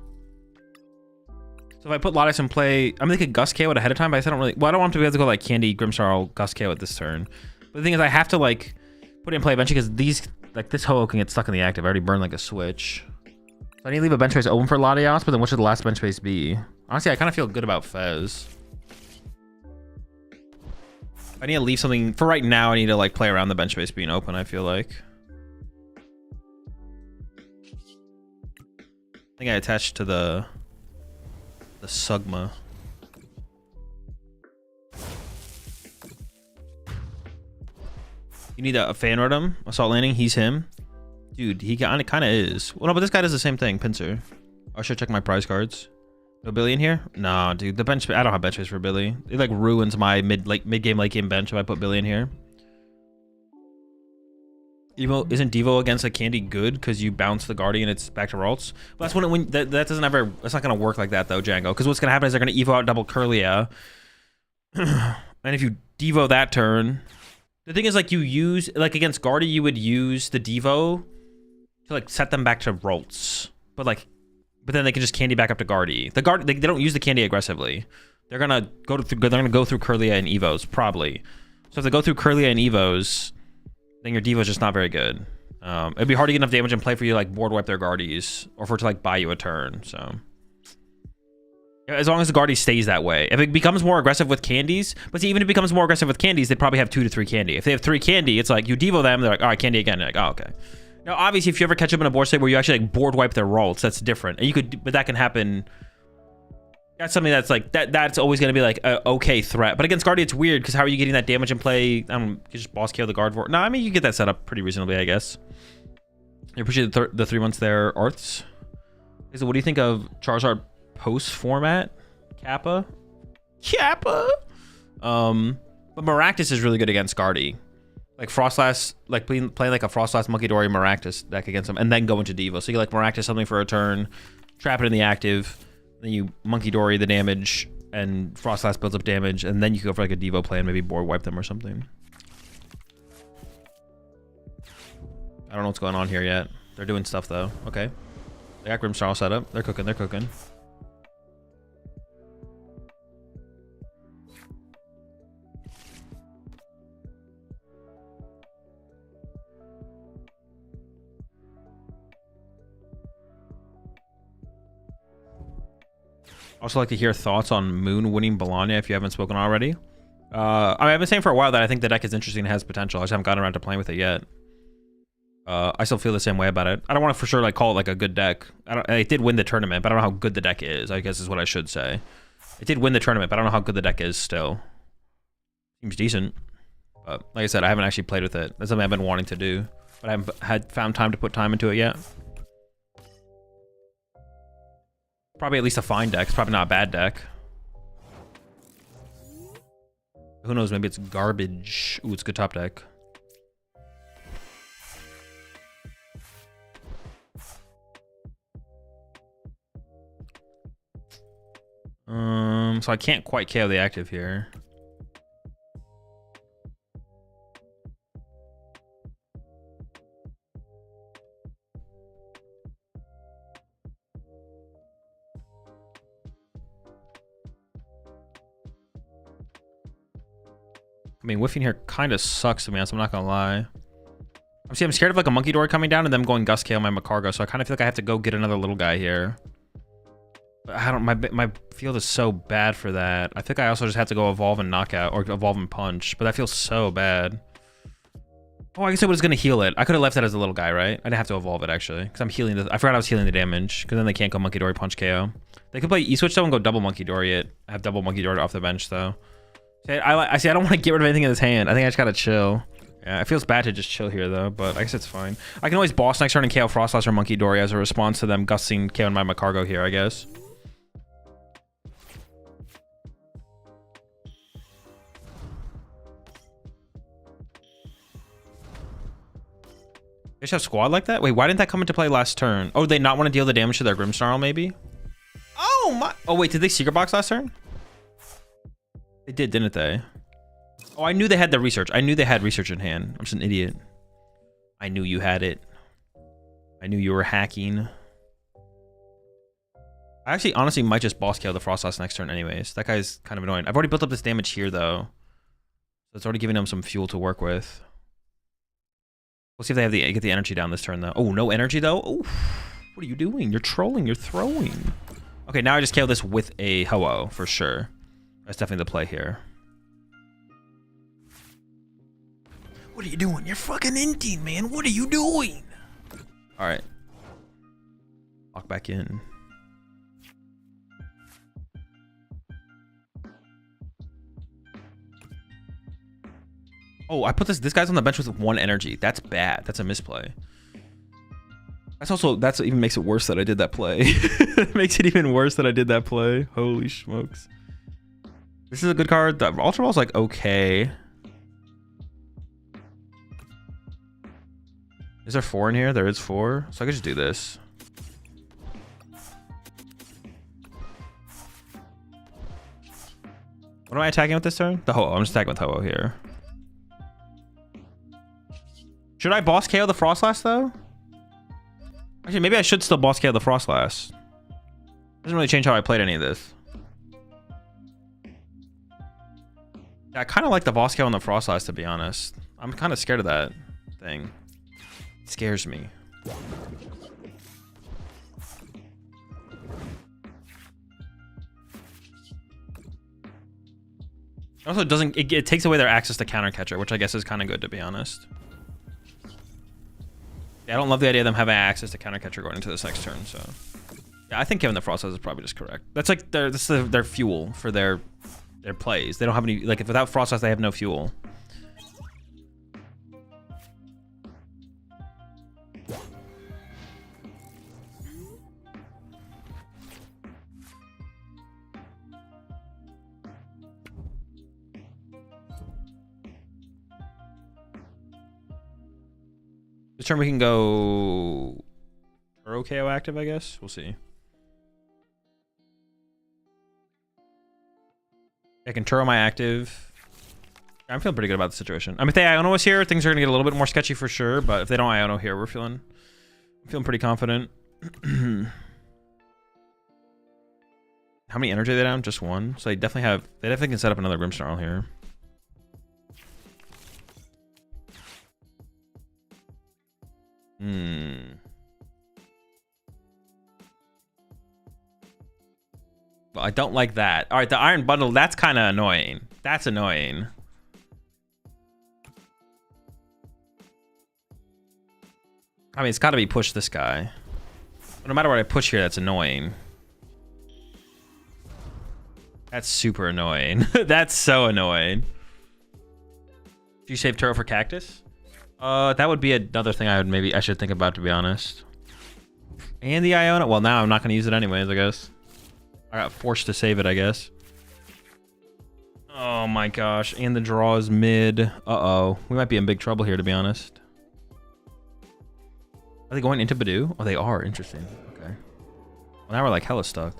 So if I put Latias in play, I mean, they could Gust KO it ahead of time, but I don't really. Well, I don't want to be able to go like Candy, Grimmsnarl, Gust KO at this turn. But the thing is, I have to like put it in play eventually because these, like this Ho-Oh can get stuck in the active. I already burned like a switch. So I need to leave a bench space open for Latias, but then what should the last bench space be? Honestly, I kind of feel good about Fez. I need to leave something for right now. I need to like play around the bench space being open. I feel like. I think I attached to the Sugma. You need a fan Rotom, Assault Landing. He's him, dude. He kind of is. Well, no, but this guy does the same thing. Pinsir. I should check my prize cards. No Billy in here? No, dude. The bench. I don't have bench space for Billy. It like ruins my mid game, late game bench if I put Billy in here. Evo isn't Devo against a Candy good because you bounce the Guardian, it's back to Ralts. But that's when that doesn't ever. That's not gonna work like that though, Django. Because what's gonna happen is they're gonna Evo out double Curlia, and if you Devo that turn, the thing is like you use like against Guardy, you would use the Devo to like set them back to Ralts, but then they can just Candy back up to Guardy. The Guard they don't use the Candy aggressively. They're gonna go through Curlia and Evos probably. So if they go through Curlia and Evos, then your Devo's just not very good. It'd be hard to get enough damage in play for you to like board wipe their Guardies or for it to like buy you a turn. So yeah, as long as the Guardy stays that way. If it becomes more aggressive with Candies, but see, even if it becomes more aggressive with Candies, they probably have 2 to 3 Candy. If they have 3 Candy, it's like you Devo them, they're like, all right, Candy again. You're like, oh, okay. Now, obviously, if you ever catch up in a board state where you actually like board wipe their Ralts, that's different. And you could, but that can happen. That's something that's like that's always going to be like a okay threat. But against Guardy, it's weird because how are you getting that damage in play? You just boss KO the guard for. No, I mean you get that set up pretty reasonably, I guess. I appreciate the 3 months there, Arths. So what do you think of Charizard post format? Kappa. But Maractus is really good against Guardy. Like Frostlass, like playing like a Frostlass Munkidori Maractus deck against him, and then go into Devo. So you like Maractus something for a turn, trap it in the active. Then you Monkey Dory the damage, and Frostlass builds up damage, and then you can go for like a Devo play and maybe board wipe them or something. I don't know what's going on here yet. They're doing stuff though. Okay. They got Grimmsnarl set up. They're cooking. They're cooking. Also like to hear thoughts on Moon winning Bologna if you haven't spoken already. I've been saying for a while that I think the deck is interesting and has potential. I just haven't gotten around to playing with it yet. I still feel the same way about it. I don't want to for sure like call it like a good deck. It did win the tournament, but I don't know how good the deck is, I guess is what I should say. It did win the tournament, but I don't know how good the deck is still. Seems decent. But like I said, I haven't actually played with it. That's something I've been wanting to do, but I haven't found time to put time into it yet. Probably at least a fine deck. It's probably not a bad deck. Who knows? Maybe it's garbage. Ooh, it's a good top deck. So I can't quite KO the active here. I mean, whiffing here kind of sucks to me, so I'm not gonna lie. I'm scared of like a monkey door coming down and them going Gust KO my Magcargo, so I kind of feel like I have to go get another little guy here. But I don't. My field is so bad for that. I think I also just have to go evolve and knockout or evolve and punch, but that feels so bad. Oh, I guess it was gonna heal it. I could have left that as a little guy, right? I didn't have to evolve it actually, because I'm healing the. I forgot I was healing the damage, because then they can't go monkey door punch KO. They could play E-switch though and go double monkey door it. I have double monkey door off the bench though. I see. I don't want to get rid of anything in his hand. I think I just gotta chill. Yeah, it feels bad to just chill here though, but I guess it's fine. I can always boss next turn and KO Frostlass or Monkey Dory as a response to them gusting KO my Magcargo here, I guess. They just have squad like that? Wait, why didn't that come into play last turn? Oh, they not want to deal the damage to their Grimmsnarl maybe? Oh my! Oh wait, did they Secret Box last turn? They did, didn't they? Oh, I knew they had the research. I knew they had research in hand. I'm just an idiot. I knew you had it. I knew you were hacking. I actually honestly might just boss KO the Frostlass next turn anyways. That guy's kind of annoying. I've already built up this damage here though. So it's already giving them some fuel to work with. We'll see if they have get the energy down this turn though. Oh, no energy though? Oh, what are you doing? You're trolling, you're throwing. Okay, now I just KO this with a Ho-Oh for sure. That's definitely the play here. What are you doing? You're fucking inting, man. What are you doing? All right. Lock back in. Oh, I put this guy's on the bench with 1 energy. That's bad. That's a misplay. That's even makes it worse that I did that play. It makes it even worse that I did that play. Holy smokes. This is a good card. The Ultra Ball's like okay. Is there 4 in here? There is 4. So I could just do this. What am I attacking with this turn? The Ho-Oh. I'm just attacking with Ho-Oh here. Should I boss KO the Frostlass though? Actually, maybe I should still boss KO the Frostlass. Doesn't really change how I played any of this. Yeah, I kind of like the boss KO on the Frostlass, to be honest. I'm kind of scared of that thing. It scares me. Also, it takes away their access to counter catcher, which I guess is kind of good, to be honest. Yeah, I don't love the idea of them having access to counter catcher going into this next turn. So, yeah, I think Kevin the Frostlass is probably just correct. That's like their fuel for their plays. They don't have any, like, if without Frostlass they have no fuel. This turn we can go Turo KO active, I guess. We'll see. I can Turo my active. I'm feeling pretty good about the situation. I mean, if they Iono was here, things are gonna get a little bit more sketchy for sure. But if they don't Iono here, I'm feeling pretty confident. How many energy are they down? Just 1. So they definitely can set up another Grimmsnarl here. Well, I don't like that. All right, the Iron Bundle, that's kind of annoying. That's annoying. I mean, it's got to be push this guy. But no matter what I push here, that's annoying. That's super annoying. That's so annoying. Do you save Turo for Cactus? That would be another thing I should think about, to be honest. And the Iona. Well, now I'm not going to use it anyways, I guess. I got forced to save it, I guess. Oh my gosh. And the draw is mid. Uh-oh. We might be in big trouble here, to be honest. Are they going into Badoo? Oh, they are. Interesting. Okay. Well, now we're like hella stuck.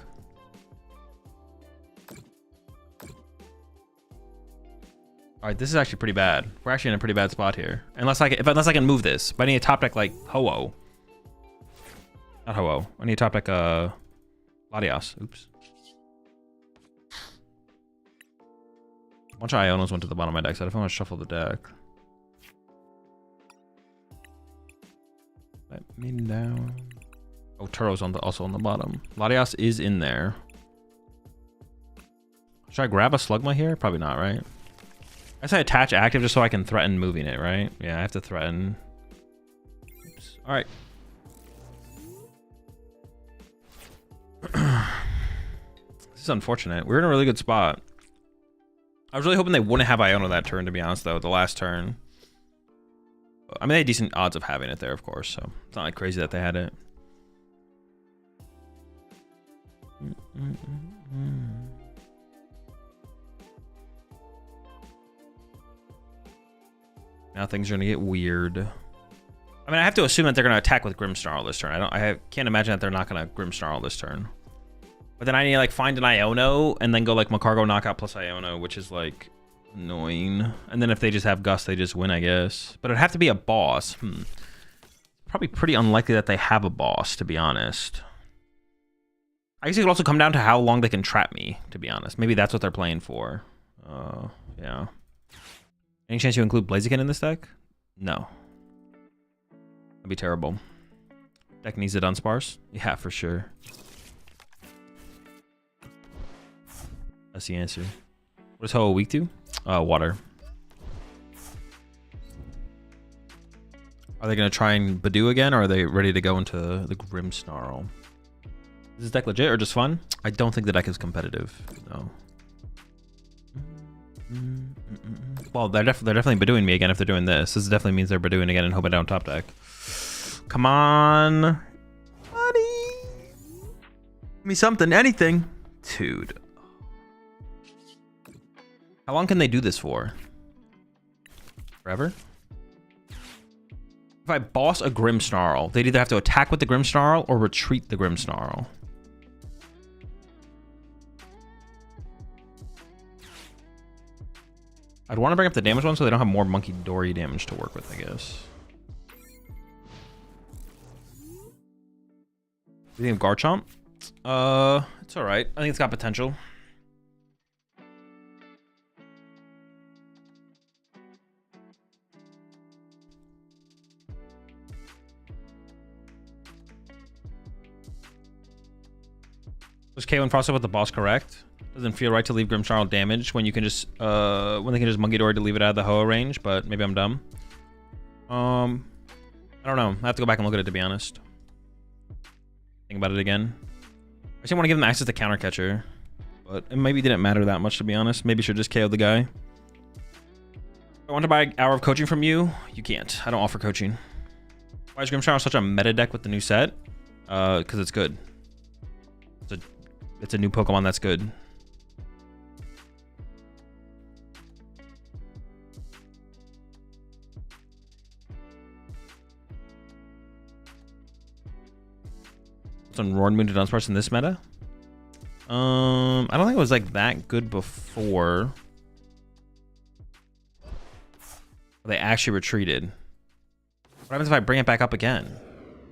All right, this is actually pretty bad. We're actually in a pretty bad spot here. Unless I can move this. But I need a top deck like Ho-Oh. Not Ho-Oh. I need a top deck Latias. Oops. A bunch of Ionos went to the bottom of my deck, so I don't want to shuffle the deck. Let me down. Oh, Turo's also on the bottom. Latias is in there. Should I grab a Slugma here? Probably not, right? I say attach active just so I can threaten moving it, right? Yeah, I have to threaten. Oops. All right. This is unfortunate. We're in a really good spot. I was really hoping they wouldn't have Iona that turn, to be honest, though, the last turn. I mean, they had decent odds of having it there, of course, so it's not like crazy that they had it. Now things are gonna get weird. I mean, I have to assume that they're gonna attack with Grimmsnarl this turn. Can't imagine that they're not gonna Grimmsnarl this turn. But then I need to like find an Iono and then go like Magcargo knockout plus Iono, which is like annoying. And then if they just have Gust, they just win, I guess. But it'd have to be a boss. Probably pretty unlikely that they have a boss, to be honest. I guess it could also come down to how long they can trap me, to be honest. Maybe that's what they're playing for. Yeah. Any chance you include Blaziken in this deck? No. That'd be terrible. Deck needs it unsparse? Yeah, for sure. That's the answer. What is Ho weak to? Water. Are they going to try and Badoo again, or are they ready to go into the Grimmsnarl? Is this deck legit or just fun? I don't think the deck is competitive. No. Well, they're definitely Badooing me again if they're doing this. This definitely means they're Badooing again and hoping down top deck. Come on. Buddy. Give me something, anything. Dude. How long can they do this for? Forever? If I boss a Grimmsnarl, they'd either have to attack with the Grimmsnarl or retreat the Grimmsnarl. I'd want to bring up the damage one so they don't have more Monkey Dory damage to work with, I guess. What do you think of Garchomp? It's alright. I think it's got potential. Was K1 Frost with the boss correct? Doesn't feel right to leave Grimmsnarl damaged when you can just when they can just Monkey Dory to leave it out of the Hoa range, but maybe I'm dumb. I don't know. I have to go back and look at it, to be honest. Think about it again. I just want to give them access to Counter Catcher, but it maybe didn't matter that much, to be honest. Maybe should just KO the guy. I want to buy an hour of coaching from you. You can't. I don't offer coaching. Why is Grimmsnarl such a meta deck with the new set? Because it's good. It's a new Pokemon that's good. On Roaring Moon to Dunsparce in this meta? I don't think it was like that good before. They actually retreated. What happens if I bring it back up again?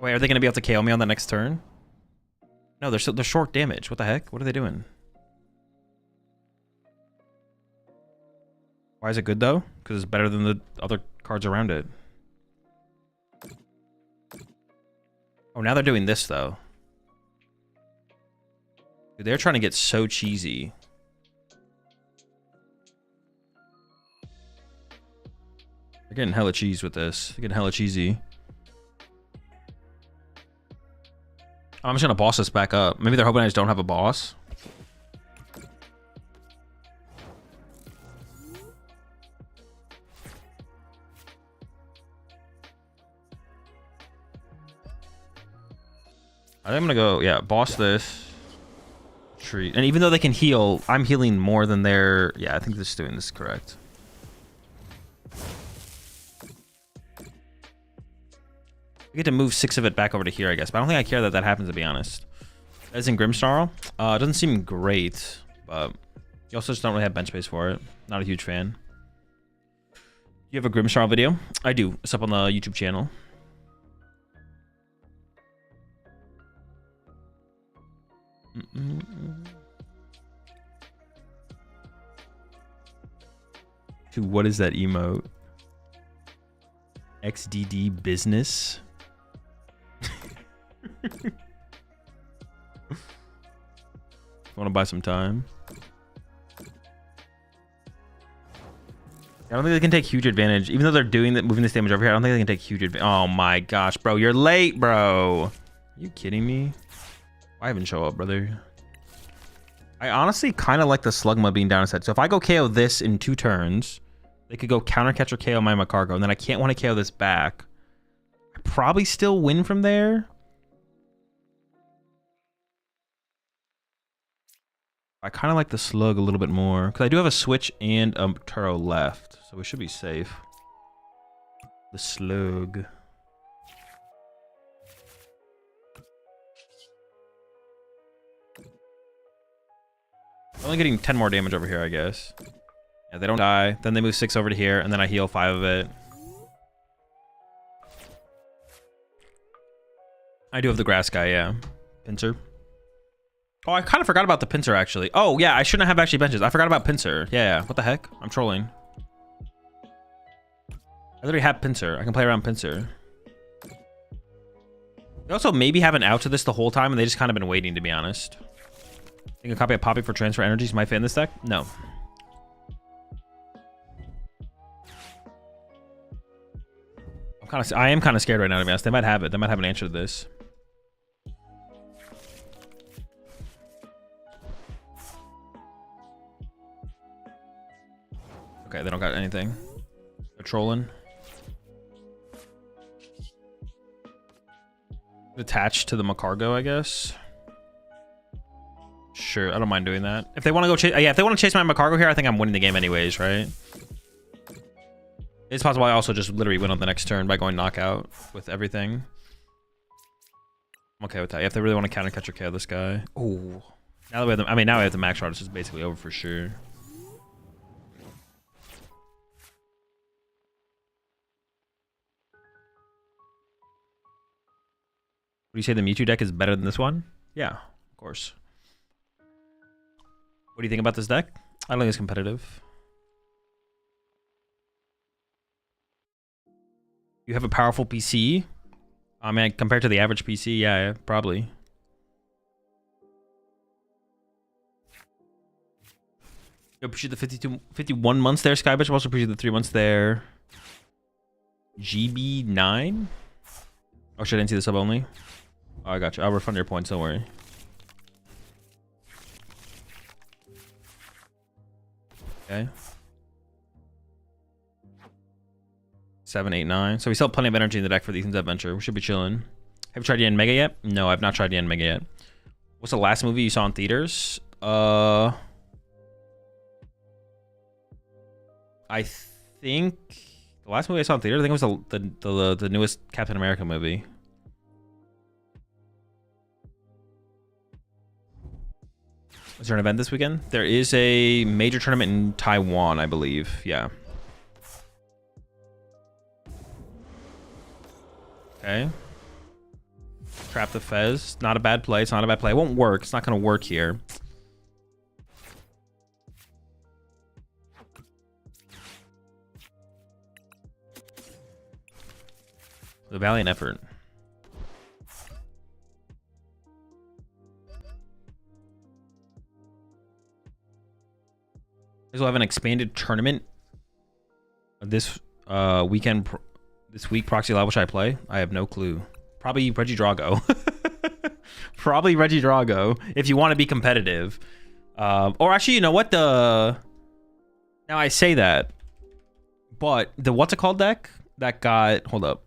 Wait, are they going to be able to KO me on the next turn? No, they're short damage. What the heck? What are they doing? Why is it good though? Because it's better than the other cards around it. Oh, now they're doing this though. Dude, they're trying to get so cheesy. They're getting hella cheese with this. They're getting hella cheesy. I'm just gonna boss this back up. Maybe they're hoping I just don't have a boss. I think I'm gonna go, yeah, boss this. Treat. And even though they can heal, I'm healing more than their... Yeah, I think this is doing this correct. I get to move 6 of it back over to here, I guess. But I don't think I care that that happens, to be honest. As in Grimsnarl, it doesn't seem great, but you also just don't really have bench space for it. Not a huge fan. You have a Grimsnarl video? I do. It's up on the YouTube channel. Dude, what is that emote? XDD business? Want to buy some time? I don't think they can take huge advantage. Even though they're doing that, moving this damage over here, I don't think they can take huge advantage. Oh my gosh, bro. You're late, bro. Are you kidding me? Why even show up, brother? I honestly kind of like the Slugma being down a set. So if I go KO this in 2 turns, they could go counter catch or KO my Magcargo, and then I can't want to KO this back. I probably still win from there. I kind of like the Slug a little bit more because I do have a Switch and a Turo left, so we should be safe. The Slug. Only getting 10 more damage over here, I guess. Yeah, they don't die. Then they move 6 over to here, and then I heal 5 of it. I do have the grass guy, yeah. Pincer. Oh, I kind of forgot about the pincer, actually. Oh, yeah, I shouldn't have actually benches. I forgot about pincer. Yeah, what the heck? I'm trolling. I literally have pincer. I can play around pincer. They also maybe have an out to this the whole time, and they just kind of been waiting, to be honest. Think a copy of Poppy for transfer energies might fit in this deck? No. I am kind of scared right now, to be honest. They might have it. They might have an answer to this. Okay, they don't got anything. They're trolling. Attached to the Magcargo, I guess. Sure, I don't mind doing that. If they want to go chase, yeah, if they want to chase my Magcargo here, I think I'm winning the game anyways, right? It's possible I also just literally win on the next turn by going knockout with everything. I'm okay with that. Yeah, if they really want to counter catch or KO this guy. Oh, now that we have the, now we have the max shard. It's just basically over for sure. Would you say the Mewtwo deck is better than this one? Yeah, of course. What do you think about this deck? I don't think it's competitive. You have a powerful PC? I mean, compared to the average PC, yeah, probably. You appreciate the 51 months there, Skybitch. I also appreciate the 3 months there. GB9? Oh, shit, I didn't see the sub only. Oh, I got you. I'll refund your points, don't worry. Okay. 7, 8, 9. So we still have plenty of energy in the deck for the Ethan's Adventure. We should be chilling. Have you tried Yen Mega yet? No, I've not tried Yen Mega yet. What's the last movie you saw in theaters? I think the last movie I saw in theater, I think it was the newest Captain America movie. Is there an event this weekend? There is a major tournament in Taiwan, I believe. Yeah. Okay. Trap the Fez. Not a bad play. It's not a bad play. It won't work. It's not going to work here. The valiant effort. We'll have an expanded tournament this this week proxy live, which I play? I have no clue. Probably Reggie Drago. Probably Reggie Drago if you want to be competitive. Or actually, you know what? Now I say that, but the what's it called deck that got, hold up.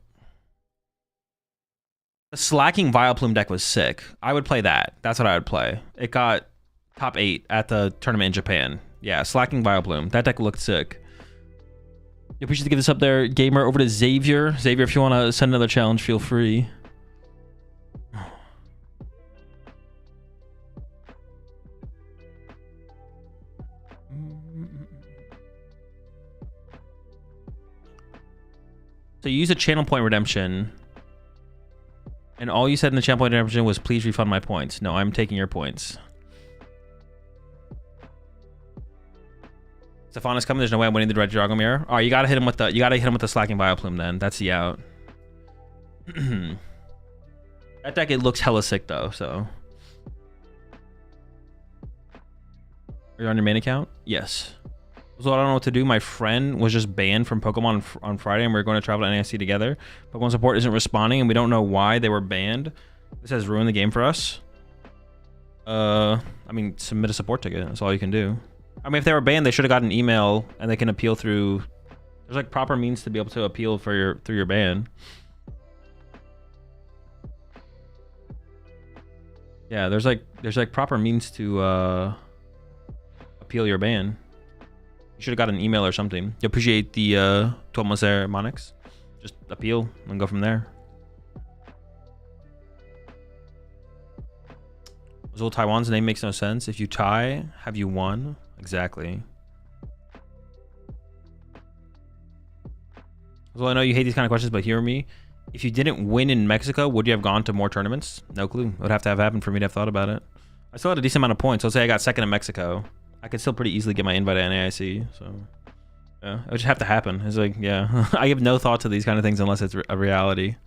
The Slacking Vileplume deck was sick. I would play that. That's what I would play. It got top 8 at the tournament in Japan. Yeah, Slacking Vileplume. That deck looked sick. You appreciate to give this up there, gamer. Over to Xavier. Xavier, if you want to send another challenge, feel free. So you use a channel point redemption, and all you said in the channel point redemption was, please refund my points. No, I'm taking your points. Stefan is coming. There's no way I'm winning the Red Drago Mirror. All right, you gotta hit him with the Slacking Vileplume then. That's the out. That deck, it looks hella sick though, so. Are you on your main account? Yes. So I don't know what to do. My friend was just banned from Pokemon on Friday, and we were going to travel to NIC together. Pokemon support isn't responding, and we don't know why they were banned. This has ruined the game for us. I mean, submit a support ticket. That's all you can do. I mean, if they were banned, they should have got an email, and they can appeal through. There's like proper means to be able to appeal for through your ban. Yeah, there's like proper means to appeal your ban. You should have got an email or something. You appreciate the 12 months there, Monix. Just appeal and go from there. Azul Taiwan's name makes no sense. If you tie, have you won? Exactly. Well, I know you hate these kind of questions, but hear me. If you didn't win in Mexico, would you have gone to more tournaments? No clue. It would have to have happened for me to have thought about it. I still had a decent amount of points. So let's say I got second in Mexico. I could still pretty easily get my invite at NAIC, so yeah, it would just have to happen. It's like, yeah, I give no thought to these kind of things unless it's a reality.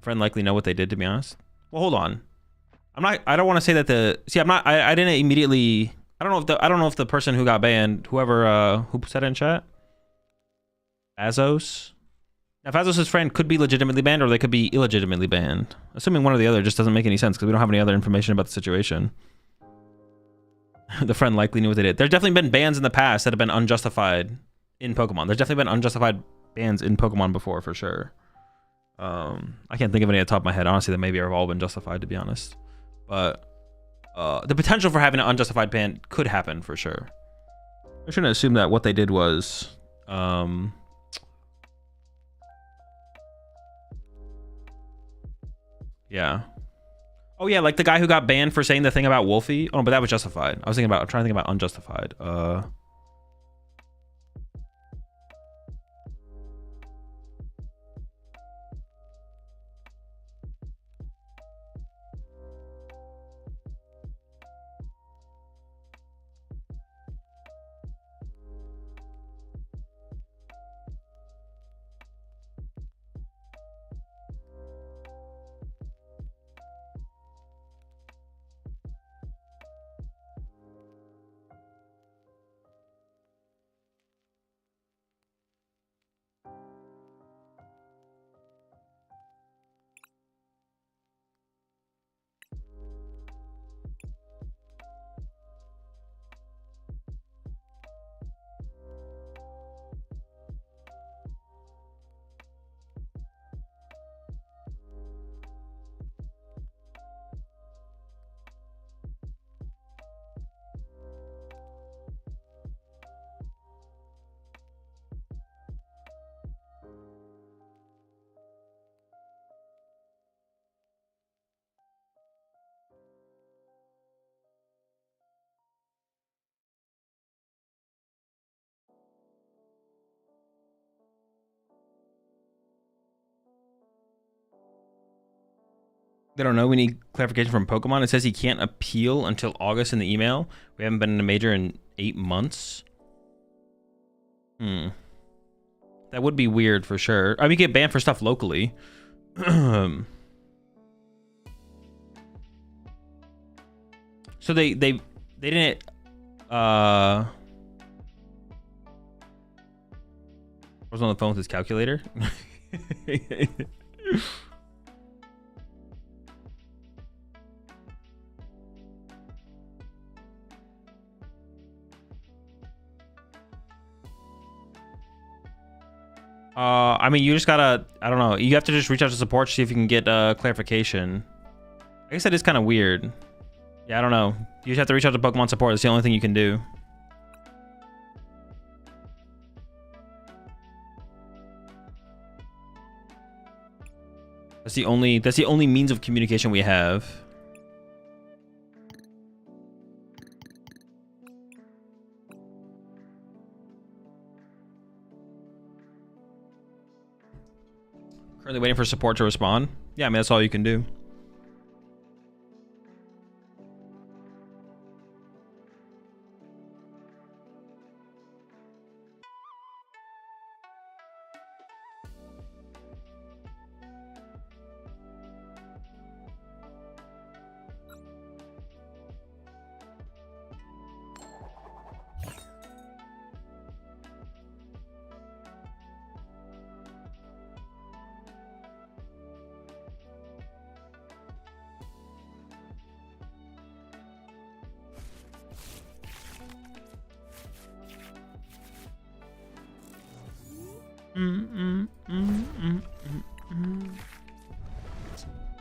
Friend likely know what they did, to be honest. Well, hold on. I don't want to say that I didn't immediately. I don't know if the person who got banned, whoever who said it in chat, Azos. Now, if Azos' friend could be legitimately banned, or they could be illegitimately banned. Assuming one or the other just doesn't make any sense because we don't have any other information about the situation. The friend likely knew what they did. There's definitely been bans in the past that have been unjustified in Pokemon. There's definitely been unjustified bans in Pokemon before, for sure. I can't think of any at the top of my head. Honestly, that maybe have all been justified, to be honest. But the potential for having an unjustified ban could happen, for sure. I shouldn't assume that what they did was... yeah. Oh yeah, like the guy who got banned for saying the thing about Wolfie. Oh, but that was justified. I'm trying to think about unjustified. They don't know. We need clarification from Pokemon. It says he can't appeal until August in the email. We haven't been in a major in 8 months. That would be weird for sure. I mean, you get banned for stuff locally. So they didn't I was on the phone with his calculator. I mean, you just gotta, I don't know. You have to just reach out to support, see if you can get clarification. I guess that is kind of weird. Yeah, I don't know. You just have to reach out to Pokemon support. That's the only thing you can do. That's the only means of communication we have. Currently waiting for support to respond. Yeah, I mean, that's all you can do.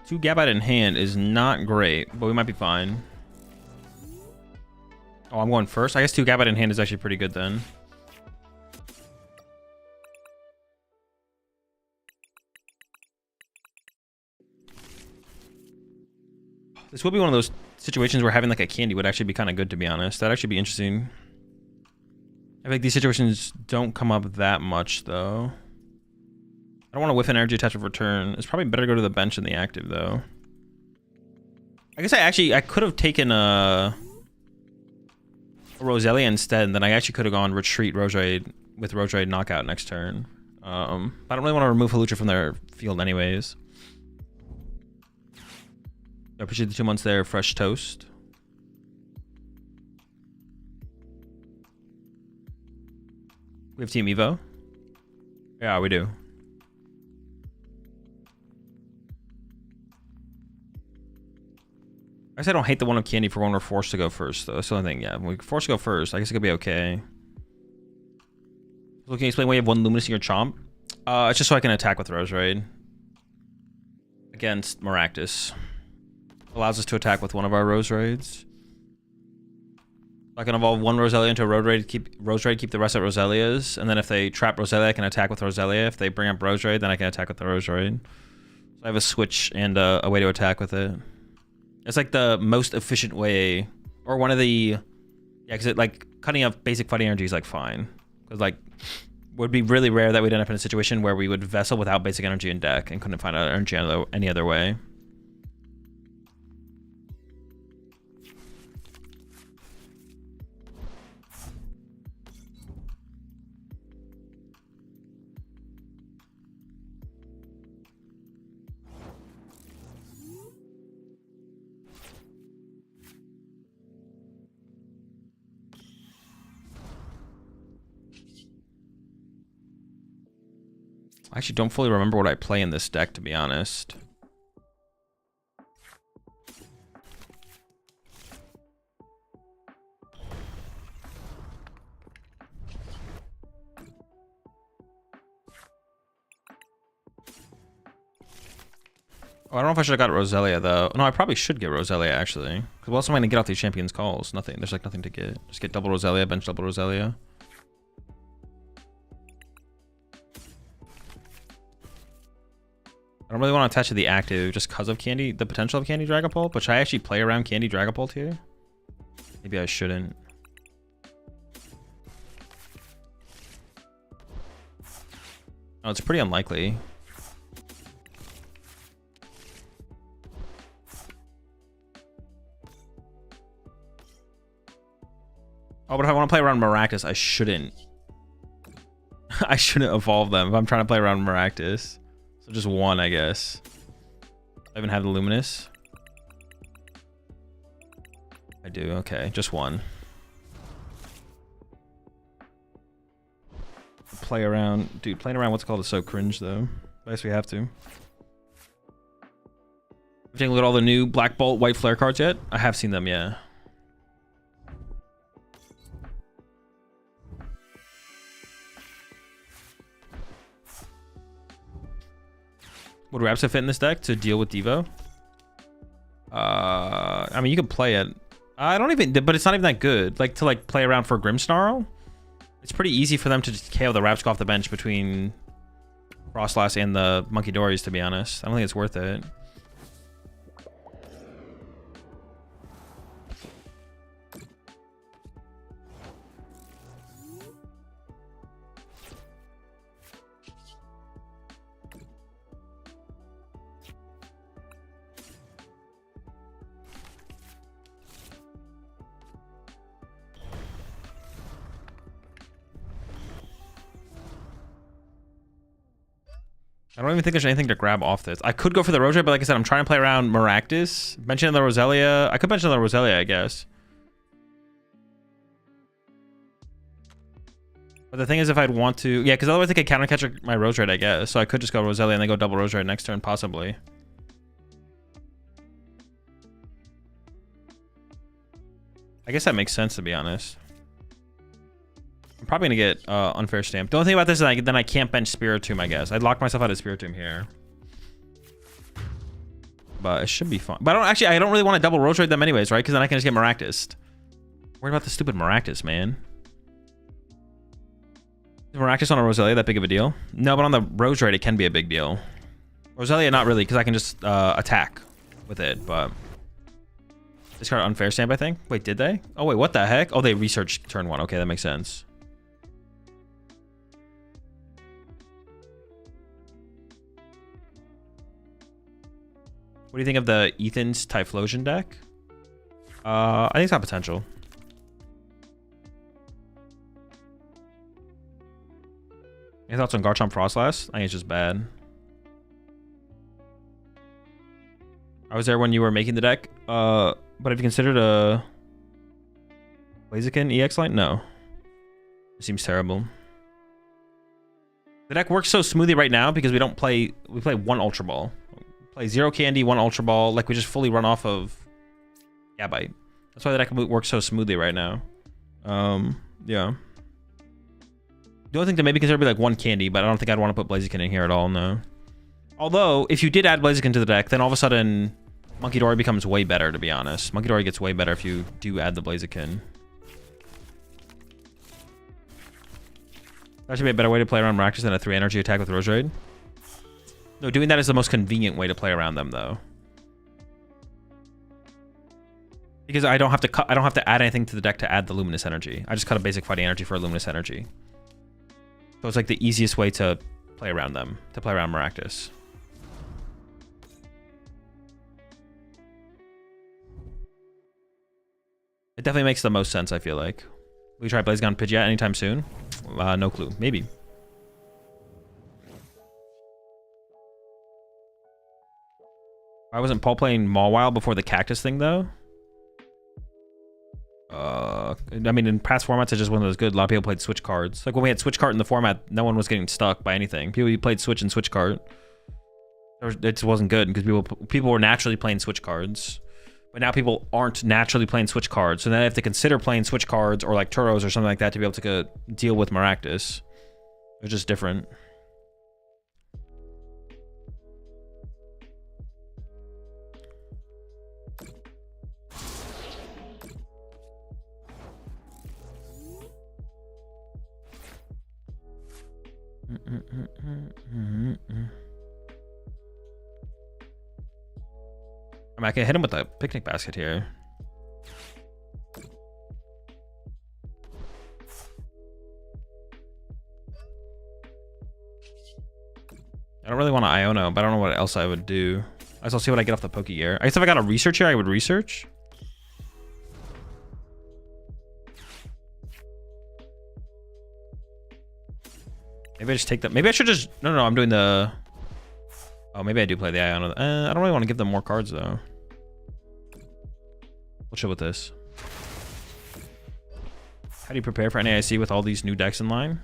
Two Gabite in hand is not great, but we might be fine. Oh, I'm going first? I guess two Gabite in hand is actually pretty good then. This will be one of those situations where having like a candy would actually be kind of good, to be honest. That'd actually be interesting. I feel like these situations don't come up that much, though. I don't want to whiff an energy attachment return. It's probably better to go to the bench in the active, though. I guess I could have taken a Roselia instead, and then I actually could have gone retreat Roselia with Roselia knockout next turn. I don't really want to remove Halucha from their field anyways. I appreciate the 2 months there. Fresh toast. We have Team Evo? Yeah, we do. I guess I don't hate the one of candy for when we're forced to go first, though. That's the only thing. Yeah, when we're forced to go first, I guess it could be okay. So can you explain why you have one Luminous in your Chomp? It's just so I can attack with Roserade against Maractus. Allows us to attack with one of our Roserades. I can evolve one Roselia into a Roserade, keep the rest at Roselia's, and then if they trap Roselia, I can attack with Roselia. If they bring up Roserade, then I can attack with the Roserade. So I have a switch and a way to attack with it. It's like the most efficient way, or one of the, yeah, because it like cutting off basic fighting energy is like fine, because like would be really rare that we'd end up in a situation where we would vessel without basic energy in deck and couldn't find energy any other way. I actually don't fully remember what I play in this deck, to be honest. Oh, I don't know if I should have got Roselia, though. No, I probably should get Roselia, actually. Because what else am I going to get off these champions' calls? Nothing. There's like nothing to get. Just get double Roselia, bench double Roselia. I don't really want to attach to the active just because of Candy, the potential of Candy Dragapult, but should I actually play around Candy Dragapult here? Maybe I shouldn't. Oh, it's pretty unlikely. Oh, but if I want to play around Maractus, I shouldn't. I shouldn't evolve them if I'm trying to play around Maractus. So just one, I guess. I even have the Luminous. I do, okay, just one. play around. Dude, playing around what's called is so cringe, though. I guess we have to. Taking a look at all the new Black Bolt White Flare cards yet? I have seen them, yeah. Would Rapsa fit in this deck to deal with Devo? I mean, you could play it. I don't even, but it's not even that good. Like, to like play around for Grimmsnarl, it's pretty easy for them to just KO the Rapska off the bench between Frostlass and the Monkey Dories, to be honest. I don't think it's worth it. I don't even think there's anything to grab off this. I could go for the Roserade, but like I said, I'm trying to play around Maractus. Mention the Roselia. I could mention the Roselia, I guess. But the thing is, if I'd want to... Yeah, because otherwise I could counter catch my Roserade, I guess. So I could just go Roselia and then go double Roserade next turn, possibly. I guess that makes sense, to be honest. I'm probably going to get Unfair Stamp. The only thing about this is then I can't bench Spiritomb, I guess. I'd lock myself out of Spiritomb here. But it should be fun. But I don't really want to double Roserade them anyways, right? Because then I can just get Maractus. Worried about the stupid Maractus, man. Is Maractus on a Roselia that big of a deal? No, but on the Roserade, it can be a big deal. Roselia, not really, because I can just attack with it, but... Discard Unfair Stamp, I think. Wait, did they? Oh, wait, what the heck? Oh, they researched turn 1. Okay, that makes sense. What do you think of the Ethan's Typhlosion deck? I think it's got potential. Any thoughts on Garchomp Frostlass? I think it's just bad. I was there when you were making the deck. But have you considered a Blaziken EX line? No. It seems terrible. The deck works so smoothly right now because we play one Ultra Ball. Play 0 Candy, 1 Ultra Ball. Like, we just fully run off of Gabite. That's why the deck works so smoothly right now. Yeah. The only thing to maybe consider would be like 1 Candy, but I don't think I'd want to put Blaziken in here at all, no. Although, if you did add Blaziken to the deck, then all of a sudden, Monkey Dory becomes way better, to be honest. Monkey Dory gets way better if you do add the Blaziken. That should be a better way to play around Maractus than a 3 energy attack with Roserade. No, doing that is the most convenient way to play around them, though. Because I don't have to add anything to the deck to add the Luminous Energy. I just cut a basic fighting energy for a Luminous Energy. So it's like the easiest way to play around them, to play around Maractus. It definitely makes the most sense, I feel like. Will you try Blaziken Pidgeot anytime soon? No clue. Maybe. Why wasn't Paul playing Mawile before the Cactus thing, though? I mean, in past formats, it just wasn't as good. A lot of people played Switch cards. Like, when we had Switch cart in the format, no one was getting stuck by anything. People played Switch and Switch cart. It just wasn't good because people were naturally playing Switch cards. But now people aren't naturally playing Switch cards. So then they have to consider playing Switch cards or like Turos or something like that to be able to deal with Maractus. They're just different. I mean, I can hit him with a picnic basket here. I don't really want to Iono, but I don't know what else I would do. I guess I'll see what I get off the Pokegear. I guess if I got a research here, I would research. Maybe I just take that. Maybe I should just... No, I'm doing the... Oh, maybe I do play the Iono. I don't really want to give them more cards, though. We'll chill with this. How do you prepare for NAIC with all these new decks in line?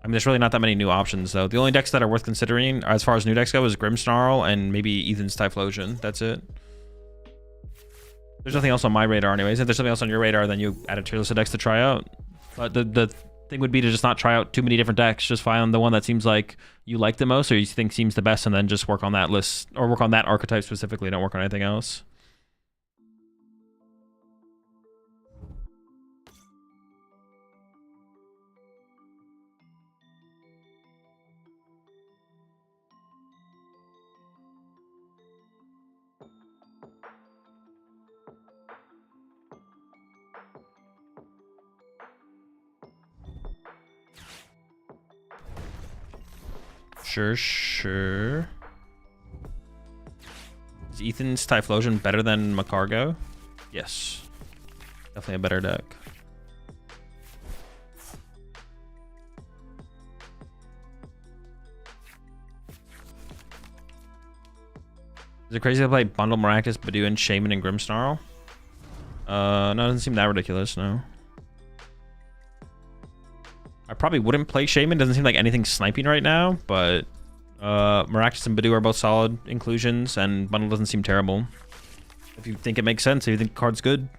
I mean, there's really not that many new options, though. The only decks that are worth considering, as far as new decks go, is Grimmsnarl and maybe Ethan's Typhlosion. That's it. There's nothing else on my radar anyways. If there's something else on your radar, then you add a tier list of decks to try out. But the thing would be to just not try out too many different decks. Just find the one that seems like you like the most or you think seems the best, and then just work on that list or work on that archetype specifically. Don't work on anything else. Sure. Is Ethan's Typhlosion better than Magcargo? Yes. Definitely a better deck. Is it crazy to play Bundle, Maractus, Badoo, Shaman, and Grimmsnarl? No, it doesn't seem that ridiculous, no. I probably wouldn't play Shaman. Doesn't seem like anything's sniping right now, but Maractus and Badoo are both solid inclusions, and Bundle doesn't seem terrible. If you think it makes sense, if you think the card's good.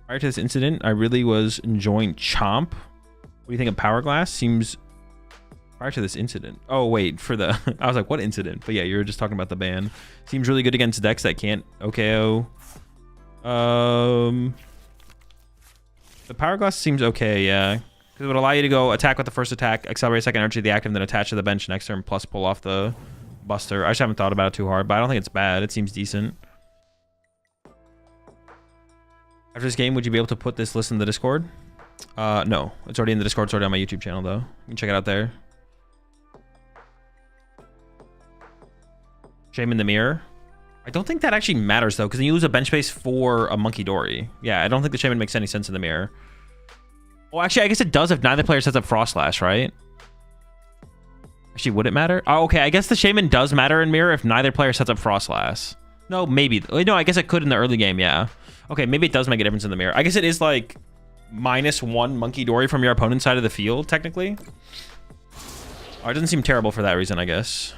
Prior to this incident, I really was enjoying Chomp. What do you think of Power Glass? Seems... Prior to this incident. Oh, wait, for the... I was like, what incident? But yeah, you were just talking about the ban. Seems really good against decks that can't OKO. The Power Glass seems okay, yeah. Because it would allow you to go attack with the first attack, accelerate second energy of the active, then attach to the bench next turn, plus pull off the Buster. I just haven't thought about it too hard, but I don't think it's bad. It seems decent. After this game, would you be able to put this list in the Discord? No. It's already in the Discord. It's already on my YouTube channel, though. You can check it out there. Shaman the Mirror. I don't think that actually matters, though, because you lose a bench space for a Monkey Dory. Yeah, I don't think the Shaman makes any sense in the Mirror. Well, actually, I guess it does if neither player sets up Frost Slash, right? Actually, would it matter? Oh, okay, I guess the Shaman does matter in Mirror if neither player sets up Frost Slash. No, maybe. No, I guess it could in the early game, yeah. Okay, maybe it does make a difference in the Mirror. I guess it is like -1 Monkey Dory from your opponent's side of the field, technically. Oh, it doesn't seem terrible for that reason, I guess.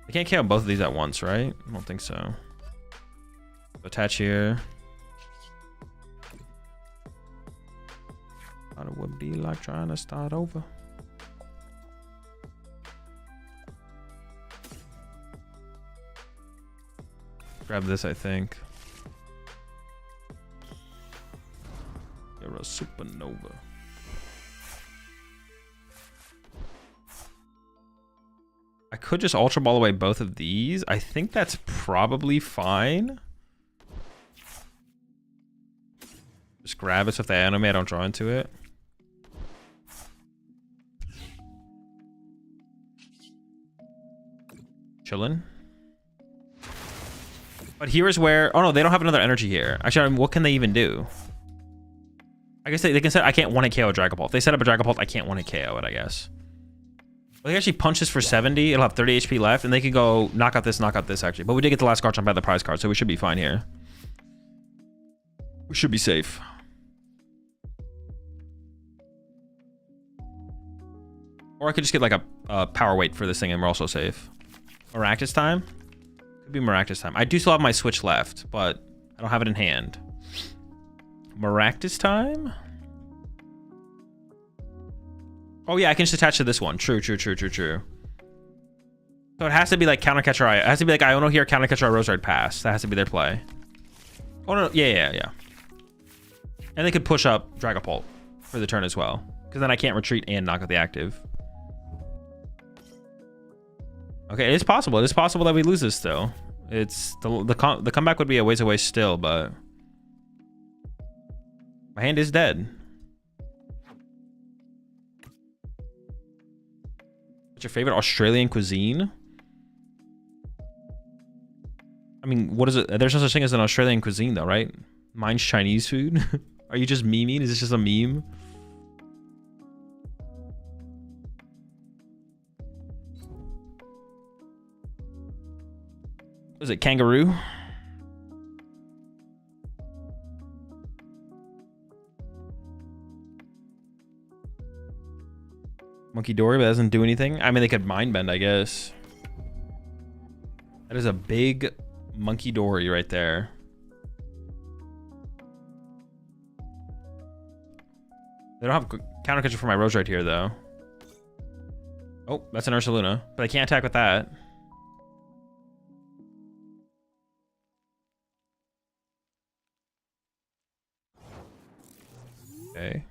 I can't KO both of these at once, right? I don't think so. Attach here. Thought it would be like trying to start over. Grab this, I think. You're a supernova. I could just Ultra Ball away both of these. I think that's probably fine. Just grab it so if they animate, I don't draw into it. Chillin'. But here's where... Oh, no, they don't have another energy here. Actually, I mean, what can they even do? I guess they can set... I can't one-hit KO a Dragapult. If they set up a Dragapult, I can't one-hit KO it, I guess. Well, they actually punch this for 70. It'll have 30 HP left, and they can go knock out this, actually. But we did get the last card jump by the prize card, so we should be fine here. We should be safe. Or I could just get like a power weight for this thing, and we're also safe. Maractus time? Could be Maractus time. I do still have my switch left, but I don't have it in hand. Maractus time? Oh yeah, I can just attach to this one. True. So it has to be like Countercatcher Eye. It has to be like Iono here, Countercatcher Eye, Rosard Pass. That has to be their play. Oh no, yeah. And they could push up Dragapult for the turn as well. Because then I can't retreat and knock out the active. Okay, it is possible. It is possible that we lose this still. It's the comeback would be a ways away still, but my hand is dead. What's your favorite Australian cuisine? I mean, what is it? There's no such thing as an Australian cuisine, though, right? Mine's Chinese food. Are you just memeing? Is this just a meme? Was it kangaroo? Monkey Dory, but that doesn't do anything. I mean, they could Mind Bend, I guess. That is a big Monkey Dory right there. They don't have counter catcher for my Rose right here, though. Oh, that's an Ursaluna, but I can't attack with that. Okay.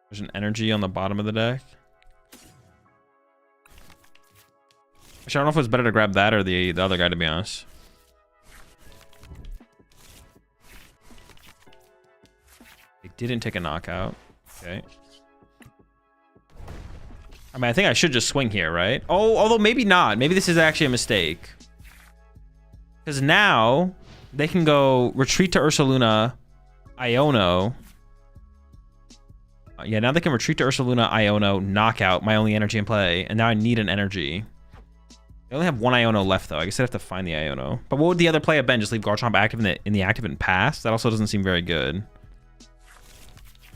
There's an energy on the bottom of the deck. Actually, I don't know if it's better to grab that or the other guy, to be honest. It didn't take a knockout. Okay. I mean, I think I should just swing here, right? Oh, although maybe not. Maybe this is actually a mistake. Because now they can go retreat to Ursaluna, Iono. Yeah, now they can retreat to Ursaluna, Iono, knock out my only energy in play. And now I need an energy. They only have one Iono left, though. I guess I'd have to find the Iono. But what would the other play have been? Just leave Garchomp active in the active and pass? That also doesn't seem very good.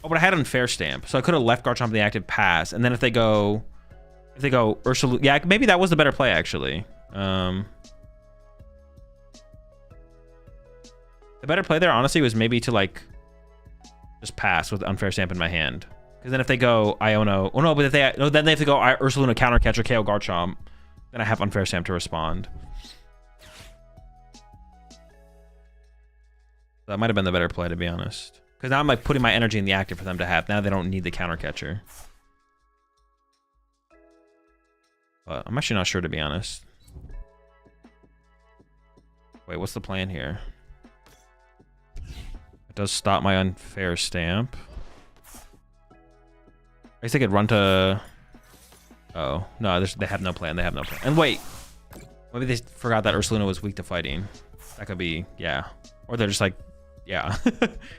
Oh, but I had Unfair Stamp. So I could have left Garchomp in the active pass. And then if they go Ursaluna... Yeah, maybe that was the better play, actually. The better play there, honestly, was maybe to, like, just pass with Unfair Stamp in my hand. Because then if they go Iono... Oh, no, but if they... No, then they have to go Ursaluna, Counter Catcher, KO Garchomp. Then I have Unfair Stamp to respond. That might have been the better play, to be honest. Because now I'm, like, putting my energy in the active for them to have. Now they don't need the Counter Catcher. But I'm actually not sure, to be honest. Wait, what's the plan here? It does stop my Unfair Stamp. I guess they could run to... Oh, no, they have no plan. They have no plan. And wait, maybe they forgot that Ursaluna was weak to fighting. That could be, yeah. Or they're just like, yeah.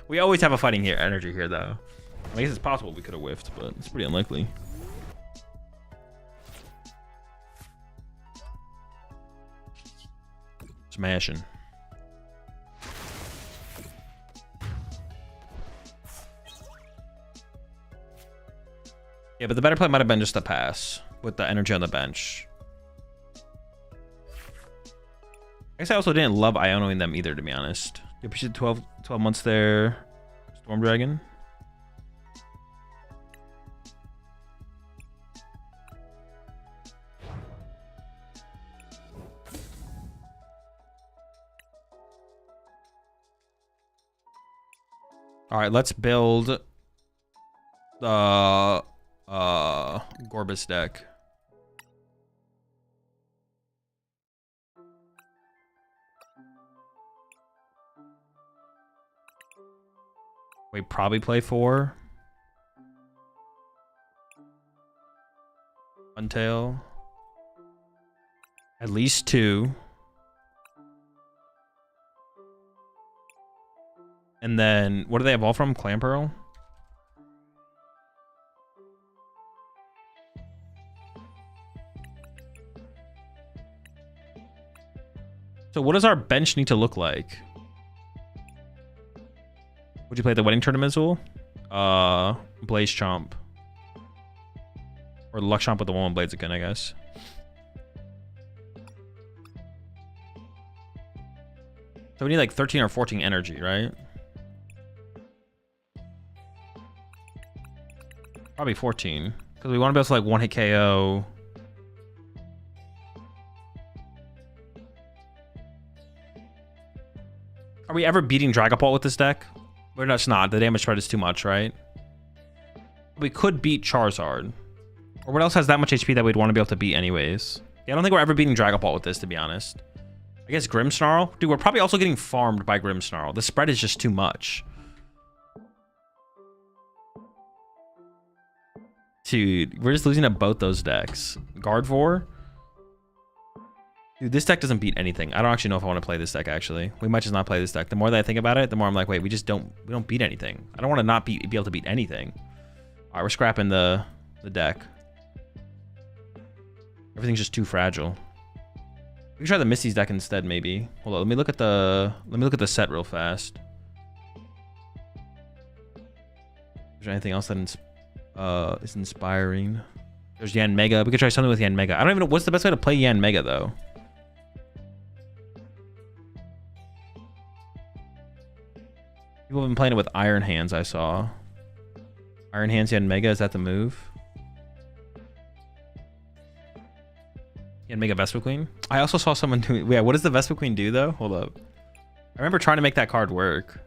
We always have a fighting here, energy here, though. I guess it's possible we could have whiffed, but it's pretty unlikely. Smashing. Yeah, but the better play might have been just a pass with the energy on the bench. I guess I also didn't love Ionoing them either, to be honest. You appreciate 12 months there, Storm Dragon. All right, let's build the Gorbis deck. We probably play 4. Untail. At least 2. And then, what do they evolve from? Clamperl? So what does our bench need to look like? Would you play the Wedding Tournament, Azul? Blaze Chomp. Or Luck Chomp with the Woman Blades again, I guess. So we need like 13 or 14 energy, right? Probably 14. Because we want to be able to like one-hit KO. Are we ever beating Dragapult with this deck? We're just not. The damage spread is too much, right? We could beat Charizard. Or what else has that much HP that we'd want to be able to beat anyways? Yeah, I don't think we're ever beating Dragapult with this, to be honest. I guess Grimmsnarl? Dude, we're probably also getting farmed by Grimmsnarl. The spread is just too much. Dude, we're just losing to both those decks. Gardevoir? Dude, this deck doesn't beat anything. I don't actually know if I want to play this deck, actually. We might just not play this deck. The more that I think about it, the more I'm like, wait, we don't beat anything. I don't want to not be able to beat anything. All right, we're scrapping the deck. Everything's just too fragile. We can try the Misty's deck instead, maybe. Hold on, let me look at the set real fast. Is there anything else that is inspiring? There's Yan Mega. We could try something with Yan Mega. I don't even know what's the best way to play Yan Mega though. People have been playing it with Iron Hands, I saw. Iron Hands Yan Mega, is that the move? Yan Mega Vespa Queen? I also saw someone doing... Yeah, what does the Vespa Queen do though? Hold up. I remember trying to make that card work.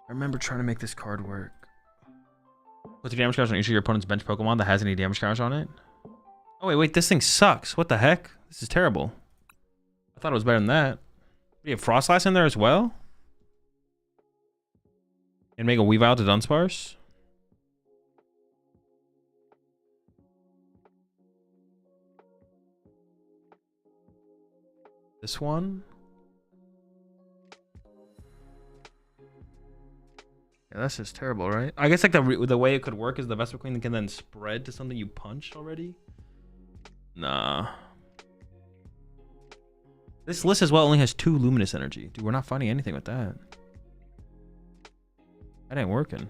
I remember trying to make this card work. Put the damage counters on each of your opponent's bench Pokemon that has any damage counters on it. Oh, wait, this thing sucks. What the heck? This is terrible. I thought it was better than that. We have Frostlass in there as well? And make a Weavile to Dunsparce? This one? Yeah, that's just terrible, right? I guess like the way it could work is the Vespa Queen can then spread to something you punched already. Nah. This list as well only has 2 Luminous Energy. Dude, we're not finding anything with that. That ain't working.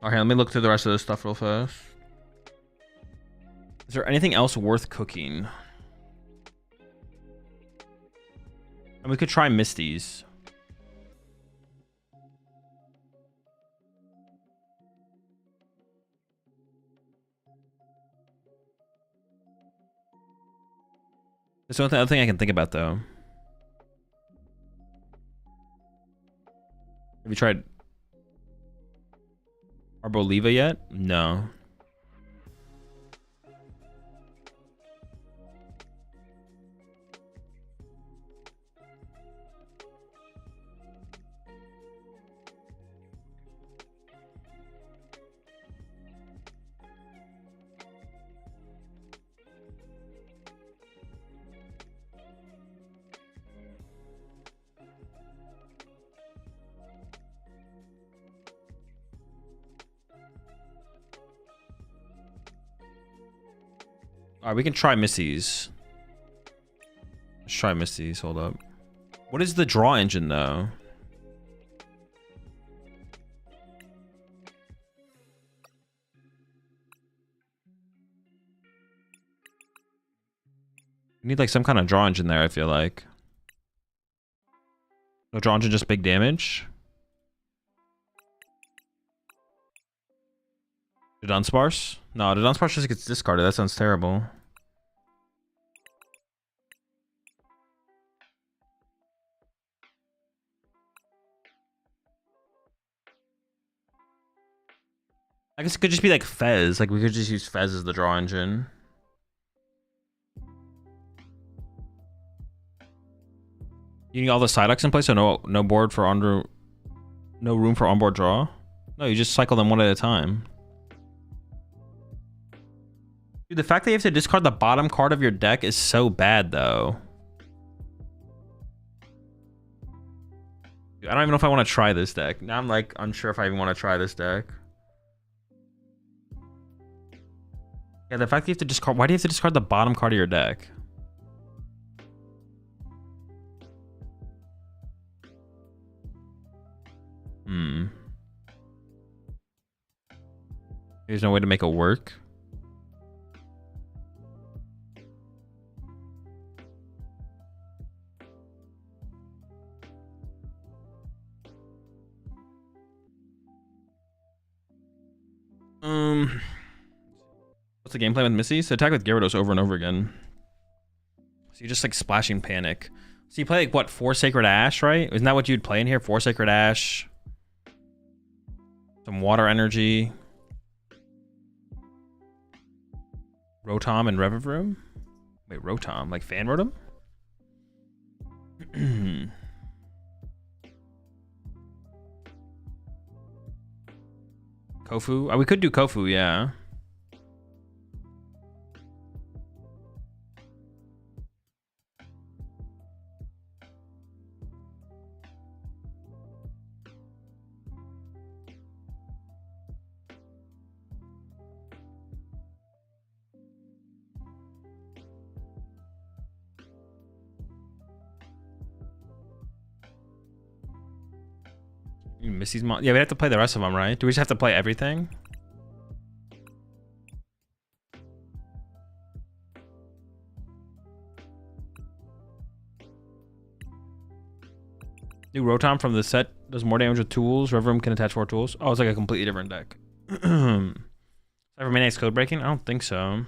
Okay, let me look through the rest of this stuff real fast. Is there anything else worth cooking? And we could try Misty's. There's the other thing I can think about though. Have you tried Arboliva yet? No. All right, we can try Missy's. Let's try Missy's. Hold up. What is the draw engine though? We need like some kind of draw engine there, I feel like. No draw engine, just big damage. The Dunsparce? No, the Dunsparce just gets discarded. That sounds terrible. I guess it could just be like Fez. Like we could just use Fez as the draw engine. You need all the Psyducks in place, so no board for no room for onboard draw. No, you just cycle them one at a time. Dude, the fact that you have to discard the bottom card of your deck is so bad, though. Dude, I don't even know if I want to try this deck. Now I'm like unsure if I even want to try this deck. Yeah, the fact that you have to discard... Why do you have to discard the bottom card of your deck? There's no way to make it work. What's the gameplay with Missy? So attack with Gyarados over and over again. So you're just like splashing panic. So you play like what, 4 Sacred Ash, right? Isn't that what you'd play in here? 4 Sacred Ash. Some water energy. Rotom and Revivroom? Wait, Rotom? Like Fan Rotom? Kofu? Oh, we could do Kofu, yeah. Missy's mon. Yeah, we have to play the rest of them, right? Do we just have to play everything? New Rotom from the set does more damage with tools. Reverum can attach more tools. Oh, it's like a completely different deck. Cybermaniac's code breaking? I don't think so.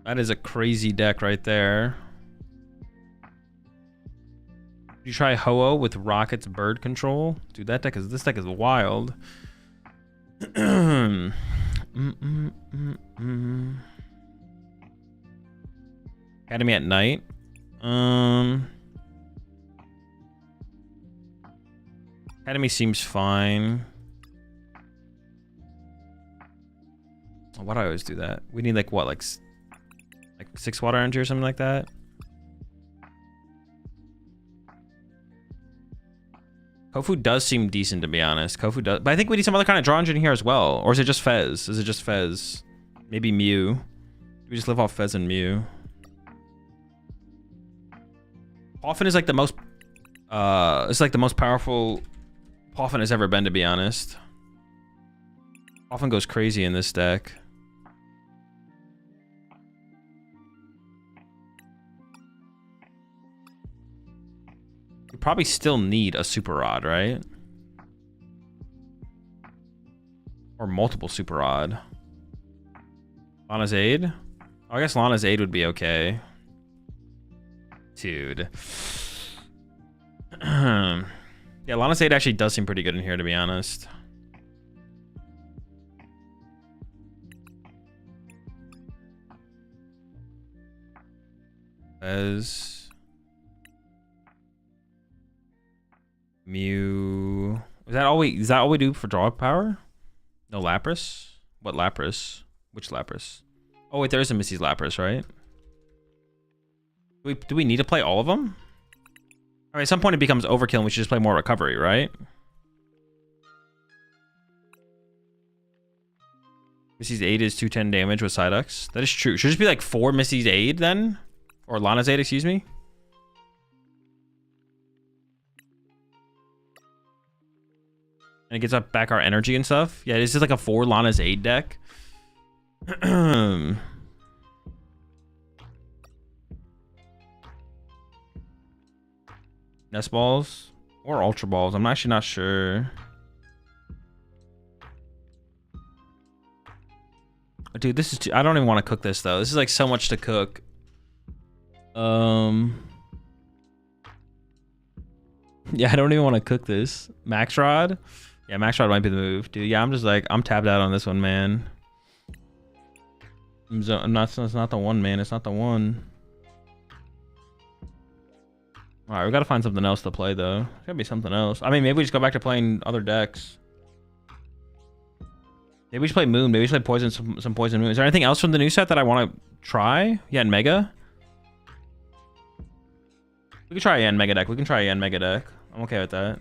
That is a crazy deck right there. You try Ho-Oh with Rocket's bird control? Dude, this deck is wild. Academy at night. Academy seems fine. Why do I always do that? We need like what, like 6 water energy or something like that. Kofu does seem decent, to be honest. Kofu does, but I think we need some other kind of draw engine here as well. Or is it just Fez? Is it just Fez? Maybe Mew. Do we just live off Fez and Mew? Poffin is like the most it's like the most powerful Poffin has ever been, to be honest. Poffin goes crazy in this deck. We probably still need a Super Rod, right? Or multiple Super Rod. Lana's Aid? Oh, I guess Lana's Aid would be okay. Dude. Yeah, Lana's Aid actually does seem pretty good in here, to be honest. As Mew. Is that all we do for draw power? No Lapras? What Lapras? Which Lapras? Oh wait, there is a Missy's Lapras, right? Do we need to play all of them? Alright, at some point it becomes overkill and we should just play more recovery, right? Missy's Aid is 210 damage with Psyducks. That is true. Should just be like 4 Missy's Aid then? Or Lana's Aid, excuse me. And it gets up back our energy and stuff. Yeah, this is like a 4 Lana's Aid deck. Nest Balls or Ultra Balls. I'm actually not sure. Dude, this is I don't even want to cook this though. This is like so much to cook. Yeah, I don't even want to cook this. Max Rod? Yeah, Max Rod might be the move, dude. Yeah, I'm just like, I'm tapped out on this one, man. It's not the one, man. It's not the one. Alright, we gotta find something else to play, though. There's gotta be something else. I mean, maybe we just go back to playing other decks. Maybe we should play Moon. Maybe we should play Poison, some Poison Moon. Is there anything else from the new set that I want to try? Yeah, and Mega? We can try a Yen Mega deck. We can try a Yen Mega deck. I'm okay with that.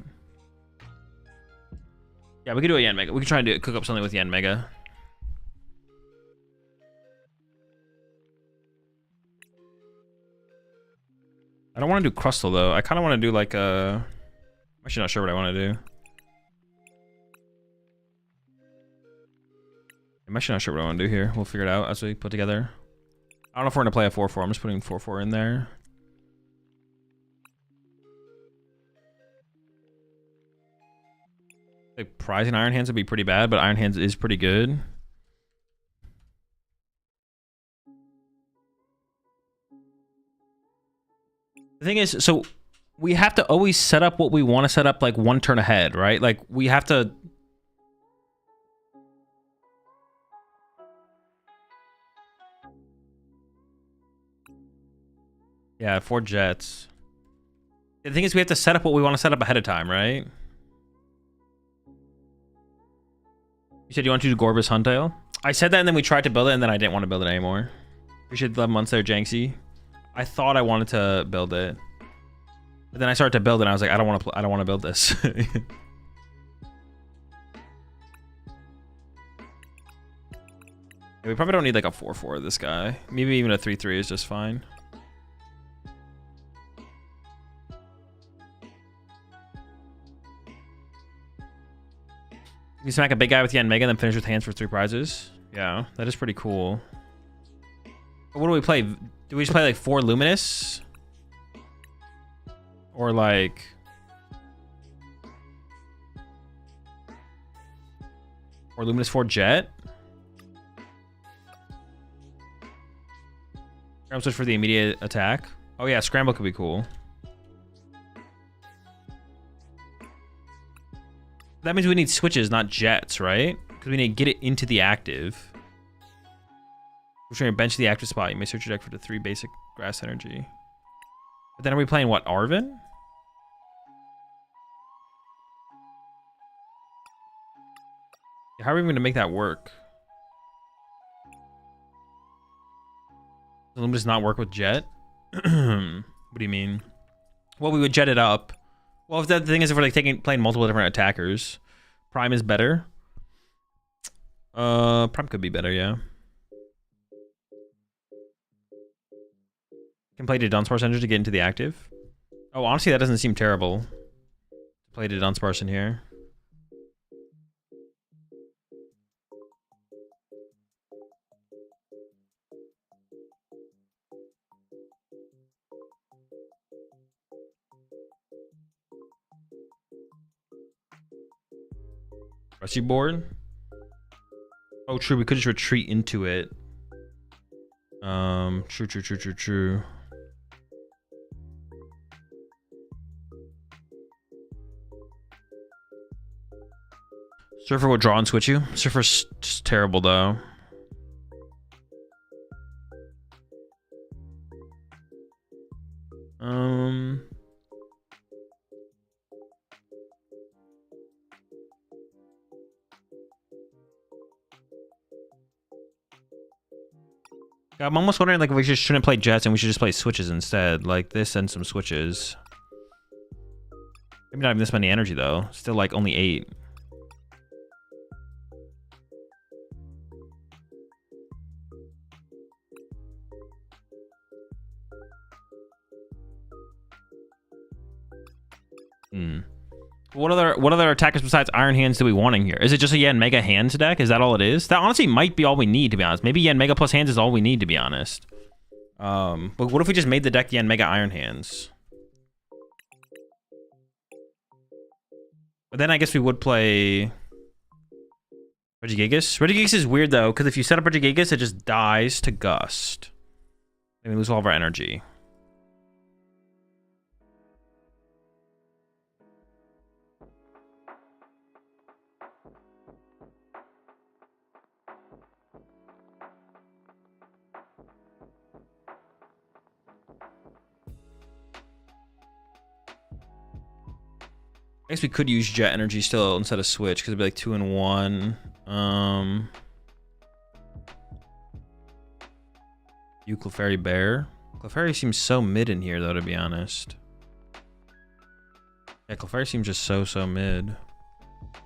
Yeah, we can do a Yen Mega. We can try and cook up something with Yen Mega. I don't want to do Crustle, though. I kind of want to do like a... I'm actually not sure what I want to do. I'm actually not sure what I want to do here. We'll figure it out as we put together. I don't know if we're going to play a 4-4. I'm just putting 4-4 in there. Like, prizing Iron Hands would be pretty bad, but Iron Hands is pretty good. The thing is, so we have to always set up what we want to set up like one turn ahead, right? Like, we have to... Yeah, 4 Jets. The thing is, we have to set up what we want to set up ahead of time, right? You said you want to do Gorbis Huntail? I said that and then we tried to build it and then I didn't want to build it anymore. Appreciate the 11 months there, Janksy. I thought I wanted to build it. But then I started to build it and I was like, I don't want to build this. Yeah, we probably don't need like a 4/4 of this guy. Maybe even a 3/3 is just fine. You can smack a big guy with Yen Mega and then finish with hands for 3 prizes. Yeah, that is pretty cool. What do we play? Do we just play like 4 Luminous? Or like... Or Luminous 4 Jet? Scramble switch for the immediate attack. Oh yeah, Scramble could be cool. That means we need switches, not jets, right? Because we need to get it into the active. We're trying to bench the active spot. You may search your deck for the 3 basic grass energy. But then are we playing what, Arven? How are we going to make that work? Does Luminous not work with Jet? What do you mean? Well, we would jet it up. Well, if the thing is, if we're like playing multiple different attackers, Prime is better. Prime could be better, yeah. Can play to Dunsparce Energy to get into the active. Oh, honestly, that doesn't seem terrible. Play to Dunsparce in here. Rusty board. Oh, true. We could just retreat into it. True. Surfer will draw and switch you. Surfer's just terrible, though. I'm almost wondering like if we just shouldn't play jets and we should just play switches instead, like this and some switches. Maybe not even this many energy though. Still like only 8. What other attackers besides Iron Hands do we want in here? Is it just a Yen Mega Hands deck? Is that all it is? That honestly might be all we need, to be honest. Maybe Yen Mega plus Hands is all we need, to be honest. But what if we just made the deck Yen Mega Iron Hands? But then I guess we would play Regigigas. Regigigas is weird though, because if you set up Regigigas, it just dies to Gust. And we lose all of our energy. I guess we could use Jet Energy still instead of Switch because it'd be like 2 and 1. You Clefairy Bear. Clefairy seems so mid in here though, to be honest. Yeah, Clefairy seems just so mid.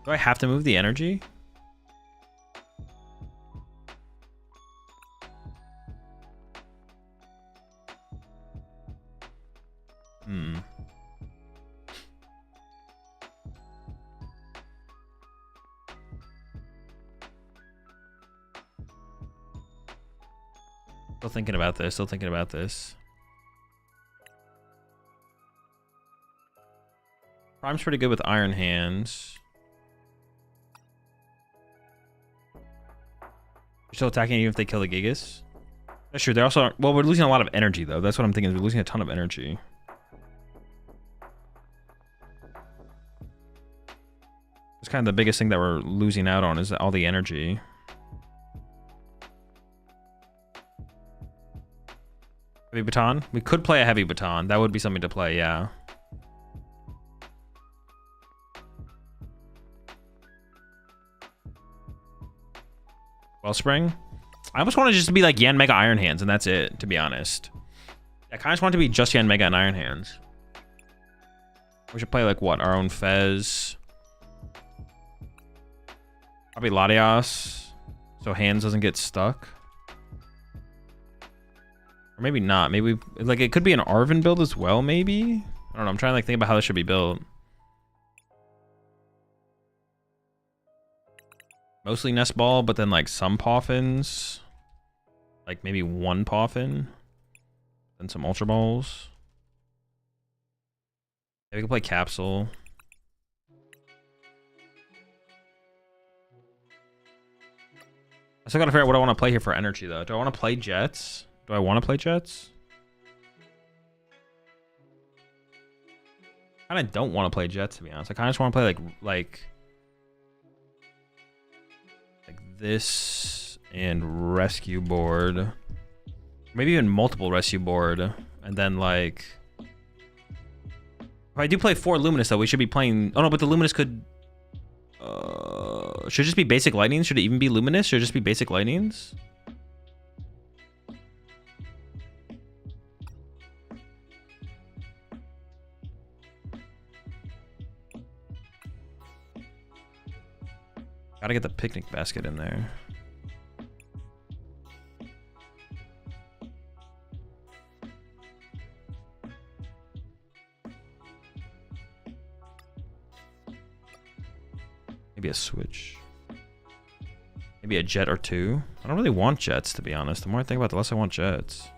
Do I have to move the energy? Still thinking about this. Prime's pretty good with Iron Hands. You're still attacking even if they kill the Gigas? That's true. They're also... Well, we're losing a lot of energy, though. That's what I'm thinking. We're losing a ton of energy. It's kind of the biggest thing that we're losing out on is all the energy. Heavy Baton? We could play a Heavy Baton. That would be something to play, yeah. Wellspring? I almost want to just be like Yen Mega Iron Hands, and that's it, to be honest. I kind of just want to be just Yen Mega and Iron Hands. We should play, like, what? Our own Fez. Probably Latias. so hands doesn't get stuck. Or maybe not. Maybe like it could be an Arven build as well. Maybe I don't know. I'm trying to like think about how this should be built. Mostly nest ball, but then like some Poffins, like maybe one Poffin, then some Ultra Balls. Yeah, we can play Capsule. I still gotta figure out what I want to play here for energy though. Do I want to play Jets? Do I want to play Jets? I kind of don't want to play Jets, to be honest. I kind of just want to play like this and rescue board, maybe even multiple rescue board, and then like if I do play 4 Luminous though, we should be playing. Oh no, but the Luminous could should it just be basic lightnings? Should it even be Luminous? Should it just be basic lightnings? Gotta get the picnic basket in there. Maybe a switch. Maybe a jet or 2. I don't really want jets, to be honest. The more I think about it, the less I want jets.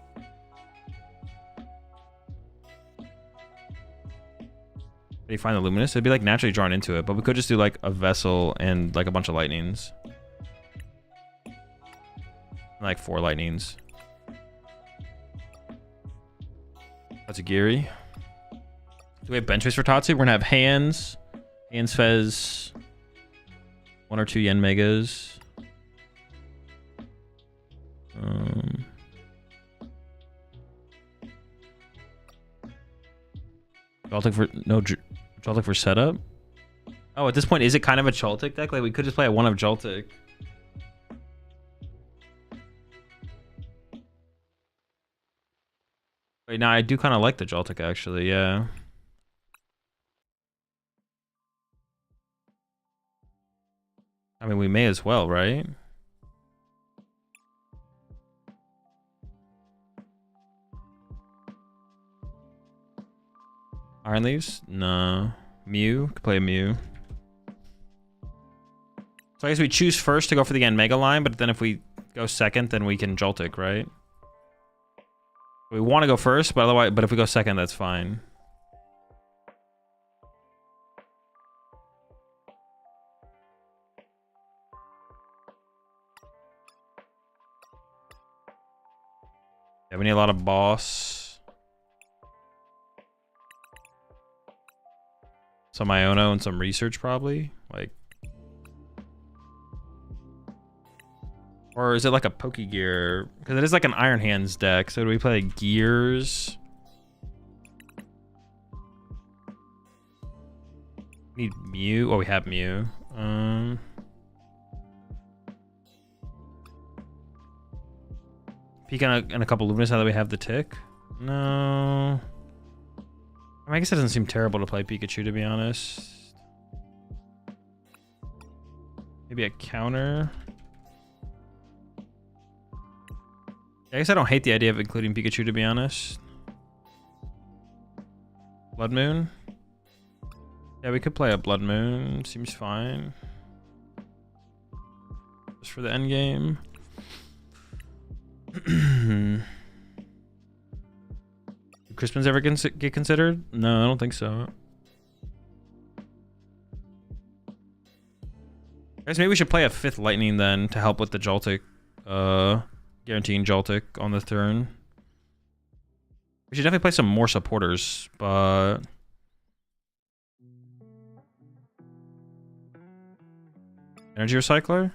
You find the Luminous, it'd be like naturally drawn into it, but we could just do like a vessel and like a bunch of lightnings. Like 4 lightnings. Tatsugiri. Do we have bench space for Tatsu? We're gonna have hands, Fez, 1 or 2 Yen Megas. Joltik for no Joltik for setup. Oh, at this point, is it kind of a Joltik deck? Like we could just play a 1 of Joltik. Wait, now I do kind of like the Joltik actually. Yeah. I mean, we may as well, right? Iron Leaves? No. Mew? Could play a Mew. So I guess we choose first to go for the Mega line, but then if we go second, then we can Joltik, right? We want to go first, but otherwise, but if we go second, that's fine. Yeah, we need a lot of boss. Some Iono and some research probably. Like, or is it like a Pokegear? Because it is like an Iron Hands deck. So do we play Gears? Need Mew. Oh, we have Mew. Peek on a couple Luminous now that we have the tick. No. I mean, I guess it doesn't seem terrible to play Pikachu, to be honest. Maybe a counter. I guess I don't hate the idea of including Pikachu, to be honest. Blood Moon. Yeah, we could play a Blood Moon. Seems fine. Just for the end game. Do Crispins ever get considered? No, I don't think so. Guys, maybe we should play a 5th Lightning then to help with the Joltik. Guaranteeing Joltik on the turn. We should definitely play some more supporters, but... Energy Recycler?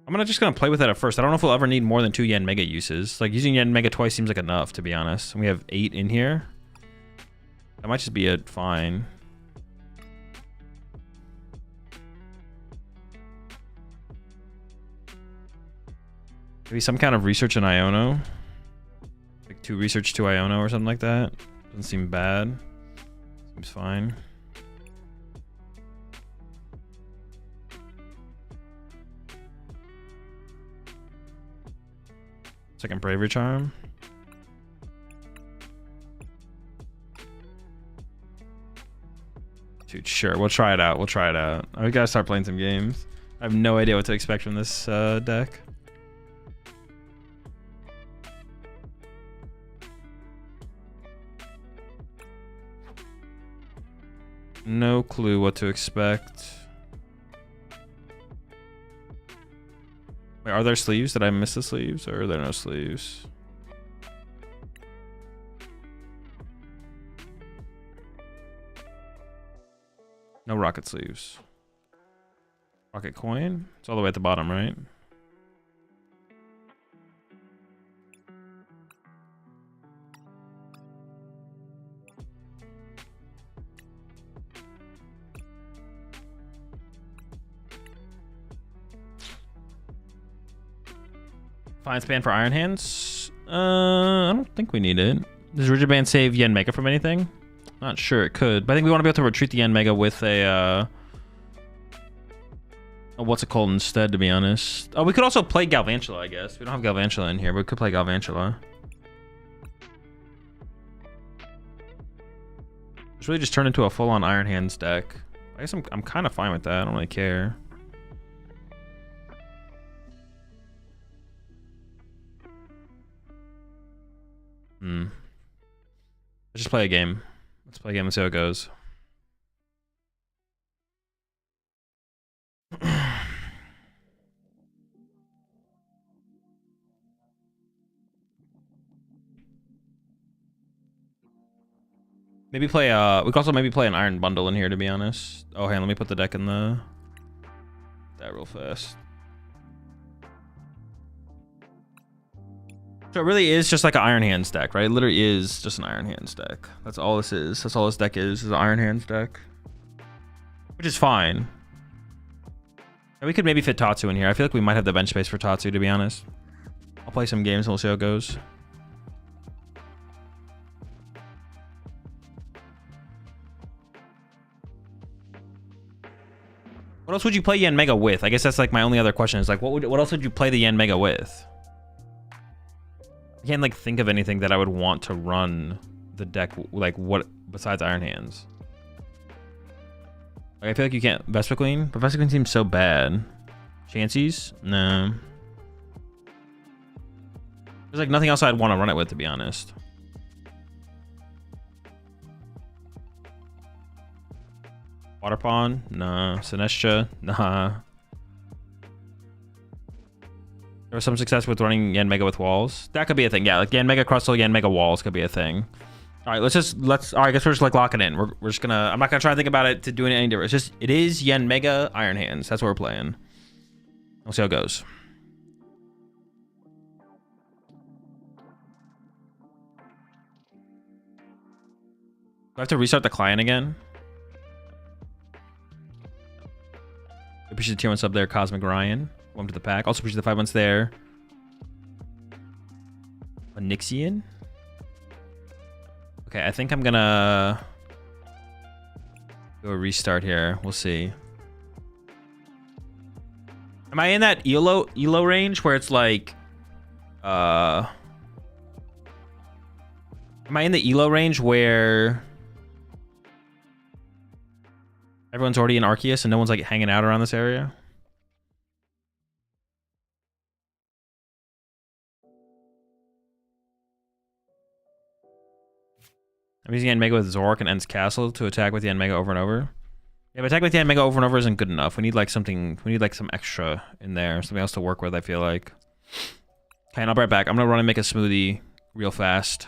I'm just gonna play with that at first. I don't know if we'll ever need more than 2 Yen Mega uses. Like, using Yen Mega twice seems like enough, to be honest. And we have 8 in here. That might just be it. Fine. Maybe some kind of research in Iono. Like 2 research, 2 Iono or something like that. Doesn't seem bad. Seems fine. Second Bravery Charm. Dude, sure. We'll try it out. We'll try it out. We gotta start playing some games. I have no idea what to expect from this deck. No clue what to expect. Wait, are there sleeves? Did I miss the sleeves, or are there no sleeves? No rocket sleeves. Rocket coin? It's all the way at the bottom, right? Fine span for Iron Hands? I don't think we need it. Does Rigid Band save Yen Mega from anything? Not sure, it could. But I think we want to be able to retreat the Yen Mega with a what's it called instead, to be honest. Oh, we could also play Galvantula, I guess. We don't have Galvantula in here, but we could play Galvantula. It's really just turned into a full-on Iron Hands deck. I guess I'm kind of fine with that. I don't really care. Let's just play a game. Let's play a game and see how it goes. Maybe play we could also maybe play an Iron Bundle in here, to be honest. Oh, hey, let me put the deck in that real fast. So it really is just like an Iron Hands deck, right? It literally is just an Iron Hands deck. That's all this is. That's all this deck is an Iron Hands deck. Which is fine. And we could maybe fit Tatsu in here. I feel like we might have the bench space for Tatsu, to be honest. I'll play some games and we'll see how it goes. What else would you play Yen Mega with? I guess that's like my only other question is like, what else would you play the Yen Mega with? I can't like think of anything that I would want to run the deck like what besides Iron Hands. Like, I feel like you can't Vespa Queen, but Vespa Queen seems so bad. Chances? No. There's like nothing else I'd want to run it with, to be honest. Water Pawn? Nah. Sinestia? Nah. There was some success with running Yen Mega with walls. That could be a thing. Yeah, like Yen Mega Crustle, Yen Mega walls could be a thing. All right, all right, I guess we're just like locking in. We're just gonna, I'm not gonna try to think about it to doing any different. It's just, it is Yen Mega Iron Hands. That's what we're playing. We'll see how it goes. Do I have to restart the client again? Appreciate the tier 1 sub there, Cosmic Ryan. Welcome to the pack. Also appreciate the 5 months there. Onyxian. Okay, I think I'm gonna do a restart here. We'll see. Am I in that elo range where it's like am I in the elo range where everyone's already in Arceus and no one's like hanging out around this area? I'm using Yen Mega with Zork and End's Castle to attack with Yen Mega over and over. Yeah, but attack with Yen Mega over and over isn't good enough. We need like something, we need like some extra in there. Something else to work with, I feel like. Okay, and I'll be right back. I'm gonna run and make a smoothie real fast.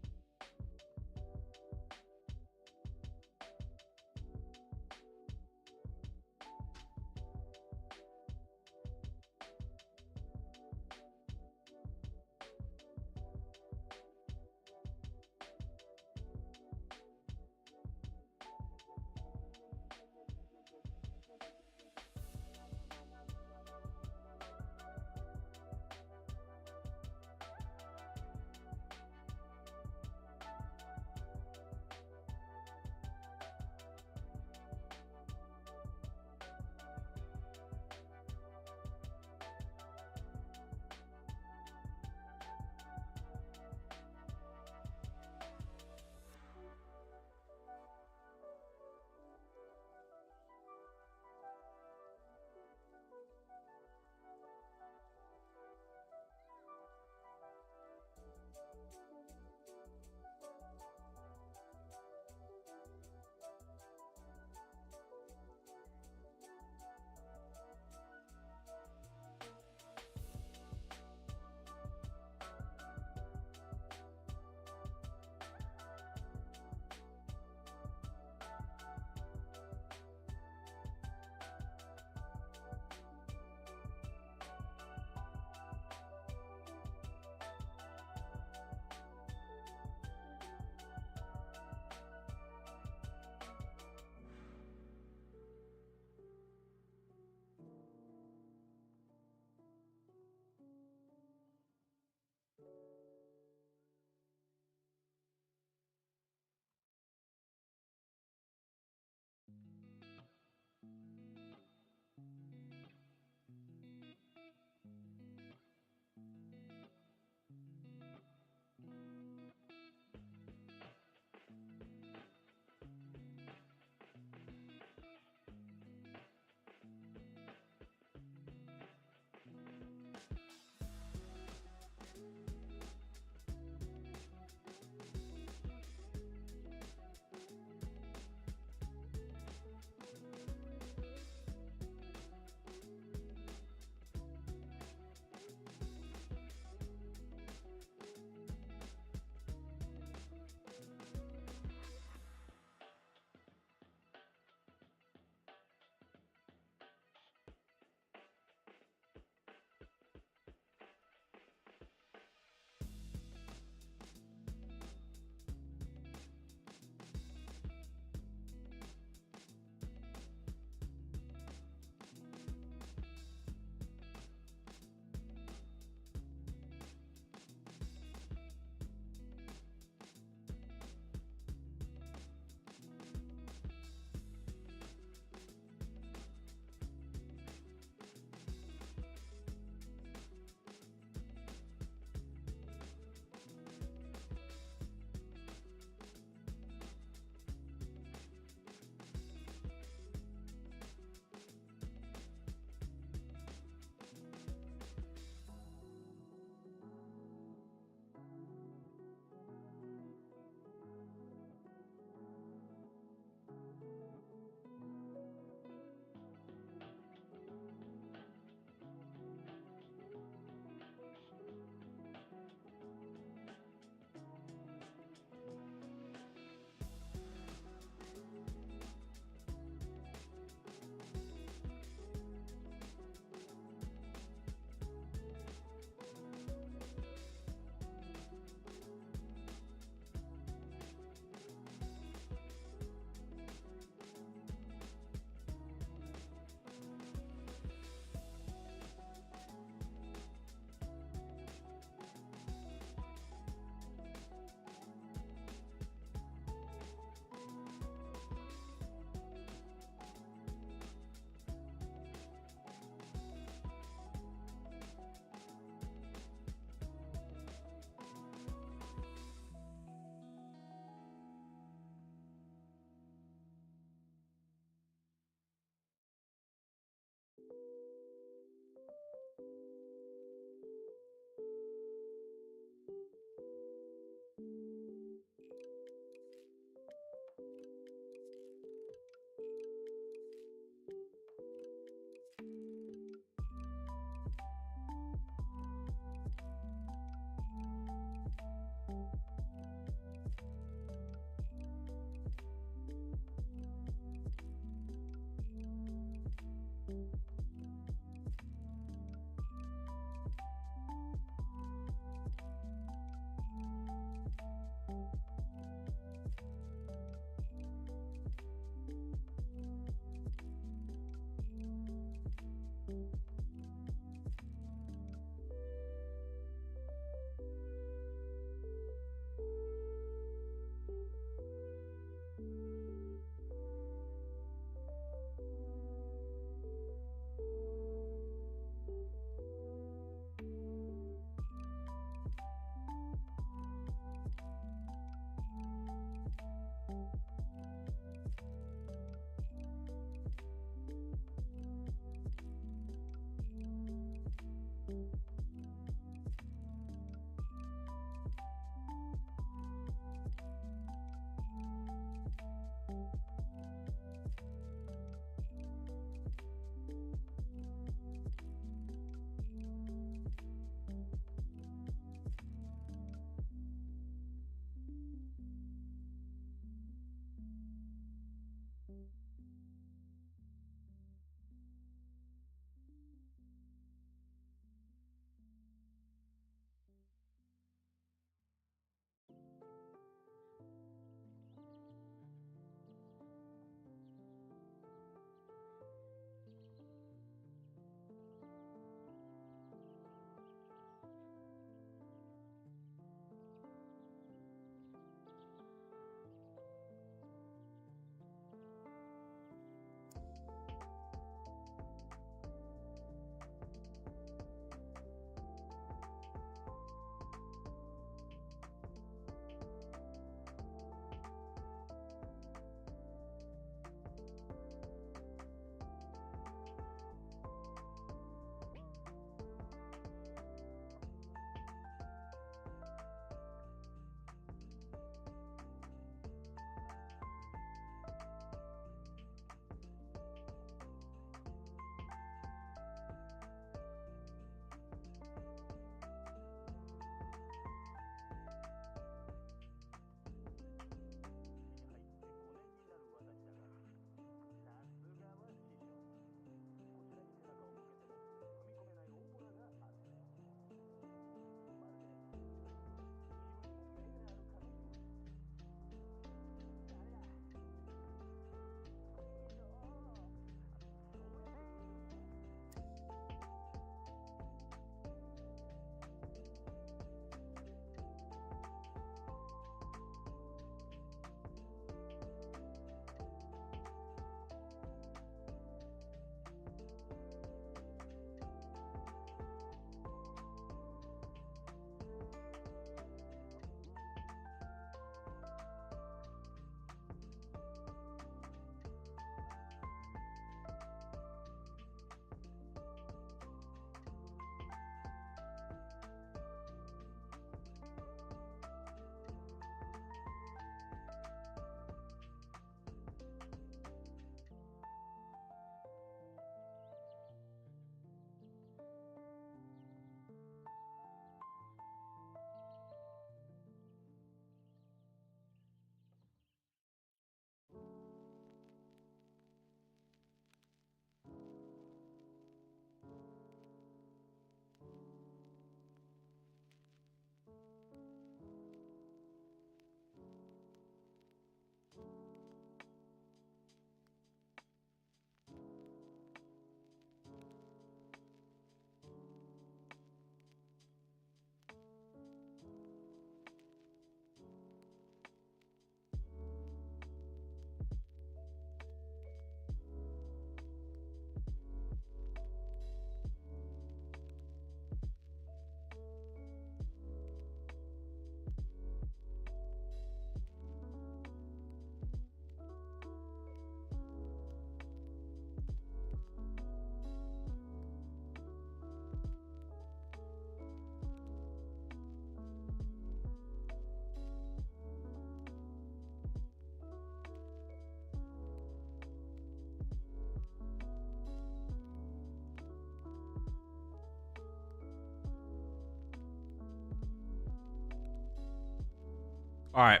All right.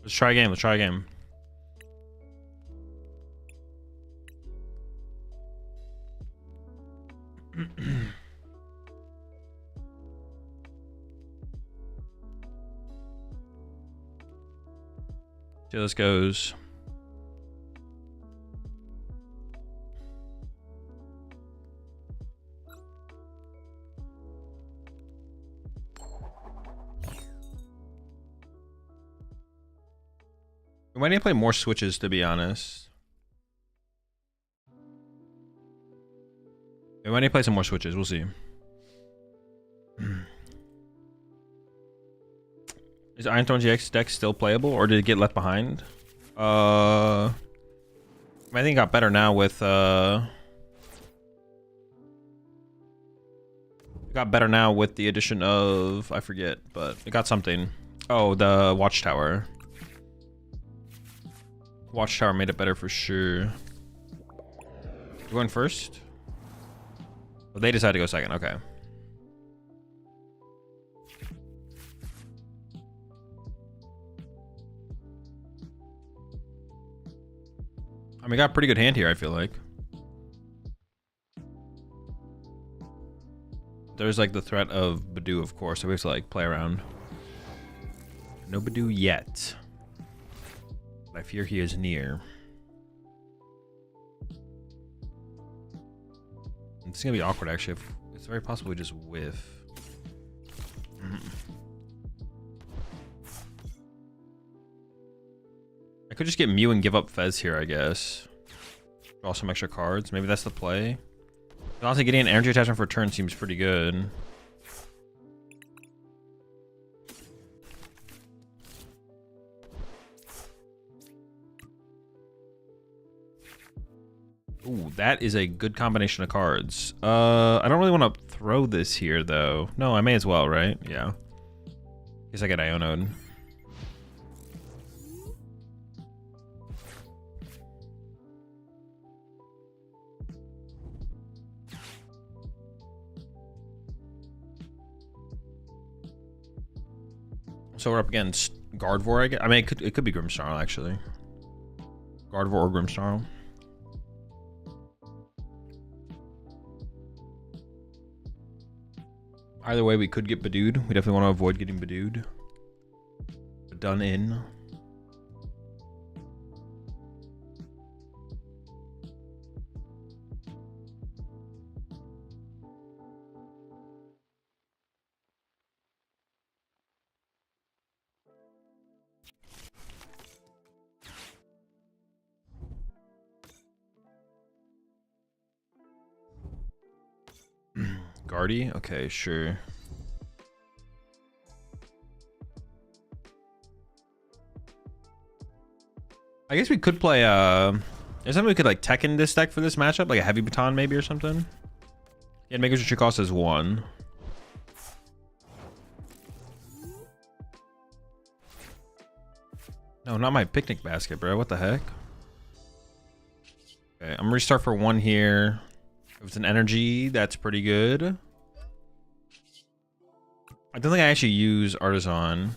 Let's try a game. Let's try a game. See how this goes. We might need to play more switches, to be honest. We might need to play some more switches. We'll see. Is Iron Throne GX deck still playable, or did it get left behind? I think it got better now with it got better now with the addition of, I forget, but it got something. Oh, the Watchtower. Watchtower made it better for sure. You're going first? Well, they decided to go second. Okay. I mean, got a pretty good hand here, I feel like. There's like the threat of Badoo, of course, so we have to like play around. No Badoo yet. I fear he is near. It's gonna be awkward, actually. It's very possible we just whiff. I could just get Mew and give up Fez here, I guess. Draw some extra cards. Maybe that's the play. But honestly, getting an energy attachment for a turn seems pretty good. Ooh, that is a good combination of cards. I don't really want to throw this here, though. No, I may as well, right? Yeah. Guess I get Ionoed. So we're up against Gardevoir, I guess. I mean, it could be Grimmsnarl, actually. Gardevoir or Grimmsnarl. Either way, we could get Badooed. We definitely want to avoid getting Badooed. Done in. Guardy? Okay, sure. I guess we could play there's something we could like tech in this deck for this matchup, like a heavy baton maybe or something. Yeah, Mega Retreat cost is 1. No, not my picnic basket, bro. What the heck? Okay, I'm gonna restart for 1 here. If it's an energy, that's pretty good. I don't think I actually use Artisan.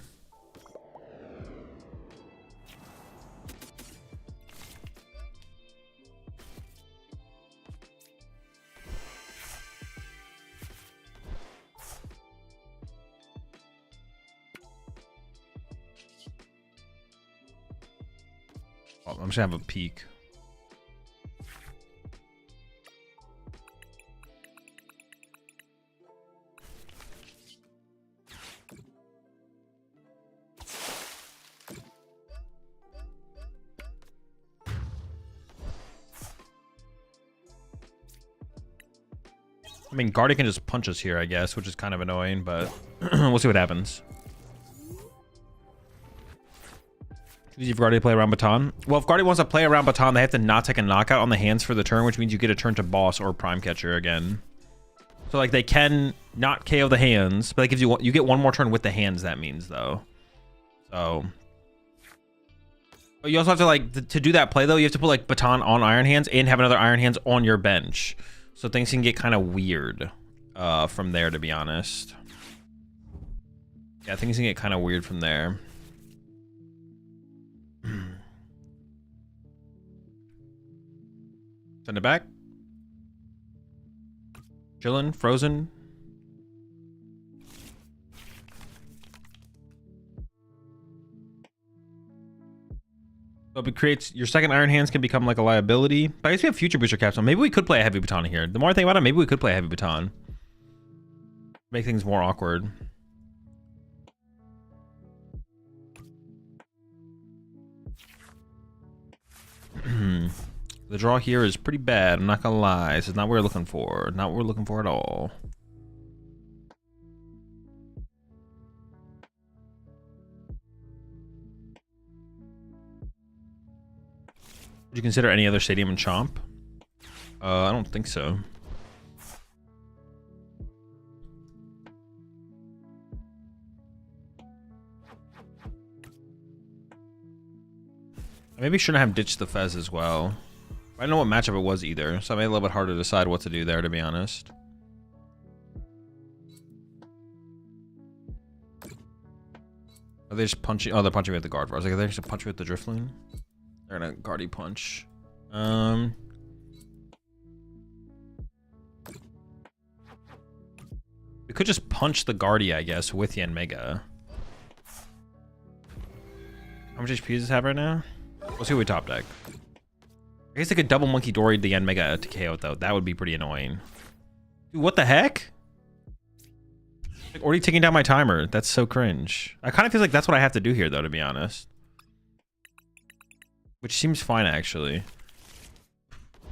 Oh, I'm just gonna have a peek. I mean, Guardy can just punch us here, I guess, which is kind of annoying, but we'll see what happens. Easy for Guardy to play around Baton. Well, if Guardy wants to play around Baton, they have to not take a knockout on the hands for the turn, which means you get a turn to Boss or Prime Catcher again. So, like, they can not KO the hands, but that gives you get one more turn with the hands, that means, though. So... But you also have to, like, to do that play, though, you have to put, like, Baton on Iron Hands and have another Iron Hands on your bench. So things can get kind of weird. from there, to be honest. Yeah, things can get kind of weird from there. Send it back. Chillin', frozen. So if it creates your second Iron Hands can become like a liability. But I guess we have future booster caps, so maybe we could play a heavy baton here. The more I think about it, maybe we could play a heavy baton. Make things more awkward. The draw here is pretty bad, I'm not gonna lie. This is not what we're looking for. Not what we're looking for at all. Would you consider any other stadium in Chomp? I don't think so. I maybe shouldn't have ditched the Fez as well. I don't know what matchup it was either, so it made it a little bit harder to decide what to do there, to be honest. Are they just punching? Oh, they're punching me with the guard. I was like, are they just punch me with the Drifloon? They're gonna guardy punch. We could just punch the guardy, I guess, with Yanmega. How much HP does this have right now? Let's see what we top deck. I guess I could double Monkey Dory the Yanmega to KO it, though. That would be pretty annoying. Dude, what the heck? Like, already taking down my timer. That's so cringe. I kind of feel like that's what I have to do here, though, to be honest. Which seems fine, actually.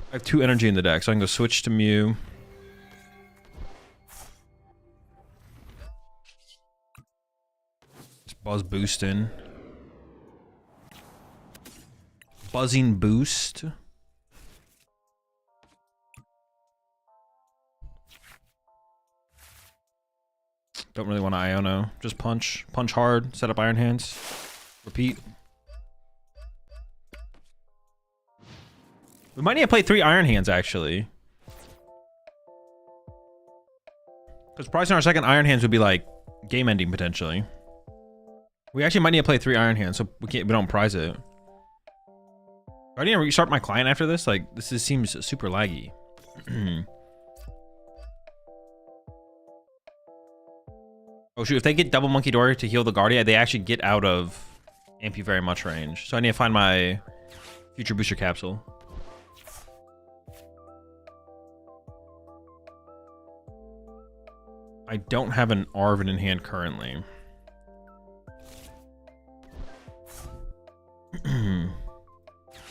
I have 2 energy in the deck, so I can go switch to Mew. Just buzz boosting. Buzzing boost. Don't really want to Iono. Just punch. Punch hard. Set up Iron Hands. Repeat. We might need to play 3 Iron Hands, actually. Because pricing our second Iron Hands would be like game ending potentially. We actually might need to play 3 Iron Hands so we don't prize it. Do I need to restart my client after this? Like, this seems super laggy. Oh shoot, if they get double Monkey Dory to heal the Guardia, they actually get out of Ampy very much range. So I need to find my future booster capsule. I don't have an Arven in hand currently.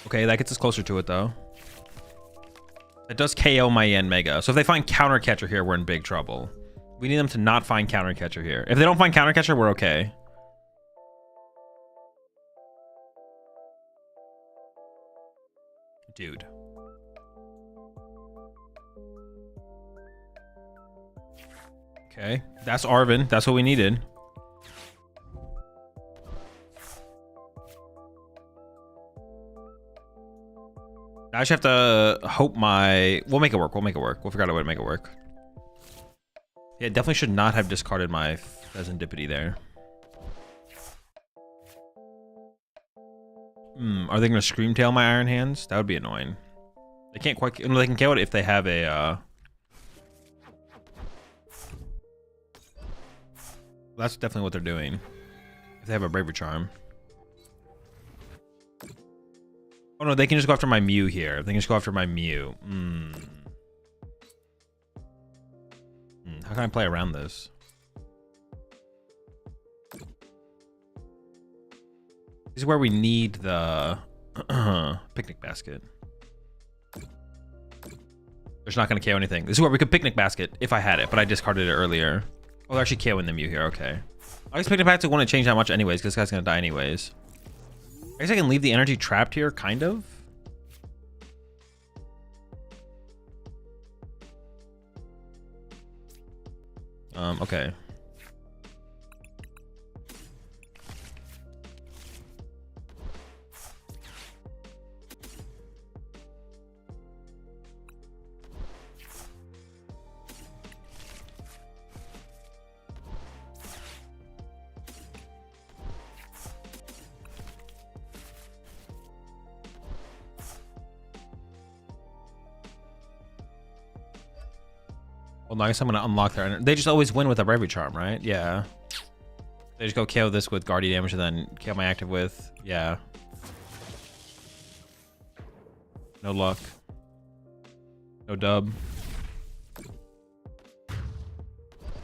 Okay, that gets us closer to it though. It does KO my Yanmega. So if they find Counter Catcher here, we're in big trouble. We need them to not find Counter Catcher here. If they don't find Counter Catcher, we're okay. Dude. Okay, that's Arven. That's what we needed. I just have to hope my... We'll make it work. We'll make it work. We'll figure out a way to make it work. Yeah, definitely should not have discarded my Pheasantipity there. Are they going to Scream Tail my Iron Hands? That would be annoying. They can't quite... No, they can KO it if they have a... That's definitely what they're doing. If they have a Bravery Charm. Oh no, they can just go after my Mew here. They can just go after my Mew. How can I play around this? This is where we need the Picnic Basket. There's not going to KO anything. This is where we could Picnic Basket if I had it, but I discarded it earlier. Oh, they're actually KOing the Mew here. Okay. I guess Picnic Basket wouldn't change that much anyways, because this guy's going to die anyways. I guess I can leave the energy trapped here, kind of. Okay. Well, no, I guess I'm gonna unlock their. They just always win with a Bravery Charm, right? Yeah. They just go KO this with Guardian damage and then KO my active with. Yeah. No luck. No dub.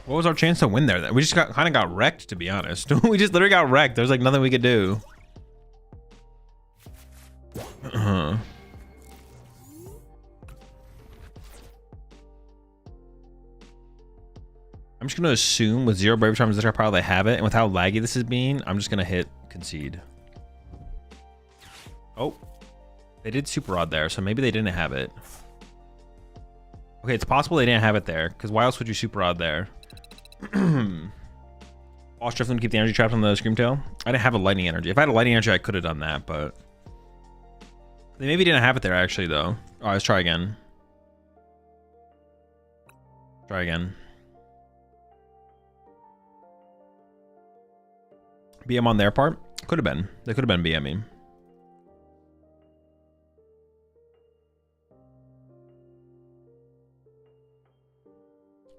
What was our chance to win there then? We just kind of got wrecked, to be honest. We just literally got wrecked. There's like nothing we could do. I'm just gonna assume with 0 Bravery Charms, this probably have it, and with how laggy this is being, I'm just gonna hit concede. Oh, they did Super Rod there, so maybe they didn't have it. Okay, it's possible they didn't have it there, because why else would you Super Rod there? Boss Drift to keep the energy trapped on the Screamtail. I didn't have a lightning energy. If I had a lightning energy, I could have done that, but they maybe didn't have it there actually, though. All right, let's try again. Try again. BM on their part? Could have been. They could have been BMing.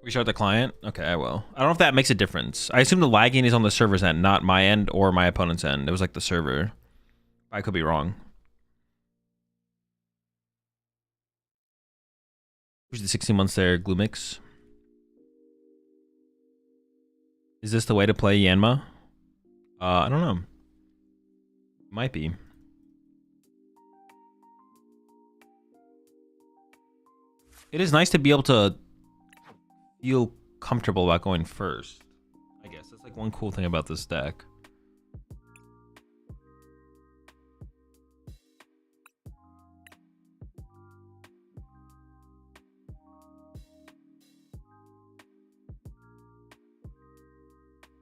Restart the client? Okay, I will. I don't know if that makes a difference. I assume the lagging is on the server's end, not my end or my opponent's end. It was like the server. I could be wrong. Who's the 16 months there? Gloomix? Is this the way to play Yanma? I don't know. Might be. It is nice to be able to feel comfortable about going first. I guess that's like one cool thing about this deck.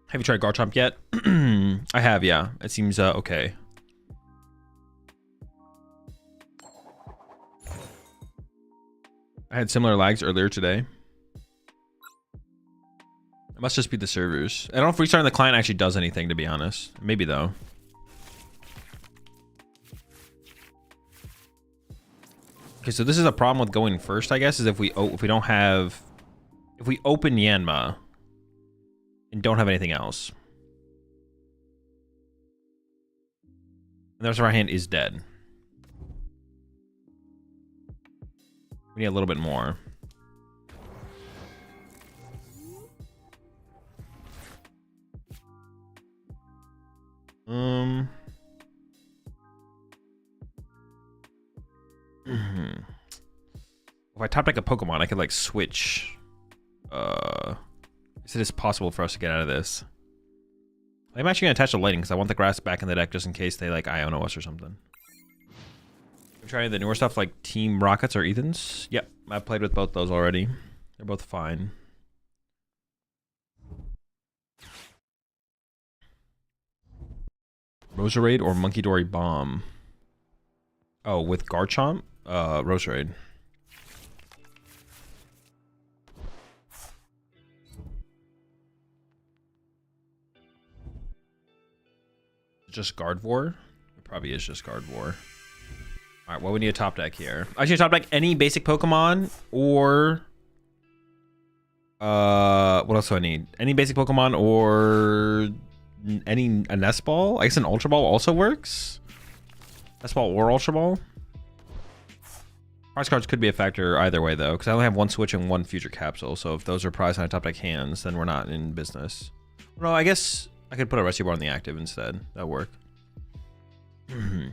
Have you tried Garchomp yet? I have, yeah. It seems okay. I had similar lags earlier today. It must just be the servers. I don't know if restarting the client actually does anything, to be honest. Maybe though. Okay, so this is a problem with going first, I guess, is if we don't have, if we open Yanma and don't have anything else. And the rest of our hand is dead. We need a little bit more. If I top deck a Pokemon, I could like switch. Is it is possible for us to get out of this? I'm actually gonna attach a lighting because I want the grass back in the deck just in case they like Iono us or something. I'm trying the newer stuff like Team Rockets or Ethans. Yep, I've played with both those already. They're both fine. Roserade or Monkey Dory Bomb? Oh, with Garchomp? Roserade. Just Gardevoir? It probably is just Gardevoir. Alright, well, we need a top deck here. I should top deck any basic Pokemon or... what else do I need? Any basic Pokemon or... a Nest Ball? I guess an Ultra Ball also works? Nest Ball or Ultra Ball? Prize cards could be a factor either way, though, because I only have one Switch and one Future Capsule, so if those are prized on my top deck hands, then we're not in business. No, I guess I could put a Rescue Bar on the active instead. That'll work. You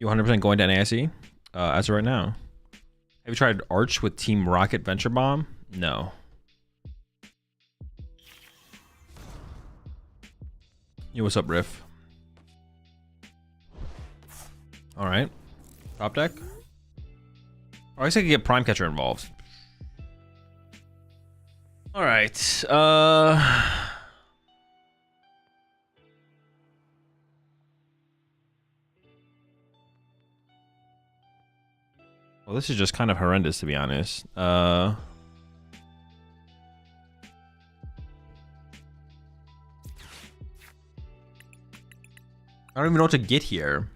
100% going to NAIC? As of right now. Have you tried Arch with Team Rocket Venture Bomb? No. Yo, what's up, Riff? Alright. Top deck? Oh, I guess I could get Prime Catcher involved. Alright. Well, this is just kind of horrendous, to be honest. I don't even know what to get here.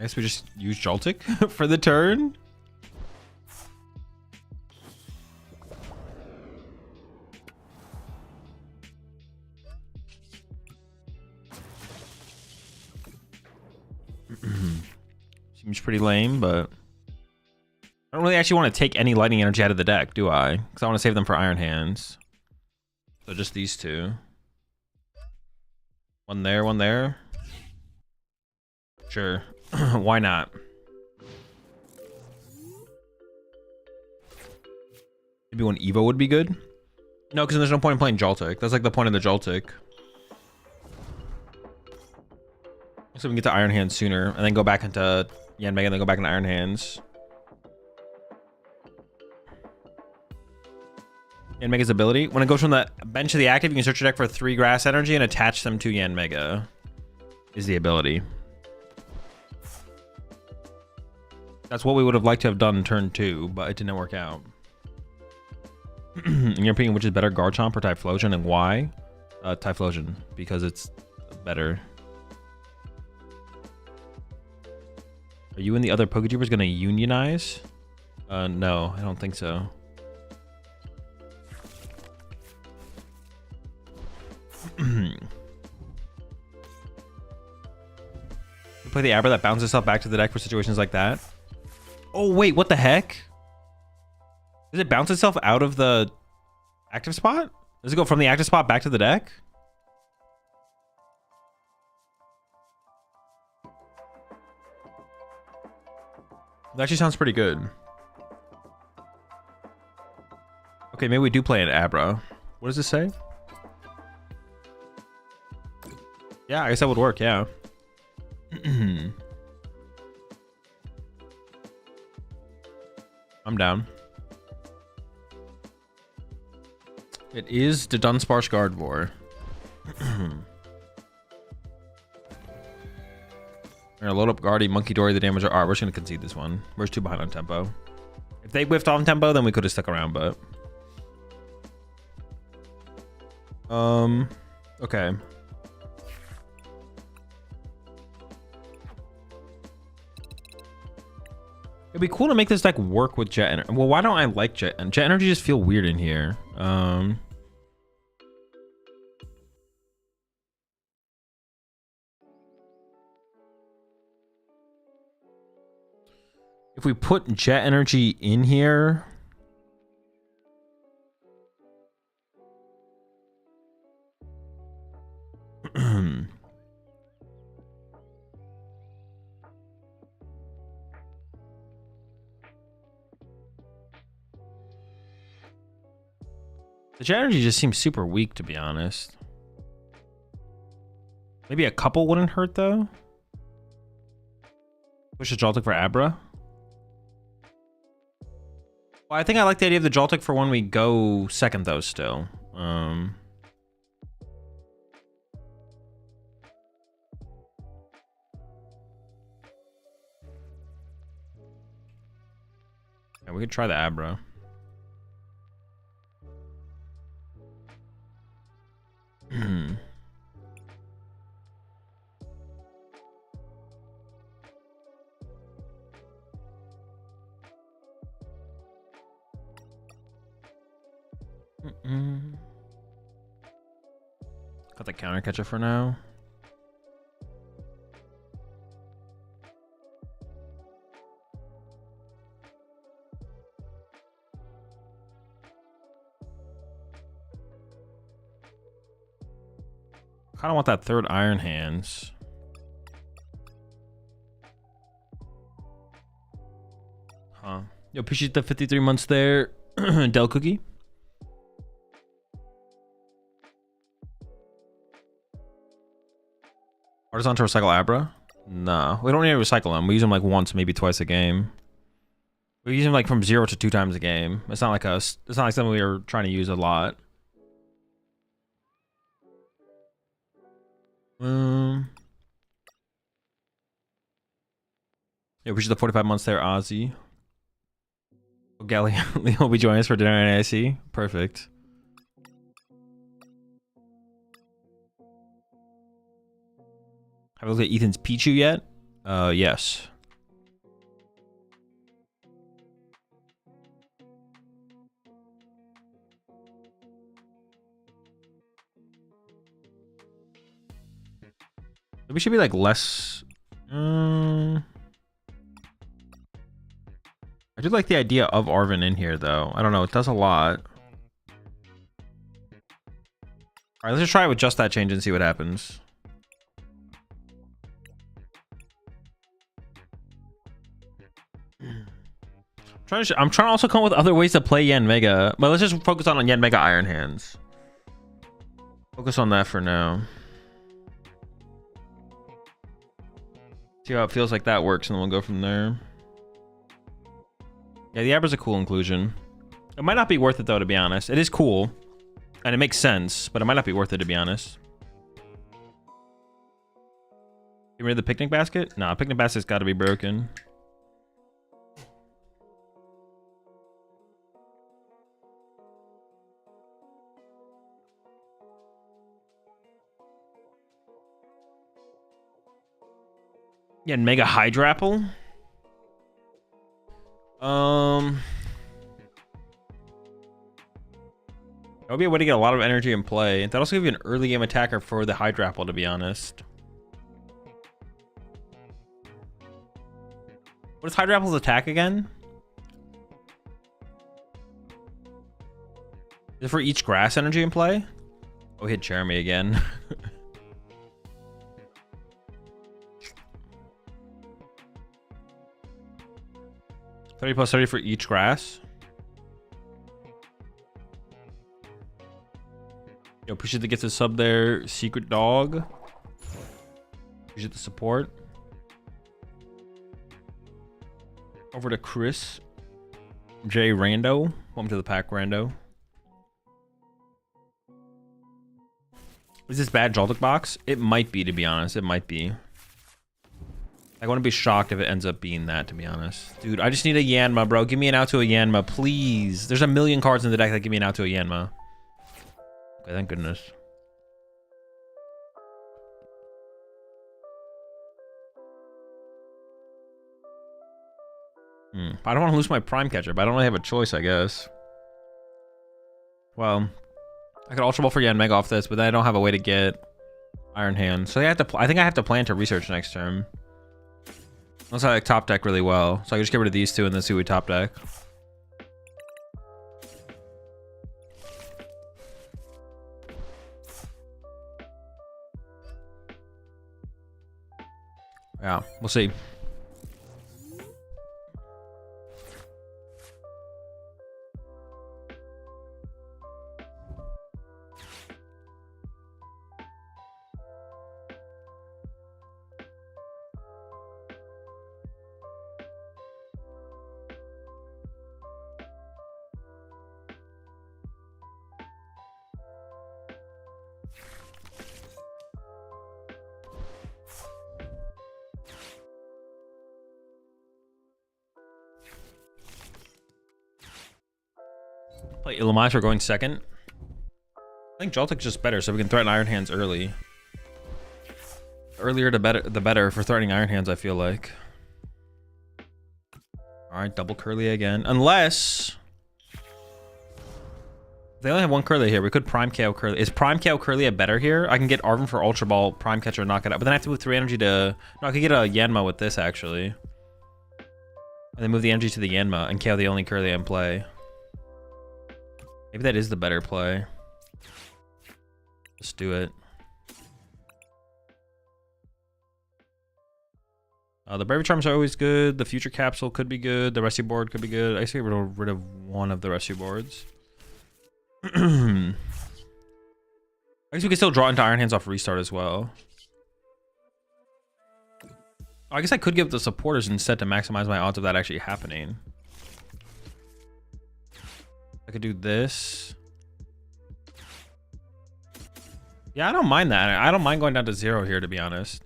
I guess we just use Joltik for the turn. Seems pretty lame, but I don't really actually want to take any lightning energy out of the deck, do I? Because I want to save them for Iron Hands. So just these two. One there, one there. Sure. Why not? Maybe one Evo would be good. No, because there's no point in playing Joltik. That's like the point of the Joltik. So we can get to Iron Hands sooner, and then go back into Yan Mega, and then go back into Iron Hands. Yan Mega's ability. When it goes from the bench to the active, you can search your deck for 3 grass energy and attach them to Yan Mega. Is the ability. That's what we would have liked to have done turn 2, but it didn't work out. In your opinion, which is better, Garchomp or Typhlosion, and why? Typhlosion, because it's better. Are you and the other Pokedeepers gonna unionize? No, I don't think so. We play the Abra that bounces itself back to the deck for situations like that. Oh wait, what the heck? Does it bounce itself out of the active spot? Does it go from the active spot back to the deck? That actually sounds pretty good. Okay, maybe we do play an Abra. What does this say? Yeah, I guess that would work, yeah. I'm down. It is the Dunsparce Gardevoir. We're gonna load up Guardy, Monkey Dory, the damage. Alright, we're just gonna concede this one. We're just too behind on tempo. If they whiffed on tempo, then we could have stuck around, but... Okay. It'd be cool to make this deck work with Jet Energy. Well, why don't I like Jet Energy? Jet Energy just feel weird in here. If we put Jet Energy in here... The Jet Energy just seems super weak, to be honest. Maybe a couple wouldn't hurt, though. Push the Joltik for Abra. Well, I think I like the idea of the Joltik for when we go second, though, still. Yeah, we could try the Abra. Got the counter catcher for now. Kind of want that third Iron Hands. Huh. Yo, appreciate the 53 months there, Del Cookie. Artisan to recycle Abra? No, we don't need to recycle them. We use them like once, maybe twice a game. We use them like from 0 to 2 times a game. It's not like us. It's not like something we are trying to use a lot. Yeah, we should the 45 months there, Ozzy. Oh, Gally will be joining us for dinner at AIC. Perfect. Have you looked at Ethan's Pichu yet? Yes. Maybe we should be like less. I do like the idea of Arven in here though. I don't know. It does a lot. All right, let's just try it with just that change and see what happens. I'm trying to also come up with other ways to play Yanmega, but let's just focus on Yanmega Iron Hands. Focus on that for now. See how it feels like that works, and then we'll go from there. Yeah, the Abra's a cool inclusion. It might not be worth it though, to be honest. It is cool. And it makes sense, but it might not be worth it, to be honest. Get rid of the picnic basket? Nah, picnic basket's got to be broken. Yeah, Mega Hydrapple. That would be a way to get a lot of energy in play. That also give you an early game attacker for the Hydrapple, to be honest. What is Hydrapple's attack again? Is it for each grass energy in play? Oh, we hit Jeremy again. 30 plus 30 for each grass. Yo, appreciate the gift of sub there, Secret Dog. Appreciate the support. Over to Chris J Rando. Welcome to the pack, Rando. Is this bad Joltik box? It might be, to be honest. It might be. I wouldn't be shocked if it ends up being that, to be honest. Dude, I just need a Yanma, bro. Give me an out to a Yanma, please. There's a million cards in the deck that give me an out to a Yanma. Okay, thank goodness. I don't want to lose my Prime Catcher, but I don't really have a choice, I guess. Well, I could Ultra Ball for Yanmega off this, but then I don't have a way to get Iron Hand. So I think I have to plan to research next turn. Unless I like top deck really well. So I can just get rid of these two and then see what we top deck. Yeah, we'll see. Play Illumise for going second. I think Joltik's just better, so we can threaten Iron Hands early. Earlier the better for threatening Iron Hands, I feel like. Alright, double Curly again. Unless they only have one Curly here. We could Prime KO Curly. Is Prime KO Curly a better here? I can get Arven for Ultra Ball, Prime Catcher, knock it out. But then I have to move 3 energy to... No, I could get a Yanma with this, actually. And then move the energy to the Yanma and KO the only Curly in play. Maybe that is the better play. Let's do it. The Bravery Charms are always good. The Future Capsule could be good. The Rescue Board could be good. I guess we get rid of one of the Rescue Boards. I guess we can still draw into Iron Hands off restart as well. I guess I could give the supporters instead to maximize my odds of that actually happening. I could do this. Yeah, I don't mind that. I don't mind going down to 0 here, to be honest.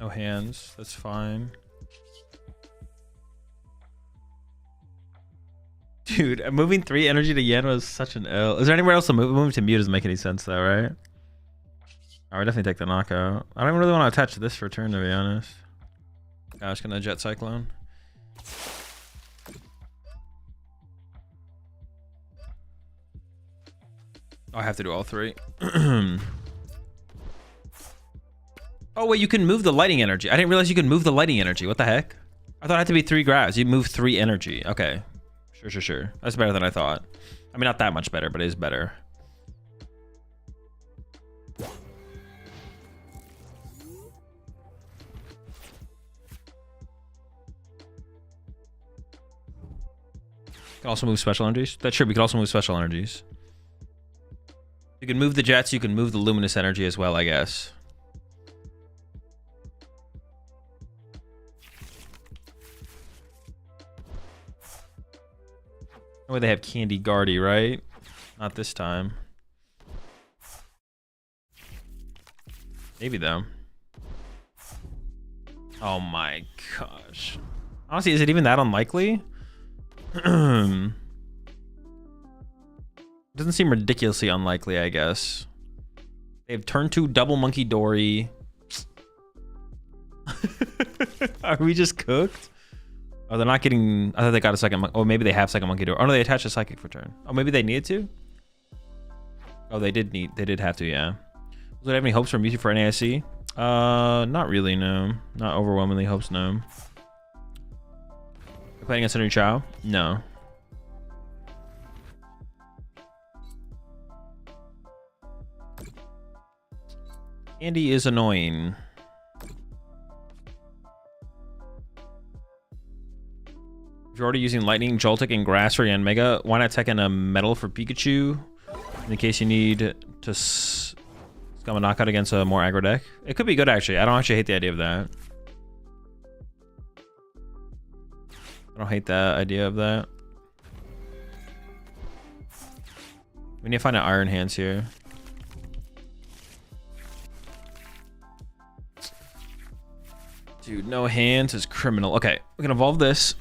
No hands, that's fine. Dude, moving 3 energy to Yen was such an L. Is there anywhere else to move? Moving to Mew doesn't make any sense though, right? I would definitely take the knockout. I don't really want to attach this for turn, to be honest. I'm just gonna Jet Cyclone. Oh, I have to do all 3. Oh wait, you can move the lighting energy. I didn't realize you could move the lighting energy. What the heck? I thought it had to be 3 grass. You move 3 energy. Okay. Sure. That's better than I thought. I mean, not that much better, but it is better. Can also move special energies. That's true. We can also move special energies. You can move the jets. You can move the luminous energy as well, I guess. Oh, they have Candy Guardy, right? Not this time. Maybe though. Oh my gosh. Honestly, is it even that unlikely? Doesn't seem ridiculously unlikely, I guess. They have turn 2 double Monkey Dory. Are we just cooked? Oh, they're not getting... I thought they got a second... Oh, maybe they have second Monkey Dory. Oh, no, they attached a Psychic for turn. Oh, maybe they needed to? Oh, they did need... They did have to, yeah. Does it have any hopes for Mewtwo for NAIC? Not really, no. Not overwhelmingly hopes, no. Playing against Henry Chow? No. Andy is annoying. If you're already using Lightning, Joltik, and Grass for Yanmega, why not tech in a Metal for Pikachu? In case you need to scum a knockout against a more aggro deck. It could be good, actually. I don't actually hate the idea of that. I don't hate that idea of that. We need to find an Iron Hands here. Dude, no hands is criminal. Okay, we can evolve this.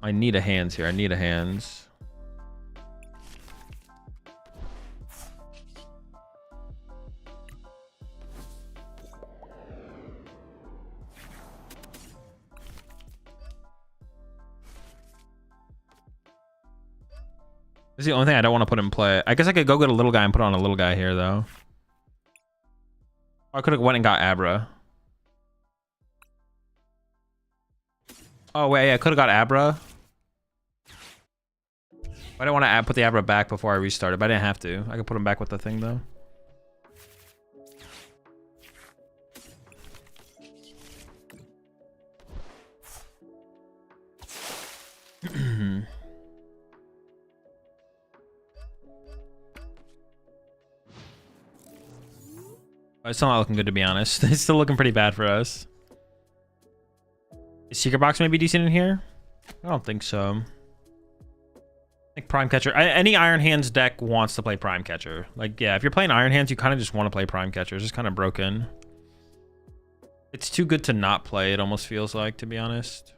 I need a hands here. I need a hands. This is the only thing I don't want to put in play. I guess I could go get a little guy and put on a little guy here, though. I could have went and got Abra. Oh, wait, yeah, I could have got Abra. I didn't want to put the Abra back before I restarted, but I didn't have to. I could put him back with the thing, though. It's still not looking good, to be honest. It's still looking pretty bad for us. Is Secret Box maybe decent in here? I don't think so. I think Prime Catcher. Any Iron Hands deck wants to play Prime Catcher. Like, yeah, if you're playing Iron Hands, you kind of just want to play Prime Catcher. It's just kind of broken. It's too good to not play, it almost feels like, to be honest.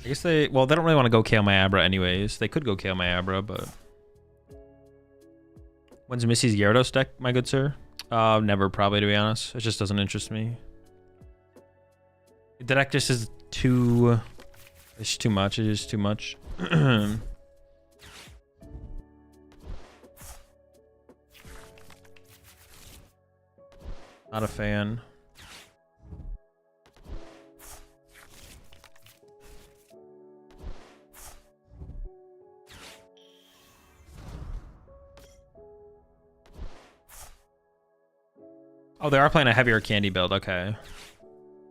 I guess they... Well, they don't really want to go KO my Abra anyways. They could go KO my Abra, but... When's Missy's Gyarados deck, my good sir? Never, probably, to be honest. It just doesn't interest me. The deck just is too... It's too much. It is too much. Not a fan. Oh, they are playing a heavier candy build. Okay.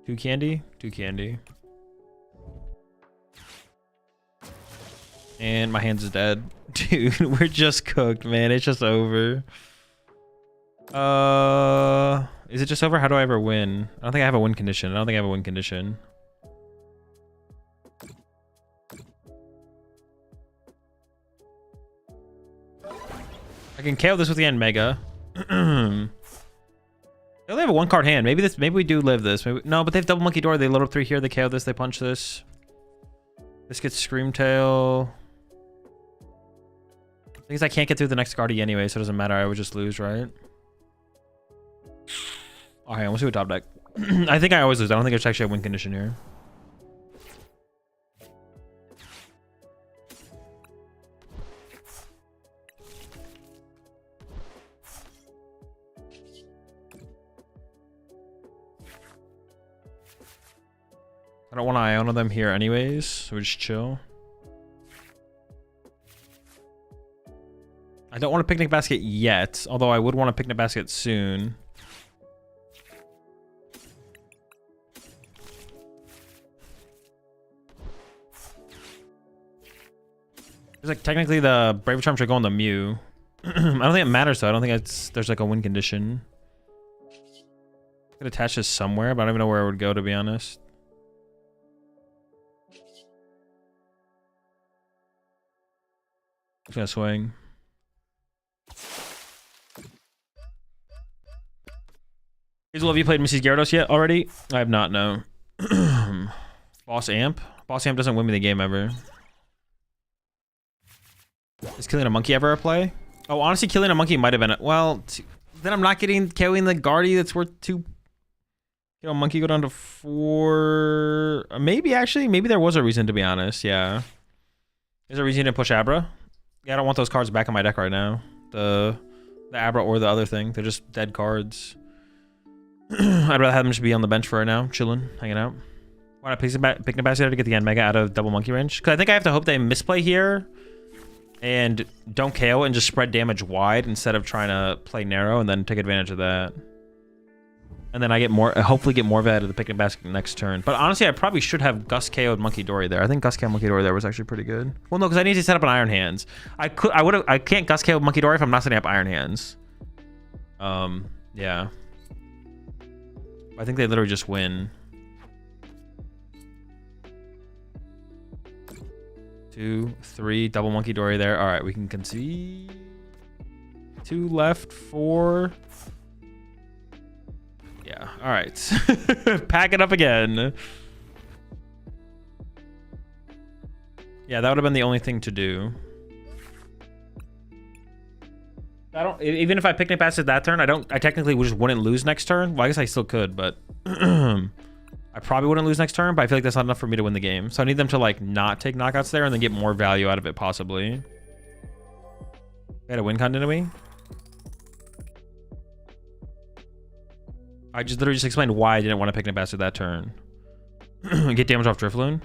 2 candy? 2 candy. And my hands is dead. Dude, we're just cooked, man. It's just over. Is it just over? How do I ever win? I don't think I have a win condition. I don't think I have a win condition. I can KO this with the end Mega. They only have a 1-card hand. Maybe we do live this. Maybe, no, but they have double Monkey Door. They load up 3 here. They KO this. They punch this. This gets Screamtail. Things I can't get through the next Guardy anyway, so it doesn't matter. I would just lose, right? Okay, we'll see what top deck. I think I always lose. I don't think it's actually a win condition here. I don't want to Iona them here anyways, so we just chill. I don't want a Picnic Basket yet, although I would want a Picnic Basket soon. It's like technically the Brave Charm should go on the Mew. I don't think it matters though. I don't think there's like a win condition. I could attach this somewhere, but I don't even know where it would go, to be honest. Just gonna swing. Hazel, have you played Mrs. Gyarados yet already? I have not, no. Boss Amp? Boss Amp doesn't win me the game ever. Is killing a monkey ever a play? Oh, honestly, killing a monkey might have been a... Well, then I'm not killing the Guardy that's worth 2... You know, monkey go down to 4... Maybe, actually. Maybe there was a reason, to be honest. Yeah. There's a reason to push Abra. Yeah, I don't want those cards back in my deck right now. The Abra or the other thing. They're just dead cards. I'd rather have them just be on the bench for right now, chilling, hanging out. Why not pick a basket to get the end Mega out of double monkey range? Because I think I have to hope they misplay here and don't KO and just spread damage wide instead of trying to play narrow and then take advantage of that. And then I get more, hopefully get more of it out of the picnic basket next turn. But honestly, I probably should have Gus KO'd Monkey Dory there. I think Gus KO Monkey Dory there was actually pretty good. Well, no, because I need to set up an Iron Hands. I can't Gus KO Monkey Dory if I'm not setting up Iron Hands. Yeah. I think they literally just win. 2, 3, double Monkey Dory there. All right, we can concede. 2 left, 4. Yeah, all right. Pack it up again. Yeah, that would have been the only thing to do. Even if I picnic basket that turn, I technically just wouldn't lose next turn. Well, I guess I still could, but I probably wouldn't lose next turn, but I feel like that's not enough for me to win the game. So I need them to like not take knockouts there and then get more value out of it possibly. They had a win con, didn't we? I just literally just explained why I didn't want to picnic basket that turn. Get damage off Drifloon.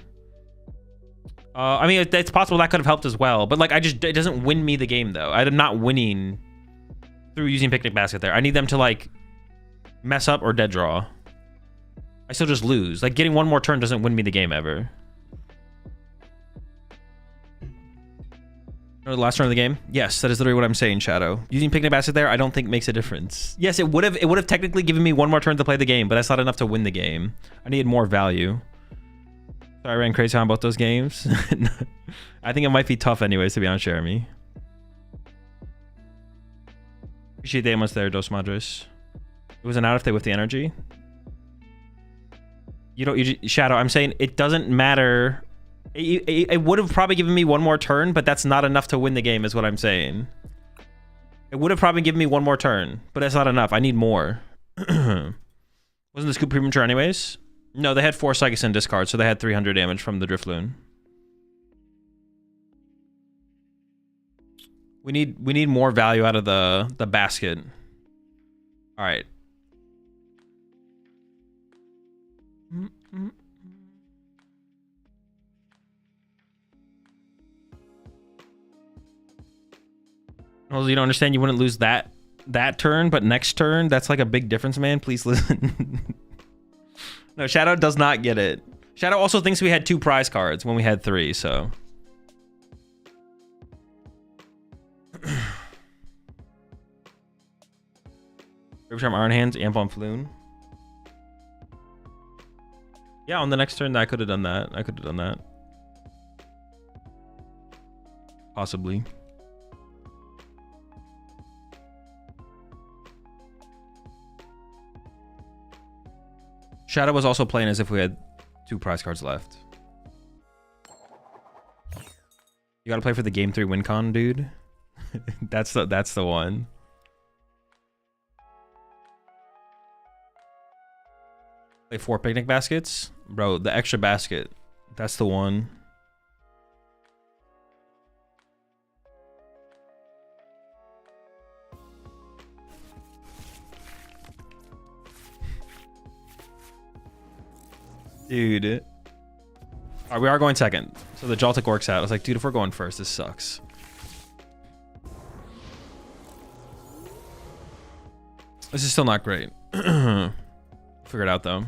I mean, it's possible that could have helped as well, but like it doesn't win me the game though. I'm not winning through using picnic basket there. I need them to like mess up or dead draw. I still just lose. Like getting one more turn doesn't win me the game ever. The last turn of the game? Yes, that is literally what I'm saying, Shadow. Using picnic basket there, I don't think makes a difference. Yes, it would have technically given me one more turn to play the game, but that's not enough to win the game. I needed more value. Sorry, I ran crazy on both those games. I think it might be tough anyways, to be honest, Jeremy. Appreciate the much there, Dos Madres. It was an out if they with the energy. Shadow, I'm saying it doesn't matter. It would have probably given me one more turn, but that's not enough to win the game is what I'm saying. It would have probably given me one more turn, but that's not enough. I need more. Wasn't the scoop premature anyways? No, they had 4 Psychics in discard, so they had 300 damage from the Drifloon. We need more value out of the basket. All right. Well, you don't understand. You wouldn't lose that turn, but next turn, that's like a big difference, man. Please listen. No, Shadow does not get it. Shadow also thinks we had 2 prize cards when we had 3, so. Every time Iron Hands, Amp on Floon. Yeah, on the next turn, I could have done that. I could have done that. Possibly. Shadow was also playing as if we had 2 prize cards left. You gotta play for the game 3 win con, dude. that's the one. Play 4 picnic baskets, bro. The extra basket, that's the one. Dude. All right, we are going second. So the Jaltic works out. I was like, dude, if we're going first, this sucks. This is still not great. Figure it out, though.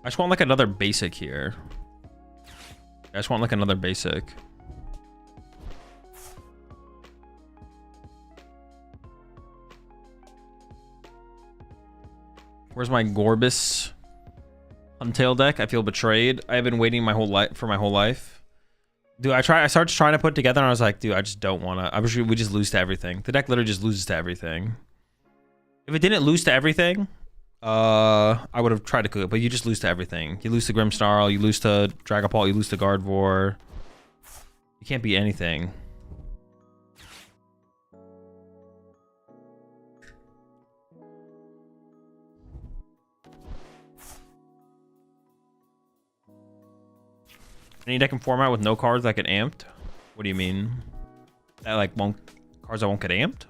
I just want, like, another basic here. I just want, like, another basic. Where's my Gorbis Untail deck? I feel betrayed. I've been waiting my whole life. Dude, I started trying to put it together and I was like, dude, I just don't want to. I wish we just lose to everything. The deck literally just loses to everything. If it didn't lose to everything, I would have tried to cook it, but you just lose to everything. You lose to Grimmsnarl, you lose to Dragapult, you lose to Gardevoir. You can't beat anything. Any deck in format with no cards that get amped? What do you mean? That like cards that won't get amped?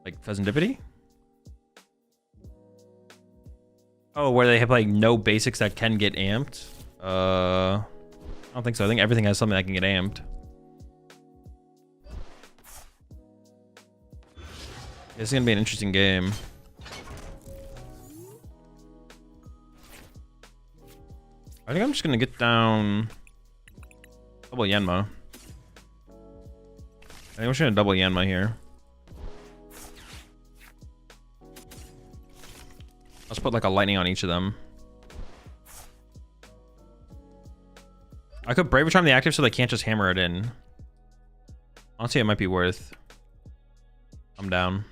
Like Pheasantipity? Oh, where they have like no basics that can get amped? I don't think so. I think everything has something that can get amped. This is gonna be an interesting game. I think I'm just gonna get down double Yanma. I think I'm just gonna double Yanma here. Let's put like a lightning on each of them. I could Braver Charm the active so they can't just hammer it in. Honestly, it might be worth. I'm down.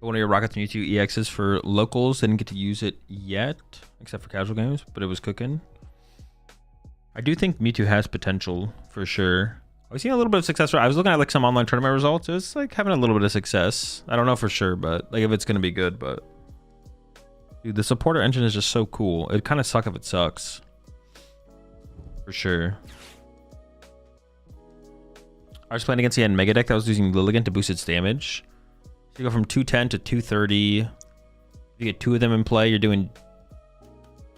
One of your Rockets Mewtwo EXs for locals. Didn't get to use it yet, except for casual games, but it was cooking. I do think Mewtwo has potential for sure. I was seeing a little bit of success. I was looking at like some online tournament results. It was like having a little bit of success. I don't know for sure, but like if it's gonna be good. But dude, the supporter engine is just so cool. It kind of sucks if it sucks. For sure. I was playing against the Mega deck that was using Lilligant to boost its damage. So you go from 210 to 230. If you get 2 of them in play, you're doing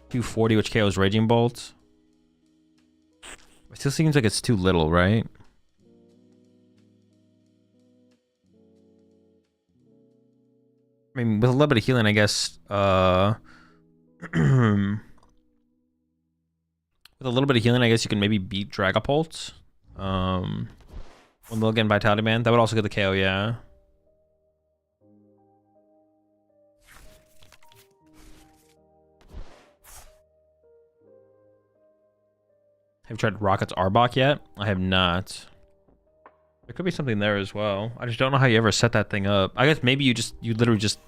240, which KOs Raging Bolt. It still seems like it's too little, right? I mean, with a little bit of healing, I guess. With a little bit of healing, I guess you can maybe beat Dragapult. One Lilligant Vitality Man. That would also get the KO, yeah. Have you tried Rocket's Arbok yet? I have not. There could be something there as well. I just don't know how you ever set that thing up. I guess maybe you literally just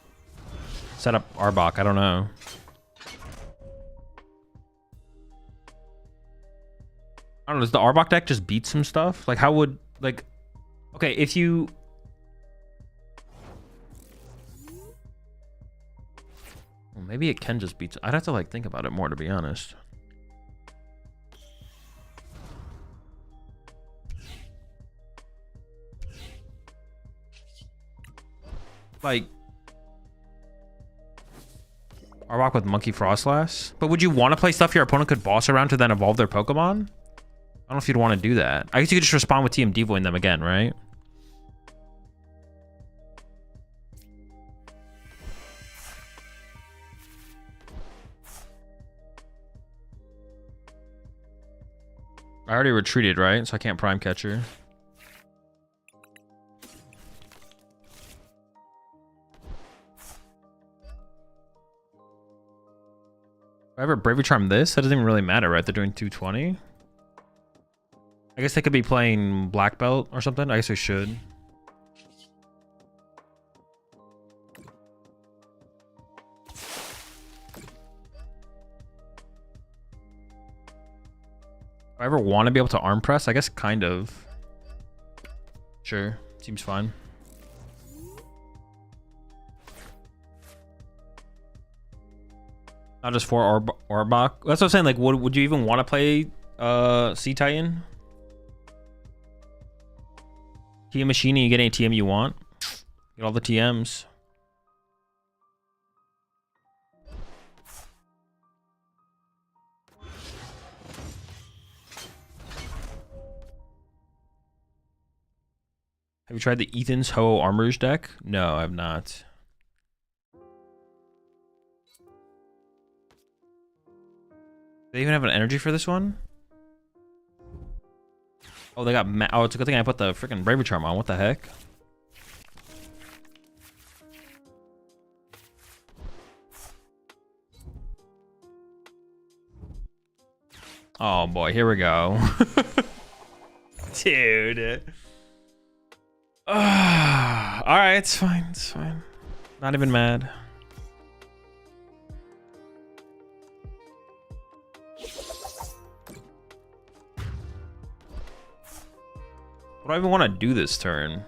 set up Arbok. I don't know. I don't know. Does the Arbok deck just beat some stuff? Like how would like? Okay, if you. Well, maybe it can just beat. I'd have to like think about it more to be honest. Like Arbok with Monkey Frostlass. But would you want to play stuff your opponent could boss around to then evolve their Pokemon? I don't know if you'd want to do that. I guess you could just respond with TM Devoing them again, right? I already retreated, right? So I can't prime catcher. If I ever Bravery Charm this, that doesn't even really matter, right? They're doing 220. I guess they could be playing Black Belt or something. I guess they should. If I ever want to be able to arm press, I guess kind of. Sure, seems fine. Not just for Orbach. That's what I'm saying. Like, would you even want to play Sea Titan? TM machine and you get any TM you want. Get all the TMs. Have you tried the Ethan's Ho Armors deck? No, I've not. Do they even have an energy for this one? Oh, they got oh, it's a good thing I put the freaking Bravery Charm on. What the heck? Oh boy, here we go. Dude. Alright, it's fine, it's fine. Not even mad. What do I even want to do this turn?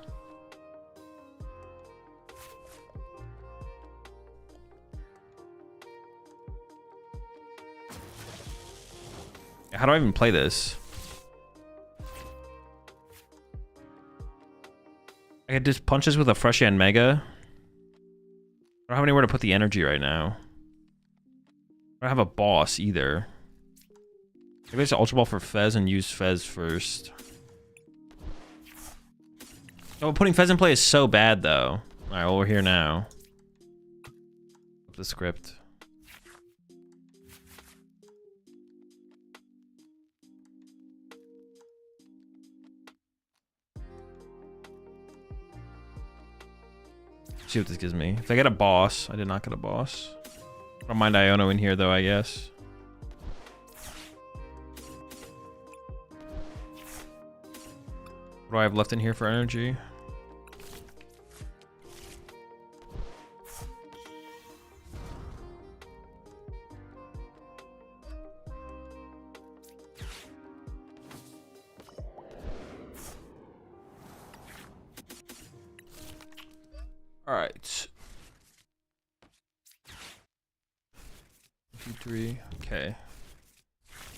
How do I even play this? I could just punch this with a Fresh and Mega. I don't have anywhere to put the energy right now. I don't have a boss either. Maybe I just Ultra Ball for Fez and use Fez first. Oh, putting Fez in play is so bad though. Alright, well, we're here now. The script. See what this gives me. If I get a boss, I did not get a boss. I don't mind Iono in here though, I guess. What do I have left in here for energy? All right. 2, 3. Okay.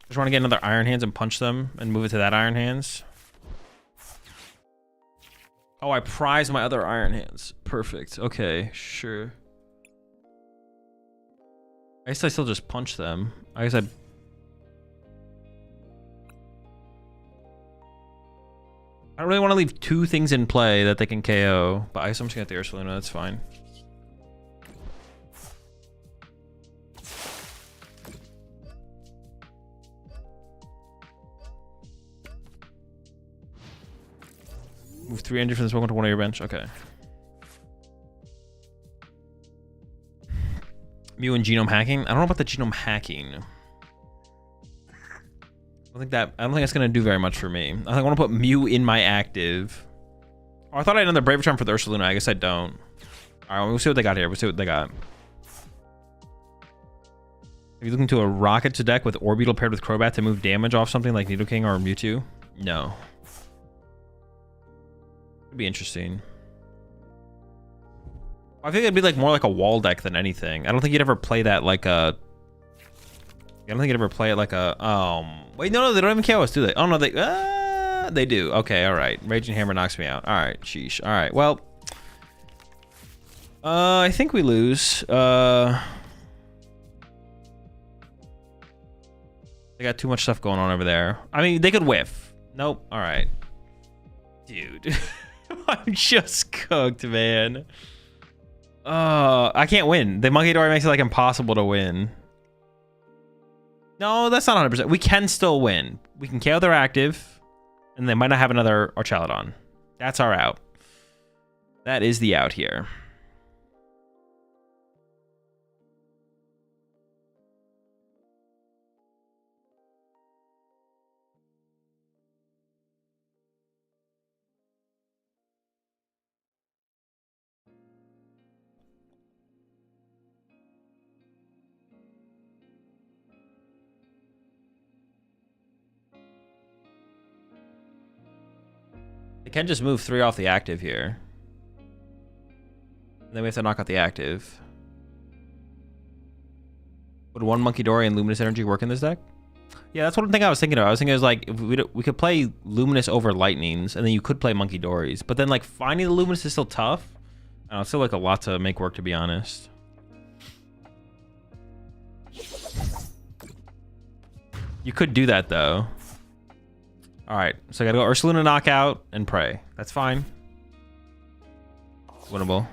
Just want to get another Iron Hands and punch them and move it to that Iron Hands. Oh, I prize my other Iron Hands. Perfect. Okay, sure. I guess I still just punch them. I guess I don't really want to leave 2 things in play that they can KO, but I guess I'm just gonna get the Ursaluna, that's fine. Move 3 energy from this Pokemon to one of your bench. Okay. Mew and genome hacking? I don't know about the genome hacking. I don't think that's gonna do very much for me. I think I want to put Mew in my active. Oh, I thought I had another Bravery Charm for the Ursaluna. I guess I don't. Alright, we'll see what they got here. We'll see what they got. Are you looking to a Rocket to deck with Orbeetle paired with Crobat to move damage off something like Nidoking or Mewtwo? No. Could be interesting. I think it'd be like more like a wall deck than anything. I don't think you'd ever play that like a... I don't think you'd ever play it like a... Wait, no, they don't even KO us, do they? Oh, no, they do. Okay, all right. Raging Hammer knocks me out. All right, sheesh. All right, well... I think we lose. They got too much stuff going on over there. I mean, they could whiff. Nope. All right. Dude. I'm just cooked, man. I can't win. The Monkey Door makes it like impossible to win. No, that's not 100%. We can still win. We can KO their active, and they might not have another Archaladon. That's our out. That is the out here. They can just move 3 off the active here. And then we have to knock out the active. Would 1 Monkey Dory and Luminous Energy work in this deck? Yeah, that's one thing I was thinking of. I was thinking it was like, if we could play Luminous over Lightnings, and then you could play Monkey Dories. But then like finding the Luminous is still tough. I don't know, it's still like a lot to make work, to be honest. You could do that though. Alright, so I gotta go Ursaluna knockout and pray. That's fine. Winnable.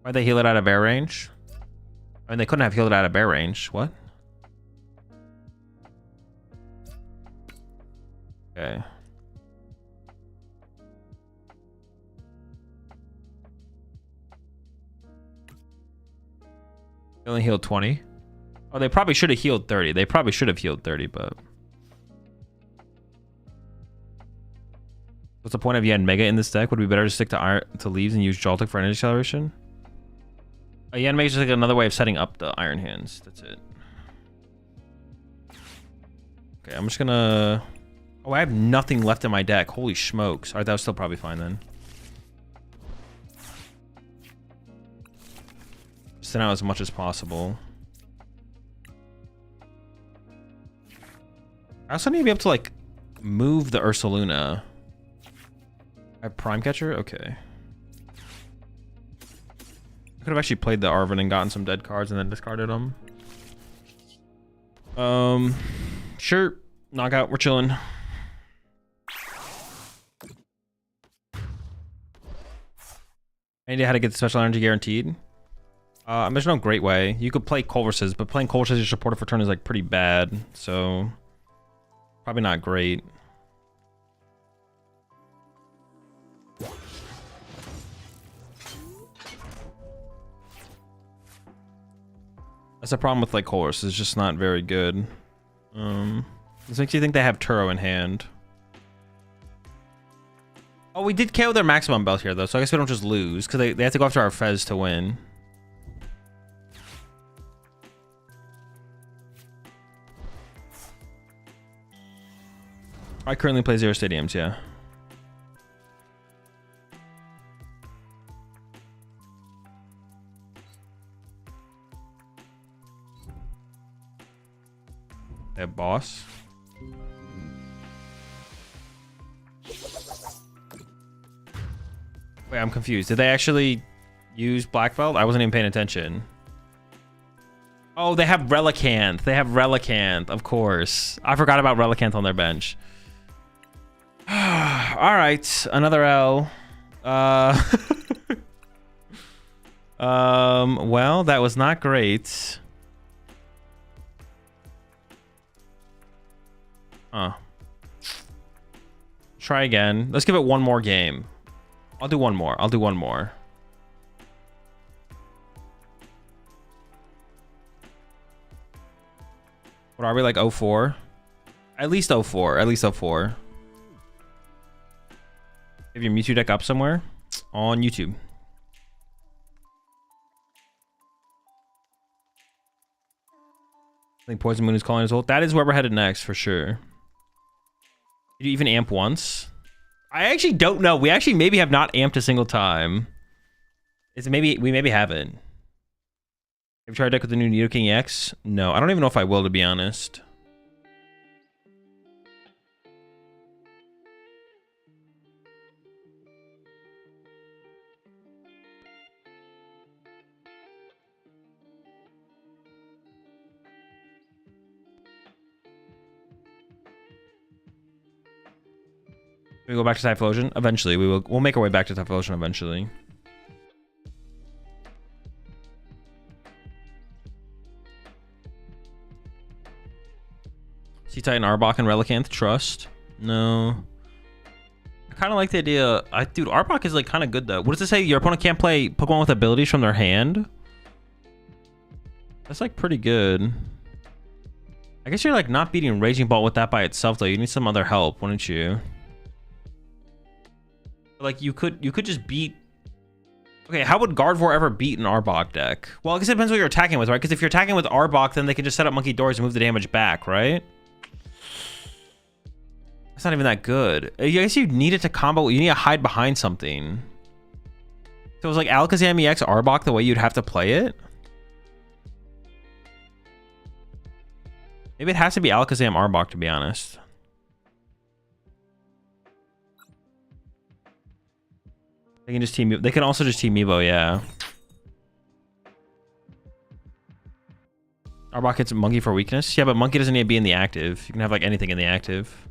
Why'd they heal it out of bear range? I mean, they couldn't have healed it out of bear range. What? Okay. They only healed 20. Oh, they probably should have healed 30. They probably should have healed 30, but... What's the point if you had Mega in this deck? Would it be better to stick to Leaves and use Joltik for energy acceleration? Yeah, Mega is just like another way of setting up the Iron Hands. That's it. Okay, I'm just gonna... Oh, I have nothing left in my deck. Holy smokes. Alright, that was still probably fine then. Send out as much as possible. I also need to be able to, like, move the Ursaluna. I have Prime Catcher? Okay. I could have actually played the Arven and gotten some dead cards and then discarded them. Sure. Knockout. We're chilling. Any idea how to get the special energy guaranteed? There's no great way. You could play Colress's, but playing Colress's your supporter for turn is, like, pretty bad. So... Probably not great. That's the problem with like Horse. It's just not very good. This makes you think they have Turo in hand. Oh, we did KO their maximum belt here though, so I guess we don't just lose because they have to go after our Fez to win. I currently play 0 stadiums, yeah. They have boss. Wait, I'm confused. Did they actually use Black Belt? I wasn't even paying attention. Oh, they have Relicanth. They have Relicanth, of course. I forgot about Relicanth on their bench. All right, another L. Well, that was not great. Try again. Let's give it one more game. I'll do one more. I'll do one more. What are we, like 04? At least 04. At least 04. Have your Mewtwo deck up somewhere? On YouTube. I think Poison Moon is calling his ult. That is where we're headed next, for sure. Did you even amp once? I actually don't know. We actually maybe have not amped a single time. We maybe haven't. Have you tried a deck with the new Nidoking X? No, I don't even know if I will, to be honest. We go back to Typhlosion? Eventually, we'll make our way back to Typhlosion eventually. T-Titan, Arbok, and Relicanth. Trust. No. I kind of like the idea. Dude, Arbok is like kind of good though. What does it say? Your opponent can't play Pokemon with abilities from their hand? That's like pretty good. I guess you're like not beating Raging Ball with that by itself though. You need some other help, wouldn't you? Like you could just beat. Okay, how would Gardevoir ever beat an Arbok deck? Well, I guess it depends what you're attacking with, right? Because if you're attacking with Arbok, then they can just set up Monkey Doors and move the damage back, right? That's not even that good. I guess you need it to combo. You need to hide behind something. So it was like Alakazam EX Arbok the way you'd have to play it? Maybe it has to be Alakazam Arbok, to be honest. They can just team. They can also just team Evo, yeah. Arbok hits Monkey for weakness. Yeah, but Monkey doesn't need to be in the active. You can have like anything in the active.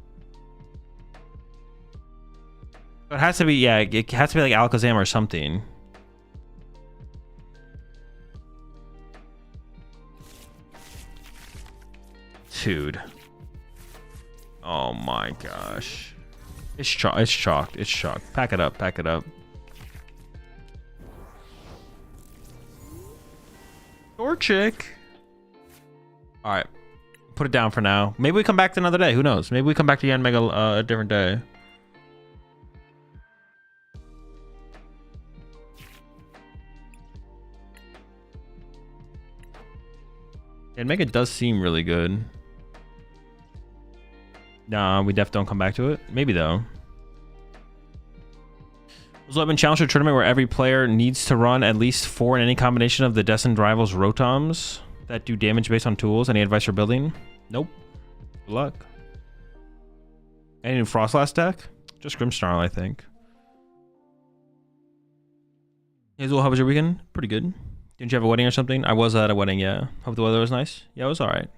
So it has to be, yeah. It has to be like Alakazam or something. Dude. Oh my gosh. It's chalked. It's chalked. Pack it up. Pack it up. Torchic. All right. Put it down for now. Maybe we come back to another day. Who knows? Maybe we come back to Yanmega a different day. Yanmega does seem really good. Nah, we def don't come back to it. Maybe though. There's been challenged to a tournament where every player needs to run at least 4 in any combination of the Destined Rivals Rotoms that do damage based on tools. Any advice for building? Nope. Good luck. Any new Frostlast deck? Just Grimmsnarl, I think. Azul, how was your weekend? Pretty good. Didn't you have a wedding or something? I was at a wedding, yeah. Hope the weather was nice. Yeah, it was alright.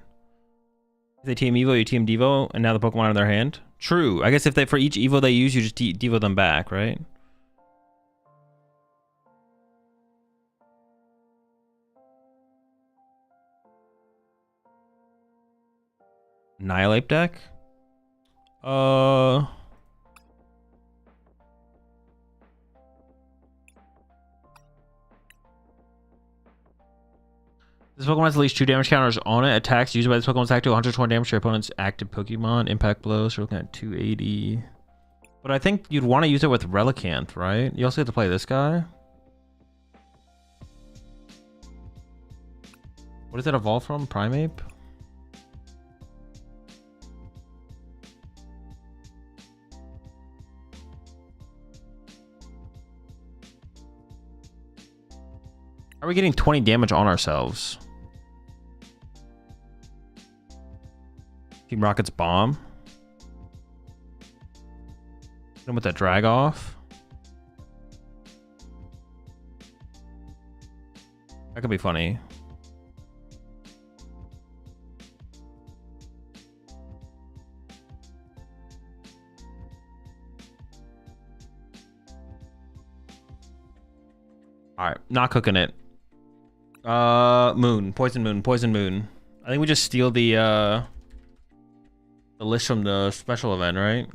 If they team Evo, you team Devo, and now the Pokemon are in their hand. True. I guess if they for each Evo they use, you just Devo them back, right? Annihilate deck? This Pokemon has at least 2 damage counters on it. Attacks used by this Pokemon's attack to 120 damage to your opponent's active Pokemon. Impact blows. So we're looking at 280. But I think you'd want to use it with Relicanth, right? You also have to play this guy. What does it evolve from? Primeape? Are we getting 20 damage on ourselves? Team Rocket's Bomb. Hit him with that drag off. That could be funny. All right, not cooking it. Moon, Poison Moon, Poison Moon. I think we just steal the list from the special event, right?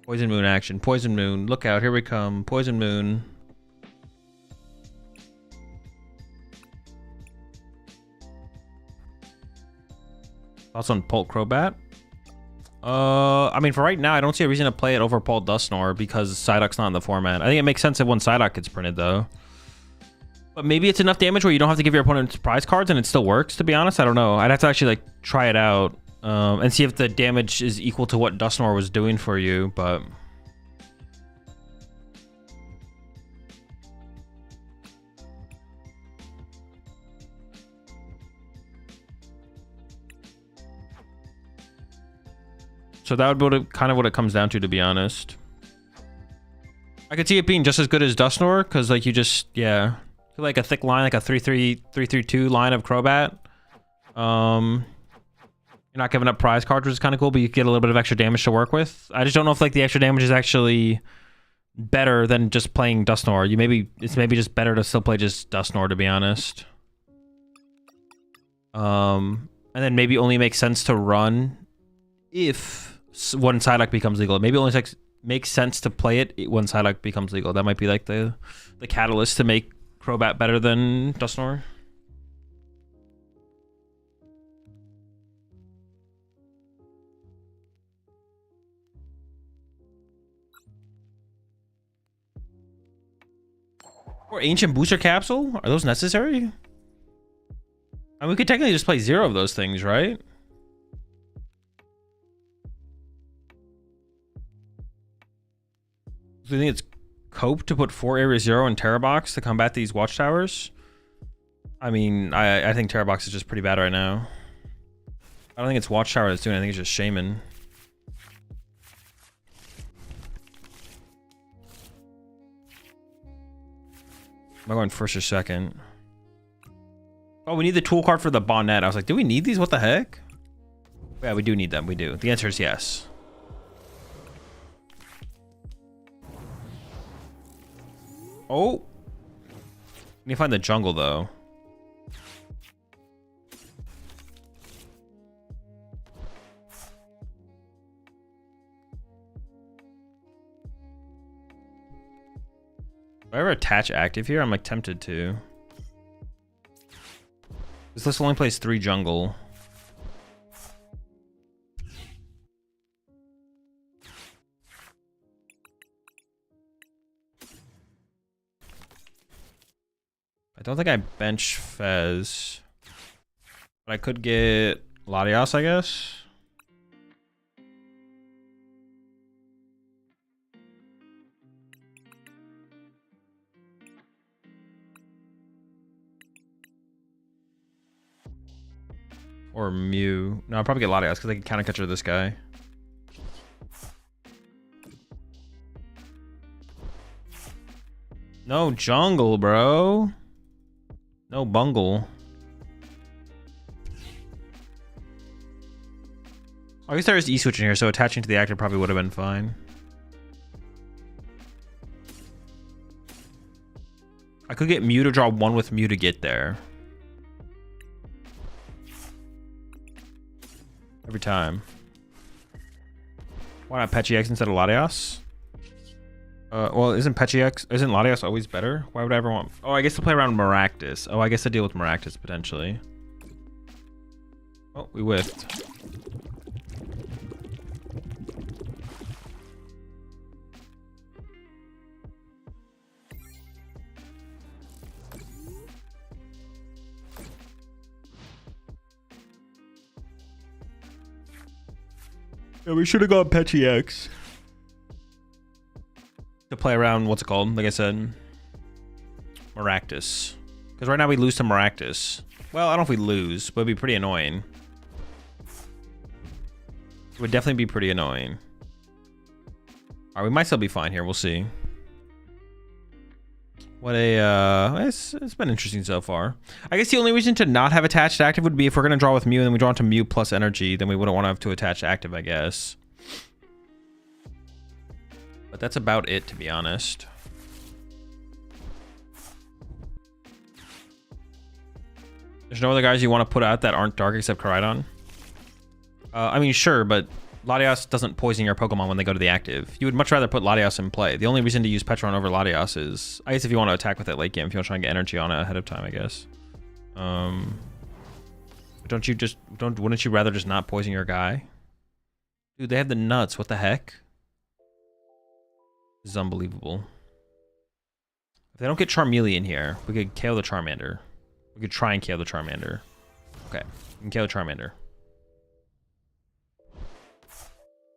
Poison Moon action, Poison Moon. Look out, here we come. Poison Moon. Thoughts on Pult Crobat? I mean, for right now, I don't see a reason to play it over Paul Dusknoir because Psyduck's not in the format. I think it makes sense if one Psyduck gets printed, though. But maybe it's enough damage where you don't have to give your opponent surprise cards and it still works, to be honest. I don't know. I'd have to actually, like, try it out and see if the damage is equal to what Dusknoir was doing for you, but... So that would be kind of what it comes down to be honest. I could see it being just as good as Dusknoir, because like you just, yeah, like a thick line, like a 3-3-3-3-2 line of Crobat. You're not giving up prize cards, which is kind of cool, but you get a little bit of extra damage to work with. I just don't know if like the extra damage is actually better than just playing Dusknoir. It's maybe just better to still play just Dusknoir, to be honest. And then maybe only makes sense to run if one Psyduck becomes legal. Maybe only makes sense to play it when Psyduck becomes legal. That might be like the catalyst to make Crobat better than Dusknoir. Or Ancient Booster Capsule? Are those necessary? I mean, we could technically just play 0 of those things, right? Do you think it's cope to put 4 Area 0 in Terra Box to combat these Watchtowers? I mean, I think Terra Box is just pretty bad right now. I don't think it's Watchtower that's doing it. I think it's just Shaman. Am I going first or second? Oh, we need the tool card for the Bonnet. I was like, do we need these? What the heck? Yeah, we do need them. We do. The answer is yes. Oh. We need to find the jungle, though. Do I ever attach active here? I'm like tempted to. This list only plays 3 jungle. I don't think I bench Fez. But I could get Latios, I guess. Or Mew. No, I'll probably get Latios because I can counter catcher this guy. No jungle, bro. No bungle. I guess there is E-switch in here, so attaching to the active probably would have been fine. I could get Mew to draw 1 with Mew to get there. Every time. Why not Pechiex instead of Latios? Well, isn't Latios always better? Why would I ever want... Oh, I guess to play around Maractus. Oh, I guess to deal with Maractus, potentially. Oh, we whiffed. Yeah, we should have gone Pechiex. To play around, what's it called? Like I said, Maractus. Because right now we lose to Maractus. Well, I don't know if we lose, but it'd be pretty annoying. It would definitely be pretty annoying. Alright, we might still be fine here. We'll see. What a, it's been interesting so far. I guess the only reason to not have attached active would be if we're going to draw with Mew and then we draw into Mew plus energy, then we wouldn't want to have to attach active, I guess. But that's about it, to be honest. There's no other guys you want to put out that aren't dark except Koraidon? I mean, sure, but Latios doesn't poison your Pokemon when they go to the active. You would much rather put Latios in play. The only reason to use Petron over Latios is, I guess, if you want to attack with it late game, if you want to try and get energy on it ahead of time, I guess. Wouldn't you rather just not poison your guy? Dude, they have the nuts. What the heck? This is unbelievable. If they don't get Charmeleon here, we could KO the Charmander. We could try and KO the Charmander. Okay, we can KO the Charmander.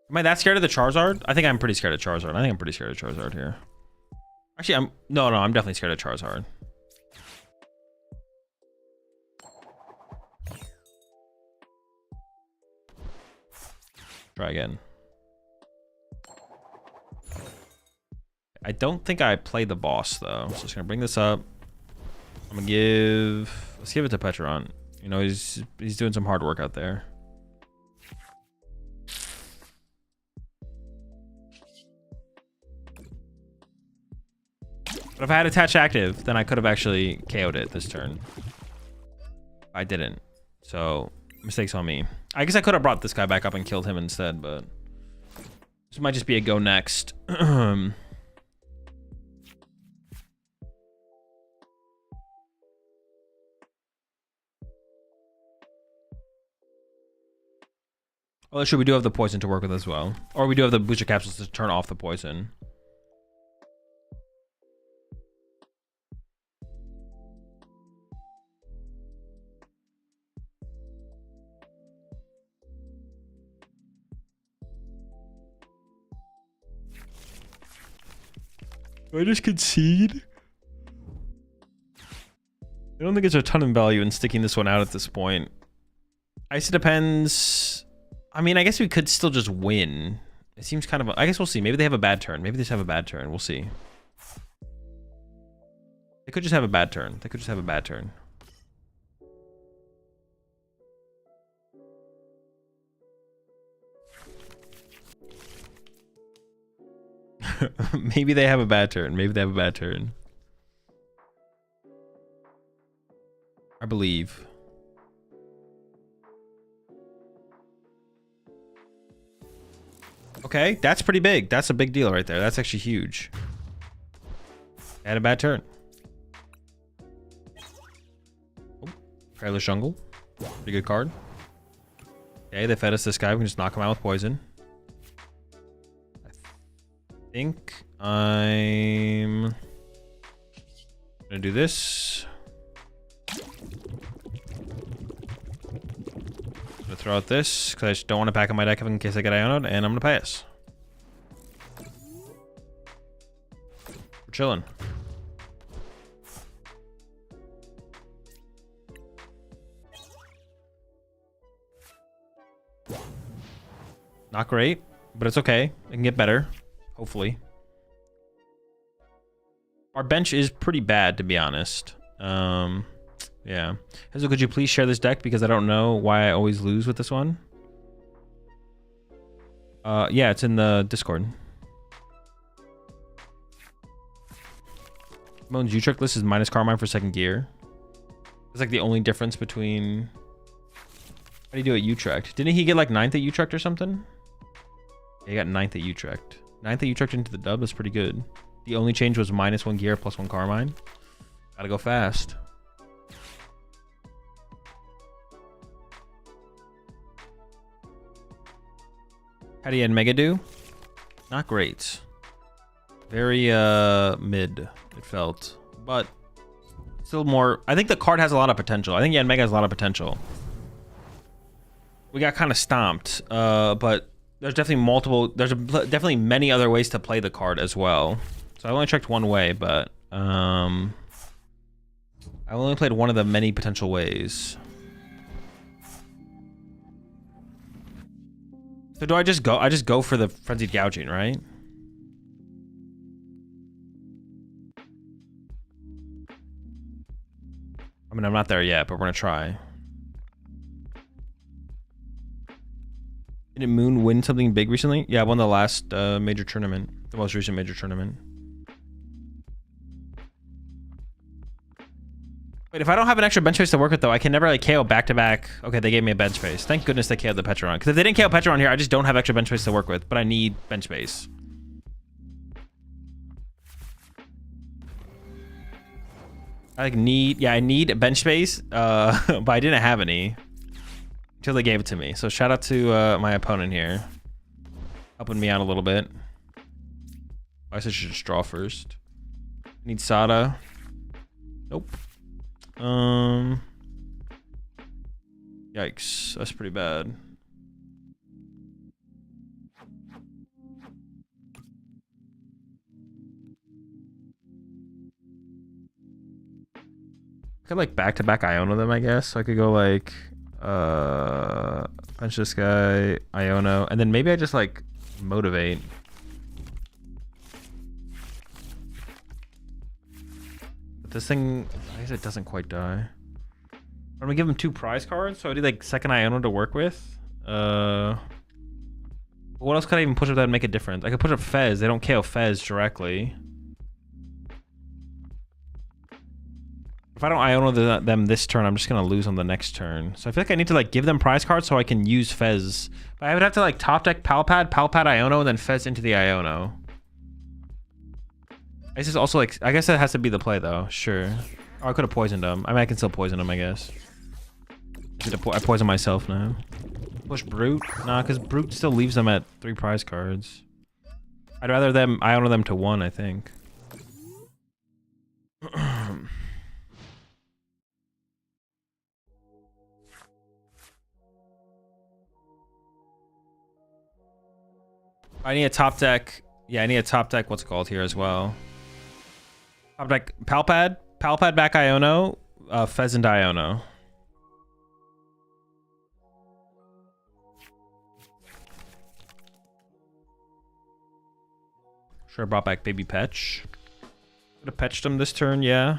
Am I that scared of the Charizard? I think I'm pretty scared of Charizard. I think I'm pretty scared of Charizard here. Actually, no, I'm definitely scared of Charizard. Try again. I don't think I played the boss though. So I'm just gonna bring this up. I'm gonna let's give it to Petron. You know, he's doing some hard work out there. But if I had attach active, then I could have actually KO'd it this turn. I didn't. So, mistakes on me. I guess I could have brought this guy back up and killed him instead, but this might just be a go next. Oh, that's true. We do have the poison to work with as well. Or we do have the booster capsules to turn off the poison. Do I just concede? I don't think there's a ton of value in sticking this one out at this point. I guess it depends. I mean, I guess we could still just win. It seems kind of... I guess we'll see. Maybe they have a bad turn. Maybe they just have a bad turn. We'll see. They could just have a bad turn. They could just have a bad turn. Maybe they have a bad turn. Maybe they have a bad turn. I believe. Okay, that's pretty big. That's a big deal right there. That's actually huge. They had a bad turn. Oh, Careless Jungle. Pretty good card. Okay, they fed us this guy. We can just knock him out with poison. I think I'm gonna do this. I'm gonna throw out this because I just don't want to pack on my deck in case I get Ionoed, and I'm gonna pass. We're chilling. Not great, but it's okay. It can get better. Hopefully. Our bench is pretty bad, to be honest. Yeah. Hazel, could you please share this deck? Because I don't know why I always lose with this one. Yeah, it's in the Discord. Moan's Utrecht list is minus Carmine for second gear. It's like the only difference between... How do you do at Utrecht? Didn't he get like 9th at Utrecht or something? Yeah, he got 9th at Utrecht. 9th at Utrecht into the dub is pretty good. The only change was minus 1 gear plus 1 Carmine. Gotta go fast. How do you end Mega do? Not great. Very mid, it felt. But still more... I think the card has a lot of potential. I think Yen Mega has a lot of potential. We got kind of stomped, but there's definitely multiple... There's definitely many other ways to play the card as well. So I only checked one way, but I only played one of the many potential ways. So do I just go? I just go for the Frenzied Gouging, right? I mean, I'm not there yet, but we're gonna try. Did Moon win something big recently? Yeah, I won the last major tournament, the most recent major tournament. Wait, if I don't have an extra bench space to work with, though, I can never like KO back-to-back. Okay, they gave me a bench space. Thank goodness they KO'd the Petron. Because if they didn't KO Petron here, I just don't have extra bench space to work with. But I need bench space. I like need... Yeah, I need bench space. But I didn't have any. Until they gave it to me. So shout out to my opponent here. Helping me out a little bit. I guess I should just draw first. Need Sada. Nope. Yikes, that's pretty bad. I could like back-to-back Iono them, I guess. So I could go like bench this guy, Iono, and then maybe I just like motivate. This thing, I guess it doesn't quite die. I'm gonna give him 2 prize cards, so I do like second Iono to work with. What else could I even push up that would make a difference? I could push up Fez. They don't KO Fez directly. If I don't Iono them this turn, I'm just gonna lose on the next turn. So I feel like I need to like give them prize cards so I can use Fez. But I would have to like top deck Palpad Iono, and then Fez into the Iono. This is also like, I guess that has to be the play though. Sure. Oh, I could have poisoned him. I mean, I can still poison him, I guess. I poison myself now. Push Brute? Nah, because Brute still leaves them at 3 prize cards. I'd rather them Iono them to 1, I think. I need a top deck. Yeah, I need a top deck. What's it called here as well? Top deck Palpad back Iono, Pheasant Iono. Sure, brought back Baby Petch. Could have petched him this turn, yeah.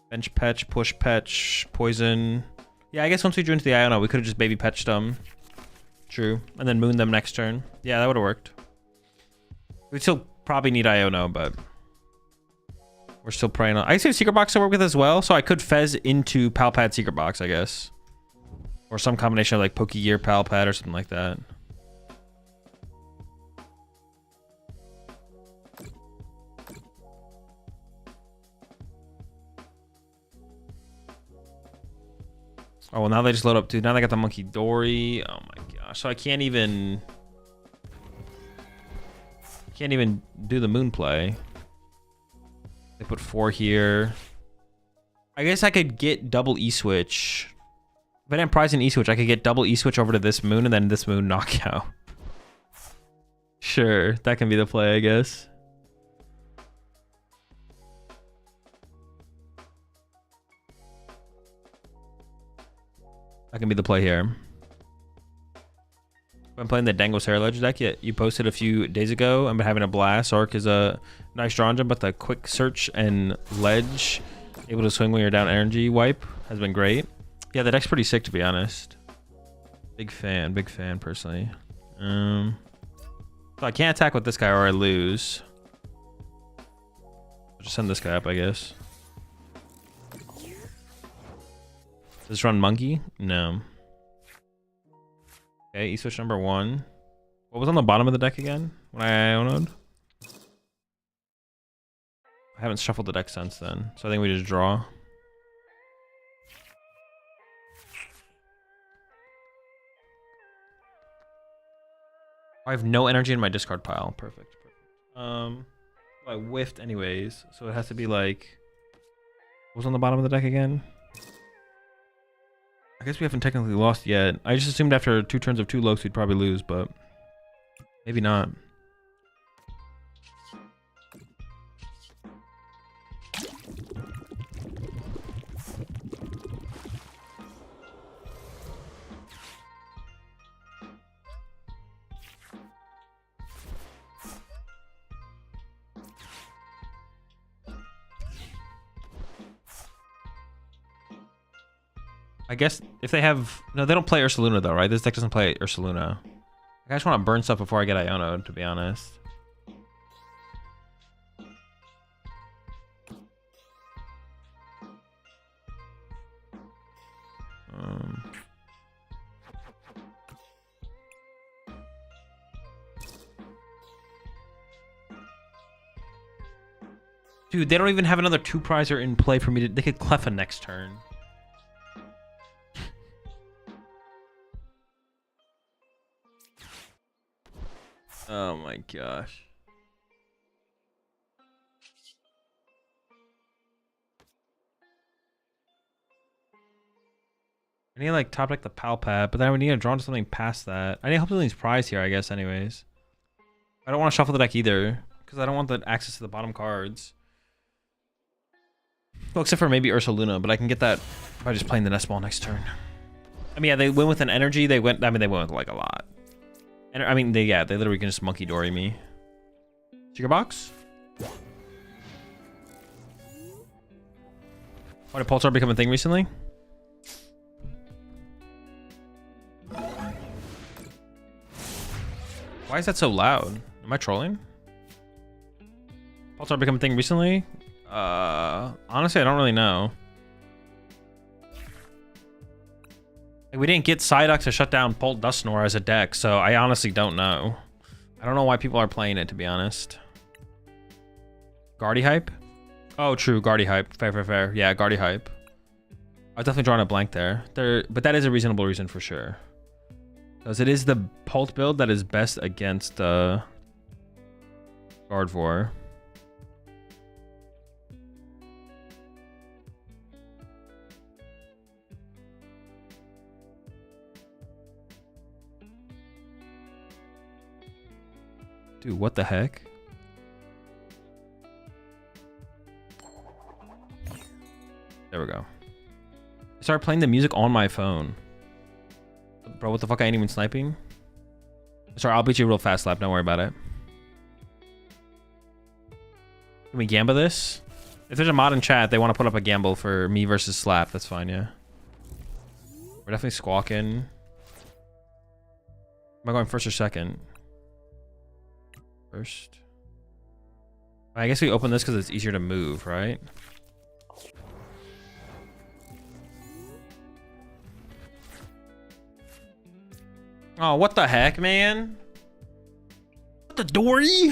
Bench Petch, push Petch, poison. Yeah, I guess once we drew into the Iono, we could have just Baby Petched them. True. And then moon them next turn. Yeah, that would have worked. We'd still probably need Iono, but we're still praying on. I guess Secret Box to work with as well, so I could Fez into Palpad Secret Box, I guess. Or some combination of like Pokegear Palpad or something like that. Oh, well, now they just load up, dude. Now they got the Monkey Dory. Oh my gosh. So I can't even do the moon play. They put 4 here. I guess I could get double E-switch. If I didn't prize an E-switch, I could get double E-switch over to this moon and then this moon knockout. Sure, that can be the play, I guess. That can be the play here. I'm playing the Dango Sarah Ledge deck yet. You posted a few days ago. I've been having a blast. Arc is a nice draw engine, but the quick search and ledge, able to swing when you're down energy wipe, has been great. Yeah, the deck's pretty sick, to be honest. Big fan personally. So I can't attack with this guy or I lose. I'll just send this guy up, I guess. Does this run Monkey? No. Okay, E-switch number 1. What was on the bottom of the deck again when I Iono'd? I haven't shuffled the deck since then, so I think we just draw. I have no energy in my discard pile. Perfect. I whiffed anyways, so it has to be like... What was on the bottom of the deck again? I guess we haven't technically lost yet. I just assumed after 2 turns of 2 Lokes we'd probably lose, but maybe not. I guess if they have... No, they don't play Ursaluna though, right? This deck doesn't play Ursaluna. I just want to burn stuff before I get Iono'd, to be honest. Dude, they don't even have another 2-prizer in play for me to... They could Cleffa next turn. Oh my gosh. I need to like top deck the Palpad, but then I would need to draw into something past that. I need to hope something's prize here, I guess, anyways. I don't want to shuffle the deck either, because I don't want the access to the bottom cards. Well, except for maybe Ursaluna, but I can get that by just playing the Nest Ball next turn. I mean, yeah, they went with an energy. They went with like a lot. And I mean, they literally can just Monkey Dory me. Secret Box? Why did Pulsar become a thing recently? Why is that so loud? Am I trolling? Pulsar become a thing recently? Honestly, I don't really know. Like, we didn't get Psyduck to shut down Bolt Dusknoir as a deck, so I honestly don't know. I don't know why people are playing it, to be honest. Guardy Hype? Oh, true. Guardy Hype. Fair, fair, fair. Yeah, Guardy Hype. I was definitely drawing a blank there. But that is a reasonable reason for sure. Because it is the Pult build that is best against Gardevoir. Dude, what the heck? There we go. I started playing the music on my phone. Bro, what the fuck? I ain't even sniping. Sorry, I'll beat you real fast, Slap. Don't worry about it. Can we gamble this? If there's a mod in chat, they want to put up a gamble for me versus Slap. That's fine, yeah. We're definitely squawking. Am I going first or second? First. I guess we open this because it's easier to move, right? Oh, what the heck, man? What the Dory?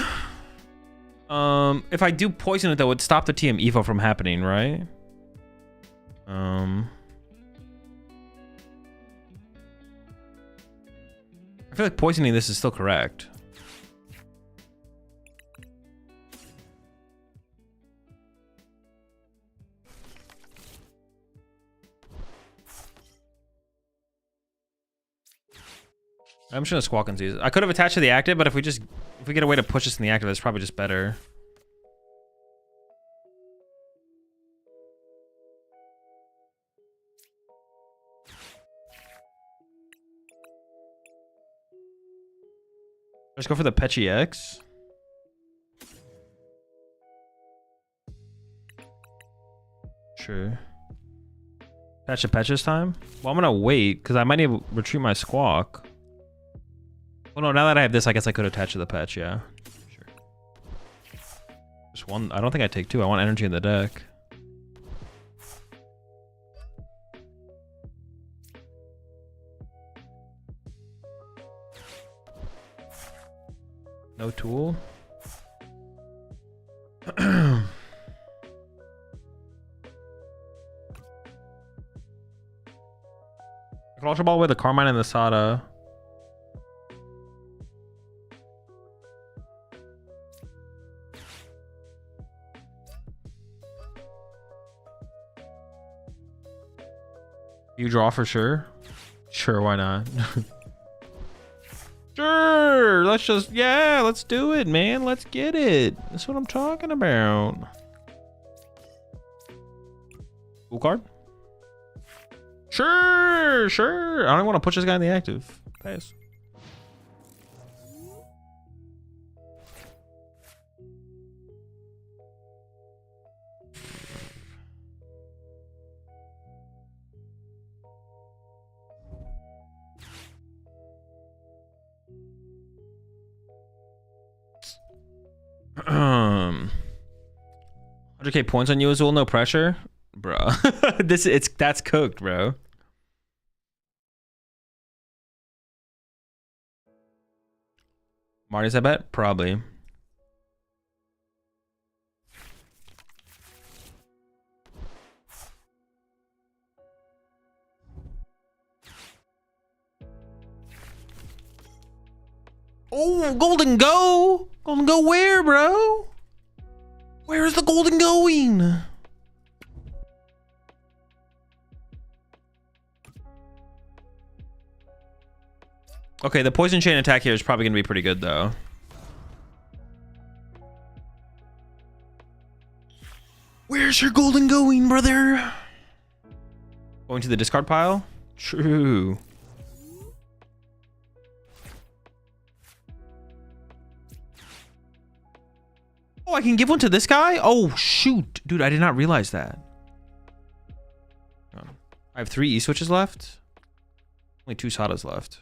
If I do poison it, that would stop the TM Evo from happening, right? I feel like poisoning this is still correct. I'm just gonna squawk and see. I could have attached to the active, but if we get a way to push this in the active, that's probably just better. Let's go for the Petchy X. Sure. Patch a Petch this time? Well, I'm gonna wait, because I might need to retreat my Squawk. Well, no, now that I have this, I guess I could attach to the Petch, yeah. Sure. Just one. I don't think I take two. I want energy in the deck. No tool. I can Ultra Ball with the Carmine and the Sada. You draw for sure? Sure, why not? Sure, let's just, yeah, let's do it, man. Let's get it. That's what I'm talking about. Cool card? Sure, sure. I don't want to push this guy in the active. Pass. Um, 100k points on you, Azul. No pressure, bro. That's cooked, bro. Marty's, I bet, probably. Oh, Golden Go! Golden Go where, bro? Where is the Golden going? Okay, the Poison Chain attack here is probably going to be pretty good, though. Where's your Golden going, brother? Going to the discard pile? True. Oh, I can give one to this guy? Oh, shoot. Dude, I did not realize that. I have 3 E-switches left. Only 2 Sadas left.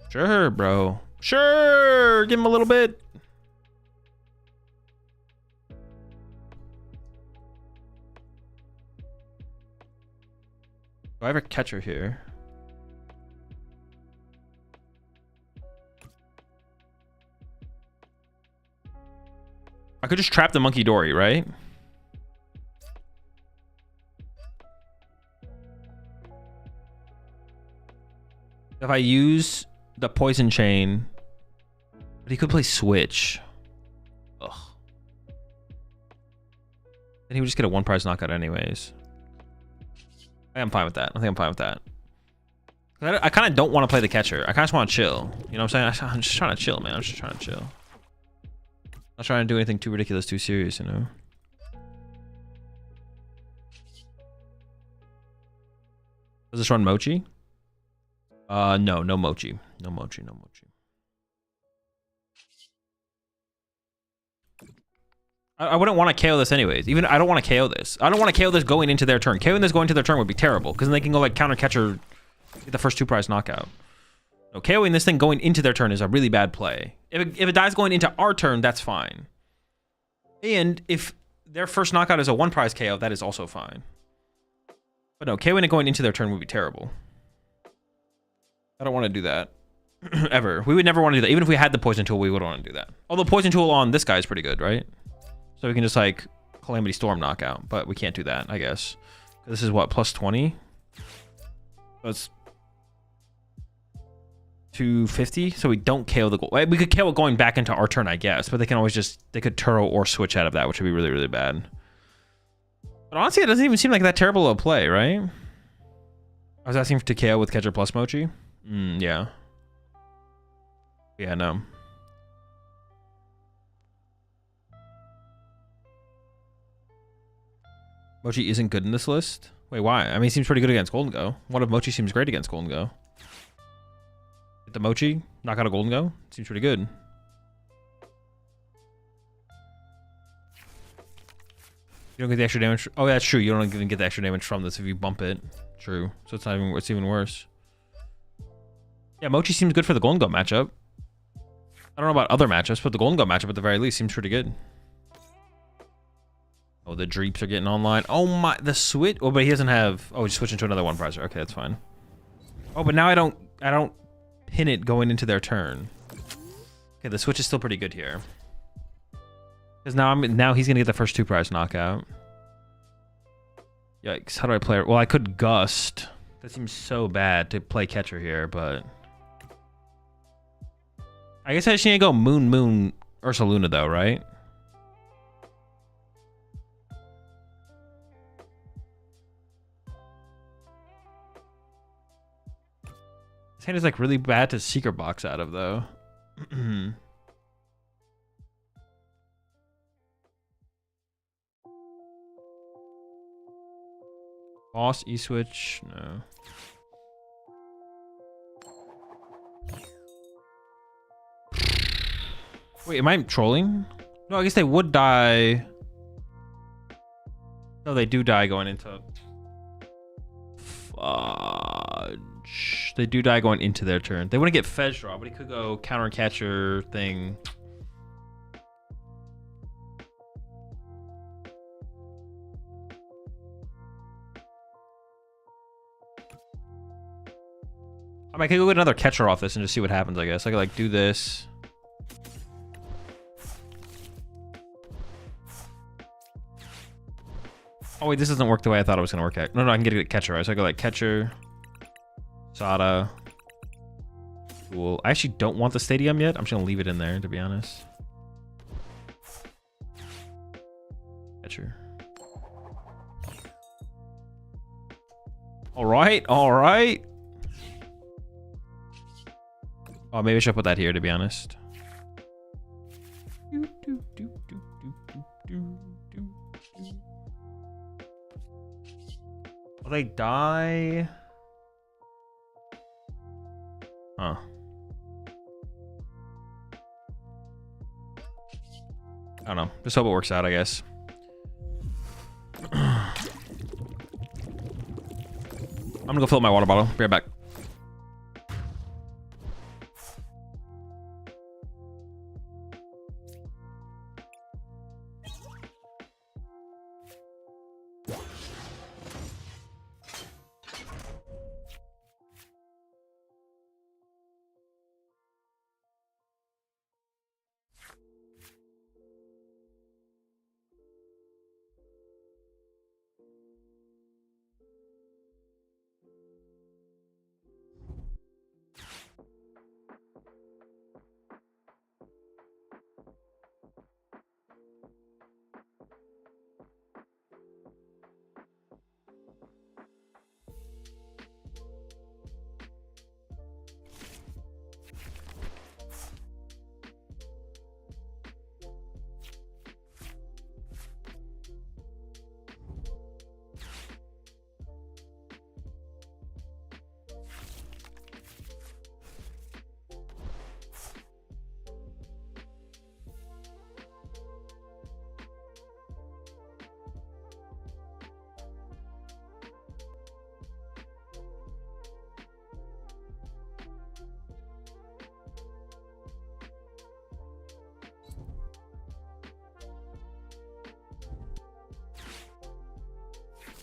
Sure, bro. Sure. Give him a little bit. Do I have a catcher here? I could just trap the Monkey Dory, right? If I use the Poison Chain, but he could play Switch. Ugh. Then he would just get a 1-prize knockout anyways. I think I'm fine with that. I think I'm fine with that. I kind of don't want to play the catcher. I kind of just want to chill. You know what I'm saying? I'm just trying to chill, man. I'm just trying to chill. Not trying to do anything too ridiculous, too serious, you know? Does this run Mochi? No, no Mochi. No Mochi, no Mochi. I wouldn't want to KO this anyways. Even I don't want to KO this. I don't want to KO this going into their turn. KOing this going into their turn would be terrible because then they can go like counter catcher, get the first 2-prize knockout. No, KOing this thing going into their turn is a really bad play. If it dies going into our turn, that's fine. And if their first knockout is a 1-prize KO, that is also fine. But no, KOing it going into their turn would be terrible. I don't want to do that. Ever. We would never want to do that. Even if we had the Poison Tool, we wouldn't want to do that. Although Poison Tool on this guy is pretty good, right? So we can just like Calamity Storm knockout, but we can't do that, I guess. This is what, plus 20? That's 250. So we don't KO the goal. We could KO it going back into our turn, I guess, but they can always just, they could Turo or switch out of that, which would be really, really bad. But honestly, it doesn't even seem like that terrible of a play, right? I was asking to KO with catcher plus Mochi. Yeah. Yeah, no. Mochi isn't good in this list? Wait, why? I mean, he seems pretty good against Golden Go. One of Mochi seems great against Golden Go. Get the Mochi, knock out a Golden Go. Seems pretty good. You don't get the extra damage. Oh, that's true. You don't even get the extra damage from this if you bump it. True. So it's not even. It's even worse. Yeah, Mochi seems good for the Golden Go matchup. I don't know about other matchups, but the Golden Go matchup at the very least seems pretty good. Oh, the Dreeps are getting online. Oh my, the switch. Oh, but he doesn't have. Oh, he's switching to another 1-prizer. Okay, that's fine. Oh, but now I don't pin it going into their turn. Okay, the switch is still pretty good here. Because now he's gonna get the first 2-prize knockout. Yikes! How do I play it? Well, I could Gust. That seems so bad to play catcher here, but I guess I just need to go Moon Ursaluna though, right? This hand is like really bad to secret box out of though. Boss E-switch, no. Wait, am I trolling? No, I guess they would die. No, they do die going into... Fudge. They do die going into their turn. They wouldn't get Fez draw, but he could go counter catcher thing. I mean, I could go get another catcher off this and just see what happens, I guess. I could like do this. Oh wait, this doesn't work the way I thought it was gonna work out. No, I can get a catcher, right? So I go like catcher, Sada. Cool. I actually don't want the stadium yet. I'm just gonna leave it in there, to be honest. Catcher. All right, all right. Oh, maybe I should put that here, to be honest. Will they die? Huh. I don't know. Just hope it works out, I guess. I'm gonna go fill up my water bottle. Be right back.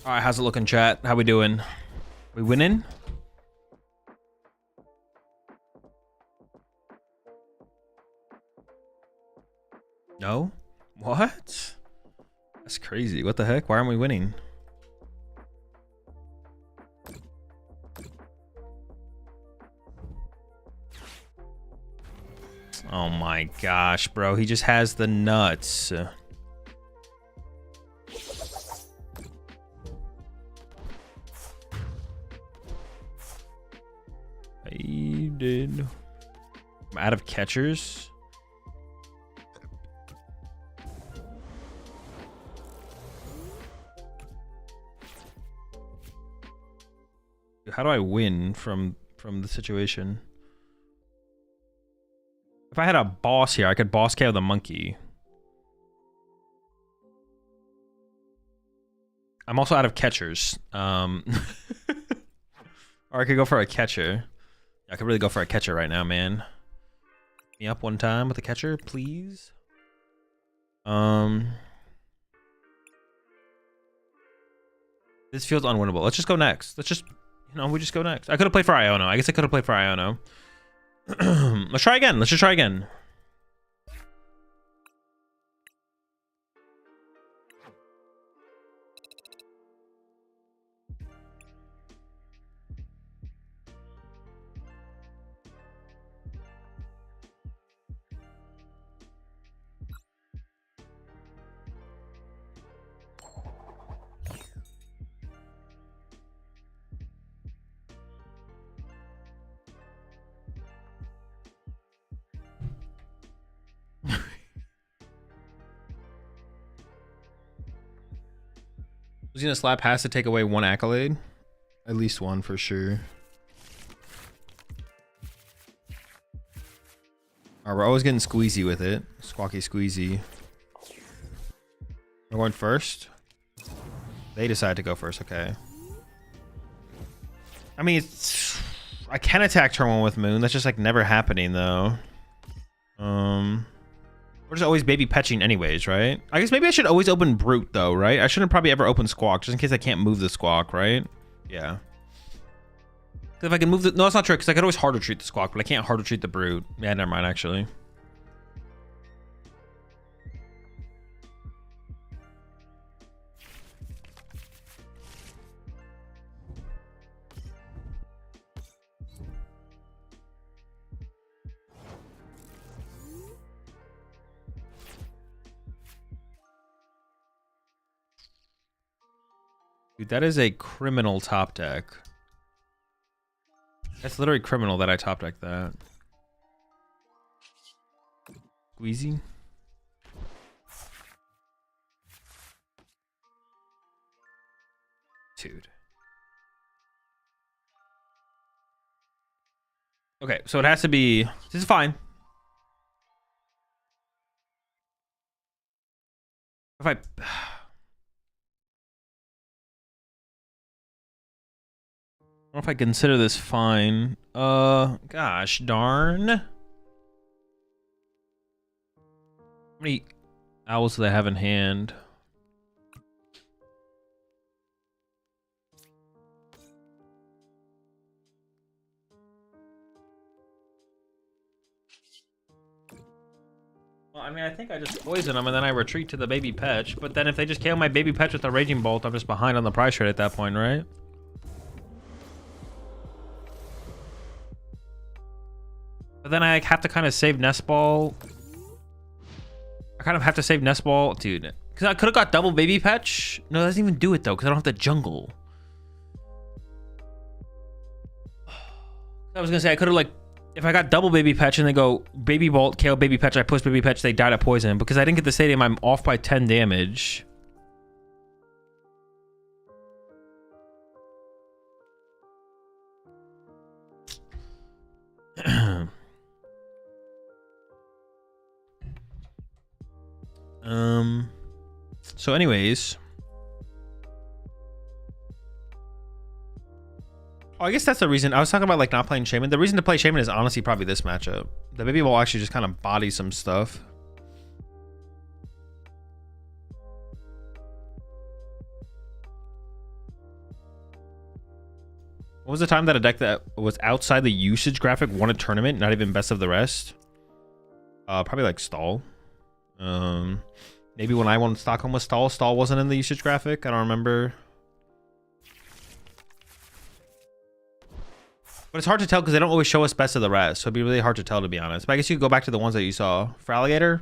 All right, how's it looking, chat? How we doing? We winning? No? What? That's crazy. What the heck? Why aren't we winning? Oh my gosh, bro. He just has the nuts. He did. I'm out of catchers. How do I win from the situation? If I had a boss here, I could boss KO the monkey. I'm also out of catchers. Or I could go for a catcher. I could really go for a catcher right now, man. Me up one time with a catcher, please. This feels unwinnable. Let's just go next. Let's just, you know, we just go next. I could have played for Iono. I guess I could have played for Iono. Let's try again. Let's just try again. Losing a slap has to take away one accolade. At least one for sure. Alright, we're always getting squeezy with it. Squawky squeezy. We're going first. They decide to go first, okay. I mean, it's... I can attack turn 1 with Moon. That's just like never happening though. We're just always baby petching anyways, right? I guess maybe I should always open Brute though, right? I shouldn't probably ever open Squawk just in case I can't move the Squawk, right? Yeah. If I can move the... No, that's not true because I could always hard retreat the Squawk, but I can't hard retreat the Brute. Yeah, never mind actually. Dude, that is a criminal top deck. That's literally criminal that I top deck that. Squeezy. Dude. Okay, so it has to be... This is fine. If I... I don't know if I consider this fine. Gosh darn. How many owls do they have in hand? Well, I mean, I think I just poison them and then I retreat to the baby petch. But then if they just KO my baby petch with a Raging Bolt, I'm just behind on the price trade at that point, right? But then I have to kind of save Nest Ball. I kind of have to save Nest Ball, dude. Because I could have got double baby petch. No, it doesn't even do it though, because I don't have the jungle. I was gonna say I could have like, if I got double baby petch and they go baby bolt, KO baby petch, I push baby petch, they died of poison. Because I didn't get the stadium, I'm off by 10 damage. So anyways, oh, I guess that's the reason I was talking about, like not playing Shaman. The reason to play Shaman is honestly probably this matchup. The baby will actually just kind of body some stuff. What was the time that a deck that was outside the usage graphic won a tournament, not even best of the rest? Probably like Stall. Maybe when I won Stockholm with Stall. Stall wasn't in the usage graphic. I don't remember. But it's hard to tell because they don't always show us best of the rest. So it'd be really hard to tell, to be honest. But I guess you could go back to the ones that you saw. For Alligator?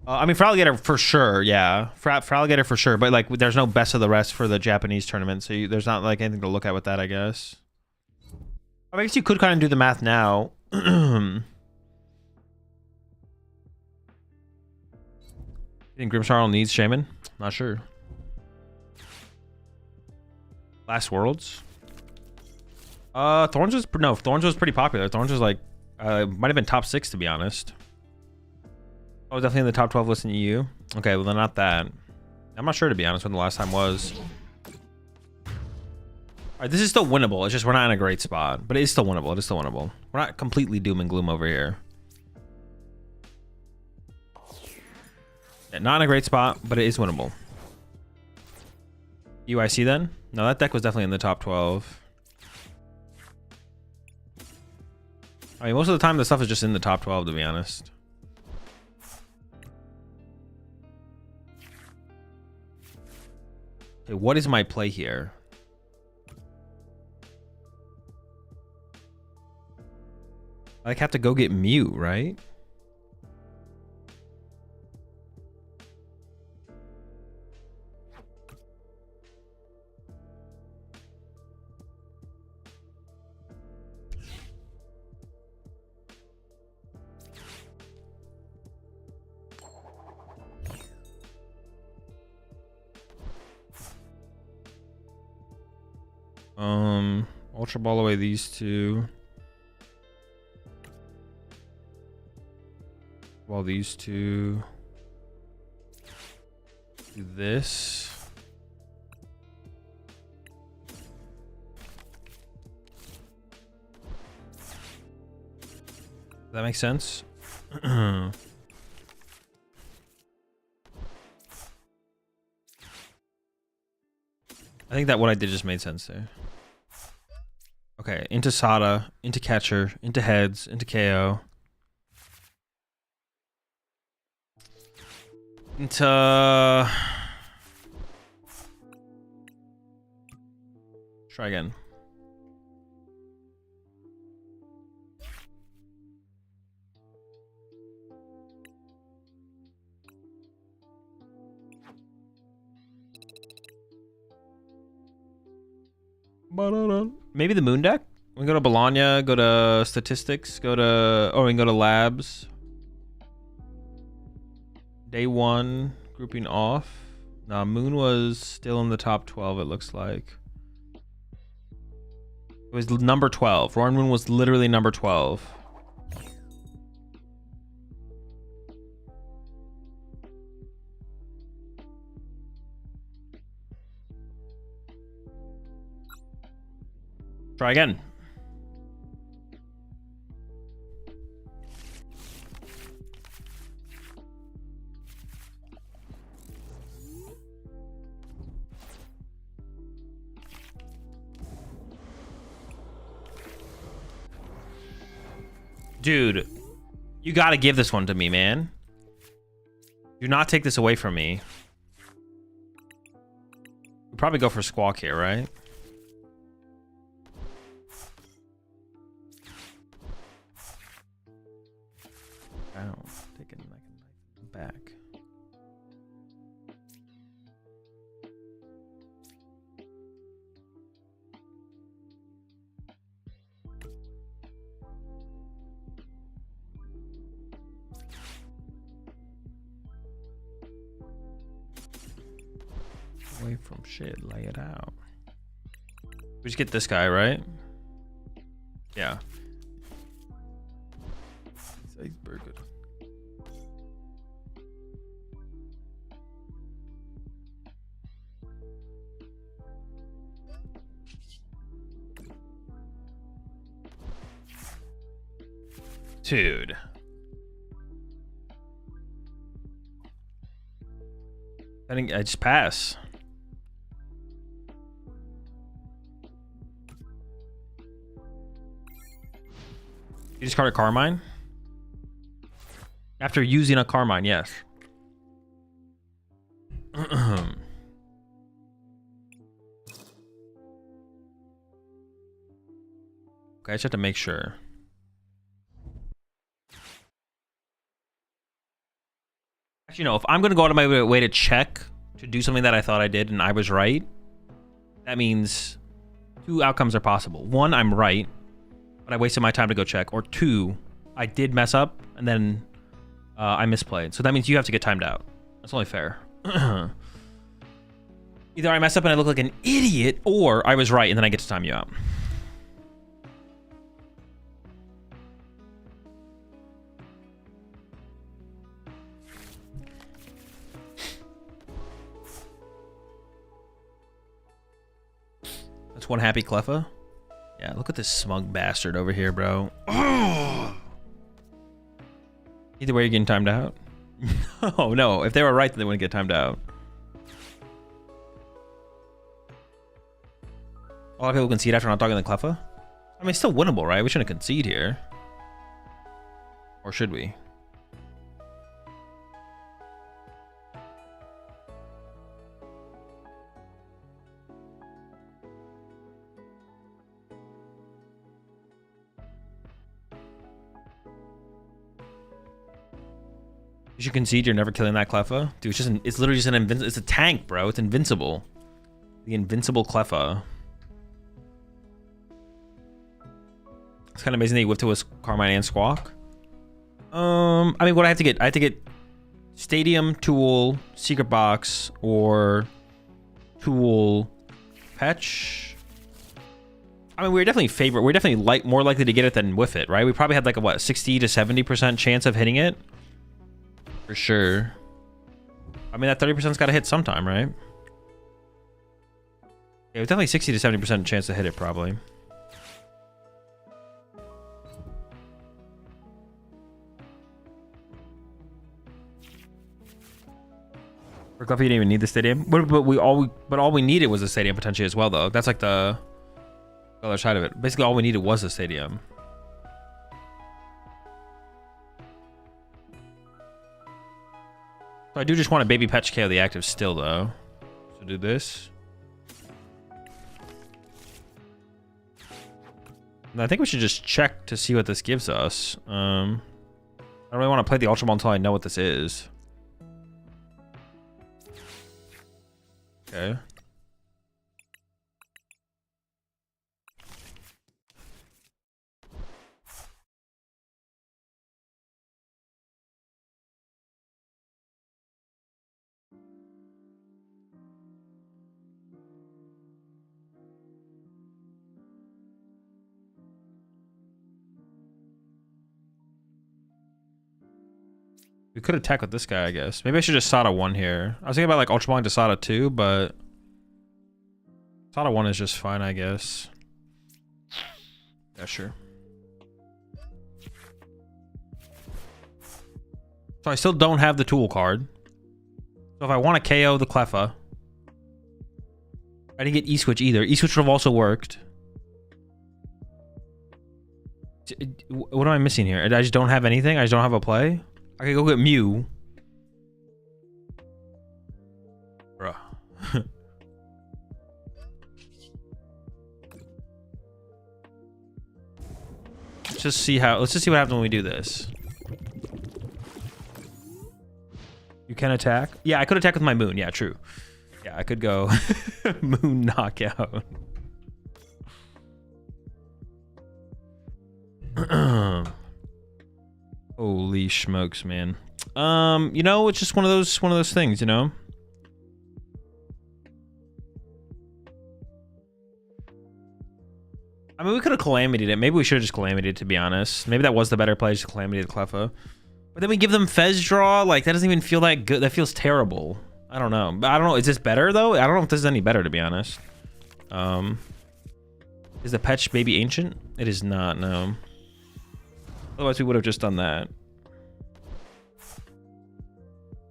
I mean, for Alligator, for sure, yeah. For Alligator, for sure. But, like, there's no best of the rest for the Japanese tournament. So there's not, like, anything to look at with that, I guess. I guess you could kind of do the math now. You think Grimmsnarl needs Shaman? Not sure. Last Worlds? Thorns was pretty popular. Thorns was like might have been top 6, to be honest. Oh, definitely in the top 12 list in EU. Okay, well then not that. I'm not sure, to be honest, when the last time was. All right, this is still winnable. It's just we're not in a great spot, but it is still winnable. It is still winnable. We're not completely doom and gloom over here. Yeah, not in a great spot, but it is winnable. UIC then? No, that deck was definitely in the top 12. I mean, most of the time, the stuff is just in the top 12, to be honest. Okay, what is my play here? I like have to go get Mew, right? Ultra Ball away these two. While these two do this. Does that make sense? I think that what I did just made sense there. Okay, into Sada, into Catcher, into Heads, into KO. Into... Try again. Maybe the Moon deck? We can go to Bologna, go to Statistics, go to... Oh, we can go to Labs. Day 1, grouping off. Nah, Moon was still in the top 12, it looks like. It was number 12. Roaring Moon was literally number 12. Try again. Dude, you gotta give this one to me, man. Do not take this away from me. We'll probably go for Squawk here, right? Down. Take it back. Away from shit, lay it out. We just get this guy, right? Yeah. He's very good. Dude. I just pass. You discard a Carmine? After using a Carmine, yes. Okay, I just have to make sure. Actually, no, if I'm going to go out of my way to check, to do something that I thought I did and I was right, that means 2 outcomes are possible. 1, I'm right, but I wasted my time to go check. Or 2, I did mess up and then I misplayed. So that means you have to get timed out. That's only fair. Either I messed up and I look like an idiot, or I was right and then I get to time you out. That's one happy Cleffa. Yeah, look at this smug bastard over here, bro. Either way, you're getting timed out. Oh, no. If they were right, then they wouldn't get timed out. A lot of people concede after not dogging the Cleffa. I mean, it's still winnable, right? We shouldn't concede here. Or should we? You should concede you're never killing that Cleffa. Dude, it's literally just it's a tank, bro. It's invincible. The invincible Cleffa. It's kind of amazing that he whipped to his Carmine and Squawk. I mean, what I have to get? I have to get Stadium, Tool, Secret Box, or Tool, Fetch. I mean, we're definitely more likely to get it than whiff it, right? We probably had like a, what, 60 to 70% chance of hitting it? For sure. I mean, that 30%'s got to hit sometime, right? Yeah, it's definitely 60 to 70% chance to hit it, probably. For Cleffa, you didn't even need the stadium. But all we needed was the stadium potentially as well, though. That's like the other side of it. Basically, all we needed was the stadium. So I do just want to baby patch KO the active still, though. So do this. And I think we should just check to see what this gives us. I don't really want to play the Ultra Ball until I know what this is. Okay. We could attack with this guy, I guess. Maybe I should just Sada 1 here. I was thinking about like Ultra Balling to Sada 2, but Sada 1 is just fine, I guess. Yeah, sure. So I still don't have the Tool card. So if I want to KO the Cleffa, I didn't get E-Switch either. E-Switch would have also worked. What am I missing here? I just don't have anything? I just don't have a play? I could go get Mew. Bruh. Let's just see what happens when we do this. You can attack? Yeah, I could attack with my Moon. Yeah, true. Yeah, I could go Moon knockout. Holy smokes, man. You know, it's just one of those things, you know. I mean, we could have Calamity'd it. Maybe we should have just Calamity'd, to be honest. Maybe that was the better play, just Calamity the Cleffa. But then we give them Fez draw. Like, that doesn't even feel that good. That feels terrible. I don't know. But I don't know. Is this better, though? I don't know if this is any better, to be honest. Is the Petch Baby Ancient? It is not, no. Otherwise, we would have just done that.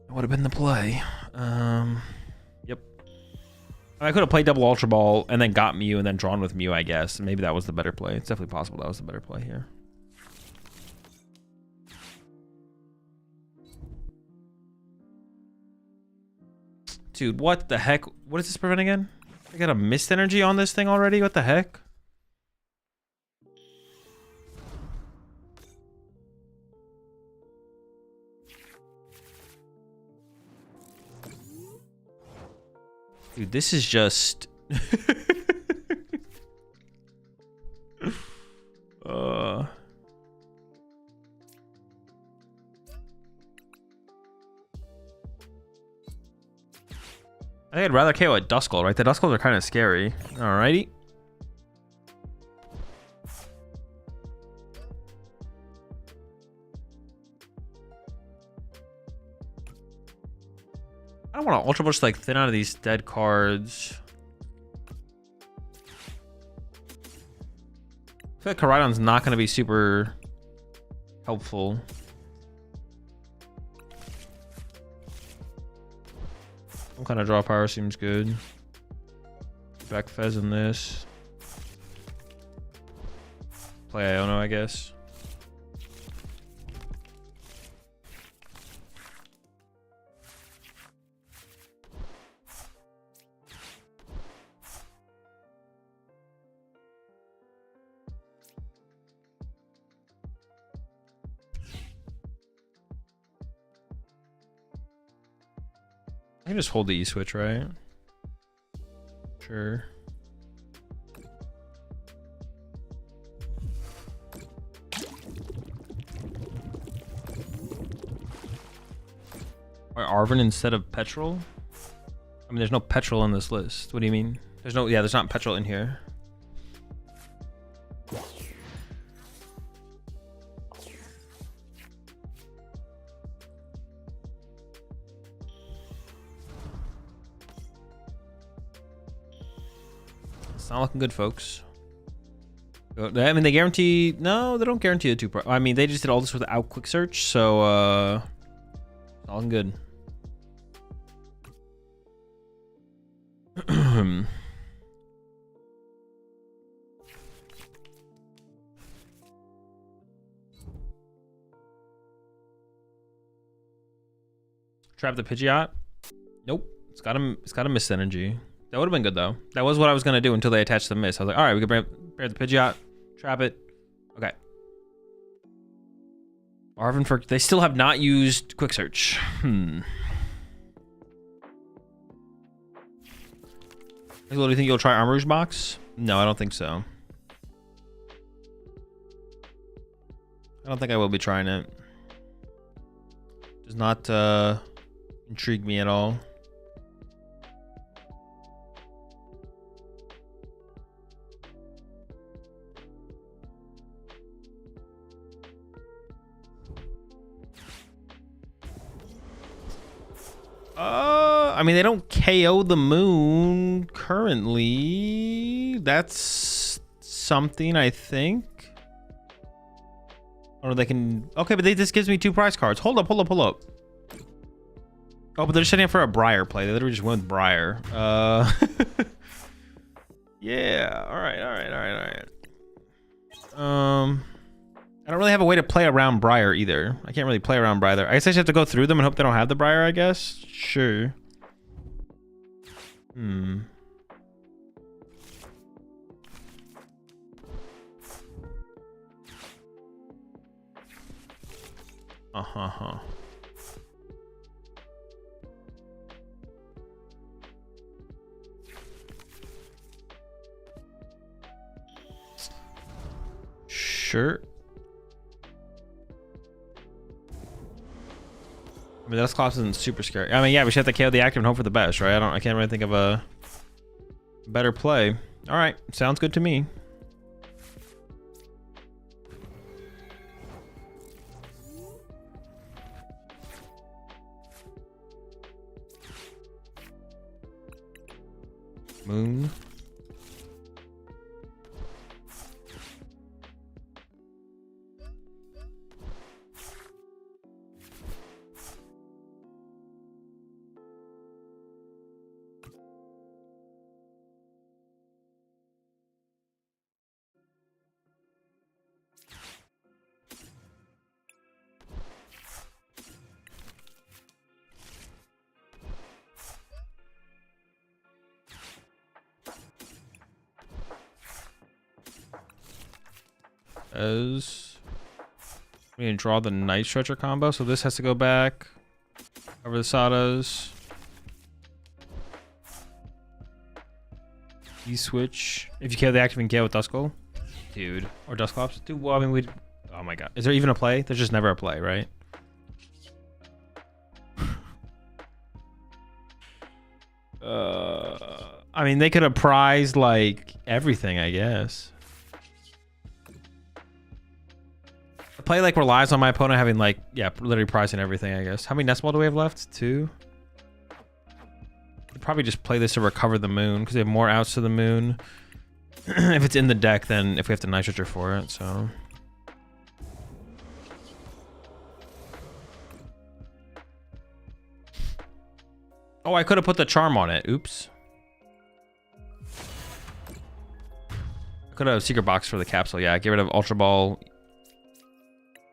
It would have been the play. Yep. I could have played double Ultra Ball and then got Mew and then drawn with Mew, I guess. Maybe that was the better play. It's definitely possible that was the better play here. Dude, what the heck? What is this prevent again? I got a mist energy on this thing already? What the heck? Dude, this is just... I think I'd rather KO a Duskull, right? The Duskulls are kind of scary. Alrighty. I don't want to Ultra Boost like thin out of these dead cards. I feel like Koraidon's not going to be super helpful. Some kind of draw power seems good. Back Fez in this. Play Iono, I guess. I can just hold the E-switch, right? Sure. Or Arven instead of Petrol? I mean, there's no Petrol in this list. What do you mean? There's no, yeah, there's not Petrol in here. It's not looking good, folks. I mean, they guarantee... No, they don't guarantee the 2 I mean, they just did all this without quick search, so, it's all good. Trap the Pidgeot? Nope. It's got a Mist energy. That would have been good though. That was what I was gonna do until they attached the Mist. I was like, all right, we can bear the Pidgeot, trap it. Okay. Arven for they still have not used quick search. Do you think you'll try Armor Rouge box? No, I don't think so. I don't think I will be trying it. Does not intrigue me at all. I mean, they don't KO the moon currently. That's something, I think. Or they can... Okay, but this gives me 2 prize cards. Hold up. Oh, but they're setting up for a Briar play. They literally just went with Briar. Yeah. All right. I don't really have a way to play around Briar either. I can't really play around Briar. I guess I just have to go through them and hope they don't have the Briar, I guess. Sure. Sure. I mean, Dusclops isn't super scary. I mean, yeah, we should have to KO the active and hope for the best, right? I can't really think of a better play. All right, sounds good to me. Moon. As we need to draw the Night Stretcher combo, so this has to go back over the Sadas. E-switch. If you kill the active KO with Duskull. Dude. Or Dusclops. Dude, well, I mean, oh my god. Is there even a play? There's just never a play, right? I mean, they could have prized, like, everything, I guess. The play, like, relies on my opponent having, like, yeah, literally prizing everything, I guess. How many Nest Ball do we have left? 2? We'd probably just play this to recover the moon, because they have more outs to the moon. If it's in the deck, then if we have to Nitroger for it, so... Oh, I could have put the charm on it. Oops. I could have secret box for the capsule. Yeah, get rid of Ultra Ball.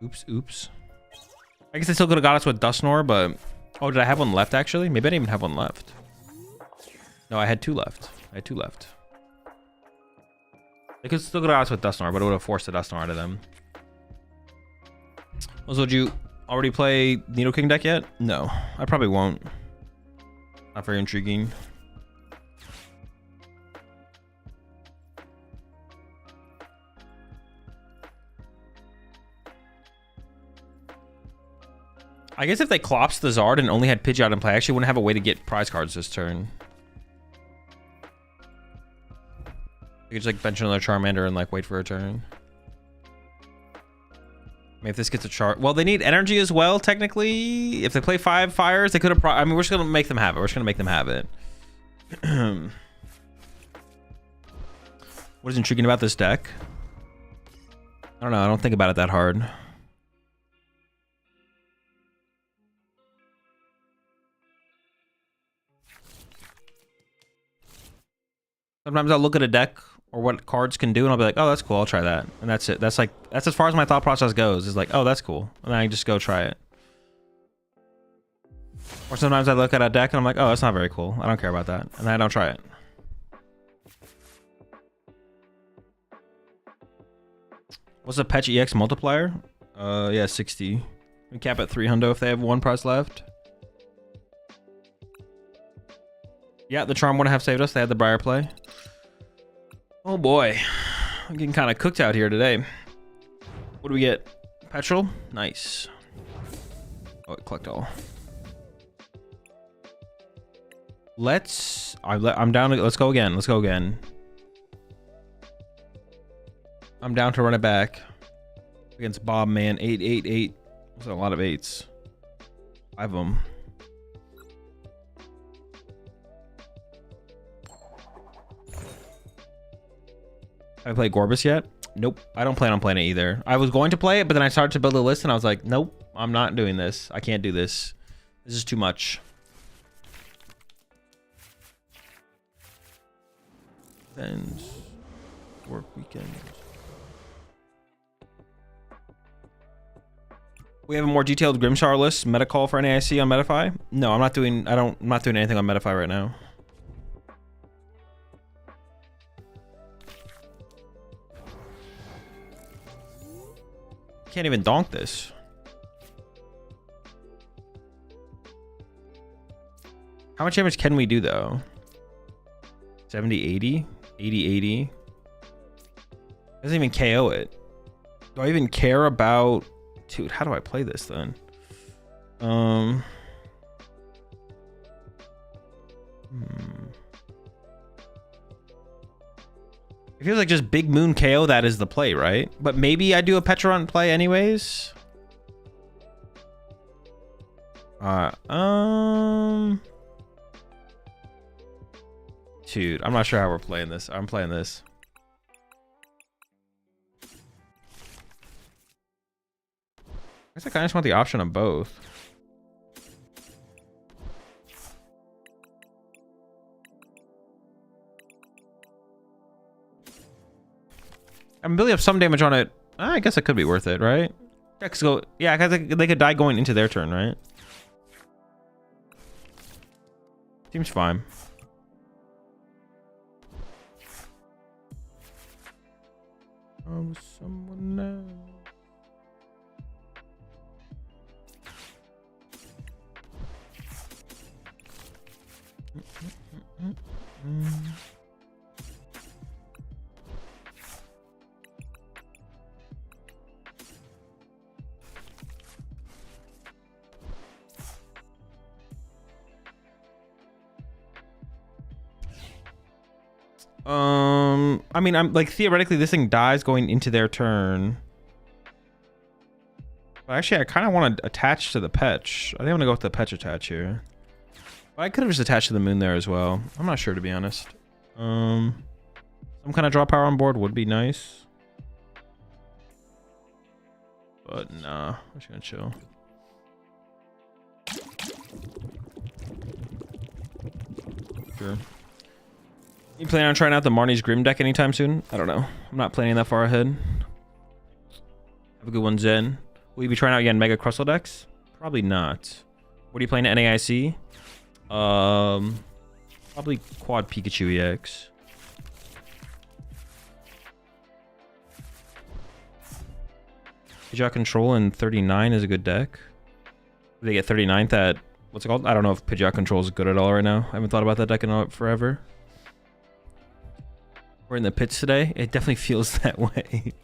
Oops, oops. I guess I still could have got us with Dusknoir, but... Oh, did I have one left, actually? Maybe I didn't even have one left. No, I had 2 left. I had 2 left. They could still go out with Dusknoir, but it would have forced the Dusknoir out of them. Also, would you already play Needle King deck yet? No, I probably won't. Not very intriguing. I guess if they clops the Zard and only had Pidgeot in play, I actually wouldn't have a way to get prize cards this turn. You could just like bench another Charmander and like wait for a turn. I mean, if this gets a chart, well, they need energy as well. Technically, if they play 5 fires, they could have. I mean, we're just gonna make them have it. We're just gonna make them have it. What is intriguing about this deck? I don't know. I don't think about it that hard. Sometimes I'll look at a deck or what cards can do, and I'll be like, oh, that's cool, I'll try that. And that's it. That's as far as my thought process goes, is like, oh, that's cool. And then I just go try it. Or sometimes I look at a deck and I'm like, oh, that's not very cool. I don't care about that. And then I don't try it. What's the Patch EX multiplier? Yeah, 60. We cap at 300 if they have 1 prize left. Yeah, the Charm wouldn't have saved us. They had the Briar play. Oh boy, I'm getting kind of cooked out here today. What do we get? Petrol? Nice. Oh, it collect all. I'm down to, let's go again. Let's go again. I'm down to run it back. Against Bob, man. 8, 8, 8. That's a lot of 8s. 5 of them. Have I played Gorbis yet? Nope. I don't plan on playing it either. I was going to play it, but then I started to build a list and I was like, nope, I'm not doing this. I can't do this. This is too much. Then work weekend. We have a more detailed Grimshar list. Meta call for NAIC on Metafy? No, I'm not doing anything on Metafy right now. Can't even donk this. How much damage can we do though? 70, 80? 80, 80? Doesn't even KO it. Do I even care about... Dude, how do I play this then? It feels like just Big Moon KO, that is the play, right? But maybe I do a Petront play anyways. Dude, I'm not sure how we're playing this. I'm playing this. I guess I kind of just want the option of both. I'm building up some damage on it. I guess it could be worth it, right? Decks go, yeah, because they could die going into their turn, right? Seems fine. of someone else. I mean, I'm like theoretically this thing dies going into their turn. But actually, I kind of want to attach to the Petch. I think I'm gonna go with the Petch attach here. But I could have just attached to the moon there as well. I'm not sure, to be honest. Some kind of draw power on board would be nice. But nah, I'm just gonna chill. Sure. You planning on trying out the Marnie's Grim deck anytime soon? I don't know. I'm not planning that far ahead. Have a good one, Zen. Will you be trying out again Mega Crustle decks? Probably not. What are you playing at NAIC? Probably Quad Pikachu EX. Pidgeot Control in 39 is a good deck. They get 39th at... What's it called? I don't know if Pidgeot Control is good at all right now. I haven't thought about that deck in forever. We're in the pits today. It definitely feels that way.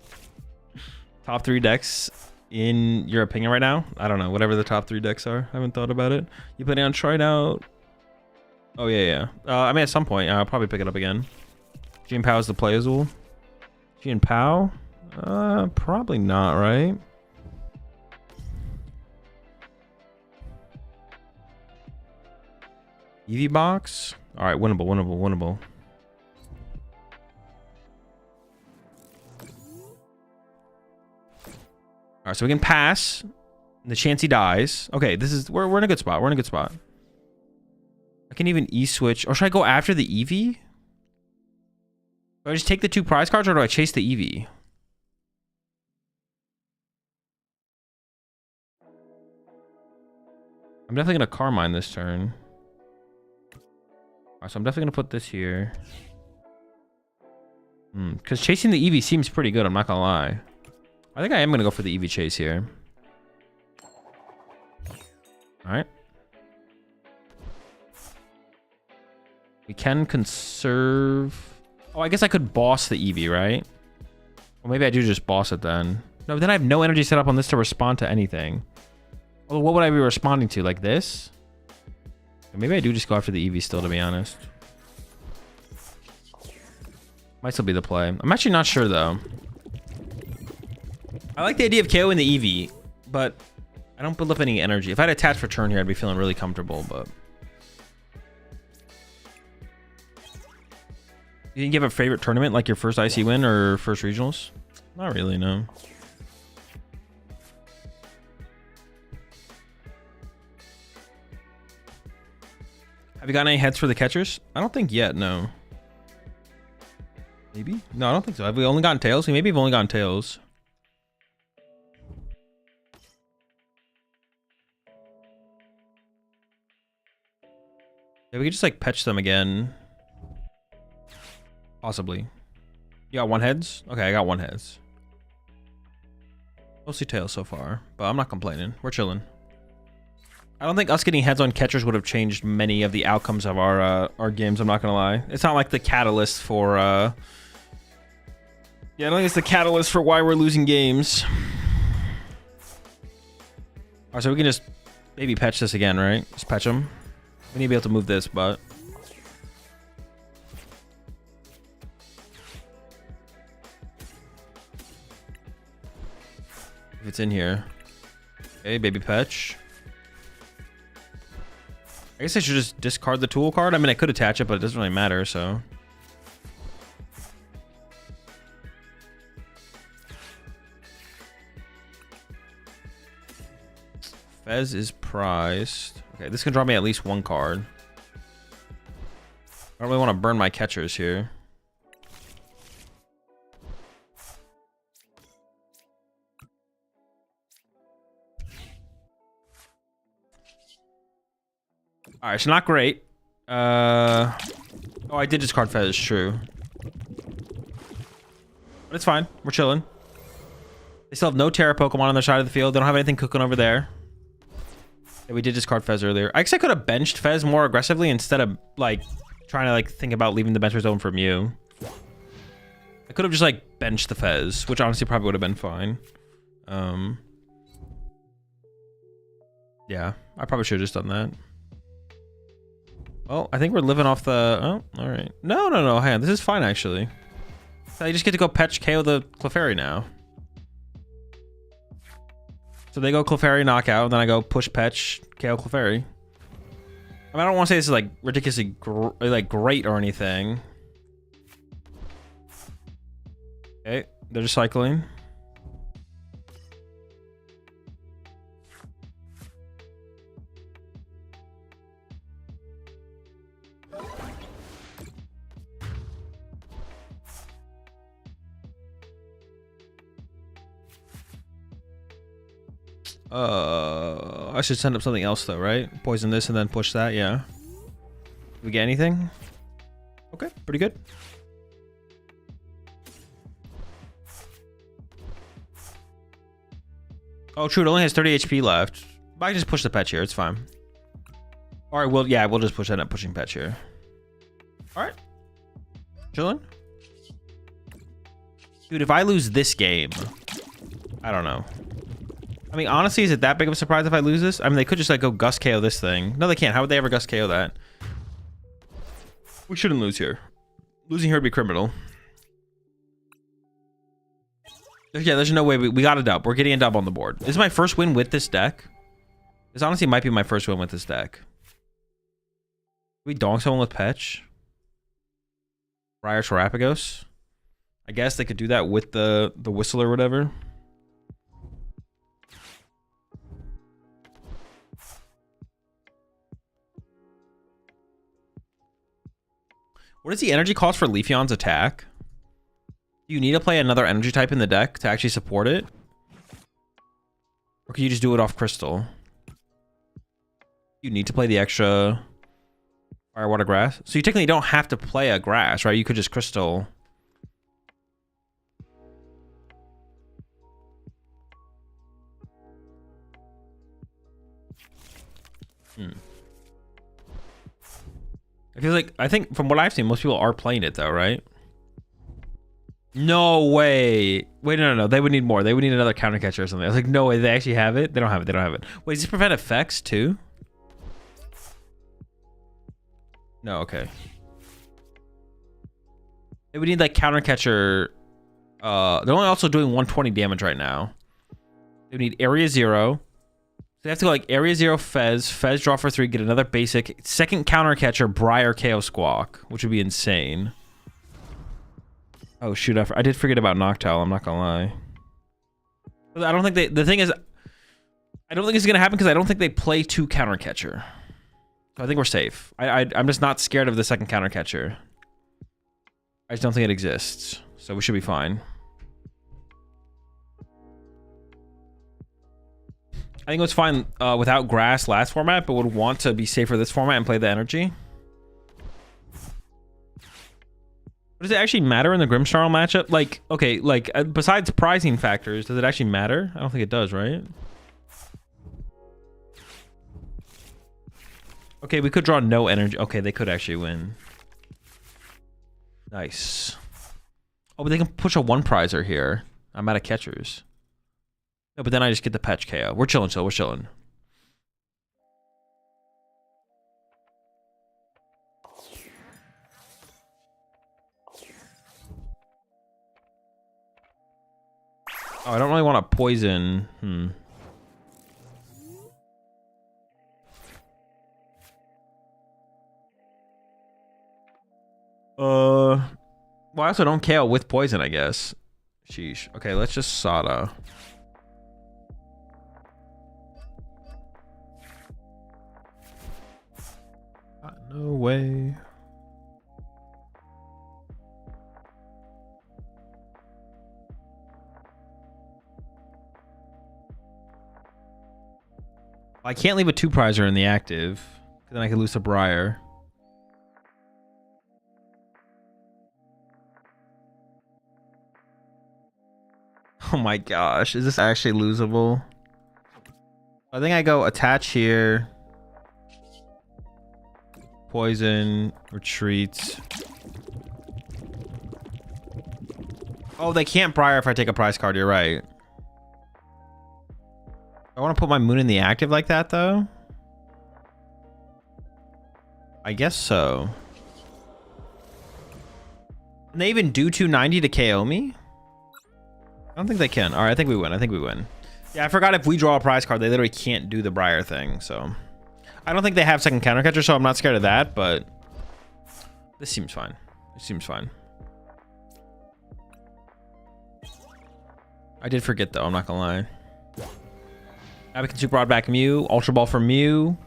Top 3 decks in your opinion right now? I don't know. Whatever the top 3 decks are. I haven't thought about it. You planning on trying out? Oh, yeah. I mean, at some point, I'll probably pick it up again. G and Pow is the play, Azul. G and Pow? Probably not, right? EV box? All right, winnable. All right, so we can pass. The chance he dies. Okay, this is we're in a good spot. I can even E-switch. Or should I go after the EV? Do I just take the 2 prize cards, or do I chase the EV? I'm definitely gonna Carmine this turn. Alright, so I'm definitely gonna put this here. Because chasing the EV seems pretty good, I'm not gonna lie. I think I am gonna go for the EV chase here. Alright. We can conserve... Oh, I guess I could boss the EV, right? Well, maybe I do just boss it then. No, then I have no energy set up on this to respond to anything. Well, what would I be responding to? Like this? Maybe I do just go after the EV still, to be honest. Might still be the play. I'm actually not sure, though. I like the idea of KOing the EV, but I don't build up any energy. If I had attached for turn here, I'd be feeling really comfortable, but... You didn't give a favorite tournament, like your first IC win or first regionals? Not really, no. Have you gotten any heads for the catchers? I don't think yet, no. Maybe? No, I don't think so. Have we only gotten tails? Maybe we've only gotten tails. Yeah, we could just like patch them again. Possibly. You got 1 heads? Okay, I got 1 heads. Mostly tails so far, but I'm not complaining. We're chilling. I don't think us getting heads on catchers would have changed many of the outcomes of our games, I'm not gonna lie. It's not like the catalyst for yeah, I don't think it's the catalyst for why we're losing games. Alright, so we can just maybe patch this again, right? Just patch them. We need to be able to move this, but... If it's in here. Okay, baby patch. I guess I should just discard the tool card. I mean, I could attach it, but it doesn't really matter, so... Fez is prized. Okay, this can draw me at least 1 card. I don't really want to burn my catchers here. Alright, it's not great. Oh, I did discard Fez, true. But it's fine. We're chilling. They still have no Terra Pokemon on their side of the field. They don't have anything cooking over there. Yeah, we did discard Fez earlier. I guess I could have benched Fez more aggressively instead of, like, trying to, like, think about leaving the bench zone for Mew. I could have just, like, benched the Fez, which honestly probably would have been fine. Yeah, I probably should have just done that. Well, I think we're living off the... Oh, all right. No, hang on. This is fine, actually. So you just get to go Petch KO the Clefairy now. So they go Clefairy knockout, and then I go push Petch KO Clefairy. I mean, I don't want to say this is like ridiculously great or anything. Okay, they're just cycling. I should send up something else though, right? Poison this and then push that, yeah. Did we get anything? Okay, pretty good. Oh, true, it only has 30 HP left. But I can just push the Petch here, it's fine. Alright, well, yeah, we'll just end up pushing Petch here. Alright. Chillin'. Dude, if I lose this game, I don't know. I mean, honestly, is it that big of a surprise if I lose this? I mean, they could just, like, go Gust KO this thing. No, they can't. How would they ever Gust KO that? We shouldn't lose here. Losing here would be criminal. Yeah, there's no way. We got a dub. We're getting a dub on the board. This is my first win with this deck. This honestly might be my first win with this deck. We donk someone with Petch? Briar Terapagos? I guess they could do that with the whistle or whatever. What is the energy cost for Leafeon's attack? Do you need to play another energy type in the deck to actually support it? Or can you just do it off Crystal? You need to play the extra Fire, Water, Grass. So you technically don't have to play a Grass, right? You could just Crystal. I feel like, I think from what I've seen, most people are playing it though, right? No way. Wait, no. They would need more. They would need another counter catcher or something. I was like, no way. They actually have it? They don't have it. They don't have it. Wait, does this prevent effects too? No, okay. They would need like counter catcher. They're only also doing 120 damage right now. They would need area 0. So they have to go like area 0 Fez draw for 3, get another basic, second counter catcher, Briar KO Squawk, which would be insane. Oh shoot, I did forget about Noctowl, I'm not gonna lie. I don't think the thing is, I don't think it's gonna happen because I don't think they play 2 counter catcher. So I think we're safe. I'm just not scared of the second counter catcher. I just don't think it exists. So we should be fine. I think it was fine without Grass last format, but would want to be safer this format and play the energy. Does it actually matter in the Grimmsnarl matchup? Like, okay, like, besides pricing factors, does it actually matter? I don't think it does, right? Okay, we could draw no energy. Okay, they could actually win. Nice. Oh, but they can push a 1-prizer here. I'm out of catchers. No, but then I just get the Petch KO. We're chilling, we're chilling. Oh, I don't really want to poison. Well, I also don't KO with poison, I guess. Sheesh. Okay, let's just Sada. No way. I can't leave a 2-prizer in the active, because then I could lose a Briar. Oh my gosh, is this actually losable? I think I go attach here. Poison, retreat. Oh, they can't Briar if I take a prize card, you're right. I want to put my moon in the active like that, though. I guess so. Can they even do 290 to KO me? I don't think they can. All right, I think we win. I think we win. Yeah, I forgot if we draw a prize card, they literally can't do the Briar thing, so. I don't think they have second counter catcher, so I'm not scared of that, but this seems fine. It seems fine. I did forget, though. I'm not going to lie. Now we can Super Rod back Mew. Ultra Ball for Mew.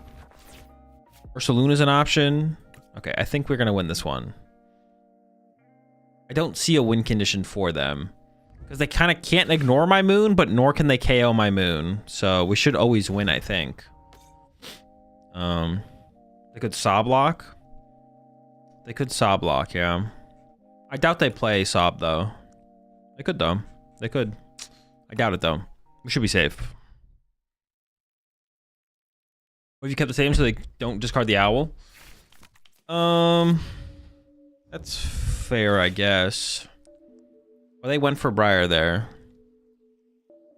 Ursaluna is an option. Okay, I think we're going to win this one. I don't see a win condition for them. Because they kind of can't ignore my moon, but nor can they KO my moon. So we should always win, I think. They could Saw Block. They could Saw Block, yeah. I doubt they play Sob, though. They could, though. They could. I doubt it, though. We should be safe. What if you kept the same so they don't discard the owl? That's fair, I guess. Well, they went for Briar there.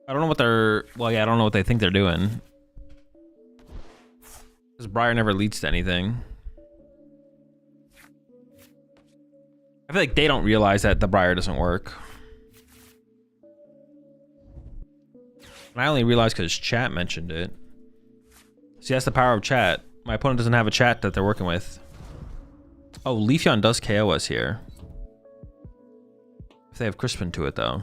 I don't know what they're... Well, yeah, I don't know what they think they're doing. Because Briar never leads to anything. I feel like they don't realize that the Briar doesn't work. And I only realized because chat mentioned it. See, that's the power of chat. My opponent doesn't have a chat that they're working with. Oh, Leafeon does KO us here. If they have Crispin to it, though.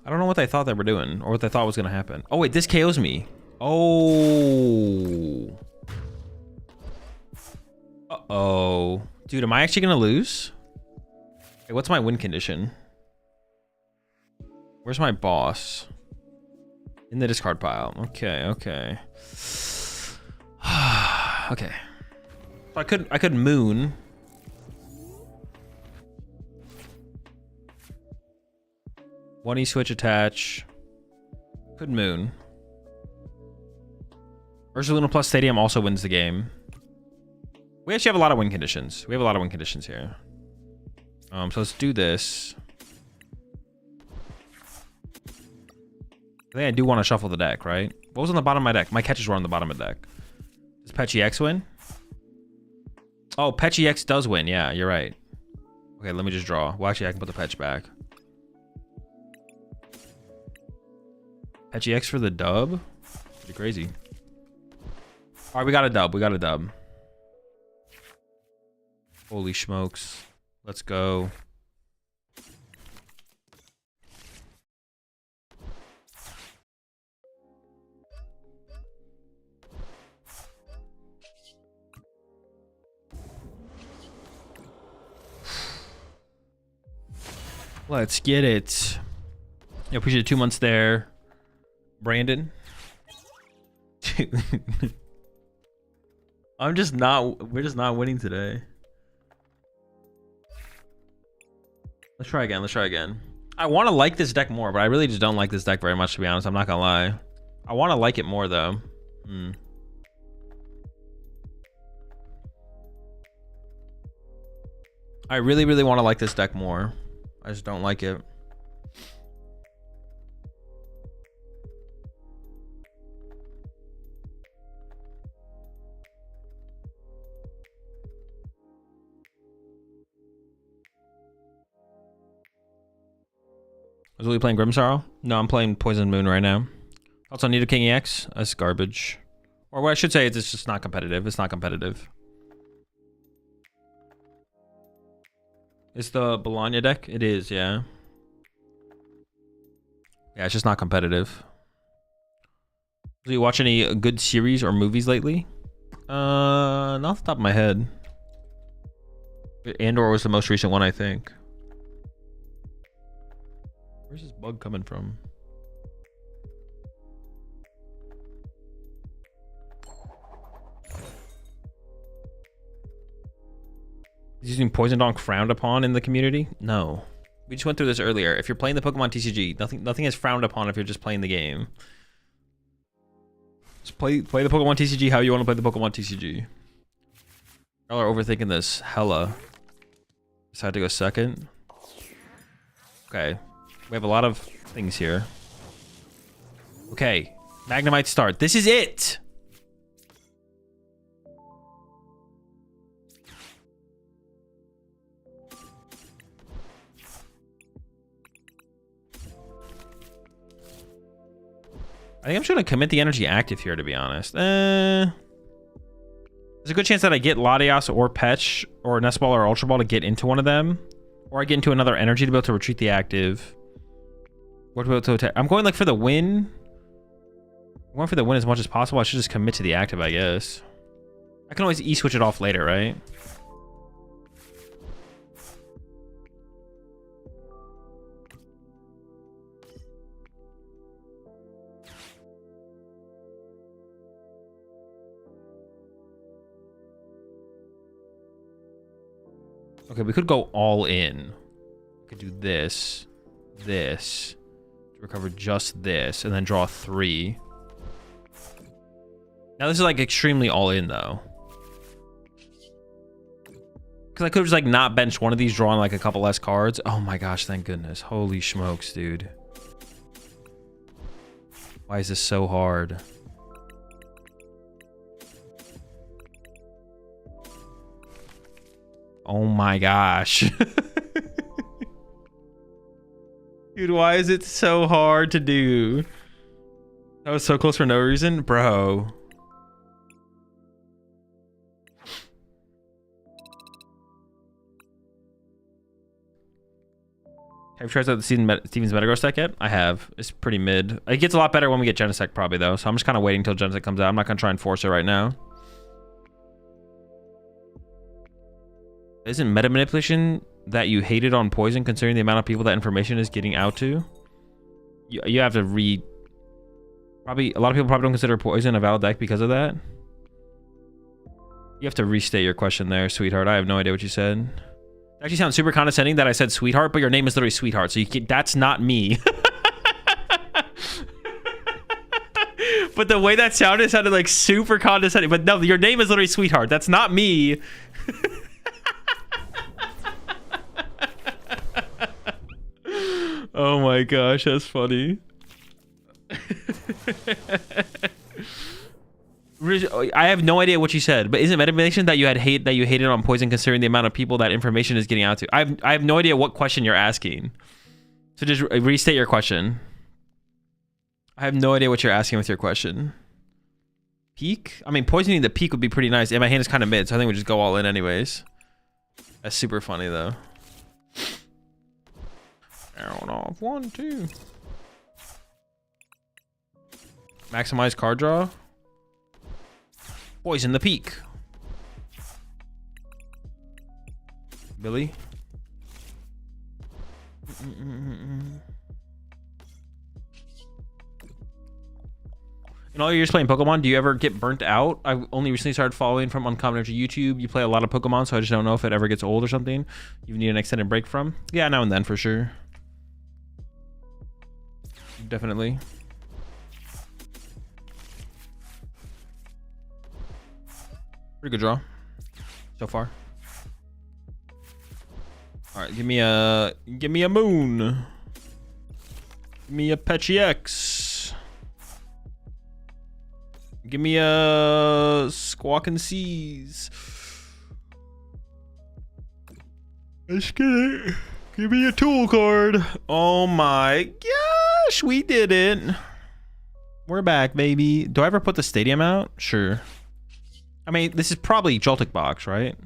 I don't know what they thought they were doing, or what they thought was going to happen. Oh, wait, this KOs me. Oh. Uh-oh. Dude, am I actually going to lose? Hey, what's my win condition? Where's my boss? In the discard pile. Okay, okay. Okay. So I could moon. One E-switch attach. Could moon. Ursaluna plus Stadium also wins the game. We actually have a lot of win conditions. We have a lot of win conditions here. So let's do this. I think I do want to shuffle the deck, right? What was on the bottom of my deck? My catches were on the bottom of the deck. Does Petchy X win? Oh, Petchy X does win. Yeah, you're right. Okay, let me just draw. Well, actually, I can put the Petch back. Petchy X for the dub? Pretty crazy. All right, we got a dub. We got a dub. Holy smokes. Let's go. Let's get it. I appreciate it. 2 months there. Brandon. We're just not winning today. Let's try again. Let's try again. I want to like this deck more, but I really just don't like this deck very much, to be honest. I'm not gonna lie. I want to like it more, though. I really, really want to like this deck more. I just don't like it. Was we playing Grimsorrow? No, I'm playing Poison Moon right now. Also, Nido King EX. That's garbage. Or what I should say is it's just not competitive. It's not competitive. It's the Bologna deck? It is, yeah. Yeah, it's just not competitive. Do you watch any good series or movies lately? Not off the top of my head. Andor was the most recent one, I think. Where's this bug coming from? Is using Poison Donk frowned upon in the community? No. We just went through this earlier. If you're playing the Pokemon TCG, nothing is frowned upon if you're just playing the game. Just play the Pokemon TCG how you want to play the Pokemon TCG. Y'all are overthinking this hella. Decided to go second. Okay. We have a lot of things here. Okay. Magnemite start. This is it! I think I'm just going to commit the energy active here, to be honest. There's a good chance that I get Latias or Petch or Nest Ball or Ultra Ball to get into one of them. Or I get into another energy to be able to retreat the active. Or to be able to attack. I'm going like for the win. I'm going for the win as much as possible. I should just commit to the active, I guess. I can always E-switch it off later, right? Okay, we could go all in. We could do this, this, to recover just this, and then draw 3. Now this is like extremely all in though. Because I could have just like not benched one of these, drawing like a couple less cards. Oh my gosh, thank goodness. Holy smokes, dude. Why is this so hard? Oh my gosh. Dude, why is it so hard to do? That was so close for no reason? Bro. Have you tried out the Steven's Metagross deck yet? I have. It's pretty mid. It gets a lot better when we get Genesect probably though, so I'm just kind of waiting until Genesect comes out. I'm not going to try and force it right now. Isn't meta manipulation that you hated on Poison considering the amount of people that information is getting out to? You have to read. Probably a lot of people probably don't consider Poison a valid deck because of that. You have to restate your question there, sweetheart. I have no idea what you said. It actually sounds super condescending that I said sweetheart, but your name is literally Sweetheart, so that's not me. But the way that sounded like super condescending. But no, your name is literally Sweetheart. That's not me. Oh my gosh, that's funny. I have no idea what you said, but isn't metamation that you hated on Poison considering the amount of people that information is getting out to? I have no idea what question you're asking. So just restate your question. I have no idea what you're asking with your question. Peak? I mean, poisoning the peak would be pretty nice. And my hand is kind of mid, so I think we just go all in anyways. That's super funny though. Down off 1, 2. Maximize card draw. Poison the peak. Billy. In all your years playing Pokemon, do you ever get burnt out? I only recently started following from Uncommon Energy YouTube. You play a lot of Pokemon, so I just don't know if it ever gets old or something. You need an extended break from. Yeah, now and then for sure. Definitely. Pretty good draw so far. All right, give me a moon. Give me a Petchy X. Give me a Squawking Seas. Let's get it. Give me a tool card. Oh my gosh, we did it. We're back, baby. Do I ever put the stadium out? Sure. I mean, this is probably Joltik Box, right?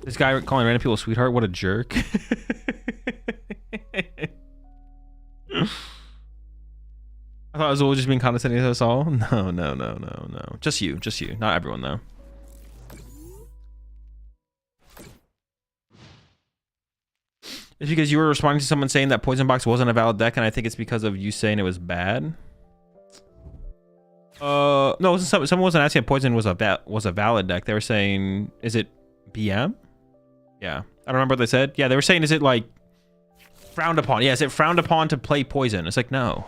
This guy calling random people a sweetheart, what a jerk. I thought Azul was just being condescending to us all. No. Just you. Not everyone, though. It's because you were responding to someone saying that Poison Box wasn't a valid deck, and I think it's because of you saying it was bad. No, someone wasn't asking if poison was a valid deck. They were saying, is it BM? Yeah, I don't remember what they said. Yeah, they were saying, is it like frowned upon? Yeah, is it frowned upon to play poison? It's like, no.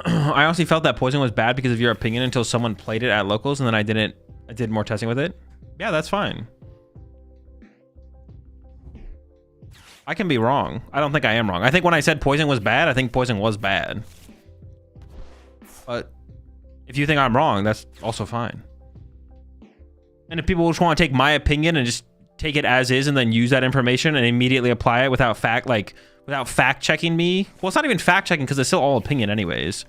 I honestly felt that poison was bad because of your opinion until someone played it at locals, and then I did more testing with it. Yeah, that's fine. I can be wrong. I don't think I am wrong. I think when I said poison was bad, I think poison was bad. But if you think I'm wrong, that's also fine. And if people just want to take my opinion and just take it as is and then use that information and immediately apply it without fact checking me. Well, it's not even fact checking because it's still all opinion anyways.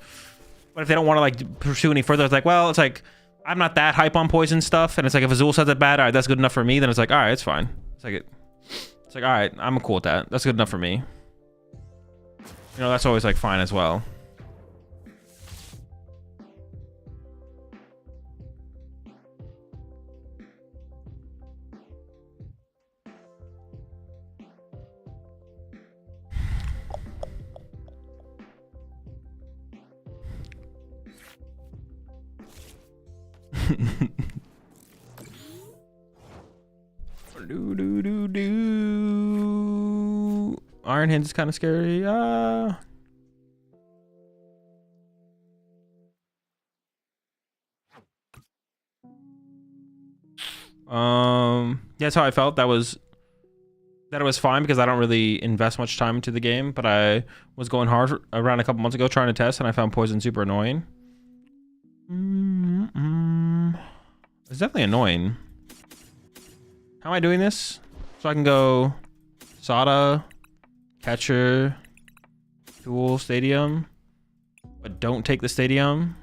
But if they don't want to like pursue any further, it's like, well, it's like, I'm not that hype on poison stuff. And it's like, if Azul says it's bad, all right, that's good enough for me. Then it's like, all right, it's fine. It's like, all right, I'm cool with that. That's good enough for me. You know, that's always like fine as well. Iron Hands is kind of scary. Yeah, that's how I felt. That it was fine because I don't really invest much time into the game, but I was going hard around a couple months ago trying to test, and I found poison super annoying. It's definitely annoying. How am I doing this? So I can go Sada, Catcher, Tool, Stadium, but don't take the Stadium.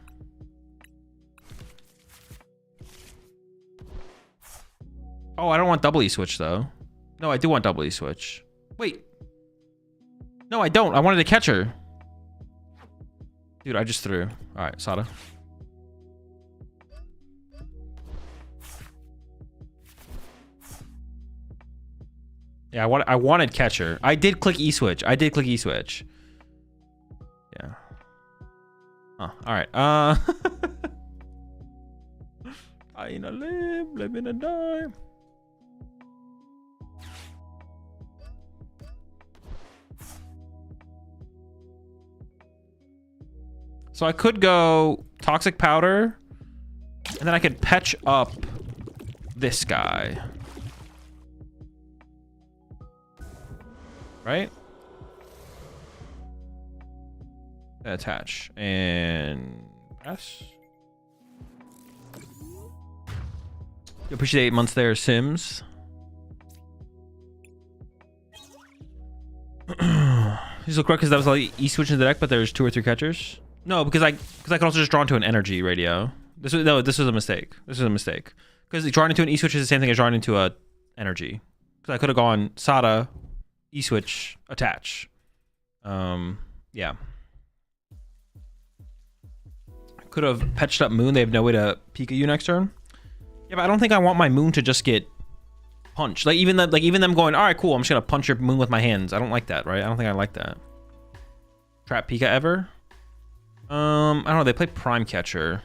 Oh, I don't want double E switch though. No, I do want double E switch. Wait. No, I don't. I wanted a Catcher. Dude, I just threw. All right, Sada. Yeah, I wanted Catcher. I did click E switch. Yeah. Oh, all right. I ain't a live, living a die. So I could go Toxic Powder, and then I could patch up this guy. Right? Attach and press. You appreciate 8 months there, Sims. These look correct because that was like E switch in the deck, but there's 2 or 3 catchers. No, because I could also just draw into an energy radio. This was a mistake. Because drawing into an E switch is the same thing as drawing into a energy. Because I could have gone Sada, E switch, attach. Yeah. Could have patched up Moon. They have no way to Pika you next turn. Yeah, but I don't think I want my Moon to just get punched. Like even them going, all right, cool, I'm just gonna punch your Moon with my hands. I don't like that, right? I don't think I like that. Trap Pika ever? I don't know. They play Prime Catcher,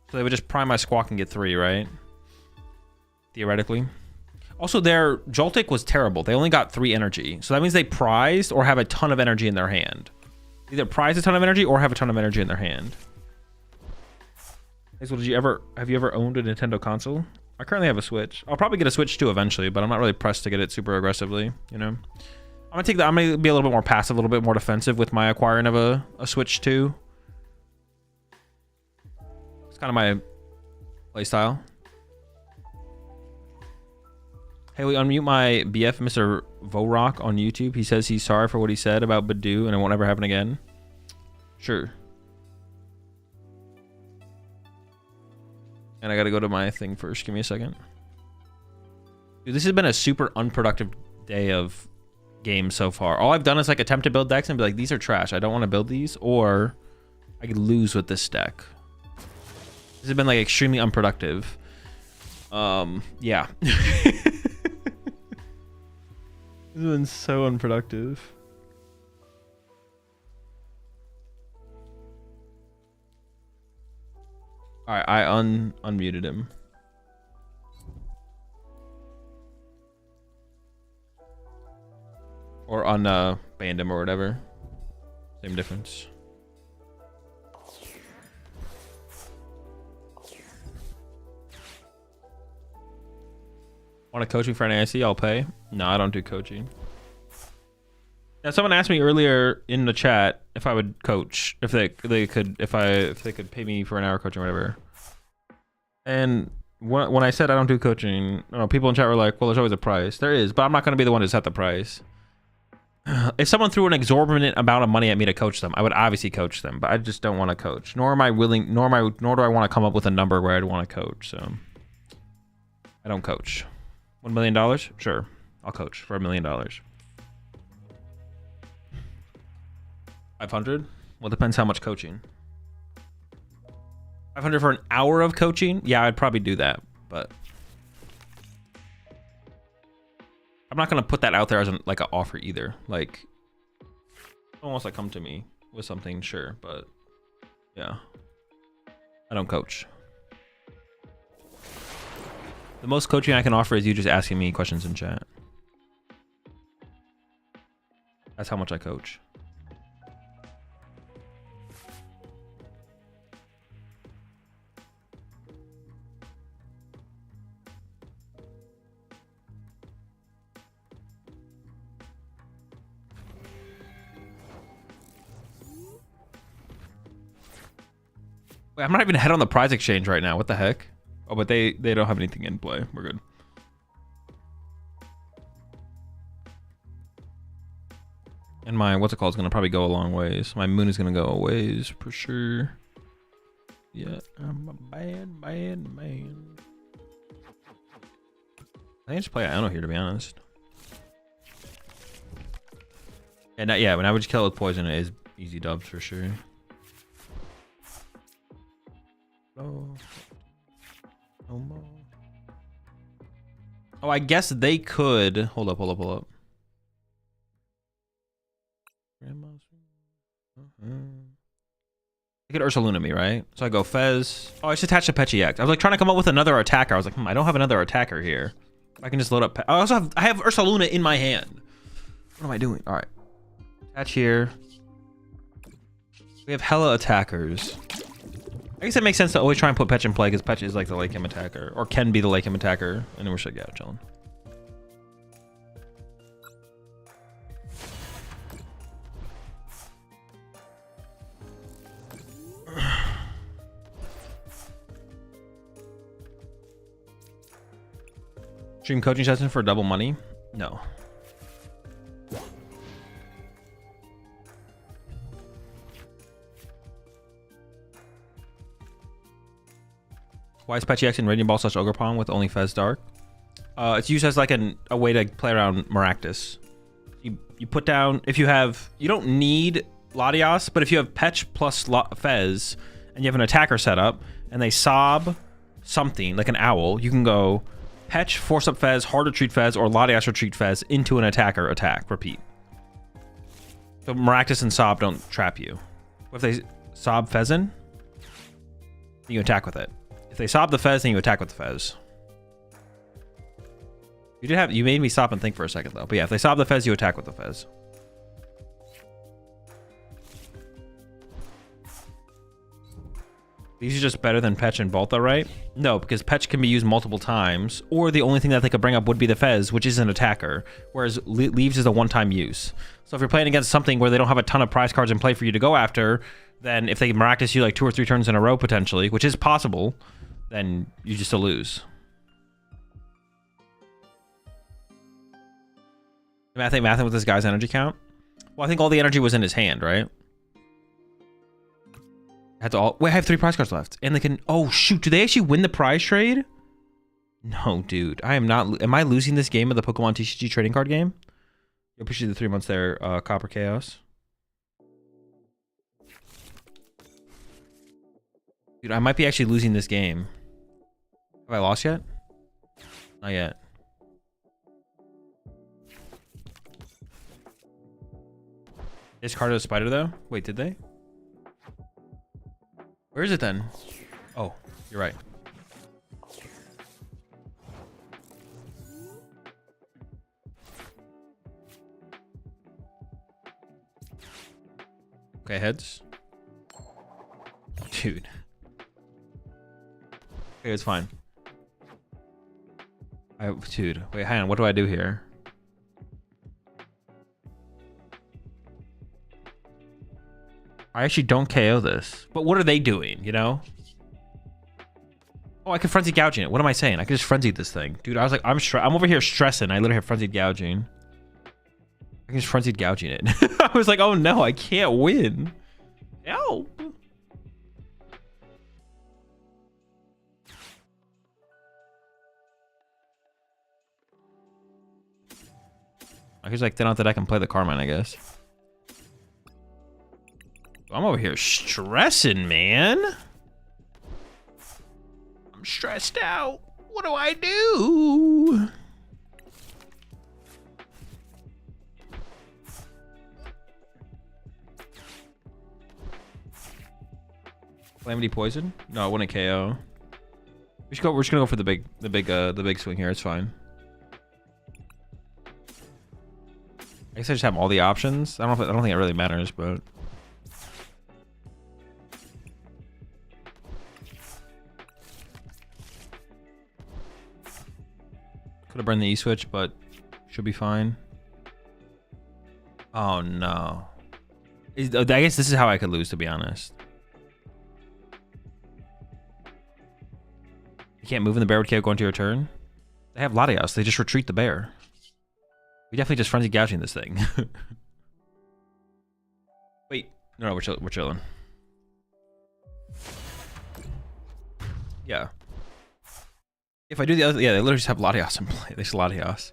so they would just prime my Squawk and get 3, right? Theoretically. Also, their Joltik was terrible. They only got 3 energy, so that means they prized or have a ton of energy in their hand. Either prize a ton of energy or have a ton of energy in their hand. Have you ever owned a Nintendo console? I currently have a Switch. I'll probably get a Switch too eventually, but I'm not really pressed to get it super aggressively, you know? I'm gonna be a little bit more passive, a little bit more defensive with my acquiring of a Switch 2. It's kind of my playstyle. Hey, we unmute my BF, Mr. Vorok, on YouTube. He says he's sorry for what he said about Badoo and it won't ever happen again. Sure. And I gotta go to my thing first. Give me a second. Dude, this has been a super unproductive day of games so far. All I've done is like attempt to build decks and be like, these are trash. I don't want to build these, or I could lose with this deck. This has been like extremely unproductive. Yeah. This has been so unproductive. All right, I unmuted him. Or banned him or whatever. Same difference. Want to coach me for an AIC? I'll pay. No, I don't do coaching. Now, someone asked me earlier in the chat if I would coach, if they could pay me for an hour coaching or whatever. And when I said I don't do coaching, people in chat were like, "Well, there's always a price." There is, but I'm not going to be the one to set the price. If someone threw an exorbitant amount of money at me to coach them, I would obviously coach them, but I just don't want to coach. Nor am I willing. Nor do I want to come up with a number where I'd want to coach. So I don't coach. $1 million? Sure, I'll coach for $1 million. 500? Well, depends how much coaching. 500 for an hour of coaching? Yeah, I'd probably do that, but I'm not gonna put that out there as an offer either. Like, someone wants to come to me with something, sure, but yeah, I don't coach. The most coaching I can offer is you just asking me questions in chat. That's how much I coach. Wait, I'm not even ahead on the prize exchange right now. What the heck? Oh, but they don't have anything in play. We're good. And my what's it called is gonna probably go a long ways. My moon is gonna go a ways for sure. Yeah, I'm a bad man. I think I just play Iono here, to be honest. And yeah, when I would just kill it with poison, it is easy dubs for sure. Oh, I guess they could. Hold up. They could Ursa Luna me, right? So I go Fez. Oh, I should attach a Pechiax. I was like trying to come up with another attacker. I was like, I don't have another attacker here. I can just load up. I have Ursa Luna in my hand. What am I doing? All right. Attach here. We have hella attackers. I guess it makes sense to always try and put Petch in play because Petch is like the late game attacker, or can be the late game attacker, and then we're just like, chilling. Stream coaching session for double money? No. Why is Pechiax in Radiant Ball / Ogerpon with only Fez Dark? It's used as like a way to play around Maractus. You put down, if you have, you don't need Latias, but if you have Petch plus Fez and you have an attacker set up and they sob something like an owl, you can go Petch, force up Fez, hard retreat Fez, or Latias retreat Fez into an attacker attack. Repeat. So Maractus and Sob don't trap you. If they Sob Fez in, you attack with it. If they sob the Fez, then you attack with the Fez. You made me stop and think for a second though. But yeah, if they sob the Fez, you attack with the Fez. These are just better than Petch and Balta, right? No, because Petch can be used multiple times, or the only thing that they could bring up would be the Fez, which is an attacker, whereas Leaves is a one-time use. So if you're playing against something where they don't have a ton of prize cards in play for you to go after, then if they Maractus you like 2 or 3 turns in a row potentially, which is possible, then you just lose. Mathing with this guy's energy count? Well, I think all the energy was in his hand, right? Wait, I have 3 prize cards left. And they can... Oh, shoot. Do they actually win the prize trade? No, dude. I am not... Am I losing this game of the PokemonTCG trading card game? I appreciate the 3 months there, Copper Chaos. Dude, I might be actually losing this game. Have I lost yet? Not yet. They discarded a spider, though? Wait, did they? Where is it then? Oh, You're right. Okay, heads. Dude. Okay, it's fine. Dude, wait, hang on. What do I do here? I actually don't KO this. But what are they doing, you know? Oh, I can frenzy gouging it. What am I saying? I can just frenzy this thing. Dude, I was like, I'm over here stressing. I literally have frenzied gouging. I can just frenzied gouging it. I was like, oh no, I can't win. Help. I can just like thin out the deck and play the Carmine, I guess. I'm over here stressing, man. I'm stressed out. What do I do? Calamity Poison? No, I wouldn't KO. We're just gonna go for the big swing here. It's fine. I guess I just have all the options. I don't think it really matters, but could have burned the E-switch, but should be fine. Oh no. I guess this is how I could lose, to be honest. You can't move and the bear would KO going to your turn. They have Latios. They just retreat the bear. We definitely just frenzy gouging this thing. Wait, no, we're chilling. Yeah. If I do the other, yeah, they literally just have Latios in play. They just Latios.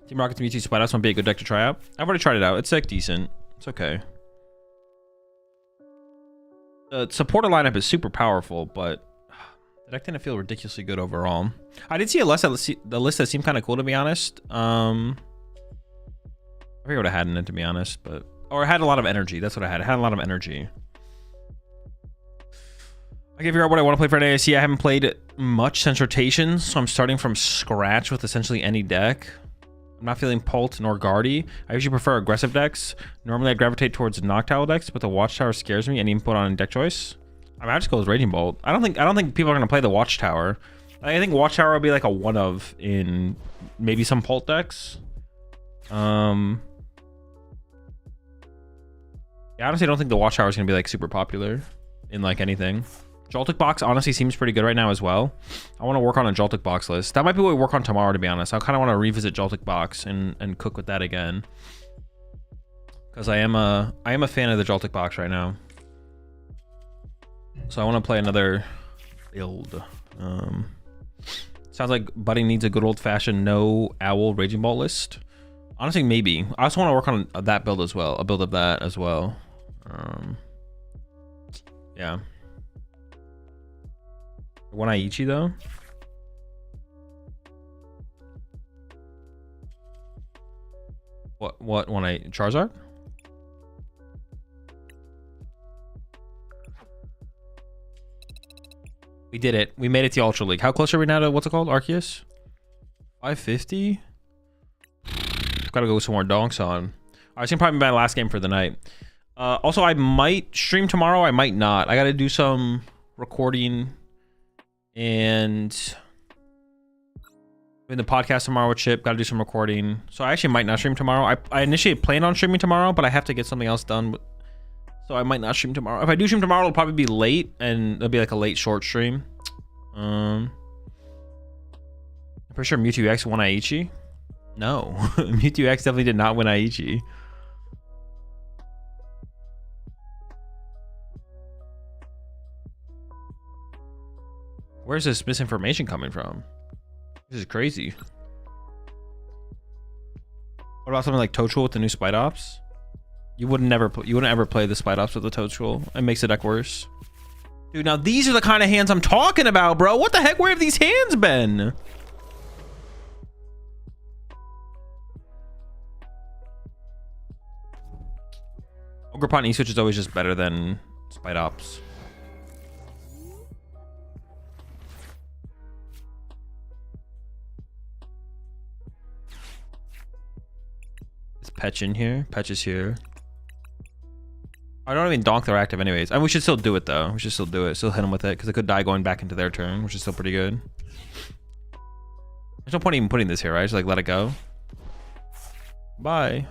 Team Rocket's Mewtwo Splatouts might be a good deck to try out. I've already tried it out. It's like decent. It's okay. The supporter lineup is super powerful, but the deck didn't feel ridiculously good overall. I did see the list that seemed kind of cool, to be honest. I forget what I had in it, to be honest, but or it had a lot of energy. That's what I had. It had a lot of energy. I can figure out what I want to play for an ASC. I haven't played much since rotations, so I'm starting from scratch with essentially any deck. I'm not feeling Pult nor Guardy. I usually prefer aggressive decks. Normally I gravitate towards Noctowl decks, but the Watchtower scares me. Any input on deck choice? I mean, I just go with Raging Bolt. I don't think people are gonna play the Watchtower. I think Watchtower will be like a one of in maybe some Pult decks. Yeah, I honestly don't think the Watchtower is gonna be like super popular in like anything. Joltik box honestly seems pretty good right now as well. I want to work on a Joltik box list. That might be what we work on tomorrow, to be honest. I kind of want to revisit Joltik box and cook with that again, because I am a fan of the Joltik box right now. So I want to play another build. Sounds like Buddy needs a good old-fashioned no owl Raging Bolt list. Honestly, maybe. I also want to work on that build as well. A build of that as well. Yeah. One Aichi though. What one Charizard? We did it. We made it to Ultra League. How close are we now to what's it called? Arceus? 550? Gotta go with some more donks on. I think probably my last game for the night. Also, I might stream tomorrow. I might not. I gotta do some recording and in the podcast tomorrow with Chip. Gotta do some recording. So I actually might not stream tomorrow. I initially planned on streaming tomorrow, but I have to get something else done. So I might not stream tomorrow. If I do stream tomorrow, it'll probably be late, and it'll be like a late short stream. I'm pretty sure Mewtwo X won Aichi. No, Mewtwo X definitely did not win Aichi. Where's this misinformation coming from? This is crazy. What about something like Toadstool with the new Spite Ops? You wouldn't ever play the Spite Ops with the Toadstool. It makes the deck worse. Dude, now these are the kind of hands I'm talking about, bro. What the heck? Where have these hands been? Ogerpon E-Switch is always just better than Spite Ops. Is Petch in here? Petch is here. I don't even donk their active anyways. I mean, we should still do it though. We should still do it. Still hit them with it because it could die going back into their turn, which is still pretty good. There's no point even putting this here, right? Just like let it go. Bye.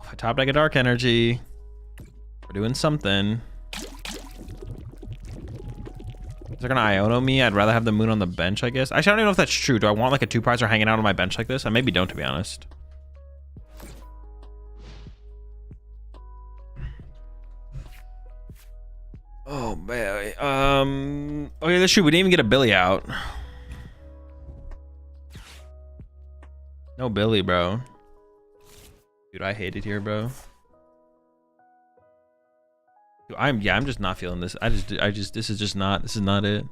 If I top deck a Dark Energy, we're doing something. They're gonna Iono me. I'd rather have the moon on the bench, I guess. Actually, I don't even know if that's true. Do I want like a 2-prizer hanging out on my bench like this? I maybe don't, to be honest. Oh man. Oh yeah, that's true. We didn't even get a Billy out. No Billy, bro. Dude, I hate it here, bro. Dude, I'm just not feeling this. This is not it.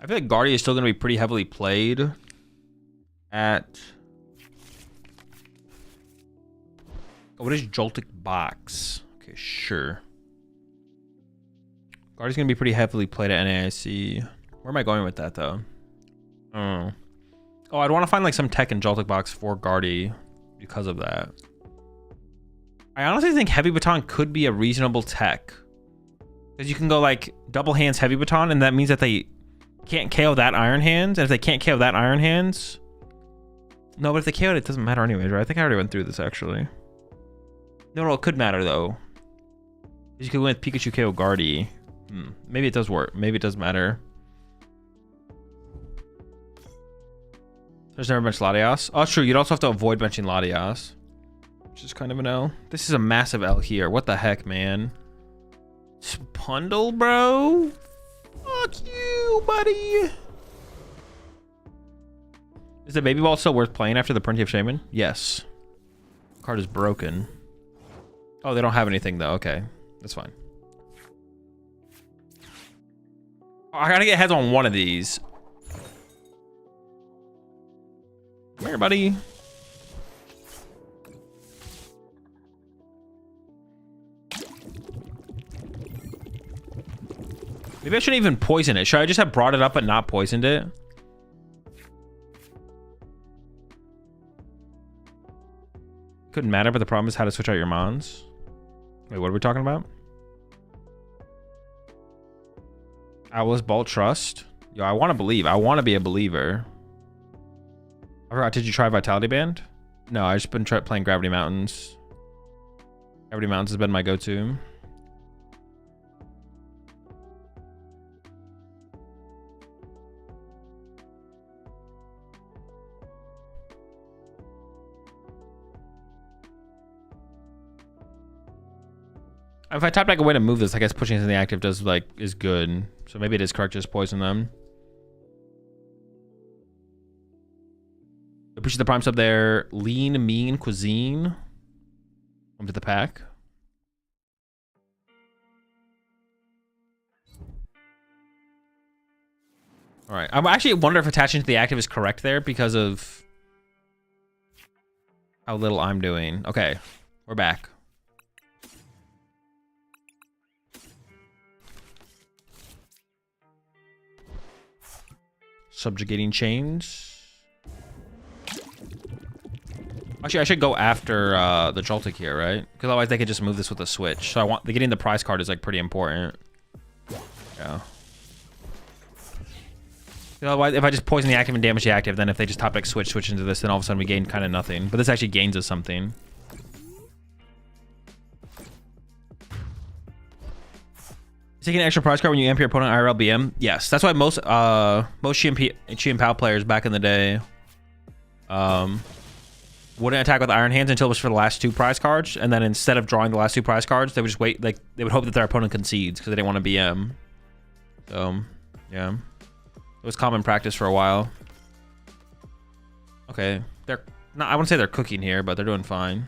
I feel like Guardia is still gonna be pretty heavily played at. Oh, what is Joltik Box? Okay, sure. Guardia's gonna be pretty heavily played at NAIC. Where am I going with that though? Oh. Oh, I'd want to find like some tech in Joltik Box for Guardi because of that. I honestly think Heavy Baton could be a reasonable tech. Because you can go like double hands Heavy Baton, and that means that they can't KO that Iron Hands. And if they can't KO that Iron Hands... No, but if they KO it, it doesn't matter anyways, right? I think I already went through this actually. No, it could matter though. You could win with Pikachu KO Guardi. Maybe it does work. Maybe it does matter. There's never bench Latias. Oh, true. You'd also have to avoid benching Latias, which is kind of an L. This is a massive L here. What the heck, man? Spundle, bro? Fuck you, buddy. Is the Baby Ball still worth playing after the Printy of Shaman? Yes. Card is broken. Oh, they don't have anything, though. Okay. That's fine. Oh, I gotta get heads on one of these. Come here, buddy. Maybe I shouldn't even poison it. Should I just have brought it up but not poisoned it? Couldn't matter, but the problem is how to switch out your mons. Wait, what are we talking about? Owl's Ball Trust. Yo, I want to believe. I want to be a believer. I forgot, did you try Vitality Band? No, I've just been playing Gravity Mountains. Gravity Mountains has been my go-to. If I tap back a way to move this, I guess pushing into the active does is good. So maybe it is correct to just poison them. Appreciate the prime sub there. Lean Mean Cuisine. Come to the pack. All right. I actually wonder if attaching to the active is correct there because of how little I'm doing. Okay, we're back. Subjugating Chains. Actually, I should go after the Joltik here, right? Because otherwise they could just move this with a switch. So I want getting the prize card is like pretty important. Yeah. Otherwise, if I just poison the active and damage the active, then if they just top deck switch into this, then all of a sudden we gain kind of nothing. But this actually gains us something. Taking an extra prize card when you amp your opponent IRL BM? Yes, that's why most Chi players back in the day wouldn't attack with Iron Hands until it was for the last 2 prize cards, and then instead of drawing the last 2 prize cards, they would just wait. Like they would hope that their opponent concedes because they didn't want to BM. So yeah, it was common practice for a while. Okay, they're not. I wouldn't say they're cooking here, but they're doing fine.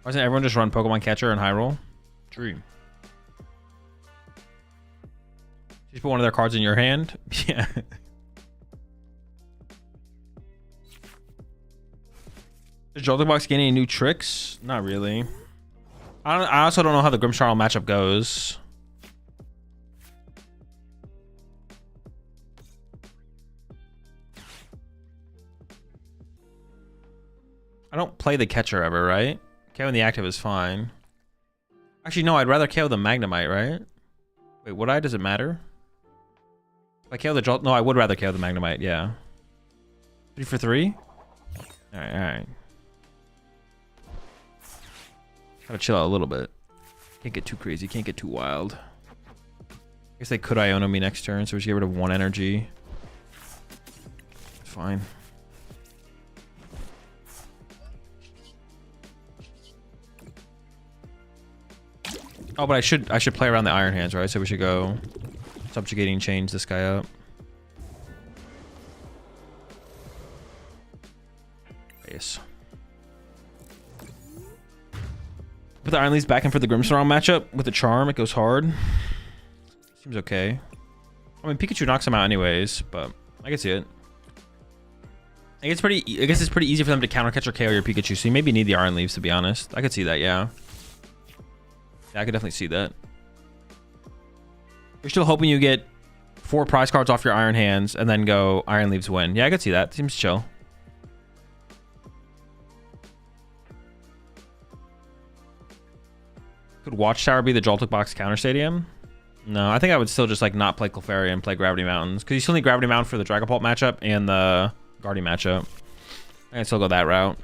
Why doesn't everyone just run Pokemon Catcher and Hyrule? Dream. Just put one of their cards in your hand? Yeah. Does Joltik Box gain any new tricks? Not really. I also don't know how the Grimmsnarl matchup goes. I don't play the catcher ever, right? KOing the active is fine. Actually, no, I'd rather KO the Magnemite, right? Wait, would I? Does it matter? If I KO the Jolt... No, I would rather KO the Magnemite, yeah. 3 for 3? Alright, alright. Gotta chill out a little bit. Can't get too crazy, can't get too wild. I guess they could Iono me next turn, so we should get rid of 1 energy. It's fine. Oh, but I should play around the Iron Hands, right? So we should go subjugating, change this guy up. Yes. Put the Iron Leaves back in for the Grimmsnarl matchup with the Charm. It goes hard. Seems okay. I mean, Pikachu knocks him out anyways, but I can see it. I guess it's pretty easy for them to counter catch or KO your Pikachu, so you maybe need the Iron Leaves, to be honest. I could see that, yeah. Yeah, I could definitely see that. You're still hoping you get 4 prize cards off your Iron Hands and then go Iron Leaves win. Yeah, I could see that. Seems chill. Could Watchtower be the Joltik Box counter stadium? No, I think I would still just like not play Clefairy and play Gravity Mountains, because you still need Gravity Mountain for the Dragapult matchup and the Guardian matchup. I can still go that route.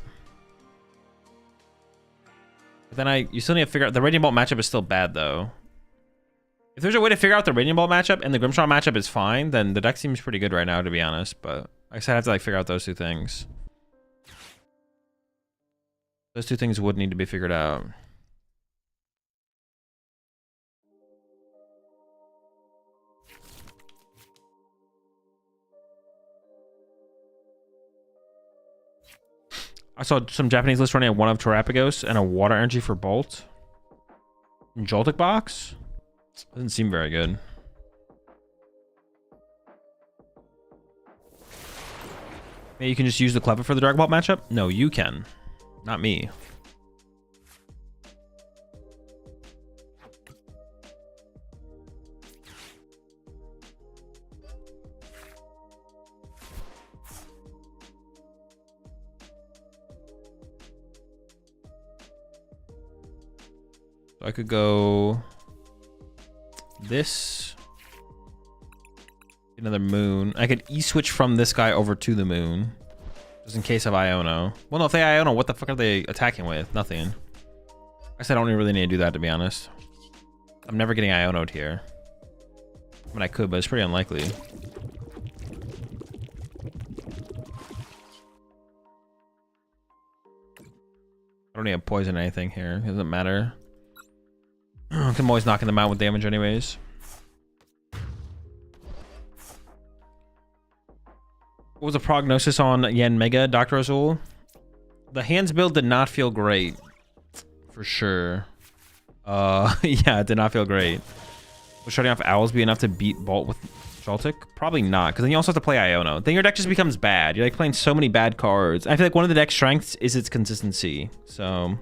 But then you still need to figure out the Radiant Bolt matchup is still bad though. If there's a way to figure out the Radiant Bolt matchup and the Grimmsnarl matchup is fine, then the deck seems pretty good right now, to be honest. But I said I have to like figure out those 2 things. Those 2 things would need to be figured out. I saw some Japanese list running a 1 of Terapagos and a Water Energy for Bolt. Joltik Box? Doesn't seem very good. Maybe you can just use the Clever for the Dragon Ball matchup? No, you can. Not me. I could go this, another moon. I could E-switch from this guy over to the moon, just in case of Iono. Well, no, if they Iono, what the fuck are they attacking with? Nothing. I said I don't really need to do that, to be honest. I'm never getting Iono'd here. I mean, I could, but it's pretty unlikely. I don't need to poison anything here. It doesn't matter. I'm always knocking them out with damage anyways. What was the prognosis on Yen Mega, Dr. Azul? The hands build did not feel great. For sure. Yeah, it did not feel great. Will shutting off Owls be enough to beat Bolt with Joltik? Probably not, because then you also have to play Iono. Then your deck just becomes bad. You're like playing so many bad cards. I feel like one of the deck's strengths is its consistency. So...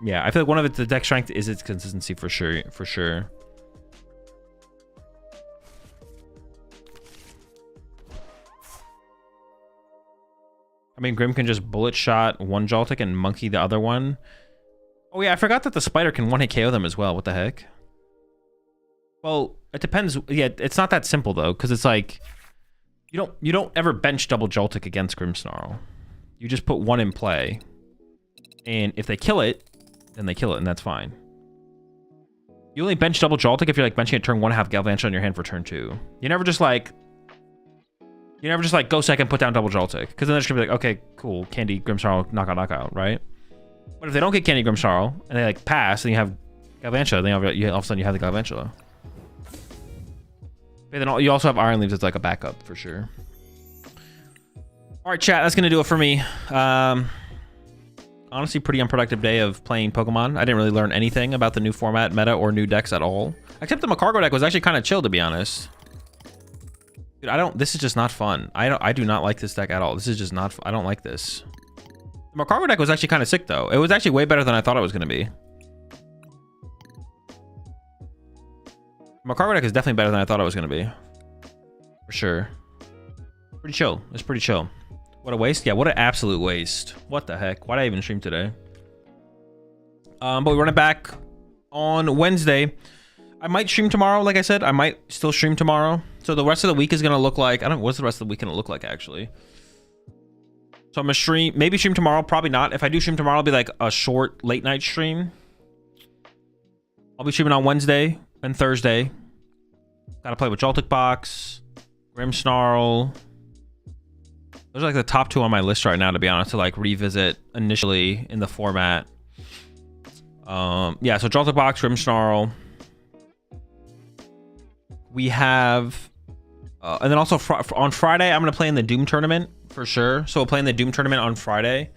yeah, I feel like one of the deck strength is its consistency for sure. I mean, Grim can just bullet shot one Joltik and monkey the other one. Oh yeah, I forgot that the spider can one-hit KO them as well. What the heck? Well, it depends. Yeah, it's not that simple though, because it's like you don't ever bench double Joltik against Grimmsnarl. You just put one in play. And if they kill it, then they kill it, and that's fine. You only bench double Joltik if you're like benching at turn 1, have Galvantula in your hand for turn 2. You never just like go second, put down double Joltik, because then they're just gonna be like, okay, cool, Candy, Grimmsnarl, knockout, right? But if they don't get Candy, Grimmsnarl, and they like pass, then you have Galvantula, then all of a sudden you have the Galvantula. But then you also have Iron Leaves as like a backup for sure. All right, chat, that's gonna do it for me. honestly pretty unproductive day of playing Pokemon. I didn't really learn anything about the new format, meta, or new decks at all. Except the Magcargo deck was actually kind of chill, to be honest. Dude, this is just not fun. I do not like this deck at all. This is just not, I don't like this. The Magcargo deck was actually kind of sick, though. It was actually way better than I thought it was going to be. The Magcargo deck is definitely better than I thought it was going to be. For sure. Pretty chill. It's pretty chill. What a waste. Yeah, what an absolute waste. What the heck? Why did I even stream today? But we run it back on Wednesday. I might stream tomorrow, like I said. I might still stream tomorrow. So the rest of the week is going to look like... I don't know. What's the rest of the week going to look like, actually? So I'm going to stream... Maybe stream tomorrow. Probably not. If I do stream tomorrow, it'll be like a short late night stream. I'll be streaming on Wednesday and Thursday. Gotta play with Joltik Box, Grimmsnarl. Those are like the top 2 on my list right now, to be honest, to like revisit initially in the format. Yeah, so Joltik Box, Grimmsnarl. We have... and then also on Friday, I'm going to play in the Doom tournament for sure. So we'll play in the Doom tournament on Friday.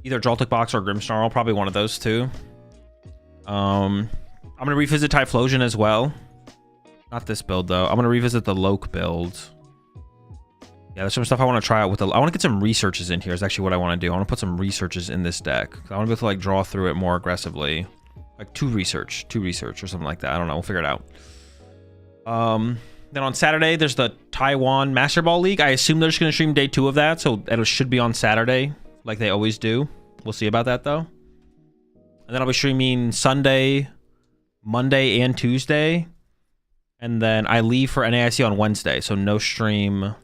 Either Joltik Box or Grimmsnarl, probably one of those two. I'm going to revisit Typhlosion as well. Not this build, though. I'm going to revisit the Loke build. Yeah, there's some stuff I want to try out with the... I want to get some researches in here is actually what I want to do. I want to put some researches in this deck. I want to be able to like draw through it more aggressively. Like two research or something like that. I don't know. We'll figure it out. Then on Saturday, there's the Taiwan Master Ball League. I assume they're just going to stream day 2 of that. So it should be on Saturday like they always do. We'll see about that, though. And then I'll be streaming Sunday, Monday, and Tuesday. And then I leave for NAIC on Wednesday. So no stream...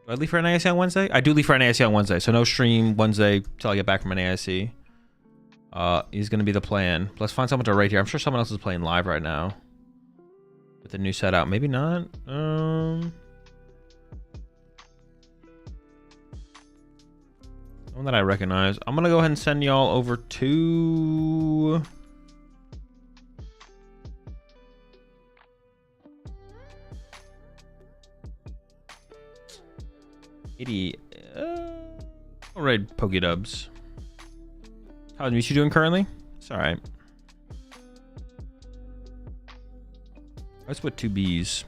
Do I leave for NAIC on Wednesday? I do leave for NAIC on Wednesday, so no stream Wednesday till I get back from NAIC. Is going to be the plan. Let's find someone to rate here. I'm sure someone else is playing live right now. With the new set out. Maybe not. Someone that I recognize. I'm going to go ahead and send y'all over to... All right, Pokedubs. How's Michu doing currently? It's all right. Let's put 2 Bs.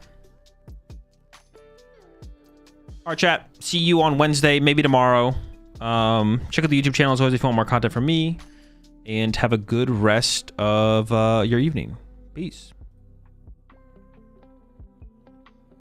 All right, chat. See you on Wednesday, maybe tomorrow. Check out the YouTube channel as always if you want more content from me. And have a good rest of your evening. Peace.